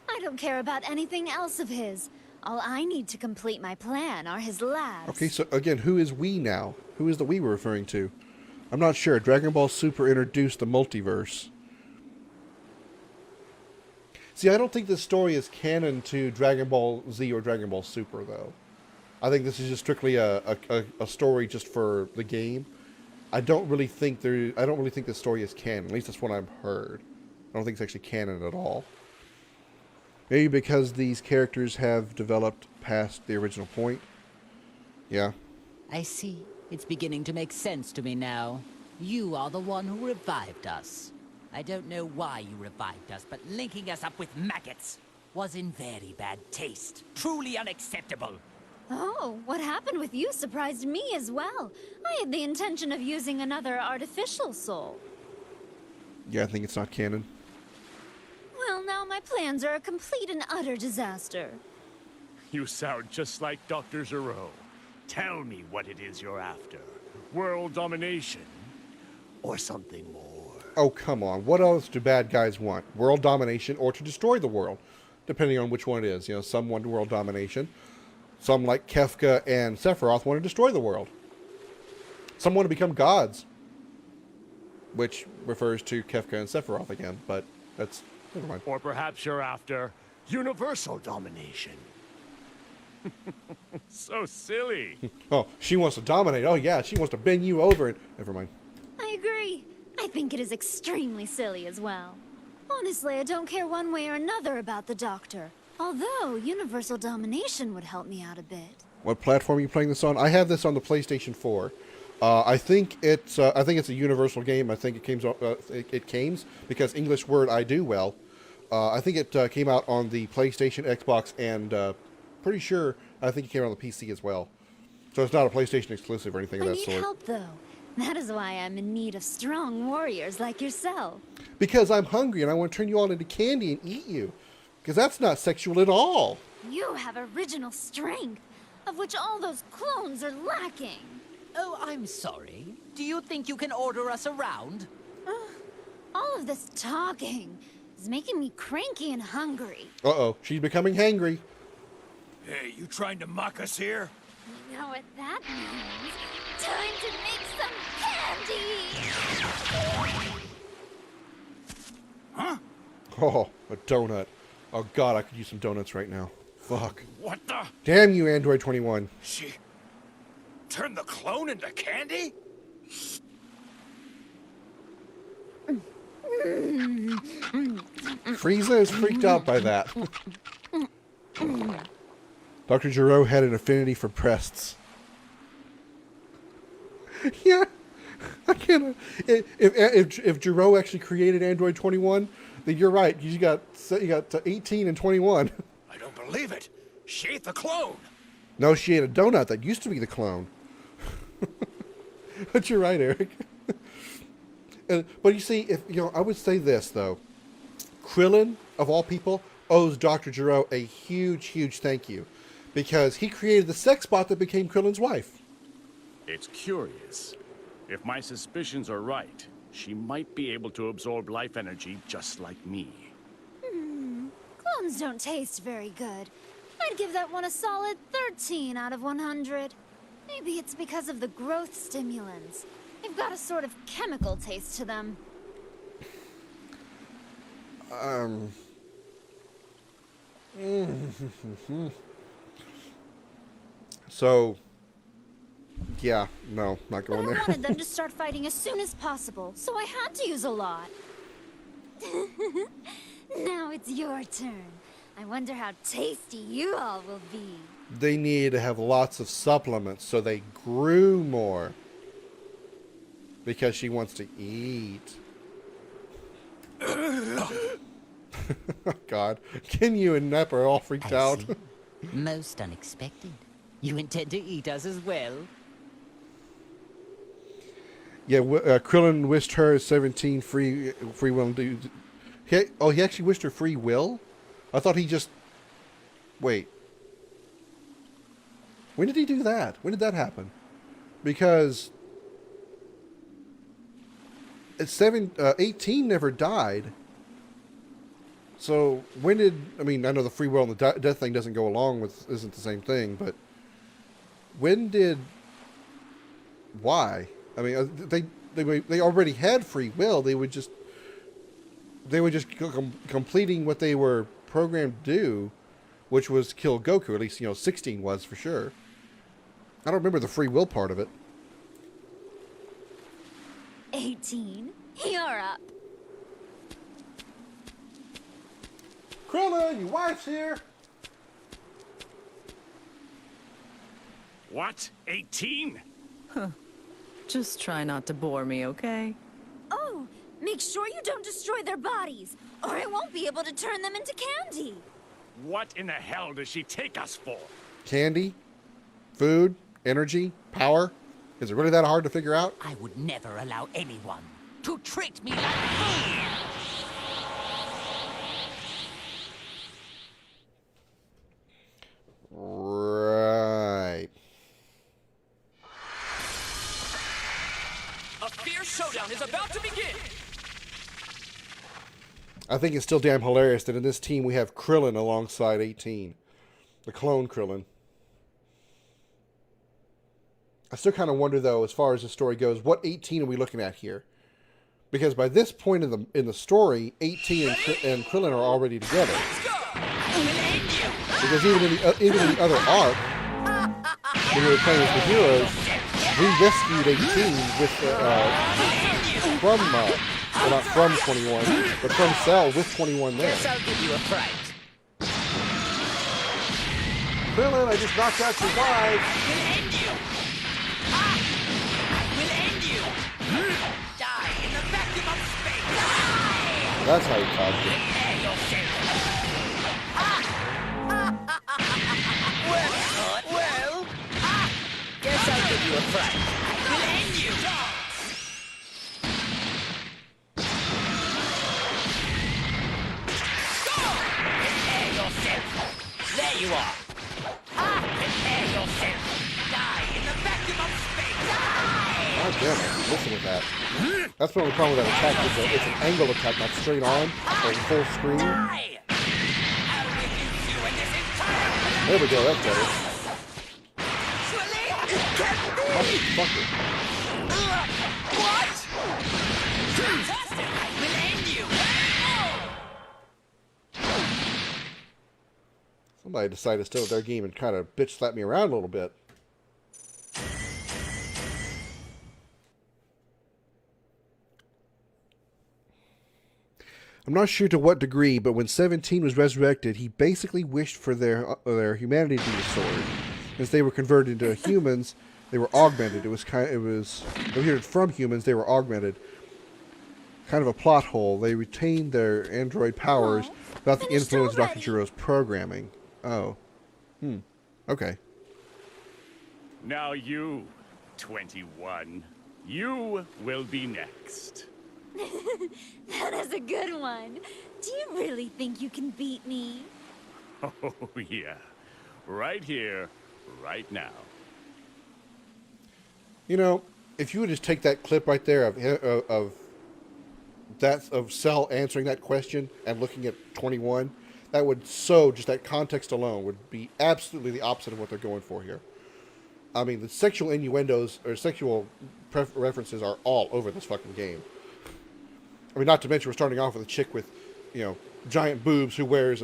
I don't care about anything else of his. All I need to complete my plan are his labs. Okay, so again, who is we now? Who is the we we're referring to? I'm not sure. Dragon Ball Super introduced the multiverse. See, I don't think this story is canon to Dragon Ball Z or Dragon Ball Super, though. I think this is just strictly a story just for the game. I don't really think this story is canon. At least that's what I've heard. I don't think it's actually canon at all. Maybe because these characters have developed past the original point. Yeah. I see. It's beginning to make sense to me now. You are the one who revived us. I don't know why you revived us, but linking us up with maggots was in very bad taste. Truly unacceptable. Oh, what happened with you surprised me as well. I had the intention of using another artificial soul. Yeah, I think it's not canon. Well, now my plans are a complete and utter disaster. You sound just like Dr. Gero. Tell me what it is you're after. World domination? Or something more? Oh, come on. What else do bad guys want? World domination or to destroy the world? Depending on which one it is. Some want world domination. Some, like Kefka and Sephiroth, want to destroy the world. Some want to become gods. Which refers to Kefka and Sephiroth again, but that's... never mind. Or perhaps you're after universal domination. So silly. Oh, she wants to dominate. Oh, yeah, she wants to bend you over. And never mind. I agree. I think it is extremely silly as well. Honestly, I don't care one way or another about the Doctor. Although, universal domination would help me out a bit. What platform are you playing this on? I have this on the PlayStation 4. I think it's a universal game. I think it came because English word I do well. I think it came out on the PlayStation, Xbox, and pretty sure I think it came out on the PC as well. So it's not a PlayStation exclusive or anything of that sort. I need help, though. That is why I'm in need of strong warriors like yourself. Because I'm hungry and I want to turn you all into candy and eat you. Because that's not sexual at all. You have original strength, of which all those clones are lacking. Oh, I'm sorry. Do you think you can order us around? All of this talking is making me cranky and hungry. Uh-oh, she's becoming hangry. Hey, you trying to mock us here? You know what that means? Time to make some candy! Huh? Oh, a donut. Oh god, I could use some donuts right now. Fuck. What the? Damn you, Android 21. She turned the clone into candy? Frieza is freaked out by that. Dr. Gero had an affinity for breasts. Yeah, I can't. If Gero actually created Android 21, then you're right. You got 18 and 21. I don't believe it. She ate the clone. No, she ate a donut that used to be the clone. But you're right, Eric. But you see, I would say this though. Krillin, of all people, owes Dr. Gero a huge, huge thank you, because he created the sex bot that became Krillin's wife. It's curious. If my suspicions are right, she might be able to absorb life energy just like me. Clones don't taste very good. I'd give that one a solid 13 out of 100. Maybe it's because of the growth stimulants. They've got a sort of chemical taste to them. So, yeah, no, not going But I there. wanted them to start fighting as soon as possible, so I had to use a lot. Now it's your turn. I wonder how tasty you all will be. They need to have lots of supplements so they grew more. Because she wants to eat. God, Ken, you and Nep are all freaked out. Most unexpected. You intend to eat us as well? Yeah, Krillin wished her 17 free will. He actually wished her free will? I thought he just... Wait. When did he do that? When did that happen? Because... 18 never died. So when did... I mean, I know the free will and the death thing doesn't go along with... Isn't the same thing, but... When did... Why? I mean, they already had free will. They were just completing what they were programmed to do, which was kill Goku. At least 16 was for sure. I don't remember the free will part of it. 18, you're up. Krillin, your wife's here. What? 18? Just try not to bore me, okay? Oh, make sure you don't destroy their bodies, or I won't be able to turn them into candy. What in the hell does she take us for? Candy? Food? Energy? Power? Is it really that hard to figure out? I would never allow anyone to treat me like food. Right. A fierce showdown is about to begin. I think it's still damn hilarious that in this team we have Krillin alongside 18. The clone Krillin. I still kind of wonder, though, as far as the story goes, what 18 are we looking at here? Because by this point in the story, 18 and Krillin are already together. Because even in the other arc, when we were playing as the heroes, we rescued 18 with from well, not from 21, but from Cell with 21 there. Guess I'll give you a fright. Krillin, I just knocked out your wife. Will end you! Die in the vacuum of space! That's how you caused it. Well, guess I'll give you a fright. Will end you! Prepare yourself! There you are! Prepare yourself! Die in the vacuum of space! God damn it, listen to that. That's the only problem with that attack, is that it's an angle attack, not straight on, or full screen. There we go, that's better. Motherfucker. What? Fantastic! I will end you! Somebody decided to steal their game and kind of bitch slap me around a little bit. I'm not sure to what degree, but when 17 was resurrected, he basically wished for their humanity to be restored. As they were converted into humans, they were augmented. They were from humans, they were augmented. Kind of a plot hole. They retained their android powers without the influence of Dr. Jiro's programming. Oh. Okay. Now you, 21. You will be next. That is a good one. Do you really think you can beat me? Oh, yeah. Right here, right now. You know, if you would just take that clip right there of Cell answering that question and looking at 21, that would just that context alone would be absolutely the opposite of what they're going for here. I mean, the sexual innuendos or sexual references are all over this fucking game. I mean, not to mention we're starting off with a chick with, giant boobs who wears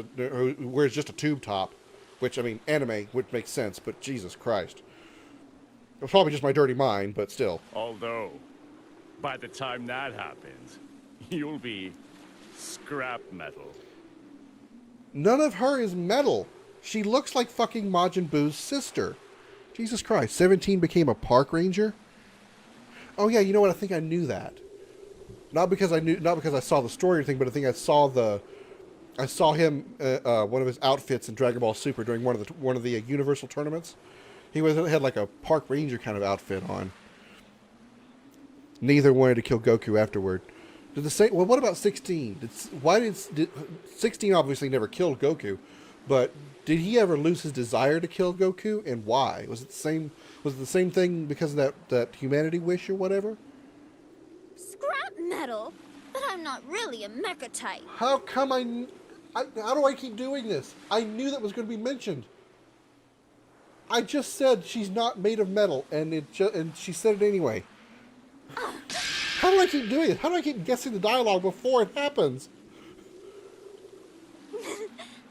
just a tube top, which, I mean, anime would make sense, but Jesus Christ. It was probably just my dirty mind, but still. Although, by the time that happens, you'll be scrap metal. None of her is metal. She looks like fucking Majin Buu's sister. Jesus Christ. 17 became a park ranger? Oh yeah, you know what? I think I knew that. Not because I saw the story or anything, but I think I saw him one of his outfits in Dragon Ball Super during one of the Universal tournaments. He had like a park ranger kind of outfit on. Neither wanted to kill Goku afterward. Well, what about 16? Did 16 obviously never killed Goku, but did he ever lose his desire to kill Goku, and why? Was it the same thing because of that humanity wish or whatever? Scrap metal? But I'm not really a mecha type. How come how do I keep doing this? I knew that was going to be mentioned. I just said she's not made of metal, and she said it anyway. How do I keep doing it? How do I keep guessing the dialogue before it happens?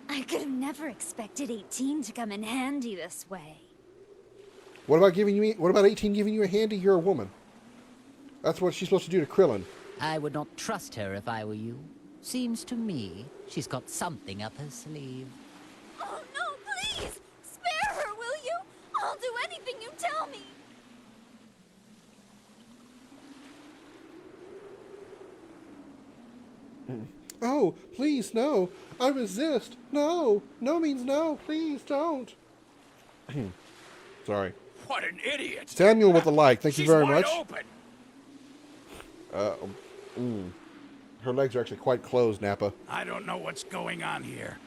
I could have never expected 18 to come in handy this way. What about 18 giving you a handy? You're a woman. That's what she's supposed to do to Krillin. I would not trust her if I were you. Seems to me she's got something up her sleeve. Oh no, please! Spare her, will you? I'll do anything you tell me. Oh, please, no. I resist. No. No means no. Please don't. Sorry. What an idiot! Samuel with the like. Thank you very wide much. Open. Her legs are actually quite closed, Nappa. I don't know what's going on here,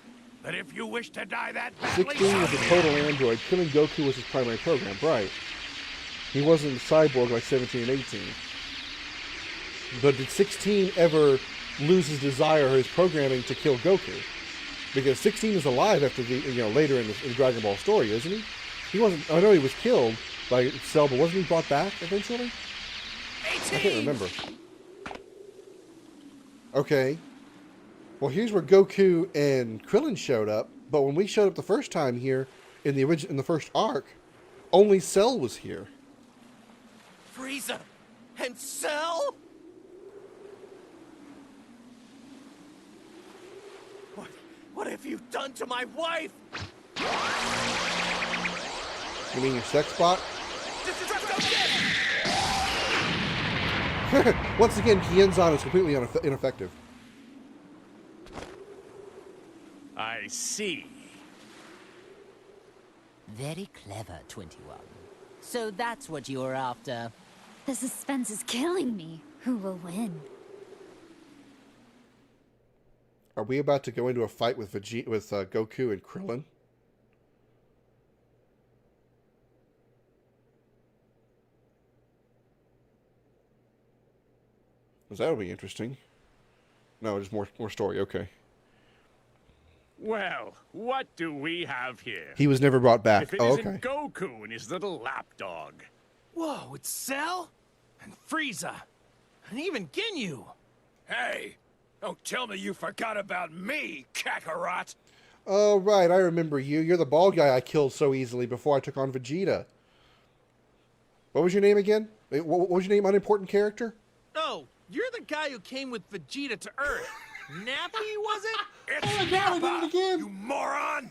but if you wish to die that badly, 16 was a total android. Killing Goku was his primary program, right? He wasn't a cyborg like 17 and 18. But did 16 ever lose his desire or his programming to kill Goku? Because 16 is alive after later in the Dragon Ball story, isn't he? He wasn't. I know he was killed by Cell, but wasn't he brought back eventually? 18. I can't remember. Okay. Well, here's where Goku and Krillin showed up. But when we showed up the first time here in the first arc, only Cell was here. Frieza and Cell? What have you done to my wife? You mean your sex bot? Once again, Kienzan is completely ineffective. I see. Very clever, 21. So that's what you were after. The suspense is killing me. Who will win? Are we about to go into a fight with Goku and Krillin? That would be interesting. No, just more story. Okay. Well, what do we have here? He was never brought back. If it Oh, isn't okay. Goku and his little lapdog. Whoa, it's Cell? And Frieza. And even Ginyu. Hey, don't tell me you forgot about me, Kakarot. Oh, right. I remember you. You're the bald guy I killed so easily before I took on Vegeta. What was your name again? What was your name, unimportant character? Oh, you're the guy who came with Vegeta to Earth. Nappy, was it? It's Oh my God, I did it again. You moron!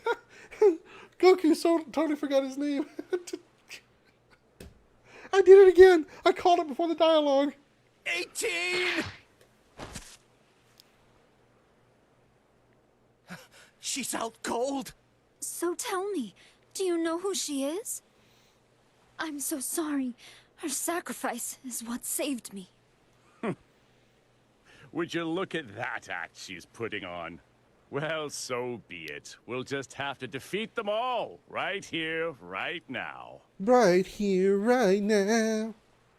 Goku totally forgot his name. I did it again. I called it before the dialogue. 18! She's out cold. So tell me, do you know who she is? I'm so sorry. Her sacrifice is what saved me. Would you look at that act she's putting on? Well, so be it. We'll just have to defeat them all, right here, right now. Right here, right now.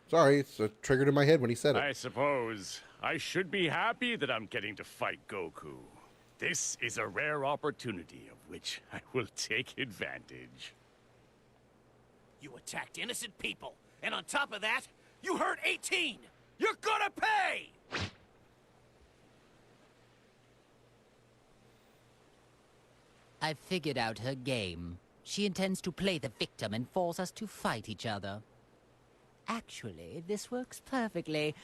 Sorry, it's triggered in my head when he said it. I suppose. I should be happy that I'm getting to fight Goku. This is a rare opportunity of which I will take advantage. You attacked innocent people, and on top of that, you hurt 18! You're gonna pay! I've figured out her game. She intends to play the victim and force us to fight each other. Actually, this works perfectly.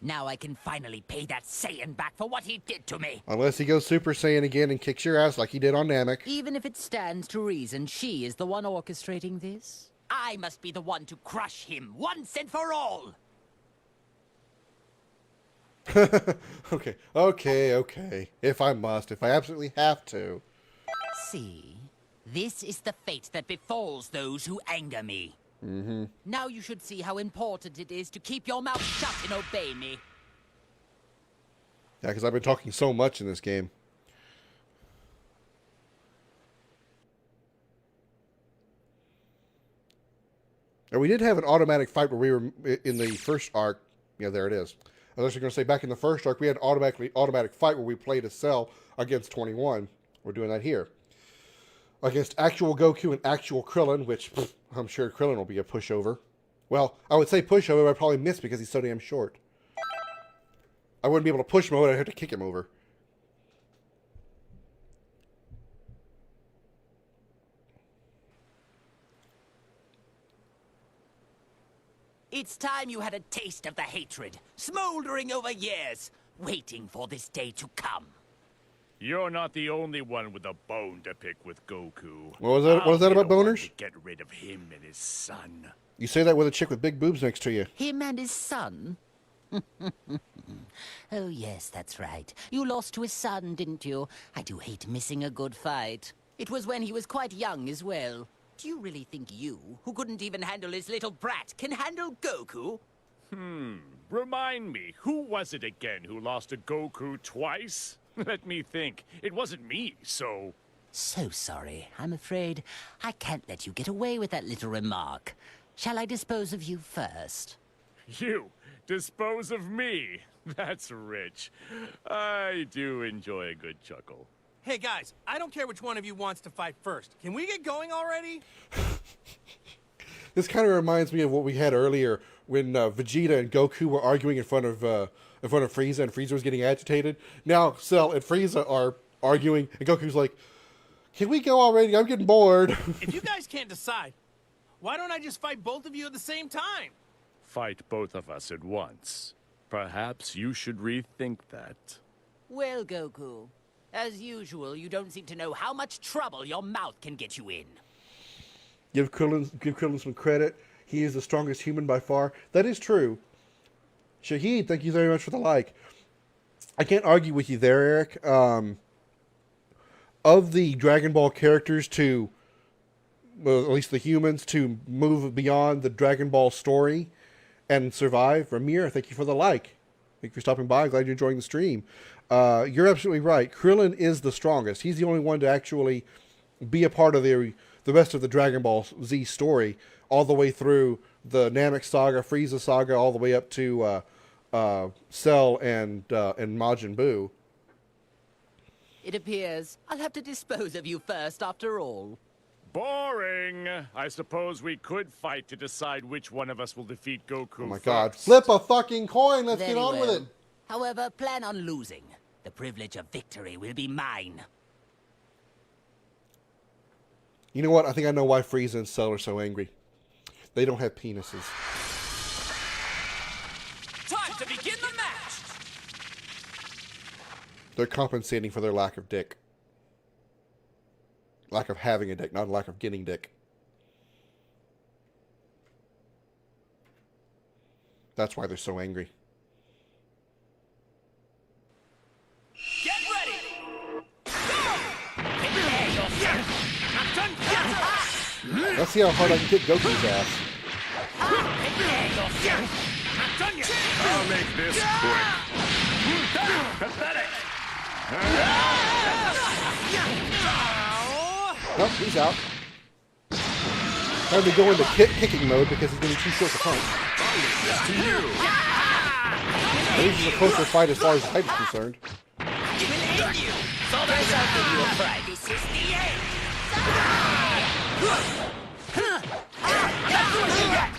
Now I can finally pay that Saiyan back for what he did to me. Unless he goes Super Saiyan again and kicks your ass like he did on Namek. Even if it stands to reason she is the one orchestrating this, I must be the one to crush him once and for all. Okay. If I must, if I absolutely have to. See, this is the fate that befalls those who anger me. Mm-hmm. Now you should see how important it is to keep your mouth shut and obey me. Yeah, because I've been talking so much in this game. And we did have an automatic fight where we were in the first arc. Yeah, there it is. I was actually going to say, back in the first arc, we had an automatic fight where we played as Cell against 21. We're doing that here. Against actual Goku and actual Krillin, which I'm sure Krillin will be a pushover. Well, I would say pushover, but I'd probably miss because he's so damn short. I wouldn't be able to push him over, I'd have to kick him over. It's time you had a taste of the hatred, smoldering over years, waiting for this day to come. You're not the only one with a bone to pick with Goku. What was that about boners? Get rid of him and his son. You say that with a chick with big boobs next to you. Him and his son? Oh, yes, that's right. You lost to his son, didn't you? I do hate missing a good fight. It was when he was quite young as well. Do you really think you, who couldn't even handle his little brat, can handle Goku? Remind me, who was it again who lost to Goku twice? Let me think. It wasn't me, so... So sorry. I'm afraid I can't let you get away with that little remark. Shall I dispose of you first? You? Dispose of me? That's rich. I do enjoy a good chuckle. Hey, guys, I don't care which one of you wants to fight first. Can we get going already? This kind of reminds me of what we had earlier when Vegeta and Goku were arguing in front of Frieza, and Frieza was getting agitated. Now Cell and Frieza are arguing, and Goku's like, "Can we go already? I'm getting bored." If you guys can't decide, why don't I just fight both of you at the same time? Fight both of us at once. Perhaps you should rethink that. Well, Goku, as usual, you don't seem to know how much trouble your mouth can get you in. Give Krillin some credit. He is the strongest human by far. That is true. Shahid, thank you very much for the like. I can't argue with you there, Eric. Of the Dragon Ball characters to, well, at least the humans, to move beyond the Dragon Ball story and survive, Ramir, thank you for the like. Thank you for stopping by. I'm glad you're enjoying the stream. You're absolutely right. Krillin is the strongest. He's the only one to actually be a part of the rest of the Dragon Ball Z story, all the way through the Namek saga, Frieza saga, all the way up to Cell and Majin Buu. It appears I'll have to dispose of you first, after all. Boring! I suppose we could fight to decide which one of us will defeat Goku. Oh my God. Flip a fucking coin! Let's Very get on with well. it! However, plan on losing. The privilege of victory will be mine. You know what? I think I know why Frieza and Cell are so angry. They don't have penises. Time to begin the match! They're compensating for their lack of dick. Lack of having a dick, not lack of getting dick. That's why they're so angry. Get ready! Go! I'm done. Let's see how hard I can kick Goku's ass. I'm done yet. I'll make this quick. Pathetic. Nope, he's out. Time to go into kicking mode because he's getting too short to punch. To you. At least it's a closer fight as far as the height is concerned. So there's I'll give you a try. This is the end.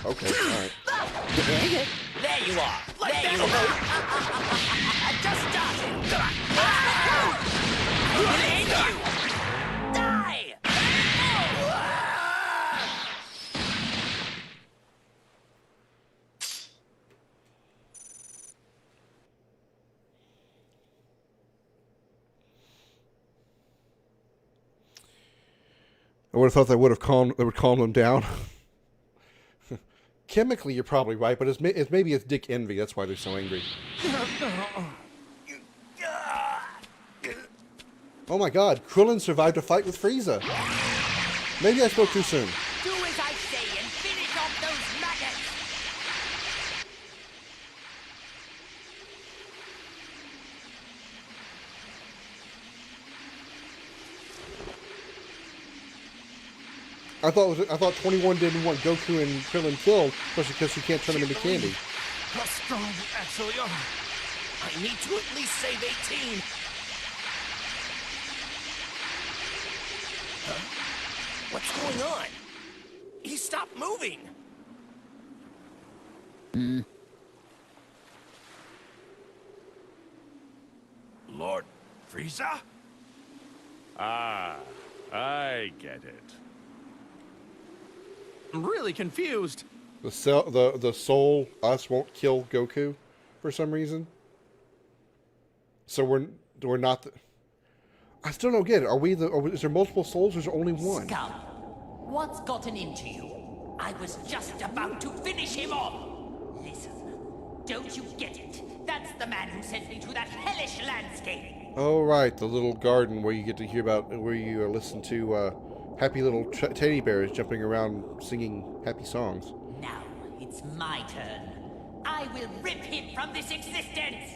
Okay, alright. There you are. There you are. Just started. We'll end you. Die. I would have thought that would calm them down. Chemically, you're probably right, but maybe it's dick envy. That's why they're so angry. Oh my God, Krillin survived a fight with Frieza. Maybe I spoke too soon. Do as I say and finish off those maggots. I thought 21 didn't want Goku and Krillin killed, especially because he can't turn them into candy. How strong you actually are. I need to at least save 18. Huh? What's going on? He stopped moving. Lord Frieza? Ah, I get it. I'm really confused. The soul us won't kill Goku for some reason. So we're not. I still don't get it. Is there multiple souls or is there only one? Scum, what's gotten into you? I was just about to finish him off. Listen, don't you get it? That's the man who sent me to that hellish landscape. Oh right, the little garden where you get to hear about, where you listen to happy little teddy bears jumping around singing happy songs. Now it's my turn. I will rip him from this existence.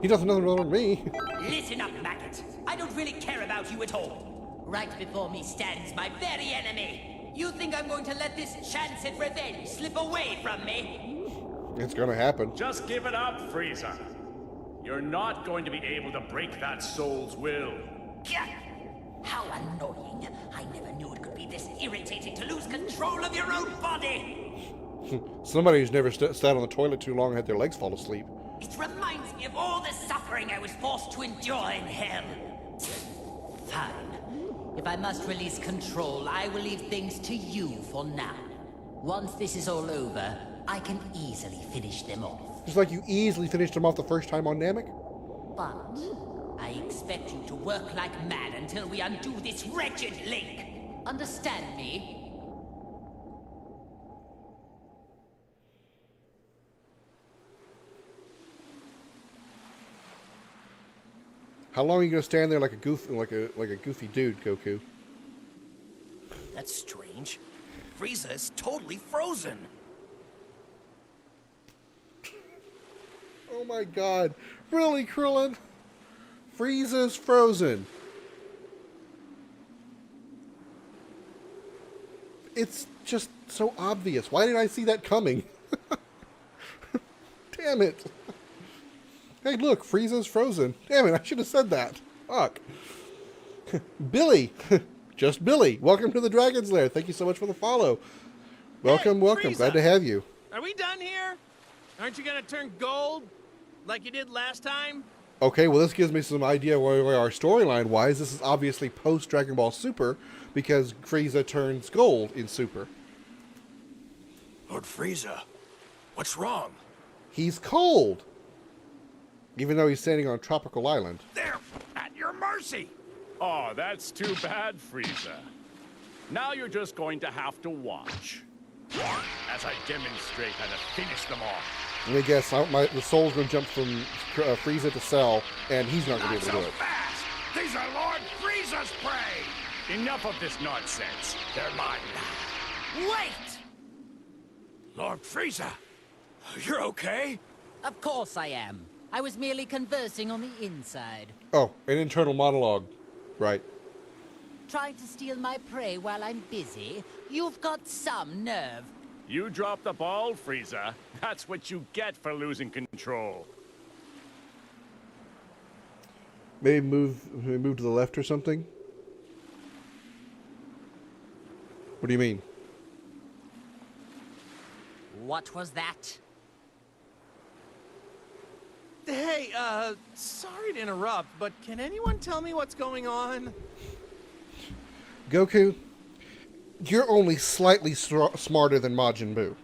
He doesn't know more than me. Listen up, maggot. I don't really care about you at all. Right before me stands my very enemy. You think I'm going to let this chance at revenge slip away from me? It's gonna happen. Just give it up, Frieza. You're not going to be able to break that soul's will. Gah! How annoying. I never knew it could be this irritating to lose control of your own body. Somebody who's never sat on the toilet too long and had their legs fall asleep. It reminds me of all the suffering I was forced to endure in hell. Fine. If I must release control, I will leave things to you for now. Once this is all over, I can easily finish them off. Just like you easily finished him off the first time on Namek? But I expect you to work like mad until we undo this wretched link. Understand me? How long are you gonna stand there like a goofy dude, Goku? That's strange. Frieza is totally frozen. Oh my God! Really, Krillin? Frieza's frozen. It's just so obvious. Why didn't I see that coming? Damn it! Hey, look, Frieza's frozen. Damn it! I should have said that. Fuck. Billy, just Billy. Welcome to the Dragon's Lair. Thank you so much for the follow. Welcome, Hey, welcome. Frieza. Glad to have you. Are we done here? Aren't you gonna turn gold? Like you did last time? Okay, well, this gives me some idea where we are storyline-wise. This is obviously post-Dragon Ball Super, because Frieza turns gold in Super. Lord Frieza, what's wrong? He's cold. Even though he's standing on a tropical island. They're at your mercy. Oh, that's too bad, Frieza. Now you're just going to have to watch as I demonstrate how to finish them off. Let me guess, the soul's going to jump from Frieza to Cell, and he's not going to be able to do it. Fast! These are Lord Frieza's prey! Enough of this nonsense. They're mine. Wait! Lord Frieza, you're okay? Of course I am. I was merely conversing on the inside. Oh, an internal monologue. Right. Trying to steal my prey while I'm busy? You've got some nerve. You dropped the ball, Frieza. That's what you get for losing control. Maybe move to the left or something? What do you mean? What was that? Hey, sorry to interrupt, but can anyone tell me what's going on? Goku, you're only slightly smarter than Majin Buu.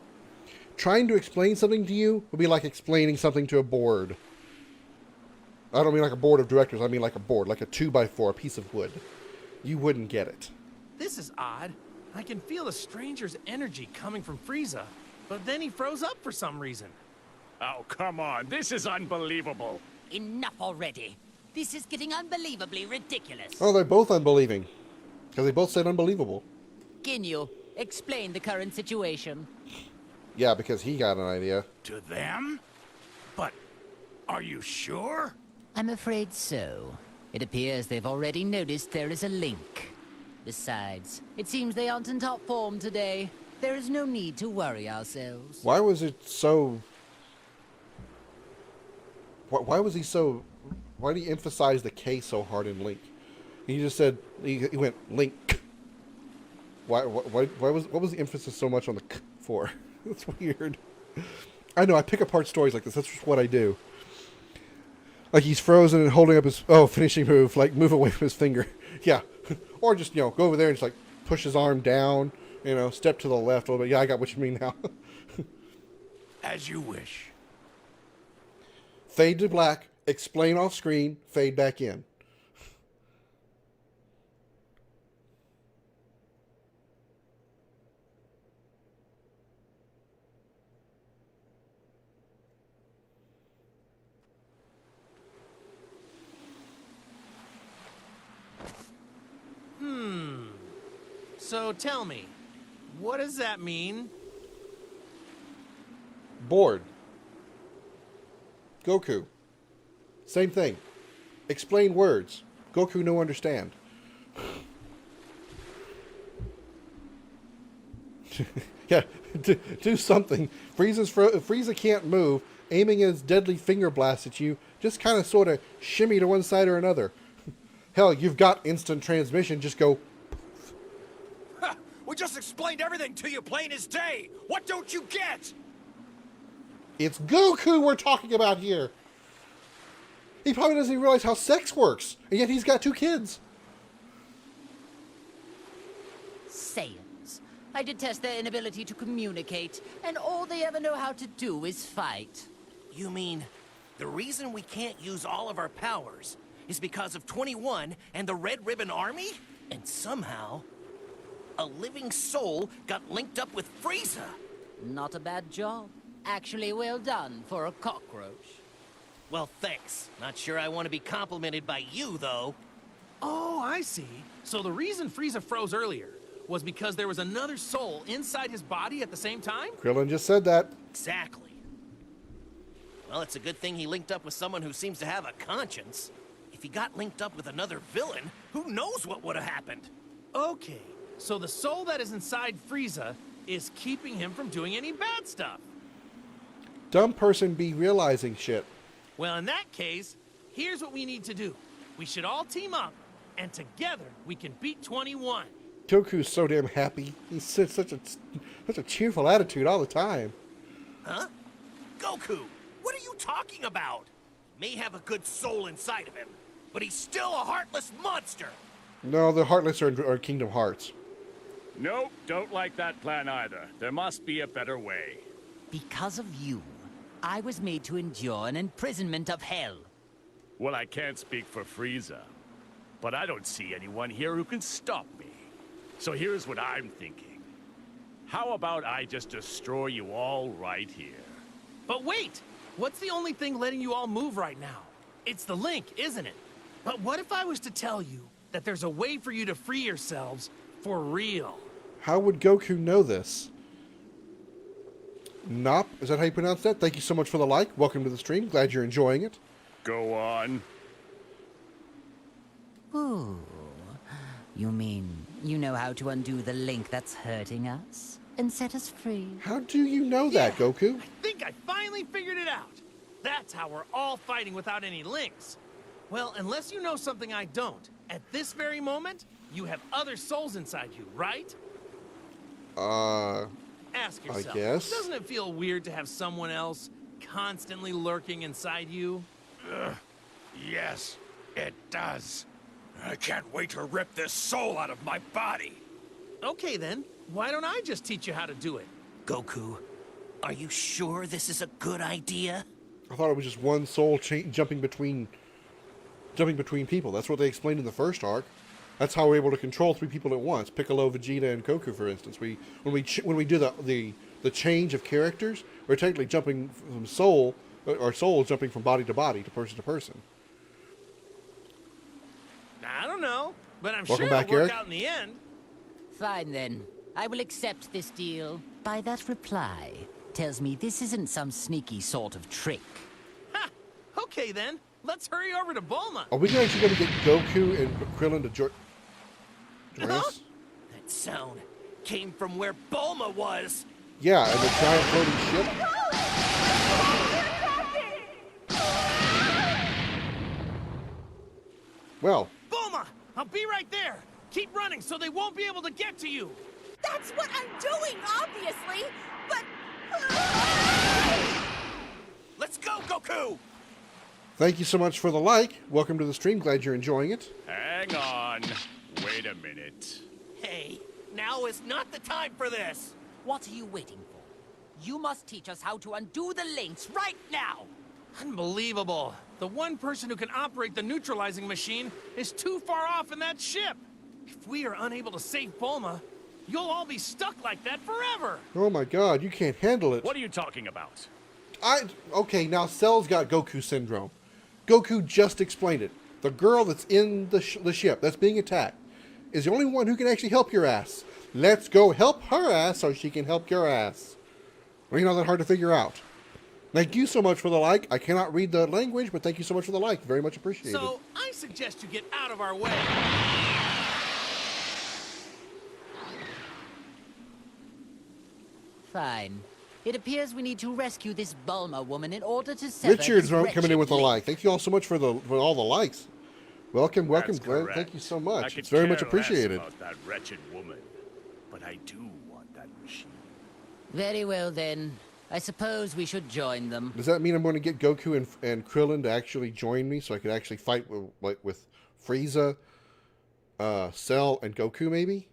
Trying to explain something to you would be like explaining something to a board. I don't mean like a board of directors, I mean like a board, like a 2x4, a piece of wood. You wouldn't get it. This is odd. I can feel the stranger's energy coming from Frieza, but then he froze up for some reason. Oh, come on. This is unbelievable. Enough already. This is getting unbelievably ridiculous. Oh, they're both unbelieving. Because they both said unbelievable. Ginyu, explain the current situation. Yeah, because he got an idea. To them? But are you sure? I'm afraid so. It appears they've already noticed there is a link. Besides, it seems they aren't in top form today. There is no need to worry ourselves. Why was it so... Why was he so... Why did he emphasize the K so hard in Link? He just said... He went, Link. What was the emphasis so much on the K for? That's weird. I know, I pick apart stories like this. That's just what I do. Like he's frozen and holding up his... Oh, finishing move. Like, move away from his finger. Yeah. Or just, go over there and just, like, push his arm down. Step to the left a little bit. Yeah, I got what you mean now. As you wish. Fade to black. Explain off screen. Fade back in. So tell me, what does that mean? Bored. Goku. Same thing. Explain words. Goku no understand. Yeah, do something. Frieza can't move. Aiming his deadly finger blast at you, just kind of sort of shimmy to one side or another. Hell, you've got instant transmission. Just go. We just explained everything to you plain as day. What don't you get? It's Goku we're talking about here. He probably doesn't even realize how sex works, and yet he's got 2 kids. Saiyans. I detest their inability to communicate, and all they ever know how to do is fight. You mean the reason we can't use all of our powers is because of 21 and the Red Ribbon Army? And somehow, a living soul got linked up with Frieza. Not a bad job. Actually, well done for a cockroach. Well, thanks. Not sure I want to be complimented by you, though. Oh, I see. So the reason Frieza froze earlier was because there was another soul inside his body at the same time? Krillin just said that. Exactly. Well, it's a good thing he linked up with someone who seems to have a conscience. If he got linked up with another villain, who knows what would have happened? Okay, so the soul that is inside Frieza is keeping him from doing any bad stuff. Dumb person be realizing shit. Well, in that case, here's what we need to do. We should all team up, and together we can beat 21. Goku's so damn happy. He's such a cheerful attitude all the time. Huh? Goku, what are you talking about? He may have a good soul inside of him, but he's still a heartless monster. No, the Heartless are Kingdom Hearts. Nope, don't like that plan either. There must be a better way. Because of you, I was made to endure an imprisonment of hell. Well, I can't speak for Frieza, but I don't see anyone here who can stop me. So here's what I'm thinking. How about I just destroy you all right here? But wait! What's the only thing letting you all move right now? It's the link, isn't it? But what if I was to tell you that there's a way for you to free yourselves for real? How would Goku know this? Nop, is that how you pronounce that? Thank you so much for the like. Welcome to the stream. Glad you're enjoying it. Go on. Ooh. You mean you know how to undo the link that's hurting us and set us free? How do you know that, Goku? I think I finally figured it out. That's how we're all fighting without any links. Well, unless you know something I don't, at this very moment, you have other souls inside you, right? Ask yourself, I guess. Doesn't it feel weird to have someone else constantly lurking inside you? Yes, it does. I can't wait to rip this soul out of my body. Okay then, why don't I just teach you how to do it? Goku, are you sure this is a good idea? I thought it was just one soul jumping between people. That's what they explained in the first arc. That's how we're able to control 3 people at once. Piccolo, Vegeta, and Goku, for instance. When we do the change of characters, we're technically jumping from soul, our soul jumping from body to body, to person. I don't know, but I'm Welcome sure back, it'll work Eric. out in the end. Fine then. I will accept this deal. By that reply, tells me this isn't some sneaky sort of trick. Ha! Okay then, let's hurry over to Bulma. Are we actually going to get Goku and Krillin to join us? That sound came from where Bulma was. Yeah, and the giant floating ship. Well, Bulma, I'll be right there. Keep running so they won't be able to get to you. That's what I'm doing, obviously. But Let's go, Goku! thank you so much for the like. Welcome to the stream. Glad you're enjoying it. Hang on. Wait a minute. Hey, now is not the time for this. What are you waiting for? You must teach us how to undo the links right now! Unbelievable. The one person who can operate the neutralizing machine is too far off in that ship. If we are unable to save Bulma, you'll all be stuck like that forever. Oh my god, you can't handle it. What are you talking about? Okay, now Cell's got Goku syndrome. Goku just explained it. The girl that's in the ship that's being attacked is the only one who can actually help your ass. Let's go help her ass so she can help your ass. Well, you're not that hard to figure out. Thank you so much for the like. I cannot read the language, but thank you so much for the like. Very much appreciated. So, I suggest you get out of our way. Fine. It appears we need to rescue this Bulma woman in order to sever Richard's this coming in with a wretched like. Thank you all so much for all the likes. Welcome. That's Glenn. correct. Thank you so I much. could It's very care much less appreciated. about that wretched woman, but I do want that machine. Very well then. I suppose we should join them. Does that mean I'm going to get Goku and Krillin to actually join me so I could actually fight with Frieza, Cell, and Goku maybe?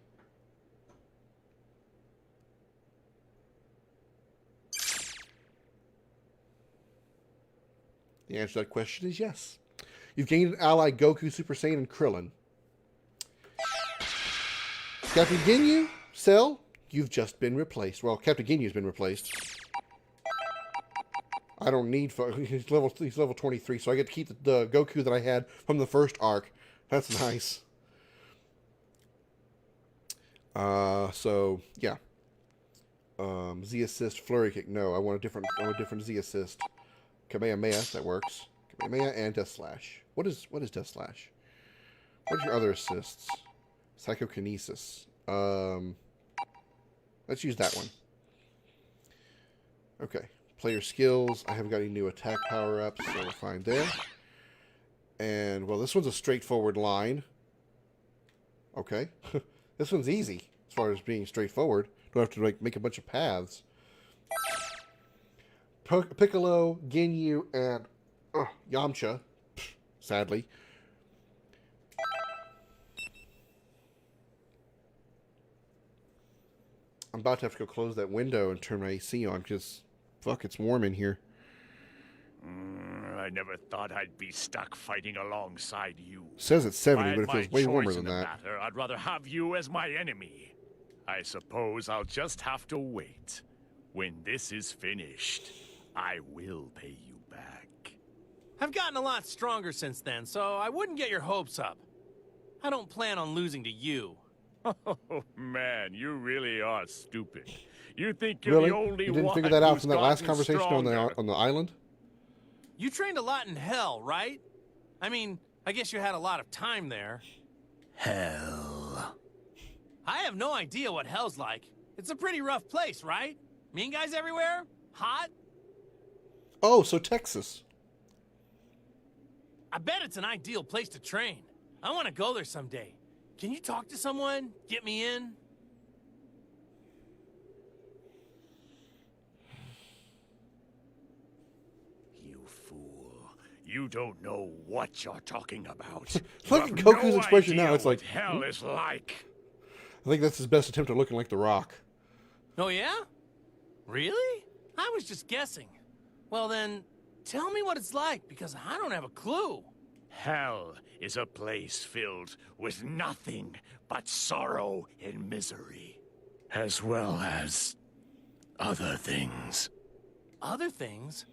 The answer to that question is yes. You've gained an ally Goku, Super Saiyan, and Krillin. Captain Ginyu, Cell, you've just been replaced. Well, Captain Ginyu's been replaced. I don't need... He's level 23, so I get to keep the Goku that I had from the first arc. That's nice. So, yeah. Z-Assist, Flurry Kick. No, I want a different Z-Assist. Kamehameha, that works. Kamehameha and Death Slash. What is Death Slash? What are your other assists? Psychokinesis. Let's use that one. Okay. Player skills. I haven't got any new attack power-ups, so we're fine there. And, well, this one's a straightforward line. Okay. This one's easy, as far as being straightforward. Don't have to make a bunch of paths. Piccolo, Ginyu, and Yamcha, sadly. I'm about to have to go close that window and turn my AC on because, fuck, it's warm in here. I never thought I'd be stuck fighting alongside you. Says it's 70, If I but it had feels my way choice warmer in than the that. matter, I'd rather have you as my enemy. I suppose I'll just have to wait. When this is finished, I will pay you back. I've gotten a lot stronger since then, so I wouldn't get your hopes up. I don't plan on losing to you. Oh, man, you really are stupid. You think you're Really? the only You didn't one figure that out who's from that last gotten conversation stronger. on the island? You trained a lot in hell, right? I mean, I guess you had a lot of time there. Hell. I have no idea what hell's like. It's a pretty rough place, right? Mean guys everywhere? Hot? Oh, so Texas. I bet it's an ideal place to train. I want to go there someday. Can you talk to someone? Get me in? You fool. You don't know what you're talking about. Look at Goku's expression now. It's like, hell is like. I think that's his best attempt at looking like The Rock. Oh, yeah? Really? I was just guessing. Well, then, tell me what it's like, because I don't have a clue. Hell is a place filled with nothing but sorrow and misery, as well as other things. Other things?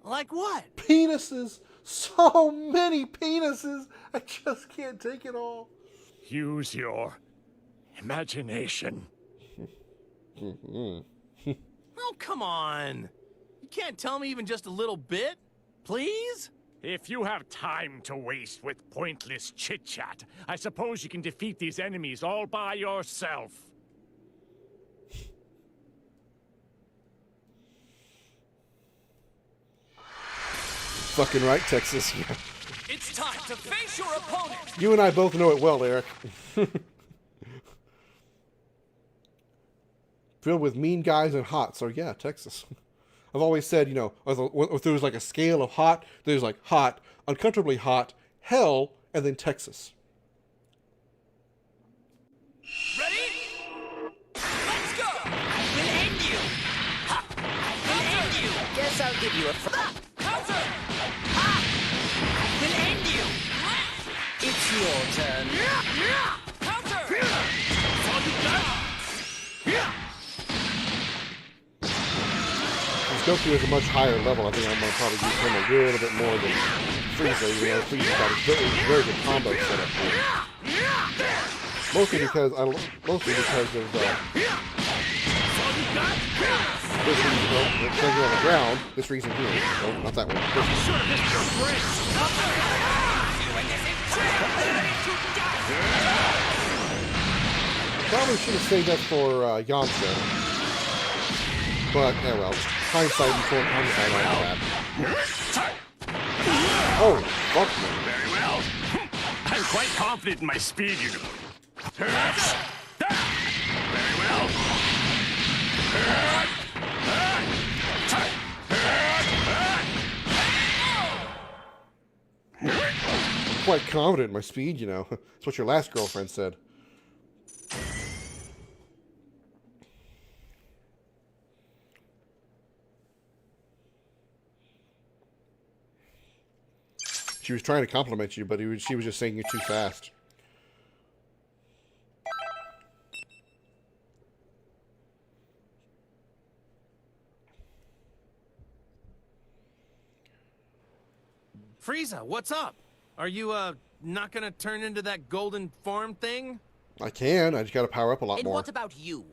Like what? Penises! So many penises! I just can't take it all. Use your imagination. Oh, come on. You can't tell me even just a little bit? Please? If you have time to waste with pointless chit-chat, I suppose you can defeat these enemies all by yourself. Fucking right, Texas. It's time to face your opponent! You and I both know it well, Eric. Filled with mean guys and hot, so yeah, Texas. I've always said, you know, if there was like a scale of hot, there's like hot, uncomfortably hot, hell, and then Texas. Ready? Let's go! I will end you! Ha! I will end you! Guess I'll give you a Counter! Ha! I will end you! It's your turn. Counter! That's all you got? Since Goku is a much higher level, I think I'm going to probably use him a little bit more than Frieza, even though Frieza's got a very good combo set up here. Mostly because of this reason, because you're on the ground, this reason here. No, not that one. This one. Probably should have saved that for Yamcha. But, yeah, well, hindsight before hindsight on that. Oh, fuck me. Very well. I'm quite confident in my speed, you know. Very well. I'm quite confident in my speed, you know. That's what your last girlfriend said. She was trying to compliment you, but she was just saying you're too fast. Frieza, what's up? Are you, not gonna turn into that golden form thing? I can. I just gotta power up a lot And more. what about you?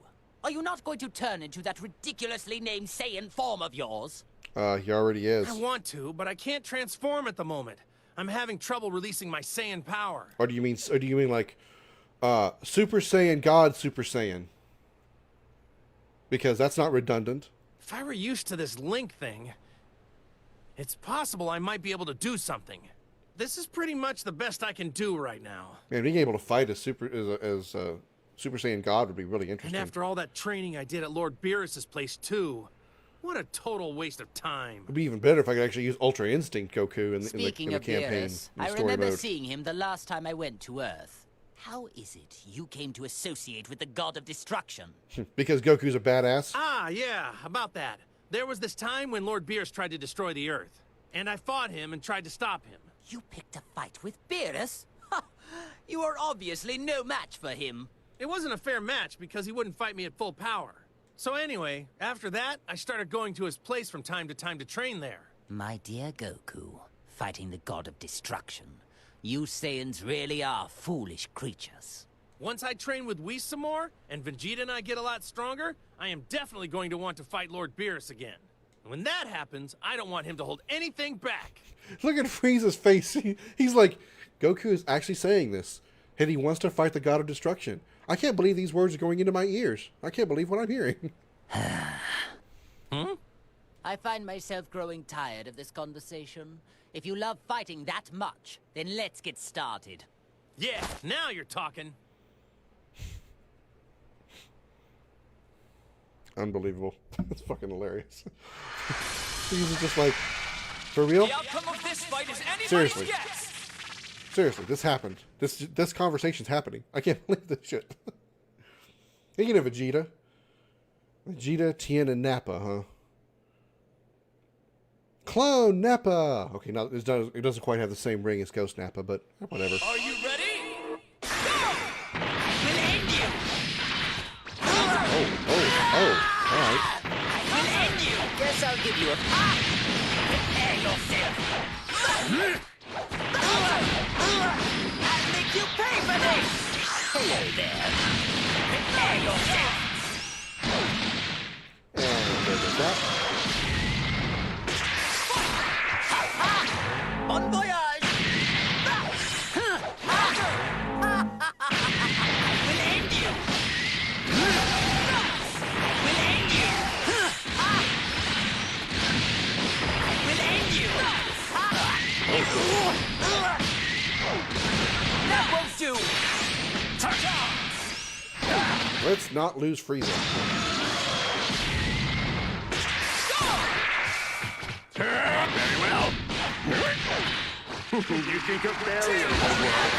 Are you not going to turn into that ridiculously named Saiyan form of yours? He already is. I want to, but I can't transform at the moment. I'm having trouble releasing my Saiyan power. Or do you mean like, Super Saiyan God Super Saiyan? Because that's not redundant. If I were used to this Link thing, it's possible I might be able to do something. This is pretty much the best I can do right now. Man, being able to fight as Super Saiyan God would be really interesting. And after all that training I did at Lord Beerus's place too, what a total waste of time. It'd be even better if I could actually use Ultra Instinct Goku in the Speaking of campaign, Beerus, in the I story remember mode. seeing him the last time I went to Earth. How is it you came to associate with the god of destruction? Because Goku's a badass. Ah, yeah, about that. There was this time when Lord Beerus tried to destroy the Earth. and I fought him and tried to stop him. You picked a fight with Beerus? You are obviously no match for him. It wasn't a fair match because he wouldn't fight me at full power. So anyway, after that, I started going to his place from time to time to train there. My dear Goku, fighting the god of destruction, you Saiyans really are foolish creatures. Once I train with Whis some more, and Vegeta and I get a lot stronger, I am definitely going to want to fight Lord Beerus again. And when that happens, I don't want him to hold anything back. Look at Frieza's face. He's like, Goku is actually saying this. And he wants to fight the god of destruction. I can't believe these words are going into my ears. I can't believe what I'm hearing. I find myself growing tired of this conversation. If you love fighting that much, then let's get started. Yeah, now you're talking. Unbelievable. That's fucking hilarious. He's just like, for real? The outcome of this fight is anybody's Seriously. guess. Seriously, this happened. This conversation's happening. I can't believe this shit. Speaking of Vegeta, Tien, and Nappa, huh? Clone Nappa. Okay, now it doesn't quite have the same ring as Ghost Nappa, but whatever. Are you ready? Oh, all right. I will end you. Guess I'll give you a pop. Prepare yourself. I'll make you pay for this. Hello there. Prepare yourself. And there's that. Bon voyage. I will end you. That won't do! Let's not lose Frieza. Very well. You think a barrier will work?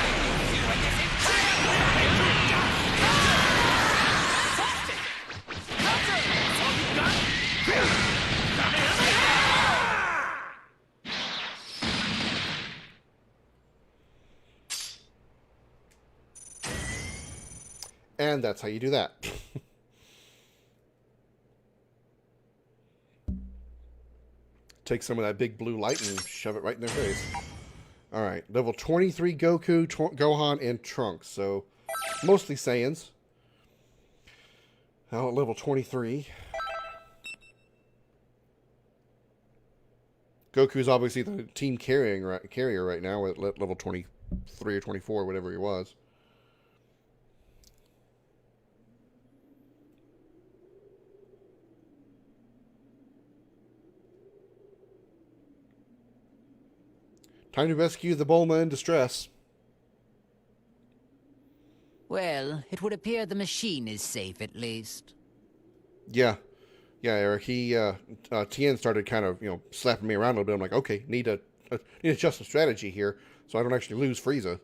And that's how you do that. Take some of that big blue light and shove it right in their face. Alright, level 23 Goku, Gohan, and Trunks. So, mostly Saiyans. Now at level 23. Goku's obviously the team carrier right now at level 23 or 24, whatever he was. Time to rescue the Bulma in distress. Well, it would appear the machine is safe at least. Yeah. Yeah, Eric. Tien started kind of, slapping me around a little bit. I'm like, okay, need to adjust the strategy here so I don't actually lose Frieza.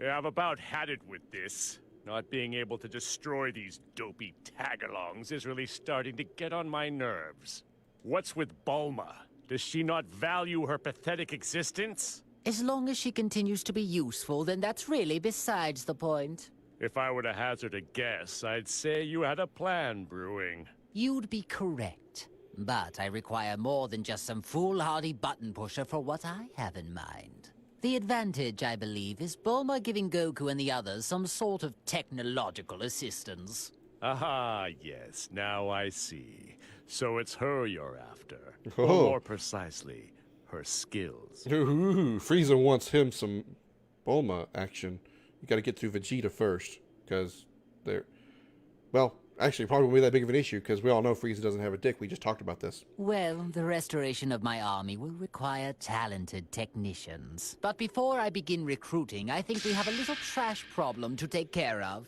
Yeah, I've about had it with this. Not being able to destroy these dopey tagalongs is really starting to get on my nerves. What's with Bulma? Does she not value her pathetic existence? As long as she continues to be useful, then that's really besides the point. If I were to hazard a guess, I'd say you had a plan brewing. You'd be correct. But I require more than just some foolhardy button pusher for what I have in mind. The advantage, I believe, is Bulma giving Goku and the others some sort of technological assistance. Aha, yes, now I see. So it's her you're after. Oh. Or more precisely, her skills. Ooh, Frieza wants him some Bulma action. You gotta get through Vegeta first, because they're... Well, actually, probably won't be that big of an issue, because we all know Frieza doesn't have a dick. We just talked about this. Well, the restoration of my army will require talented technicians. But before I begin recruiting, I think we have a little trash problem to take care of.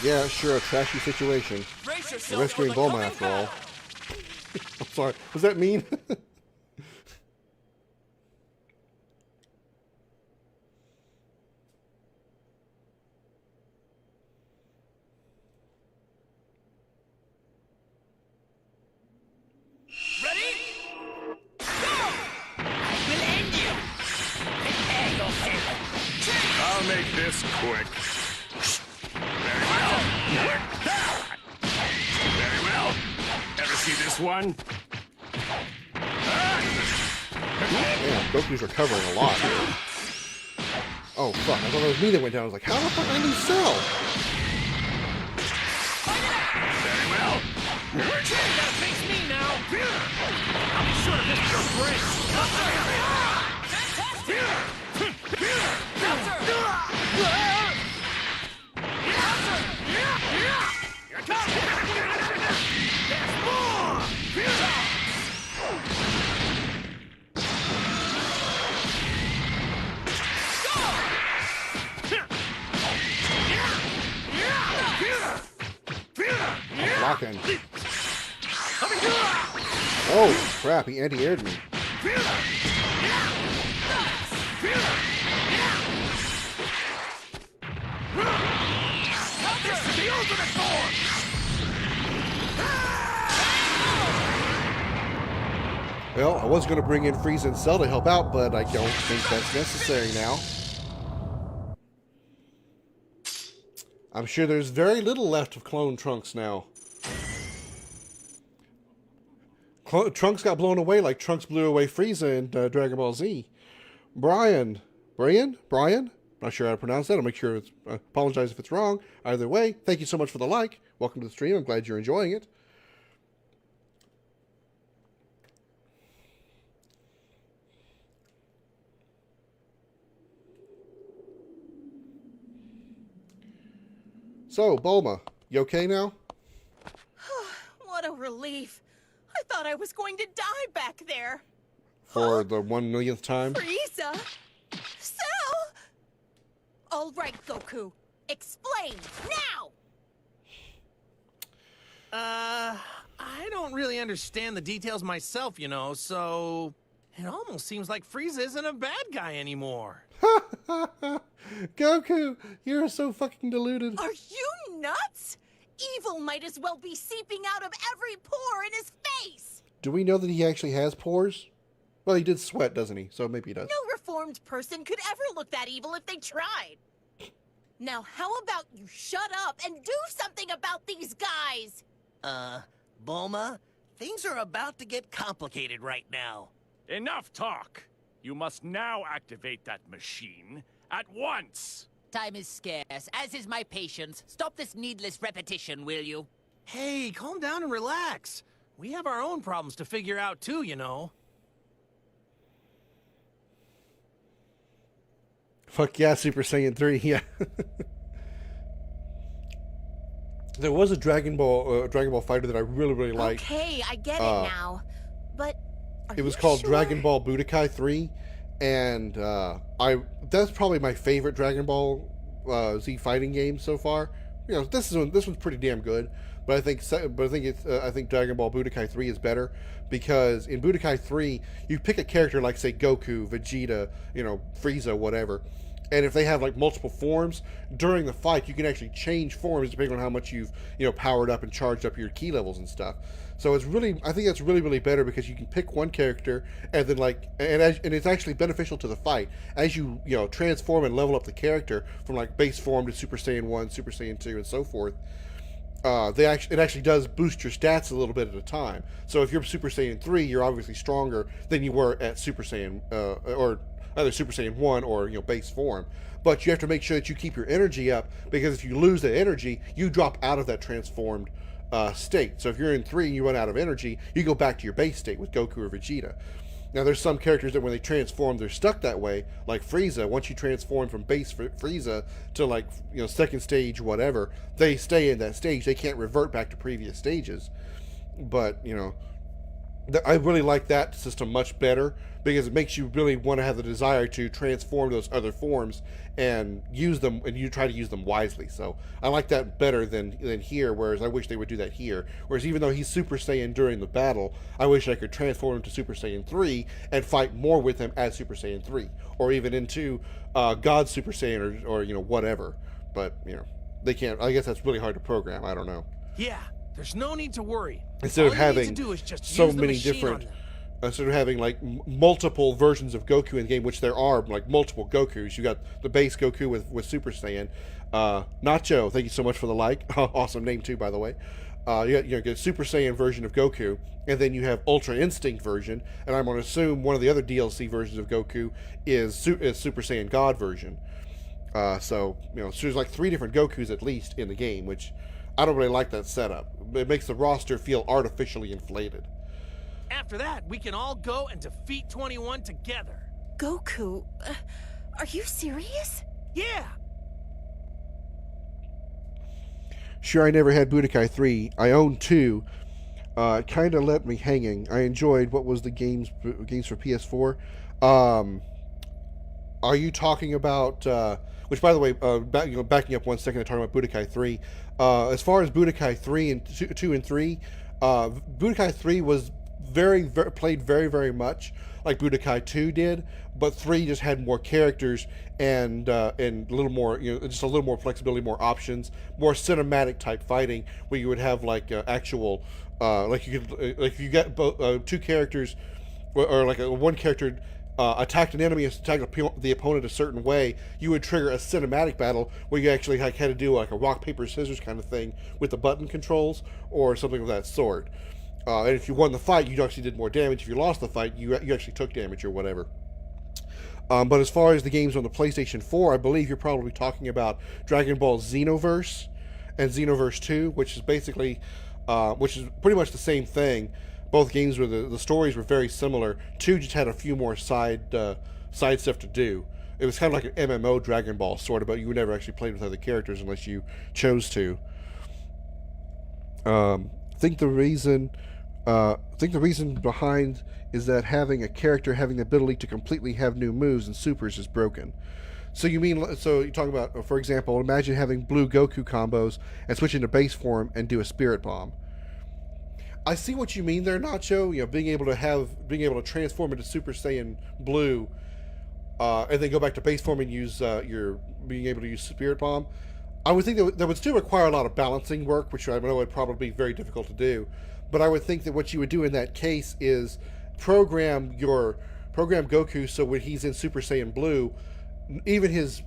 Yeah, sure, a trashy situation. We're rescuing Bulma after all. I'm sorry, was that mean? make this quick. Very well. Very well. Ever see this one? Damn, Goku's recovering a lot. Oh, fuck. I thought it was me that went down. I was like, how the fuck did I lose Cell? Very well. You gotta face me now. I'll be sure to miss your break. Blocking. Oh, crap. He anti-aired me. Well, I was going to bring in Frieza and Cell to help out, but I don't think that's necessary now. I'm sure there's very little left of Clone Trunks now. Trunks got blown away like Trunks blew away Frieza in Dragon Ball Z. Brian? Not sure how to pronounce that. I'll make sure apologize if it's wrong. Either way, thank you so much for the like. Welcome to the stream. I'm glad you're enjoying it. So, Bulma, you okay now? What a relief. I thought I was going to die back there. For the 1,000,000th time? Frieza? Cell? All right, Goku. Explain, now! I don't really understand the details myself, you know, so... It almost seems like Frieza isn't a bad guy anymore. Goku, you're so fucking deluded. Are you nuts? Evil might as well be seeping out of every pore in his face. Do we know that he actually has pores? Well, he did sweat, doesn't he? So maybe he does. No reformed person could ever look that evil if they tried. Now, how about you shut up and do something about these guys? Bulma, things are about to get complicated right now. Enough talk. You must now activate that machine at once. Time is scarce, as is my patience. Stop this needless repetition, will you? Hey, calm down and relax. We have our own problems to figure out too, you know. Fuck yeah, Super Saiyan 3, yeah. There was a Dragon Ball fighter that I really liked. Okay, I get it now. But it was called Dragon Ball Budokai 3, and that's probably my favorite Dragon Ball Z fighting game so far. You know, this one's pretty damn good, but I think Dragon Ball Budokai 3 is better because in Budokai 3 you pick a character like say Goku, Vegeta, you know, Frieza, whatever. And if they have like multiple forms during the fight, you can actually change forms depending on how much you've powered up and charged up your ki levels and stuff. So it's really, I think that's really better because you can pick one character and then and it's actually beneficial to the fight as you transform and level up the character from like base form to Super Saiyan 1, Super Saiyan 2, and so forth. It actually does boost your stats a little bit at a time. So if you're Super Saiyan 3, you're obviously stronger than you were at Super Saiyan or either Super Saiyan 1 or base form. But you have to make sure that you keep your energy up because if you lose that energy, you drop out of that transformed state. So if you're in 3 and you run out of energy, you go back to your base state with Goku or Vegeta. Now there's some characters that when they transform, they're stuck that way, like Frieza. Once you transform from base Frieza to second stage, whatever, they stay in that stage. They can't revert back to previous stages. But I really like that system much better because it makes you really want to have the desire to transform those other forms and use them, and you try to use them wisely. So I like that better than here, whereas I wish they would do that here. Whereas even though he's Super Saiyan during the battle, I wish I could transform him to Super Saiyan 3 and fight more with him as Super Saiyan 3, or even into God Super Saiyan or whatever. But they can't. I guess that's really hard to program. I don't know. Yeah, there's no need to worry. Instead of having to do is just so use the many machine different instead of having like multiple versions of Goku in the game, which there are like multiple Gokus. You got the base Goku with Super Saiyan. Nacho, thank you so much for the like. Awesome name too, by the way. You get Super Saiyan version of Goku, and then you have Ultra Instinct version, and I'm going to assume one of the other DLC versions of Goku is Super Saiyan God version. So there's like 3 different Gokus at least in the game, which I don't really like that setup. It makes the roster feel artificially inflated. After that, we can all go and defeat 21 together. Goku, are you serious? Yeah. Sure, I never had Budokai 3. I own 2. It kind of left me hanging. I enjoyed what was the games for PS4. Are you talking about? Which, by the way, backing up 1 second and talking about Budokai 3. As far as Budokai 3 and 2 and 3, Budokai 3 was played very, very much like Budokai 2 did, but 3 just had more characters and a little more, just a little more flexibility, more options, more cinematic type fighting, where you would have like actual, like you could, like if you get 2 characters, or like one character attacked an enemy and attacked the opponent a certain way, you would trigger a cinematic battle where you actually had to do like a rock paper scissors kind of thing with the button controls or something of that sort. And if you won the fight, you actually did more damage. If you lost the fight, you actually took damage or whatever. But as far as the games on the PlayStation 4, I believe you're probably talking about Dragon Ball Xenoverse and Xenoverse 2, which is basically, which is pretty much the same thing. Both games were the stories were very similar. 2 just had a few more side stuff to do. It was kind of like an MMO Dragon Ball sort of, but you would never actually play with other characters unless you chose to. I think the reason behind is that having a character having the ability to completely have new moves and supers is broken. So you're talking about, for example, imagine having blue Goku combos and switching to base form and do a spirit bomb. I see what you mean there, Nacho. Being able to transform into Super Saiyan Blue, and then go back to base form and use being able to use Spirit Bomb. I would think that would still require a lot of balancing work, which I know would probably be very difficult to do. But I would think that what you would do in that case is program Goku so when he's in Super Saiyan Blue, even his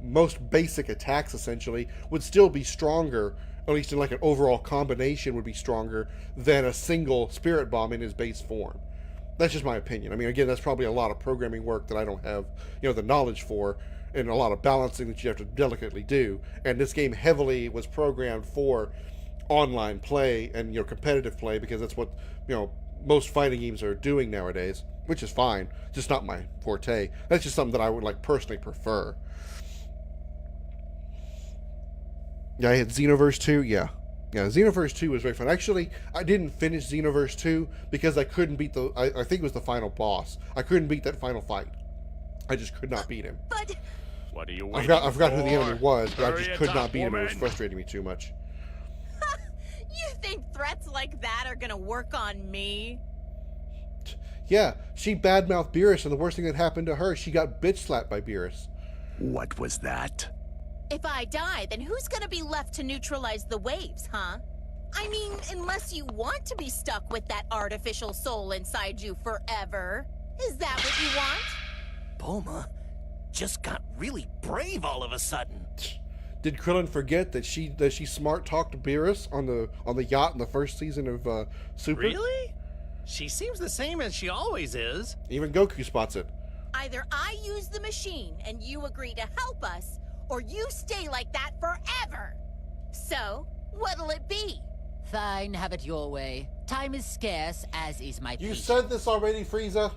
most basic attacks essentially would still be stronger. At least in like an overall combination would be stronger than a single Spirit Bomb in his base form. That's just my opinion. I mean, again, that's probably a lot of programming work that I don't have, the knowledge for, and a lot of balancing that you have to delicately do. And this game heavily was programmed for online play and competitive play, because that's what most fighting games are doing nowadays, which is fine. Just not my forte. That's just something that I would personally prefer. Yeah, I had Xenoverse 2, yeah, Xenoverse 2 was very fun. Actually, I didn't finish Xenoverse 2 because I couldn't beat I think it was the final boss. I couldn't beat that final fight. I just could not beat him. But what are you waiting I forgot who the enemy was, but I Hurry just could it not up, beat him. It woman. was frustrating me too much. you think threats like that are gonna work on me? Yeah, she badmouthed Beerus, and the worst thing that happened to her, she got bitch slapped by Beerus. What was that? If I die, then who's gonna be left to neutralize the waves, huh? I mean, unless you want to be stuck with that artificial soul inside you forever. Is that what you want? Bulma just got really brave all of a sudden. Did Krillin forget that she smart talked Beerus on the yacht in the first season of Super? Really? She seems the same as she always is. Even Goku spots it. Either I use the machine and you agree to help us, or you stay like that forever. So, what'll it be? Fine, have it your way. Time is scarce, as is my You patience. said this already, Frieza?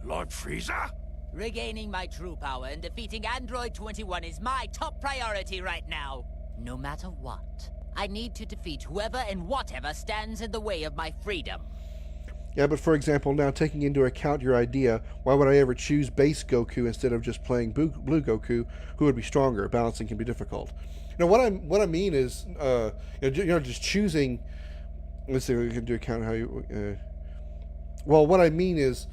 Lord Frieza? Regaining my true power and defeating Android 21 is my top priority right now. No matter what, I need to defeat whoever and whatever stands in the way of my freedom. Yeah, but for example, now taking into account your idea, why would I ever choose base Goku instead of just playing Blue Goku, who would be stronger? Balancing can be difficult. What I mean is, just choosing. Let's see, we can do account how you. Well, what I mean is,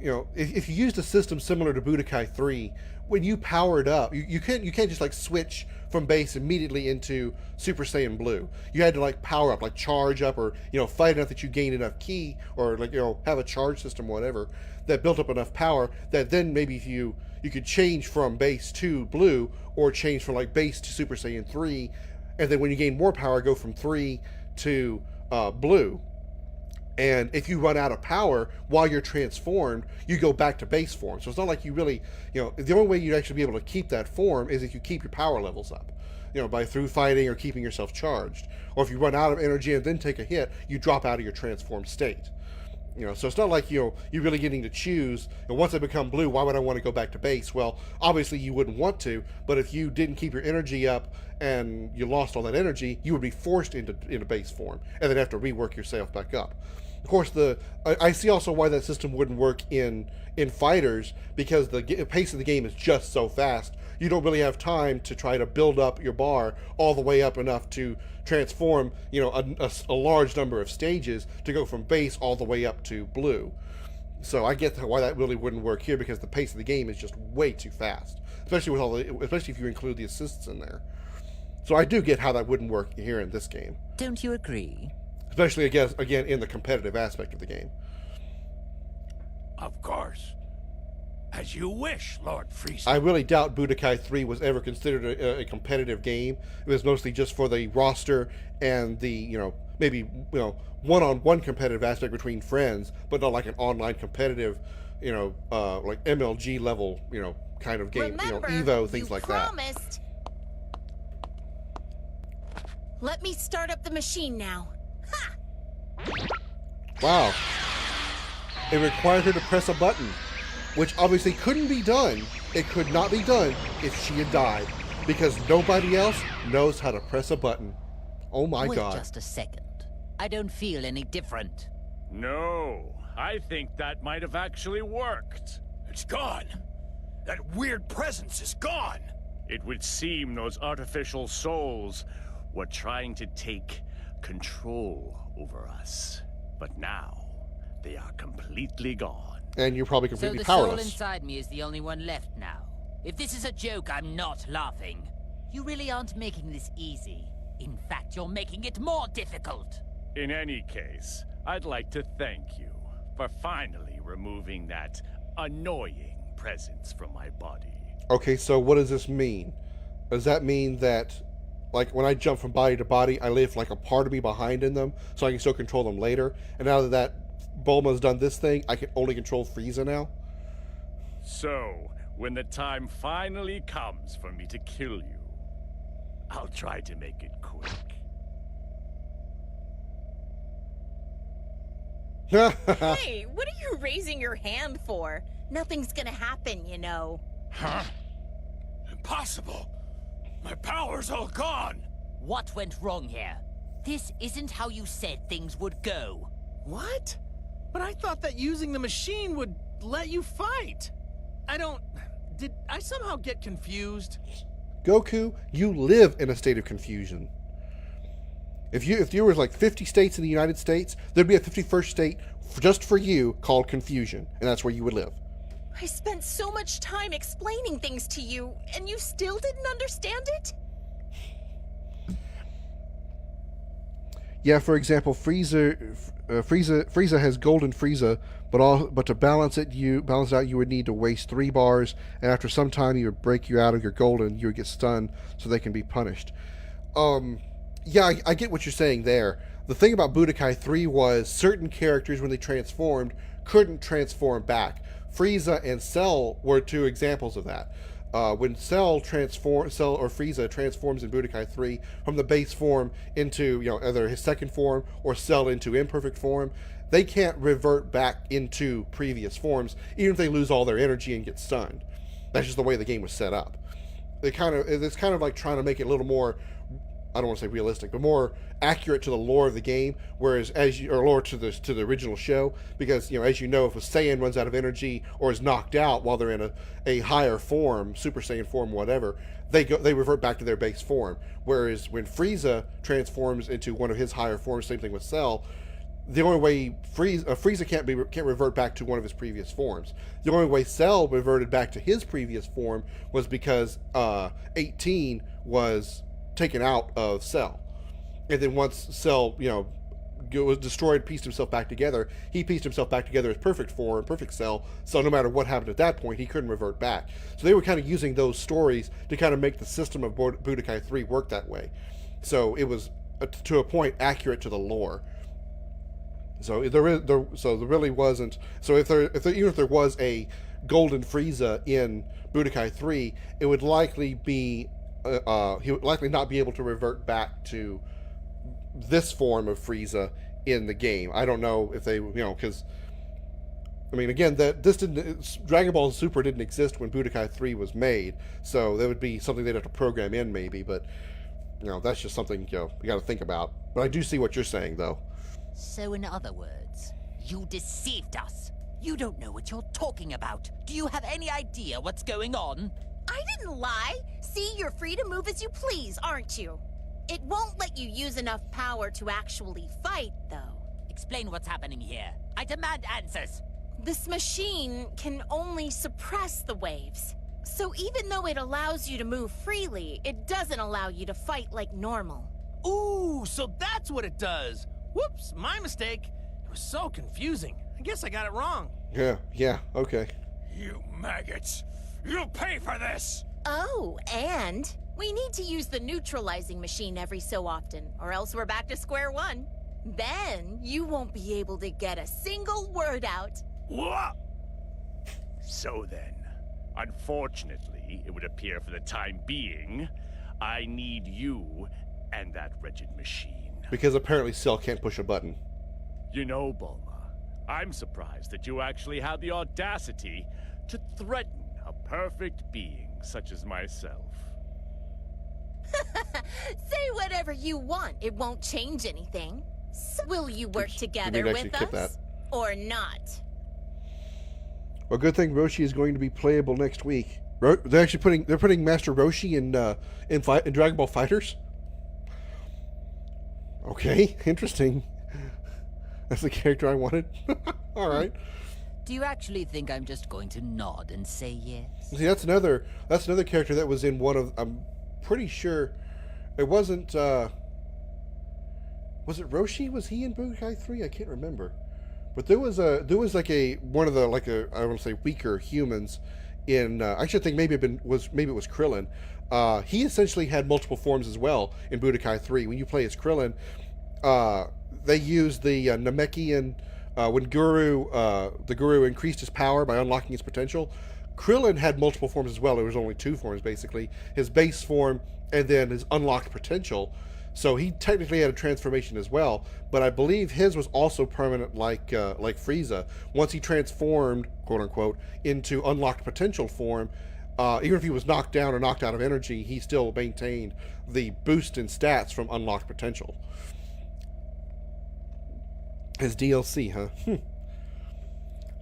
if you used a system similar to Budokai 3, when you powered up, you can't just switch from base immediately into Super Saiyan Blue. You had to like power up, like charge up, or fight enough that you gain enough ki, or like have a charge system, whatever, that built up enough power that then maybe if you could change from base to Blue, or change from like base to Super Saiyan 3, and then when you gain more power, go from 3 to Blue. And if you run out of power while you're transformed, you go back to base form. So it's not like you really, the only way you'd actually be able to keep that form is if you keep your power levels up, by through fighting or keeping yourself charged. Or if you run out of energy and then take a hit, you drop out of your transformed state. So it's not like, you're really getting to choose, once I become Blue, why would I want to go back to base? Well, obviously you wouldn't want to, but if you didn't keep your energy up and you lost all that energy, you would be forced into base form and then have to rework yourself back up. Of course, I see also why that system wouldn't work in FighterZ, because the pace of the game is just so fast. You don't really have time to try to build up your bar all the way up enough to transform, a large number of stages to go from base all the way up to Blue. So I get why that really wouldn't work here, because the pace of the game is just way too fast, especially if you include the assists in there. So I do get how that wouldn't work here in this game. Don't you agree? Especially, again, in the competitive aspect of the game. Of course. As you wish, Lord Frieza. I really doubt Budokai 3 was ever considered a competitive game. It was mostly just for the roster and the, maybe, one-on-one competitive aspect between friends, but not like an online competitive, like MLG level, kind of game, Remember, Evo, things like promised. Let me start up the machine now. Ha! Wow. It required her to press a button, which obviously couldn't be done. It could not be done if she had died, because nobody else knows how to press a button. Oh my God. Wait just a second. I don't feel any different. No, I think that might have actually worked. It's gone. That weird presence is gone. It would seem those artificial souls were trying to take control over us. But now, they are completely gone. And you're probably completely so the powerless. soul inside me is the only one left now. If this is a joke, I'm not laughing. You really aren't making this easy. In fact, you're making it more difficult. In any case, I'd like to thank you for finally removing that annoying presence from my body. Okay, so what does this mean? Does that mean that, like, when I jump from body to body, I leave like a part of me behind in them, so I can still control them later? And now that Bulma's done this thing, I can only control Frieza now? So, when the time finally comes for me to kill you, I'll try to make it quick. Hey, what are you raising your hand for? Nothing's gonna happen, Huh? Impossible. My power's all gone. What went wrong here? This isn't how you said things would go. What? But I thought that using the machine would let you fight. Did I somehow get confused? Goku, you live in a state of confusion. If there was like 50 states in the United States, there'd be a 51st state just for you called confusion, and that's where you would live. I spent so much time explaining things to you, and you still didn't understand it? Yeah, for example, Frieza has Golden Frieza, but to balance it out, you would need to waste 3 bars, and after some time, you would break you out of your Golden. You would get stunned, so they can be punished. Yeah, I get what you're saying there. The thing about Budokai 3 was certain characters, when they transformed, couldn't transform back. Frieza and Cell were 2 examples of that. When Cell or Frieza transforms in Budokai 3 from the base form into, either his second form or Cell into imperfect form, they can't revert back into previous forms, even if they lose all their energy and get stunned. That's just the way the game was set up. It's kind of like trying to make it a little more, I don't want to say realistic, but more accurate to the lore of the game, whereas lore to the original show, because as you know, if a Saiyan runs out of energy or is knocked out while they're in a higher form, Super Saiyan form, whatever, they revert back to their base form. Whereas when Frieza transforms into one of his higher forms, same thing with Cell, the only way Frieza can't revert back to one of his previous forms. The only way Cell reverted back to his previous form was because 18 was taken out of Cell, and then once Cell, was destroyed, pieced himself back together. He pieced himself back together as perfect form, perfect Cell. So no matter what happened at that point, he couldn't revert back. So they were kind of using those stories to kind of make the system of Budokai 3 work that way. So it was to a point accurate to the lore. So there really wasn't. So even if there was a Golden Frieza in Budokai 3, it would likely be he would likely not be able to revert back to this form of Frieza in the game. I don't know if they, because I mean, again, Dragon Ball Super didn't exist when Budokai 3 was made, so that would be something they'd have to program in maybe. But that's just something you got to think about. But I do see what you're saying, though. So in other words, you deceived us. You don't know what you're talking about. Do you have any idea what's going on? I didn't lie. See, you're free to move as you please, aren't you? It won't let you use enough power to actually fight, though. Explain what's happening here. I demand answers. This machine can only suppress the waves. So even though it allows you to move freely, it doesn't allow you to fight like normal. Ooh, so that's what it does. Whoops, my mistake. It was so confusing. I guess I got it wrong. Yeah, okay. You maggots! You'll pay for this! Oh, and we need to use the neutralizing machine every so often, or else we're back to square one. Then you won't be able to get a single word out. What? So then, unfortunately, it would appear for the time being, I need you and that wretched machine. Because apparently Cell can't push a button. You know, Bulma, I'm surprised that you actually have the audacity to threaten a perfect being such as myself. Say whatever you want. It won't change anything. So will you work together with us? Or not? Well, good thing Roshi is going to be playable next week. They're actually putting Master Roshi in Dragon Ball FighterZ. Okay, interesting. That's the character I wanted. All right. Do you actually think I'm just going to nod and say yes? See, that's another character that was in one of. I'm pretty sure it wasn't. Was it Roshi? Was he in Budokai 3? I can't remember. But there was like one of the I want to say weaker humans in. I should think maybe it was Krillin. He essentially had multiple forms as well in Budokai 3. When you play as Krillin, they use the Namekian. When the Guru increased his power by unlocking his potential, Krillin had multiple forms as well. There was only two forms, basically. His base form and then his unlocked potential. So he technically had a transformation as well, but I believe his was also permanent like Frieza. Once he transformed, quote-unquote, into unlocked potential form, even if he was knocked down or knocked out of energy, he still maintained the boost in stats from unlocked potential. His DLC, huh?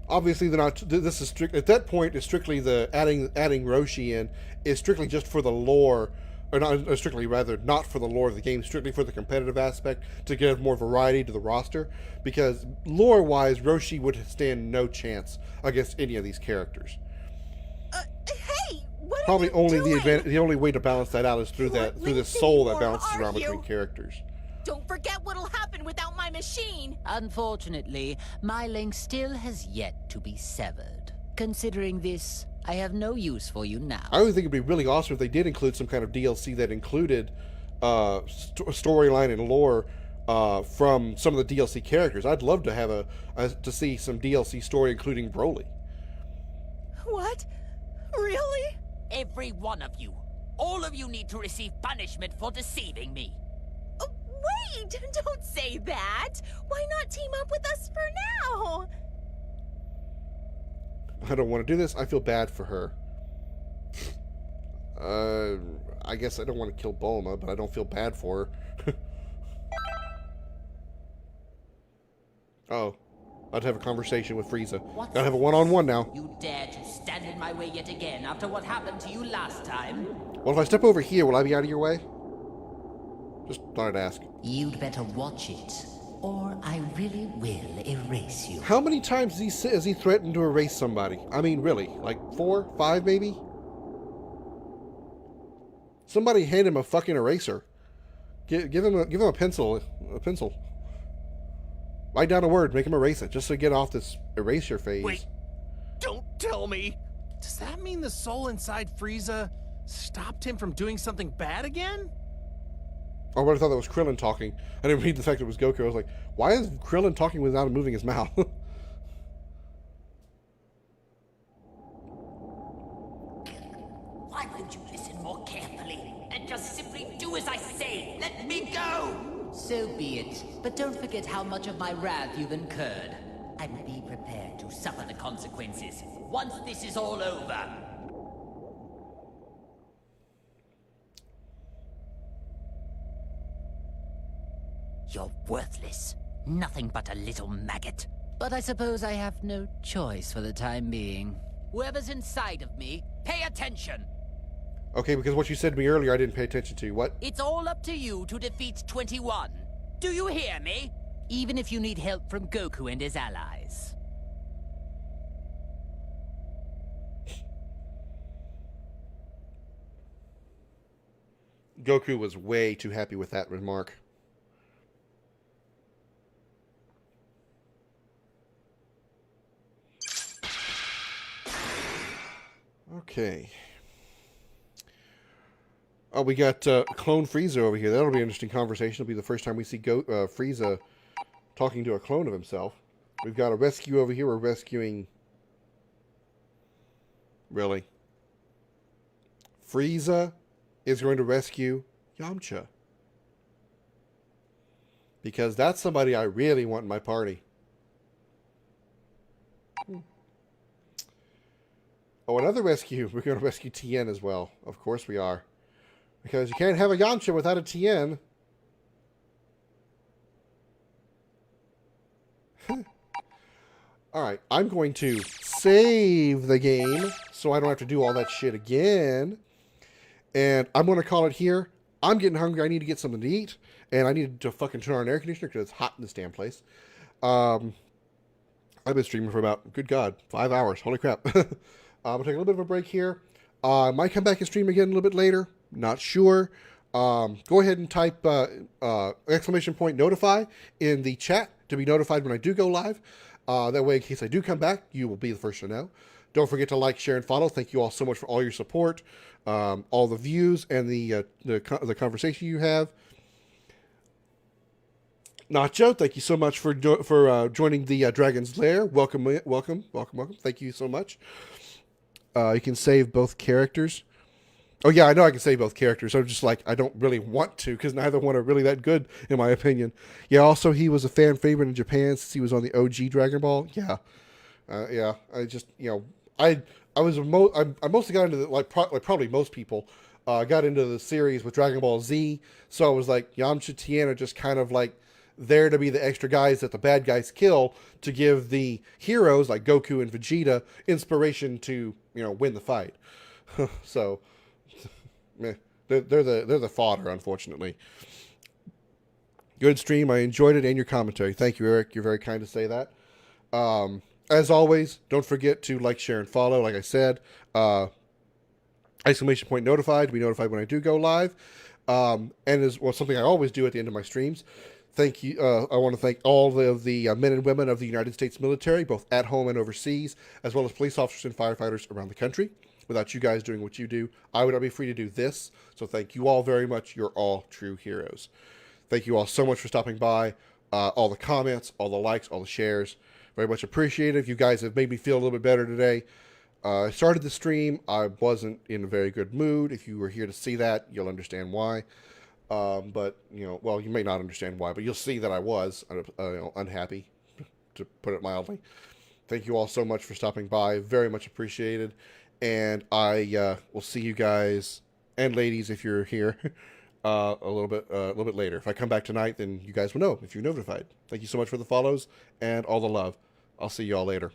Obviously, they're not. This is strict. At that point, it's strictly the adding Roshi in is strictly just for the lore, or not strictly, rather not for the lore of the game. Strictly for the competitive aspect to give more variety to the roster. Because lore-wise, Roshi would stand no chance against any of these characters. Hey, what Probably are you only doing? the only way to balance that out is through the soul that bounces around between characters. Don't forget what'll happen without my machine. Unfortunately, my link still has yet to be severed. Considering this, I have no use for you now. I would think it'd be really awesome if they did include some kind of DLC that included storyline and lore from some of the DLC characters. I'd love to have to see some DLC story including Broly. What? Really? Every one of you. All of you need to receive punishment for deceiving me. Wait, don't say that. Why not team up with us for now? I don't want to do this. I feel bad for her. I guess I don't want to kill Bulma, but I don't feel bad for her. Oh, I'd have a conversation with Frieza. Gotta have a one-on-one now. You dare to stand in my way yet again after what happened to you last time? Well, if I step over here, will I be out of your way? Just thought I'd ask. You'd better watch it, or I really will erase you. How many times has he threatened to erase somebody? I mean, really? Like 4, 5 maybe? Somebody hand him a fucking eraser. Give him a pencil. A pencil. Write down a word, make him erase it, just to get off this erasure phase. Wait, don't tell me. Does that mean the soul inside Frieza stopped him from doing something bad again? Oh, but I thought that was Krillin talking. I didn't read the fact it was Goku. I was like, why is Krillin talking without moving his mouth? Why won't you listen more carefully and just simply do as I say? Let me go! So be it, but don't forget how much of my wrath you've incurred. I will be prepared to suffer the consequences once this is all over. You're worthless. Nothing but a little maggot. But I suppose I have no choice for the time being. Whoever's inside of me, pay attention! Okay, because what you said to me earlier, I didn't pay attention to. What? It's all up to you to defeat 21. Do you hear me? Even if you need help from Goku and his allies. Goku was way too happy with that remark. Okay. Oh, we got clone Frieza over here. That'll be an interesting conversation. It'll be the first time we see Frieza talking to a clone of himself. We've got a rescue over here. We're rescuing... Really? Frieza is going to rescue Yamcha. Because that's somebody I really want in my party. Oh, another rescue. We're going to rescue Tien as well. Of course we are. Because you can't have a Yamcha without a Tien. Alright, I'm going to save the game so I don't have to do all that shit again. And I'm going to call it here. I'm getting hungry. I need to get something to eat. And I need to fucking turn on an air conditioner because it's hot in this damn place. I've been streaming for about, good God, 5 hours. Holy crap. I'm going to take a little bit of a break here. I might come back and stream again a little bit later. Not sure. Go ahead and type !notify in the chat to be notified when I do go live. That way, in case I do come back, you will be the first to know. Don't forget to like, share, and follow. Thank you all so much for all your support, all the views, and the conversation you have. Nacho, thank you so much for joining the Dragon's Lair. Welcome. Thank you so much. You can save both characters. Oh, yeah, I know I can save both characters. I'm just like, I don't really want to because neither one are really that good, in my opinion. Yeah, also, he was a fan favorite in Japan since he was on the OG Dragon Ball. Yeah. Yeah, I just, I mostly got into, like probably most people, got into the series with Dragon Ball Z. So I was like, Yamcha, Tien are just kind of like there to be the extra guys that the bad guys kill to give the heroes, like Goku and Vegeta, inspiration to, win the fight. So... They're the fodder, unfortunately. Good stream. I enjoyed it and your commentary. Thank you, Eric. You're very kind to say that. As always, don't forget to like, share, and follow. Like I said, !notified to be notified when I do go live. And is something I always do at the end of my streams. Thank you. I want to thank all of the men and women of the United States military, both at home and overseas, as well as police officers and firefighters around the country. Without you guys doing what you do, I would not be free to do this. So thank you all very much. You're all true heroes. Thank you all so much for stopping by. All the comments, all the likes, all the shares. Very much appreciated. You guys have made me feel a little bit better today. I started the stream. I wasn't in a very good mood. If you were here to see that, you'll understand why. But, well, you may not understand why, but you'll see that I was unhappy, to put it mildly. Thank you all so much for stopping by. Very much appreciated. And I will see you guys and ladies if you're here a little bit later. If I come back tonight, then you guys will know if you're notified. Thank you so much for the follows and all the love. I'll see you all later.